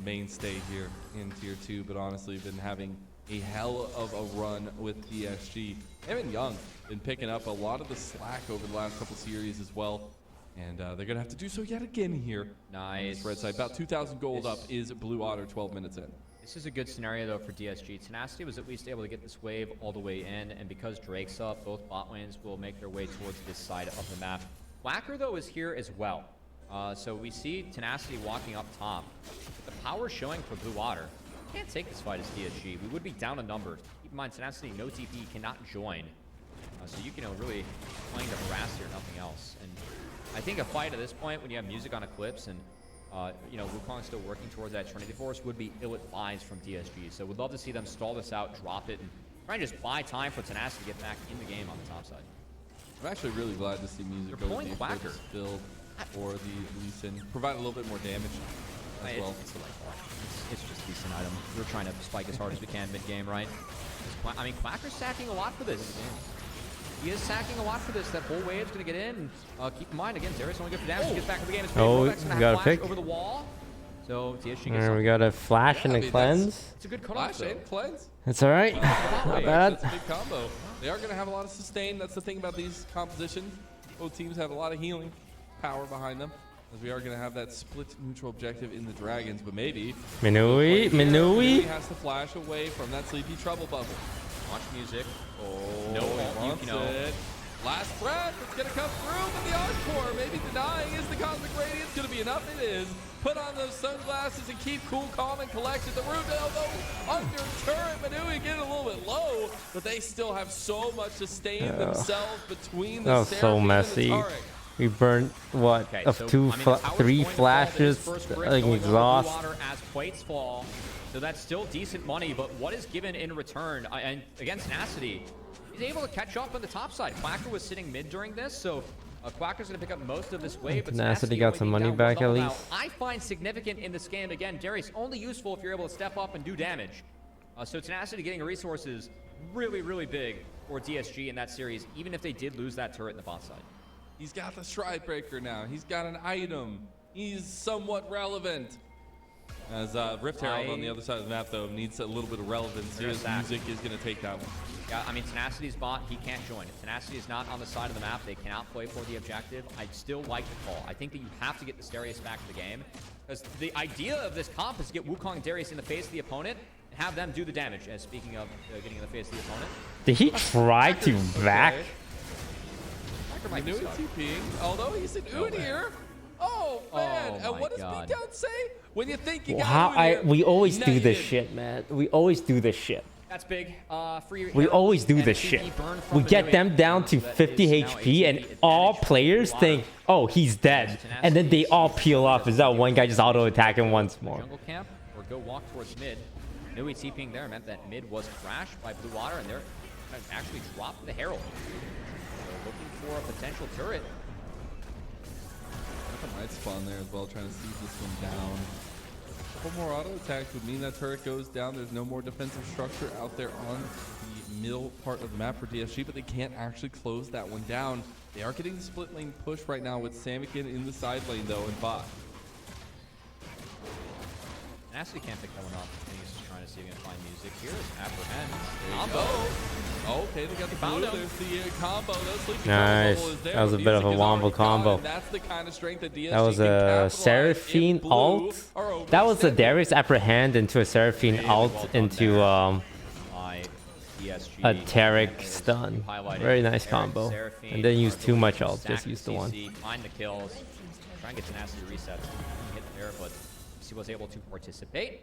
Mainstay here in Tier 2, but honestly been having a hell of a run with DSG. Evan Young been picking up a lot of the slack over the last couple series as well. And they're going to have to do so yet again here. Nice. Red side, about 2,000 gold up is Blue Otter 12 minutes in. This is a good scenario, though, for DSG. Tenacity was at least able to get this wave all the way in, and because Drake's up, both bot lanes will make their way towards this side of the map. Quacker, though, is here as well. So we see Tenacity walking up top. The power showing for Blue Water. Can't take this fight as DSG. We would be down a number. Keep in mind, Tenacity, no TP, cannot join. So you can really playing to harass here, nothing else. And I think a fight at this point, when you have music on Eclipse and you know, Wukong's still working towards that Trinity Force, would be ill-advised from DSG. So we'd love to see them stall this out, drop it, and try and just buy time for Tenacity to get back in the game on the top side. I'm actually really glad to see music They're go pulling with the Quacker. Eclipse build or the Lee Sin. Provide a little bit more damage as well. It's just a decent item. We're trying to spike as hard as we can mid-game, right? I mean, Quacker's sacking a lot for this. He is sacking a lot for this. That whole wave's going to get in. Keep in mind, again, Darius only good for damage. He gets back to the game. Oh, we got a pick. Over the wall. So DSG gets There we got a flash and a cleanse. It's a good cutoff. Flash and cleanse. That's all right. Not bad. That's a big combo. They are going to have a lot of sustain. That's the thing about these compositions. Both teams have a lot of healing power behind them, as we are going to have that split neutral objective in the Dragons. But maybe Minui has to flash away from that sleepy trouble bubble. Watch music. Oh, No, he wants Yuno. it. Last breath, it's gonna come through, but the Encore maybe denying is the Cosmic Radiance gonna be enough. It is. Put on those sunglasses and keep cool, calm, and collected. The Rudel though under turret, Manui getting a little bit low, but they still have so much to sustain themselves between the That was so Seraphine messy. and the Taric. We burnt what Okay, of so, two, I mean, the power's three going to fall. flashes, This first brick like going over exhaust. Blue Water as plates fall. So that's still decent money, but what is given in return? And against Tenacity, he's able to catch up on the top side. Quacker was sitting mid during this, so Quacker's going to pick up most of this wave. But Tenacity got only some being money down back one at level least. now. I find significant in this game. Again, Darius, only useful if you're able to step up and do damage. So Tenacity getting resources really, really big for DSG in that series, even if they did lose that turret in the bot side. He's got the Stride Breaker now. He's got an item. He's somewhat relevant. As Rift Herald on the other side of the map, though, needs a little bit of relevance. His music is going to take that one. Yeah, I mean, Tenacity's bot, he can't join. If Tenacity is not on the side of the map, they cannot play for the objective. I'd still like the call. I think that you have to get the Darius back to the game. Because the idea of this comp is to get Wukong and Darius in the face of the opponent and have them do the damage. And speaking of getting in the face of the opponent. Did he try to back? Might be stuck. TPing, although he's an Unir. Oh, man. Oh, and what does God. Beatdown say? When you think you got How Unir, we always do this negative. shit, man. We always do this shit. That's big. Free We always do and this TP shit. burn from We get Manui. them down to That 50 is now HP, and ATP all advantage for players Blue Water. think, oh, he's dead. And then they all peel off as that one guy just auto-attacking once more. Jungle camp or go walk towards mid. Manui TPing there meant that mid was crashed by Blue Water, and they're going to actually drop the Herald. So looking for a potential turret. Might spawn there as well, trying to seize this one down. A couple more auto attacks would mean that turret goes down. There's no more defensive structure out there on the middle part of the map for DSG, but they can't actually close that one down. They are getting the split lane push right now with Samikin in the side lane though, and bot. Nasty can't pick that one up. I think he's just trying to see if he can find music. Here is Apprehend. There you Combo. go. Okay, they got the Found blue. him. There's the combo. That sleepy Nice. combo is there. That was a bit of a Music is wombo already combo. gone, and that's the kind of strength that DSG That was can a capitalize Seraphine if blue alt. are That was a overextended. Darius Apprehend into a Seraphine Really alt well done into there. DSG. A Tarek And as stun. you highlighted, Very nice Tarek, combo. Seraphine And then use are too going much to ult. stack Just use the one. CC, find the kills, try and get tenacity resets. Hit there, but he was able to participate.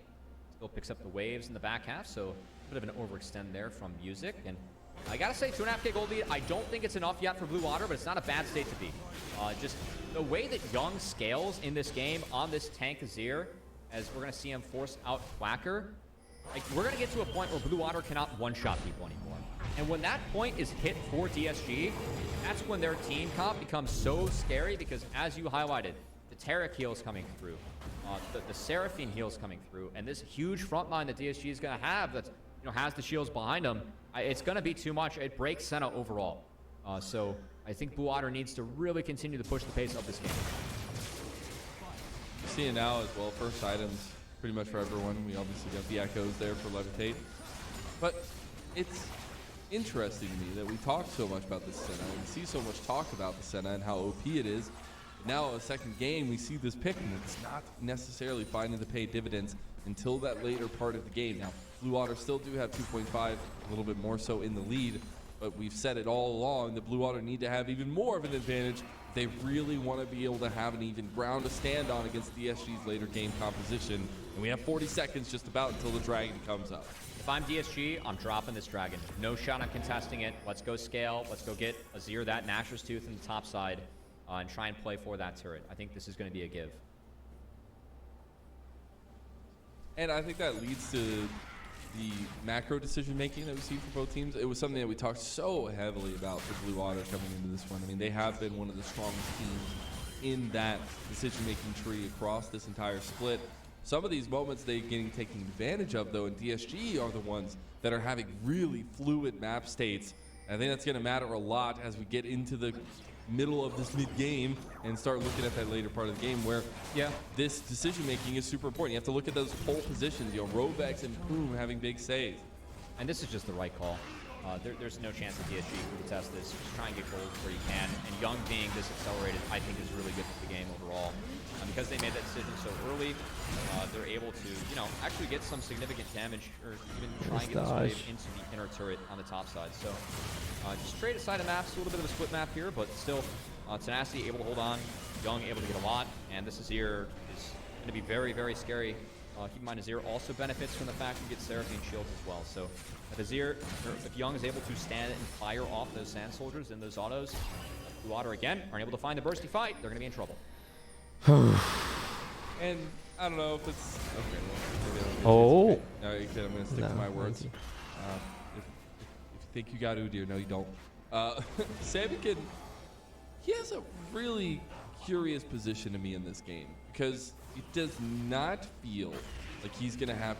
Still picks up the waves in the back half, so a bit of an overextend there from Music. And I gotta say, 2.5k gold lead, I don't think it's enough yet for Blue Water, but it's not a bad state to be. Just the way that Young scales in this game on this tank Azir, as we're gonna see him force out Quacker, like, we're gonna get to a point where Blue Water cannot one-shot people anymore. And when that point is hit for DSG, that's when their team comp becomes so scary, because as you highlighted, the Tarek heals coming through, the Seraphine heals coming through, and this huge front line that DSG is gonna have that has the shields behind them, it's gonna be too much. It breaks Senna overall. So I think Blue Water needs to really continue to push the pace of this game. You see it now as well. First items pretty much for everyone. We obviously got the echoes there for Levitate. But it's interesting to me that we talk so much about this Senna and see so much talk about the Senna and how OP it is. Now a second game, we see this pick, and it's not necessarily finding to pay dividends until that later part of the game. Now, Blue Water still do have 2.5, a little bit more so in the lead, but we've said it all along that Blue Water need to have even more of an advantage. They really want to be able to have an even ground to stand on against DSG's later game composition. And we have 40 seconds just about until the Dragon comes up. If I'm DSG, I'm dropping this Dragon. No shot on contesting it. Let's go scale. Let's go get Azir that Nashor's Tooth in the top side and try and play for that turret. I think this is going to be a give. And I think that leads to the macro decision making that we see for both teams. It was something that we talked so heavily about for Blue Water coming into this one. I mean, they have been one of the strongest teams in that decision making tree across this entire split. Some of these moments they're taking advantage of, though, and DSG are the ones that are having really fluid map states. And I think that's going to matter a lot as we get into the middle of this mid-game and start looking at that later part of the game where, yeah, this decision-making is super important. You have to look at those pole positions, Rovex and Poom having big saves. And this is just the right call. There's no chance that DSG can contest this. Just try and get gold where you can. And Young being this accelerated, I think, is really good for the game overall. Because they made that decision so early, they're able to, actually get some significant damage, or even try and get this wave into the inner turret on the top side. So just trade aside of maps, a little bit of a split map here, but still Tenacity able to hold on, Young able to get a lot, and this Azir is going to be very, very scary. Keep in mind, Azir also benefits from the fact you get Seraphine shields as well. So if Young is able to stand and fire off those Sand Soldiers and those autos, Blue Water again aren't able to find the bursty fight, they're going to be in trouble. And I don't know if it's okay. Well, okay. No, I'm going to stick to my words. If you think you got Udyr, no, you don't. Samikin, he has a really curious position to me in this game because it does not feel like he's going to have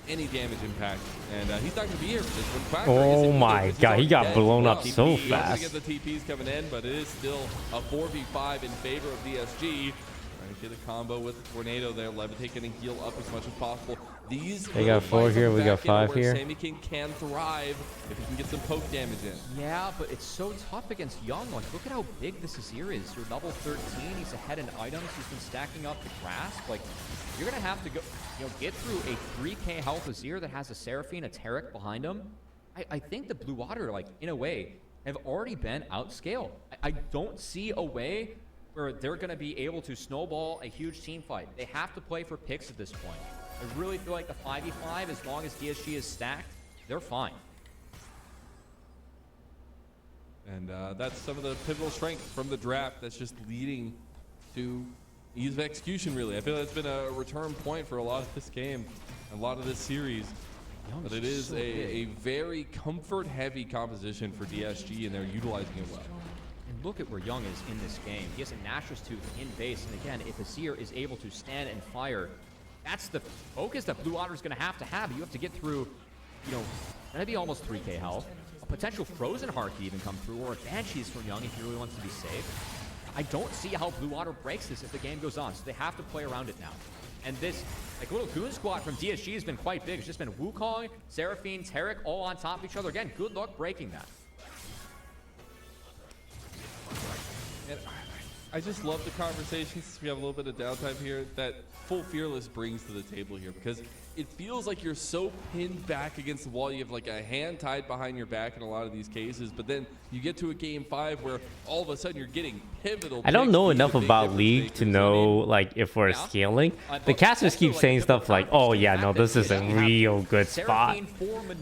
any damage impact, and he's not going to be here for this one. Oh my god, he got blown up so fast. Get the TPs coming in, but it is still a 4v5 in favor of DSG. Trying to get a combo with Tornado there. Levitate getting heal up as much as possible. They got 4 here, we got 5 here. Samikin can thrive if he can get some poke damage in. Yeah, but it's so tough against Young. Like, look at how big this Azir is. You're level 13. He's ahead in items. He's been stacking up the grasp. Like, you're gonna have to go, get through a 3k health Azir that has a Seraphine, a Tarek behind him. I think the Blue Water, like, in a way, have already been outscaled. I don't see a way where they're gonna be able to snowball a huge team fight. They have to play for picks at this point. I really feel like the 5v5, as long as DSG is stacked, they're fine. And that's some of the pivotal strength from the draft that's just leading to ease of execution, really. I feel that's been a return point for a lot of this game, a lot of this series. But it is a very comfort-heavy composition for DSG, and they're utilizing it well. And look at where Young is in this game. He has a Nashor's Tooth in base, and again, if Azir is able to stand and fire, that's the focus that Blue Water is going to have. You have to get through, gonna be almost 3k health. A potential Frozen Heart could even come through, or a Banshees from Young if he really wants to be safe. I don't see how Blue Water breaks this if the game goes on, so they have to play around it now. And this, little goon squad from DSG has been quite big. It's just been Wukong, Seraphine, Tarek all on top of each other. Again, good luck breaking that. And I just love the conversations. We have a little bit of downtime here that Full Fearless brings to the table here, because it feels like you're so pinned back against the wall. You have like a hand tied behind your back in a lot of these cases, but then you get to a game 5 where all of a sudden you're getting pivotal. I don't picks, know these are enough big about difference League makers. to know like if we're scaling. The casters keep saying stuff like, "Oh yeah, no, this is a real good spot.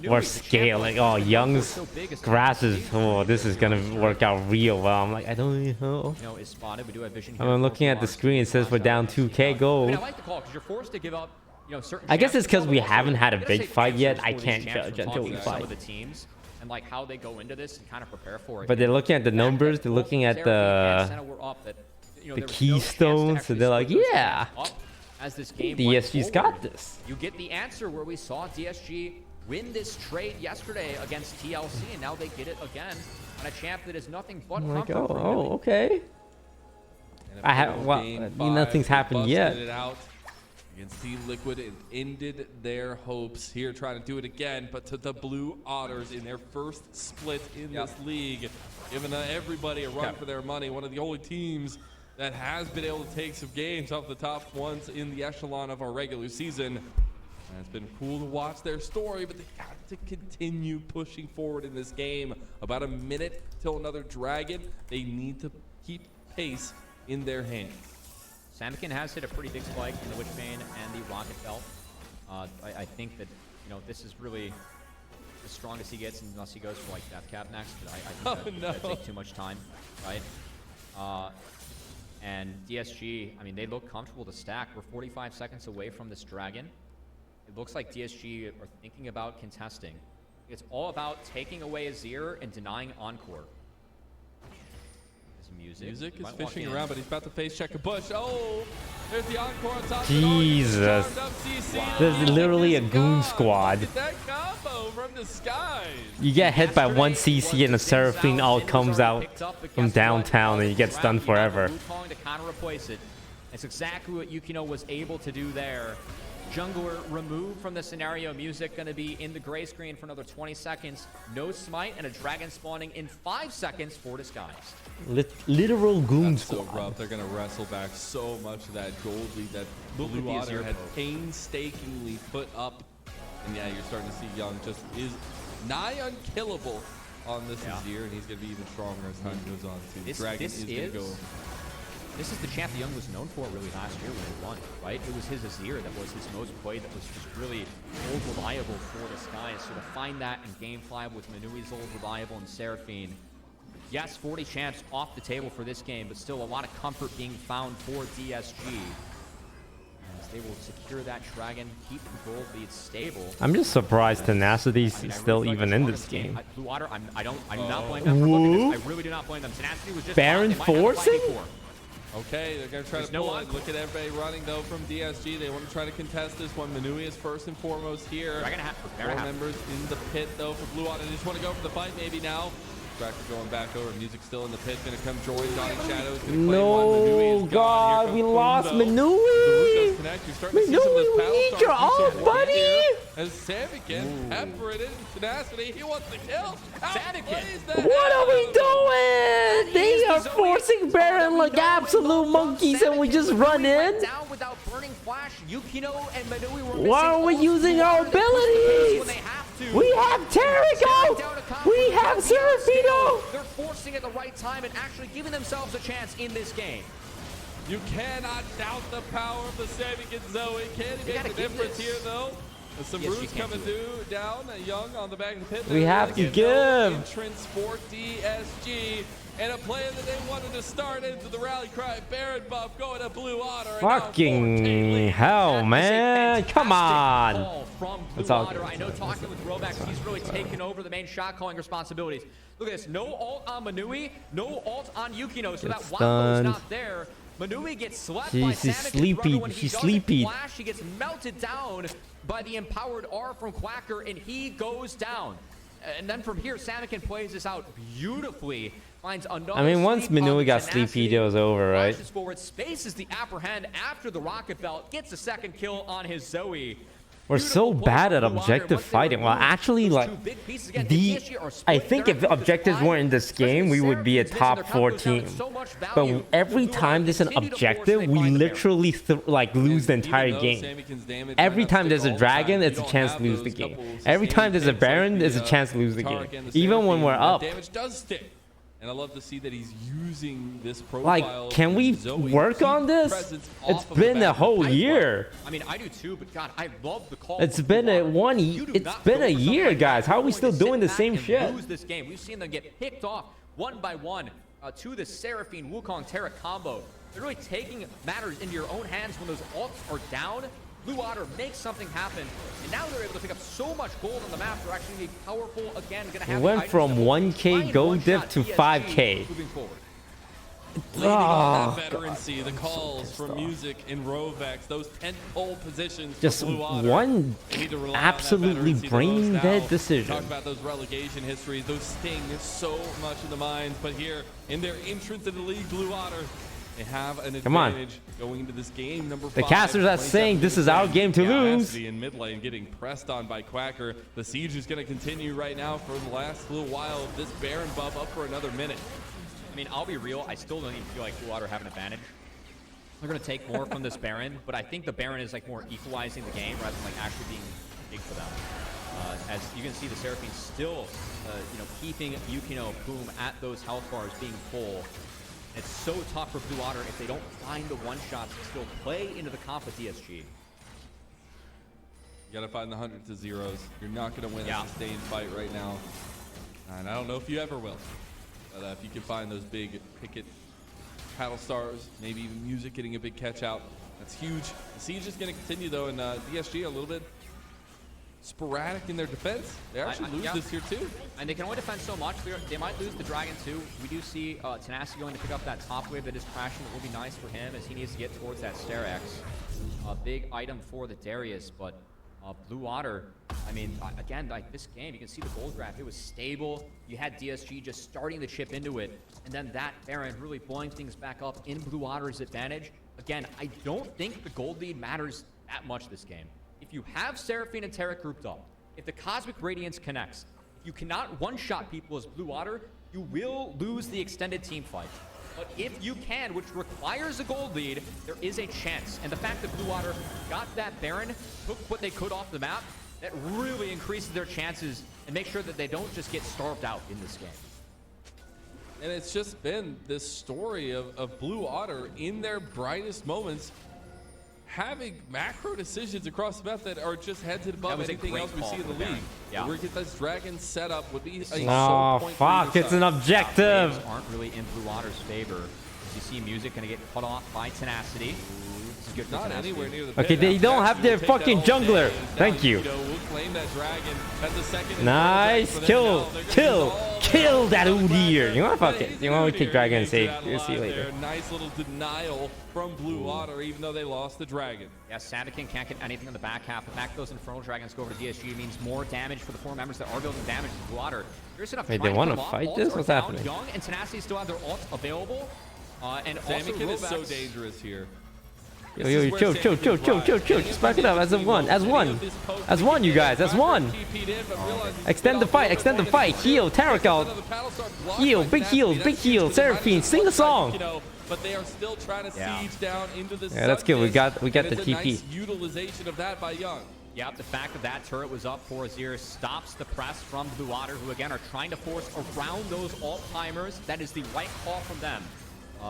We're scaling. Oh, Young's grass is. Oh, this is gonna work out real well." I'm like, I don't even know. You know, is spotted. We do have vision. I'm looking at the screen. It says we're down 2K gold. I mean, I like the call because you're forced to give up. You know, certain I guess it's because chances, we but haven't had a also, big gotta say fight yet. answers I for these can't champs judge from until talking we to some fight. of the teams and like how they go into this and kind of prepare for it. But they're looking at the numbers. They're looking at the keystones, and they're like, yeah, as this game DSG's got this. You get the answer where we saw DSG win this trade yesterday against TLC, and now they get it again on a champ that is nothing but I'm like, comfort. oh, okay. I have well, nothing's happened yet. It out against Team Liquid, it ended their hopes here, trying to do it again, but to the Blue Otters in their first split in this league, giving everybody a run for their money. One of the only teams that has been able to take some games off the top ones in the echelon of our regular season. And it's been cool to watch their story, but they have to continue pushing forward in this game. About a minute till another dragon. They need to keep pace in their hands. Samikin has hit a pretty big spike in the Witchbane and the Rocket Belt. I think that, you know, this is really the strongest he gets unless he goes for like Death Cap next. But I think that'd take too much time, right? And DSG, I mean, they look comfortable to stack. We're 45 seconds away from this dragon. It looks like DSG are thinking about contesting. It's all about taking away Azir and denying Encore. Music is fishing around, but he's about to face check a bush. Oh, there's the Encore on top. Jesus. There's literally a goon squad. That combo from the skies. You get hit by one CC and a Seraphine ult comes out from downtown and you get stunned forever. To counter replace it. That's exactly what Yukino was able to do there. Jungler removed from the scenario. Music going to be in the gray screen for another 20 seconds. No smite and a dragon spawning in 5 seconds for Disguised. Literal goon squad. So rough. They're going to wrestle back so much of that gold lead that Blue Otter had painstakingly put up. And yeah, you're starting to see Young just is nigh unkillable on this Azir, and he's going to be even stronger as time goes on too. Dragon is going to go. This is the champ the Young was known for really last year when he won, right? It was his Azir that was his most played, that was just really old reliable for Disguise. So to find that in game 5 with Manui's old reliable and Seraphine. Yes, 40 champs off the table for this game, but still a lot of comfort being found for DSG. As they will secure that dragon, keep the gold lead stable. I'm just surprised Tenacity's still even in this game. Blue Water, I do not blame them for looking at this. I really do not blame them. Tenacity was just Baron forcing? Okay, they're going to try to pull it. Look at everybody running, though, from DSG. They want to try to contest this one. Manui is first and foremost here. Four members in the pit, though, for Blue Water. They just want to go for the fight maybe now. Tracker going back over. Music still in the pit. Going to come join Johnny Shadows. No, God, we lost Manui. Manui, we need your ult, buddy. As Samikin, peppering Tenacity, he wants to kill. What are we doing? They are forcing Baron like absolute monkeys, and we just run in. Why are we using our abilities? We have Terrico. We have Serafino. They're forcing at the right time and actually giving themselves a chance in this game. You cannot doubt the power of the Samikin Zoe. Can he make the difference here, though? Some roots coming down. Young on the back of the pit. We have to give. Entrance for DSG. And a play that they wanted to start into the rally cry. Baron buff going to Blue Otter. Fucking hell, man. Come on. That's all. I know talking with Robax, he's really taken over the main shot calling responsibilities. Look at this. No ult on Manui. No ult on Yukino. So that Wildbow is not there. Manui gets slept by Samikin. He's sleepy. Flash, he gets melted down by the empowered R from Quacker, and he goes down. And then from here, Samikin plays this out beautifully. Finds another. I mean, once Manui got sleepy, it was over, right? Forward, spaces the apprehend after the rocket belt, gets a second kill on his Zoe. We're so bad at objective fighting. Well, actually, like, I think if objectives weren't in this game, we would be a top 4 team. But every time there's an objective, we literally like lose the entire game. Every time there's a dragon, it's a chance to lose the game. Every time there's a baron, there's a chance to lose the game. Even when we're up. Damage does stick. And I love to see that he's using this profile. Like, can we work on this? It's been a whole year. I mean, I do too, but God, I love the call. It's been a year, guys. How are we still doing the same shit? Lose this game. We've seen them get picked off one by one to the Seraphine Wukong Terra combo. They're really taking matters into your own hands when those ults are down. Blue Otter makes something happen, and now they're able to pick up so much gold on the map. They're actually being powerful again. It went from 1k gold dip to 5k. Moving forward. Leading on that veterancy, the calls from Music and Rovex, those tent-pole positions. Just one absolutely brain-dead decision. Talk about those relegation histories. Those sting so much in the minds, but here in their entrance into the league, Blue Otter, they have an advantage going into this game. Number 5. The casters are saying this is our game to lose. In mid lane, getting pressed on by Quacker. The siege is going to continue right now for the last little while. This Baron buff up for another minute. I mean, I'll be real. I still don't even feel like Blue Otter have an advantage. They're going to take more from this Baron, but I think the Baron is like more equalizing the game rather than like actually being big for them. As you can see, the Seraphine still, keeping Yukino Boom at those health bars being full. It's so tough for Blue Otter if they don't find the one-shots to still play into the comp with DSG. You got to find the hundreds of zeros. You're not going to win a sustained fight right now. And I don't know if you ever will. But if you can find those big picket paddle stars, maybe even Music getting a big catch out, that's huge. The siege is going to continue, though, and DSG a little bit sporadic in their defense. They actually lose this here too. And they can only defend so much. They might lose the Dragon too. We do see Tenacity going to pick up that top wave that is crashing. It will be nice for him as he needs to get towards that Sterex. A big item for the Darius, but Blue Otter, I mean, again, like this game, you can see the gold graph. It was stable. You had DSG just starting to chip into it, and then that Baron really blowing things back up in Blue Otter's advantage. Again, I don't think the gold lead matters that much this game. If you have Seraphine and Terra grouped up, if the Cosmic Radiance connects, if you cannot one-shot people as Blue Otter, you will lose the extended team fight. But if you can, which requires a gold lead, there is a chance. And the fact that Blue Otter got that Baron, took what they could off the map, that really increases their chances and make sure that they don't just get starved out in this game. And it's just been this story of Blue Otter in their brightest moments, having macro decisions across the map that are just heads above anything else we see in the league. Yeah. We're getting this Dragon set up would be a oh, fuck, it's an objective. Waves aren't really in Blue Otter's favor. As you see Music going to get cut off by Tenacity. This is good for Tenacity. Anywhere near the okay, they don't have their fucking jungler. Thank you. We'll claim that Dragon. That's the second nice. Kill that Udyr. You want to fuck it. You want to kick Dragon and save. We'll see you later. Nice little denial from Blue Otter, even though they lost the Dragon. Yeah, Sandakin can't get anything in the back half. The fact those Infernal Dragons go over to DSG means more damage for the 4 members that are building damage to Blue Otter. Wait, they want to fight this? What's happening? Young and Tenacity still have their ults available. And Sandakin is so dangerous here. Yo, chill. Just back it up as one, you guys. As one. Extend the fight. Heal, Tarakal. Heal, big heal. Seraphine, sing the song. But they are still trying to siege down into the that's good. We got the TP. Nice utilization of that by Young. Yeah, the fact that that turret was up for Azir stops the press from Blue Otter, who again are trying to force around those alt timers. That is the right call from them.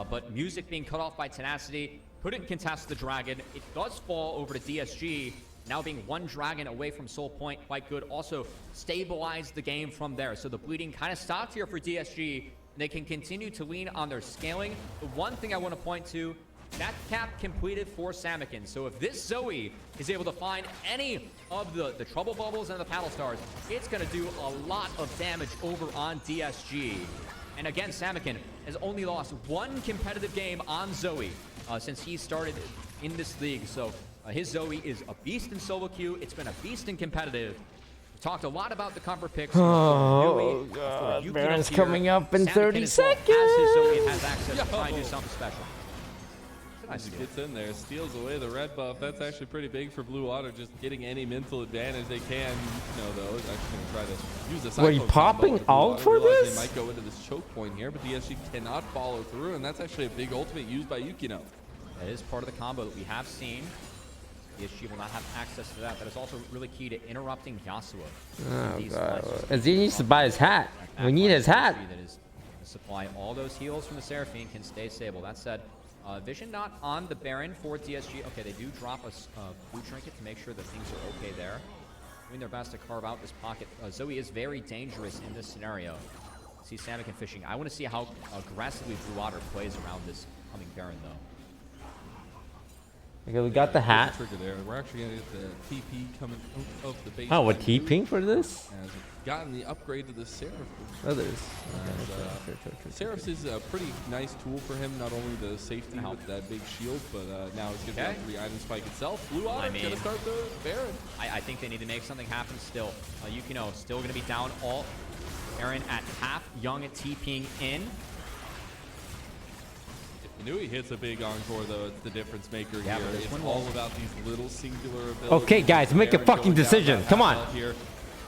But Music being cut off by Tenacity couldn't contest the Dragon. It does fall over to DSG. Now being 1 Dragon away from Soul Point, quite good. Also stabilized the game from there. So the bleeding kind of stopped here for DSG. They can continue to lean on their scaling. The one thing I want to point to, that cap completed for Samakin. So if this Zoe is able to find any of the Trouble Bubbles and the Paddle Stars, it's going to do a lot of damage over on DSG. And again, Samakin has only lost 1 competitive game on Zoe since he started in this league. So his Zoe is a beast in solo queue. It's been a beast in competitive. We talked a lot about the comfort picks. Oh, God. Baron's coming up in 30 seconds. Has his Zoe and has access to try and do something special. Nice He gets in there, steals away the red buff. That's actually pretty big for Blue Water, just getting any mental advantage they can. Though, is actually going to try to use the Were you popping out for this? They might go into this choke point here, but DSG cannot follow through, and that's actually a big ultimate used by Yuno. That is part of the combo that we have seen. DSG will not have access to that. That is also really key to interrupting Yasuo. Oh, God. As he needs to buy his hat. We need his hat. That is to supply all those heals from the Seraphine can stay stable. That said, vision not on the Baron for DSG. Okay, they do drop a blue trinket to make sure that things are okay there. Doing their best to carve out this pocket. Zoe is very dangerous in this scenario. See Samikin fishing. I want to see how aggressively Blue Water plays around this coming Baron, though. Okay, we got the hat. Trigger there. We're actually going to get the TP coming out of the base. Oh, we're TPing for this? Has gotten the upgrade to the Seraph. Others. Seraph's is a pretty nice tool for him. Not only the safety with that big shield, but now it's going to have 3 item spike itself. Blue Water going to start the Baron. I think they need to make something happen still. Yuno still going to be down all. Baron at half. Young TPing in. Nui hits a big encore, though. It's the difference maker here. It's all about these little singular abilities. Okay, guys, make a fucking decision. Come on. Here.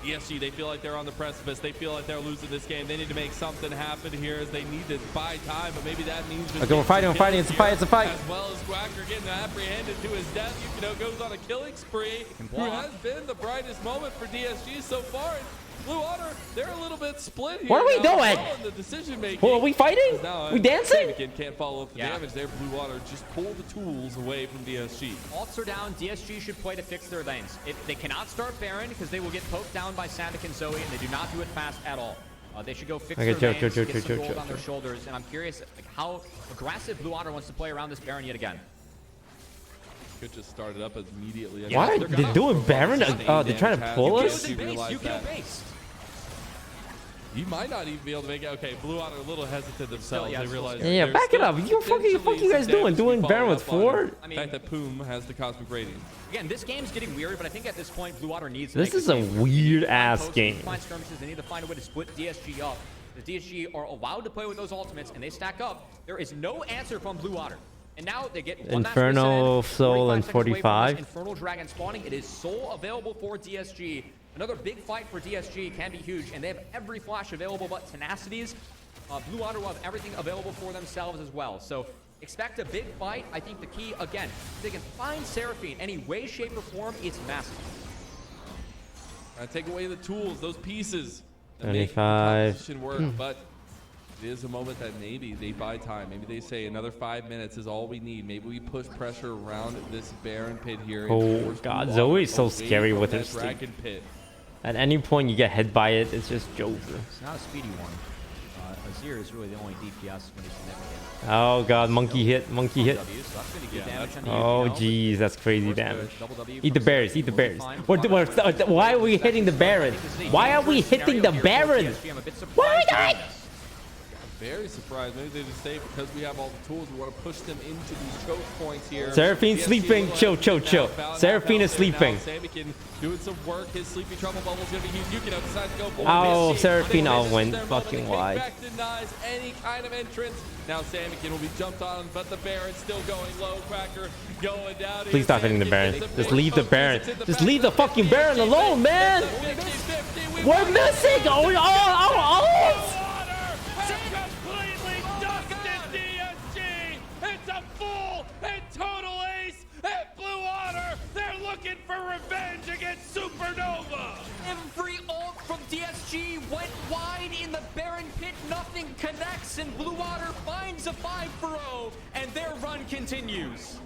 ESG, they feel like they're on the precipice. They feel like they're losing this game. They need to make something happen here as they need to buy time, but maybe that means just okay, we're fighting. It's a fight. It's a fight. As well as Quacker getting apprehended to his death. Yuno goes on a killing spree, who has been the brightest moment for DSG so far. Blue Water, they're a little bit split here. What are we doing? The decision making. Well, are we fighting? We dancing? Can't follow up the damage there. Blue Water just pull the tools away from DSG. Ults are down. DSG should play to fix their lanes. They cannot start Baron because they will get poked down by Sadik and Zoe, and they do not do it fast at all. They should go fix their lanes, get some gold on their shoulders, and I'm curious how aggressive Blue Water wants to play around this Baron yet again. Could just start it up immediately. Why are they doing Baron? Oh, they're trying to pull us? You might not even be able to make it. Okay, Blue Water a little hesitant themselves. They realize. Yeah, back it up. What the fuck you guys doing? Doing Baron with 4? I mean, the fact that Poom has the Cosmic Radiance. Again, this game's getting weird, but I think at this point, Blue Water needs to This is a weird ass game. Find skirmishes. They need to find a way to split DSG up. The DSG are allowed to play with those ultimates, and they stack up. There is no answer from Blue Water. And now they get one Inferno Soul and 45. Infernal Dragon spawning. It is Soul available for DSG. Another big fight for DSG can be huge, and they have every flash available but Tenacities. Blue Water will have everything available for themselves as well. So expect a big fight. I think the key, again, if they can find Seraphine any way, shape, or form, it's massive. Take away the tools, those pieces that 25. make the competition work, but it is a moment that maybe they buy time. Maybe they say another 5 minutes is all we need. Maybe we push pressure around this Baron pit here. Oh God, Zoe's so scary with her Dragon Pit. At any point you get hit by it, it's just Joker. It's not a speedy one. Azir is really the only DPS when he's significant. Oh God, monkey hit. Oh jeez, that's crazy damage. Eat the berries, eat the berries. Why are we hitting the Baron? Why are we hitting the Baron? What are we doing? Very surprised. Maybe they just say because we have all the tools, we want to push them into these choke points here. Seraphine sleeping. Chill. Seraphine is sleeping. Samikin doing some work. His sleepy trouble bubble's gonna be huge. Yuno decides to go for Oh, Seraphine all went fucking wide. Denies any kind of entrance. Now Samikin will be jumped on, but the Baron's still going low. Quacker going down. Please stop hitting the Baron. Just leave the Baron. Just leave the fucking Baron alone, man. We're missing. Oh. Completely dusted DSG. It's a full and total ace at Blue Water. They're looking for revenge against Supernova. Every ult from DSG went wide in the Baron pit. Nothing connects, and Blue Water finds a 5-0, and their run continues.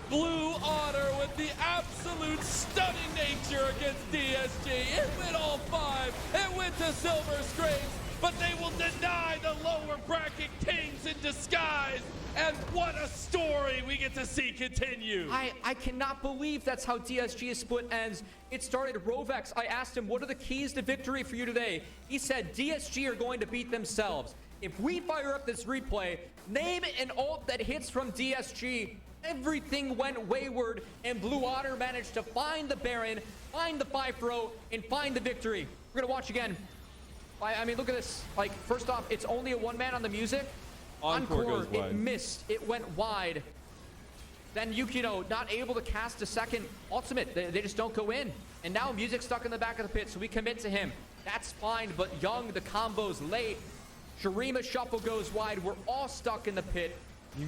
Blue Otter with the absolute stunning nature against DSG. It went all 5. It went to Silver Scrapes, but they will deny the lower bracket kings in disguise. And what a story we get to see continue. I cannot believe that's how DSG's split ends. It started Rovex. I asked him, what are the keys to victory for you today? He said DSG are going to beat themselves. If we fire up this replay, name an ult that hits from DSG. Everything went wayward, and Blue Water managed to find the Baron, find the 5-0, and find the victory. We're gonna watch again. I mean, look at this. Like, first off, it's only a one-man on the music. Encore goes wide. It missed. It went wide. then Yukino not able to cast a second ultimate. They just don't go in. And now Music stuck in the back of the pit, so we commit to him. That's fine, but Young, the combo's late. Shurima Shuffle goes wide. We're all stuck in the pit.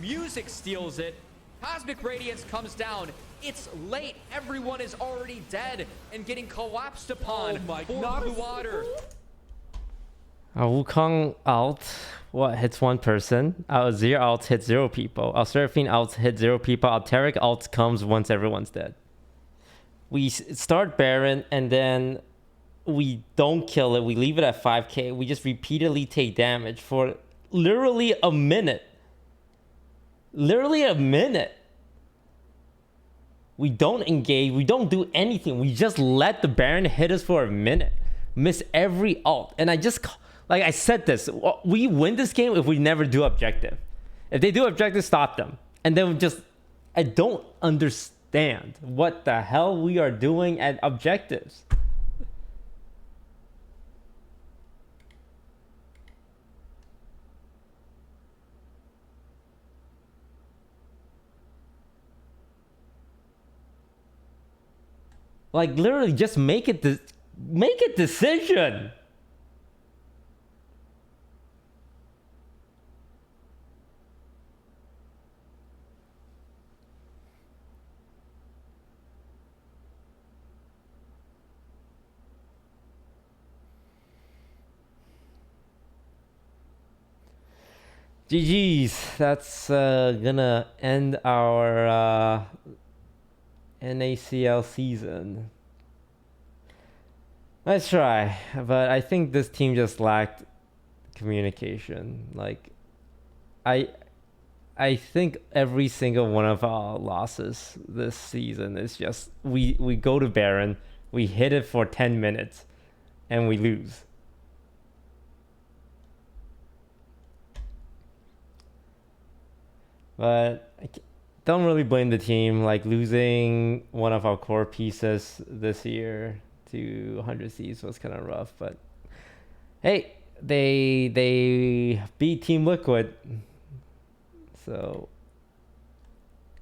Music steals it. Cosmic Radiance comes down. It's late. Everyone is already dead and getting collapsed upon for Blue Water. Our Wukong ult, what, hits one person. Our Azir ult hits 0 people. Our Seraphine ult hits 0 people. Our Taric ult comes once everyone's dead. We start Baron and then we don't kill it. We leave it at 5k. We just repeatedly take damage for literally a minute. Literally a minute. We don't engage. We don't do anything. We just let the Baron hit us for a minute. Miss every ult. And I just... Like I said this, we win this game if we never do objective. If they do objective, stop them. And then we just, I don't understand what the hell we are doing at objectives. Like literally just make a decision. GG's. That's gonna end our NACL season. Let's try, but I think this team just lacked communication. Like, I think every single one of our losses this season is just we go to Baron, we hit it for 10 minutes, and we lose. But I don't really blame the team. Like losing one of our core pieces this year to 100 Thieves was kind of rough. But hey, they beat Team Liquid, so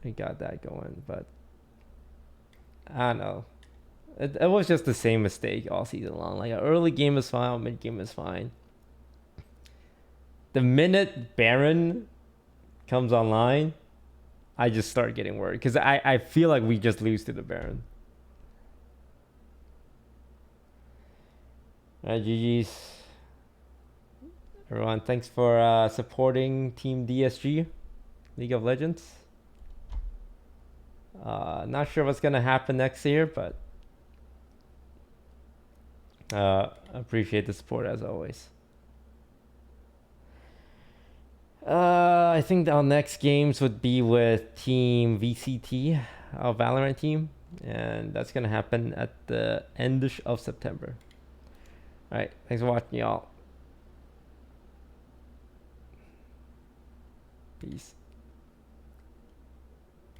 we got that going. But I don't know. It was just the same mistake all season long. Like our early game is fine, our mid game is fine. The minute Baron comes online, I just start getting worried because I feel like we just lose to the Baron. Alright, GG's. Everyone, thanks for supporting Team DSG, League of Legends. Not sure what's gonna happen next year, but appreciate the support as always. I think our next games would be with Team VCT, our Valorant team, and that's gonna happen at the end of September. All right, thanks for watching, y'all. Peace.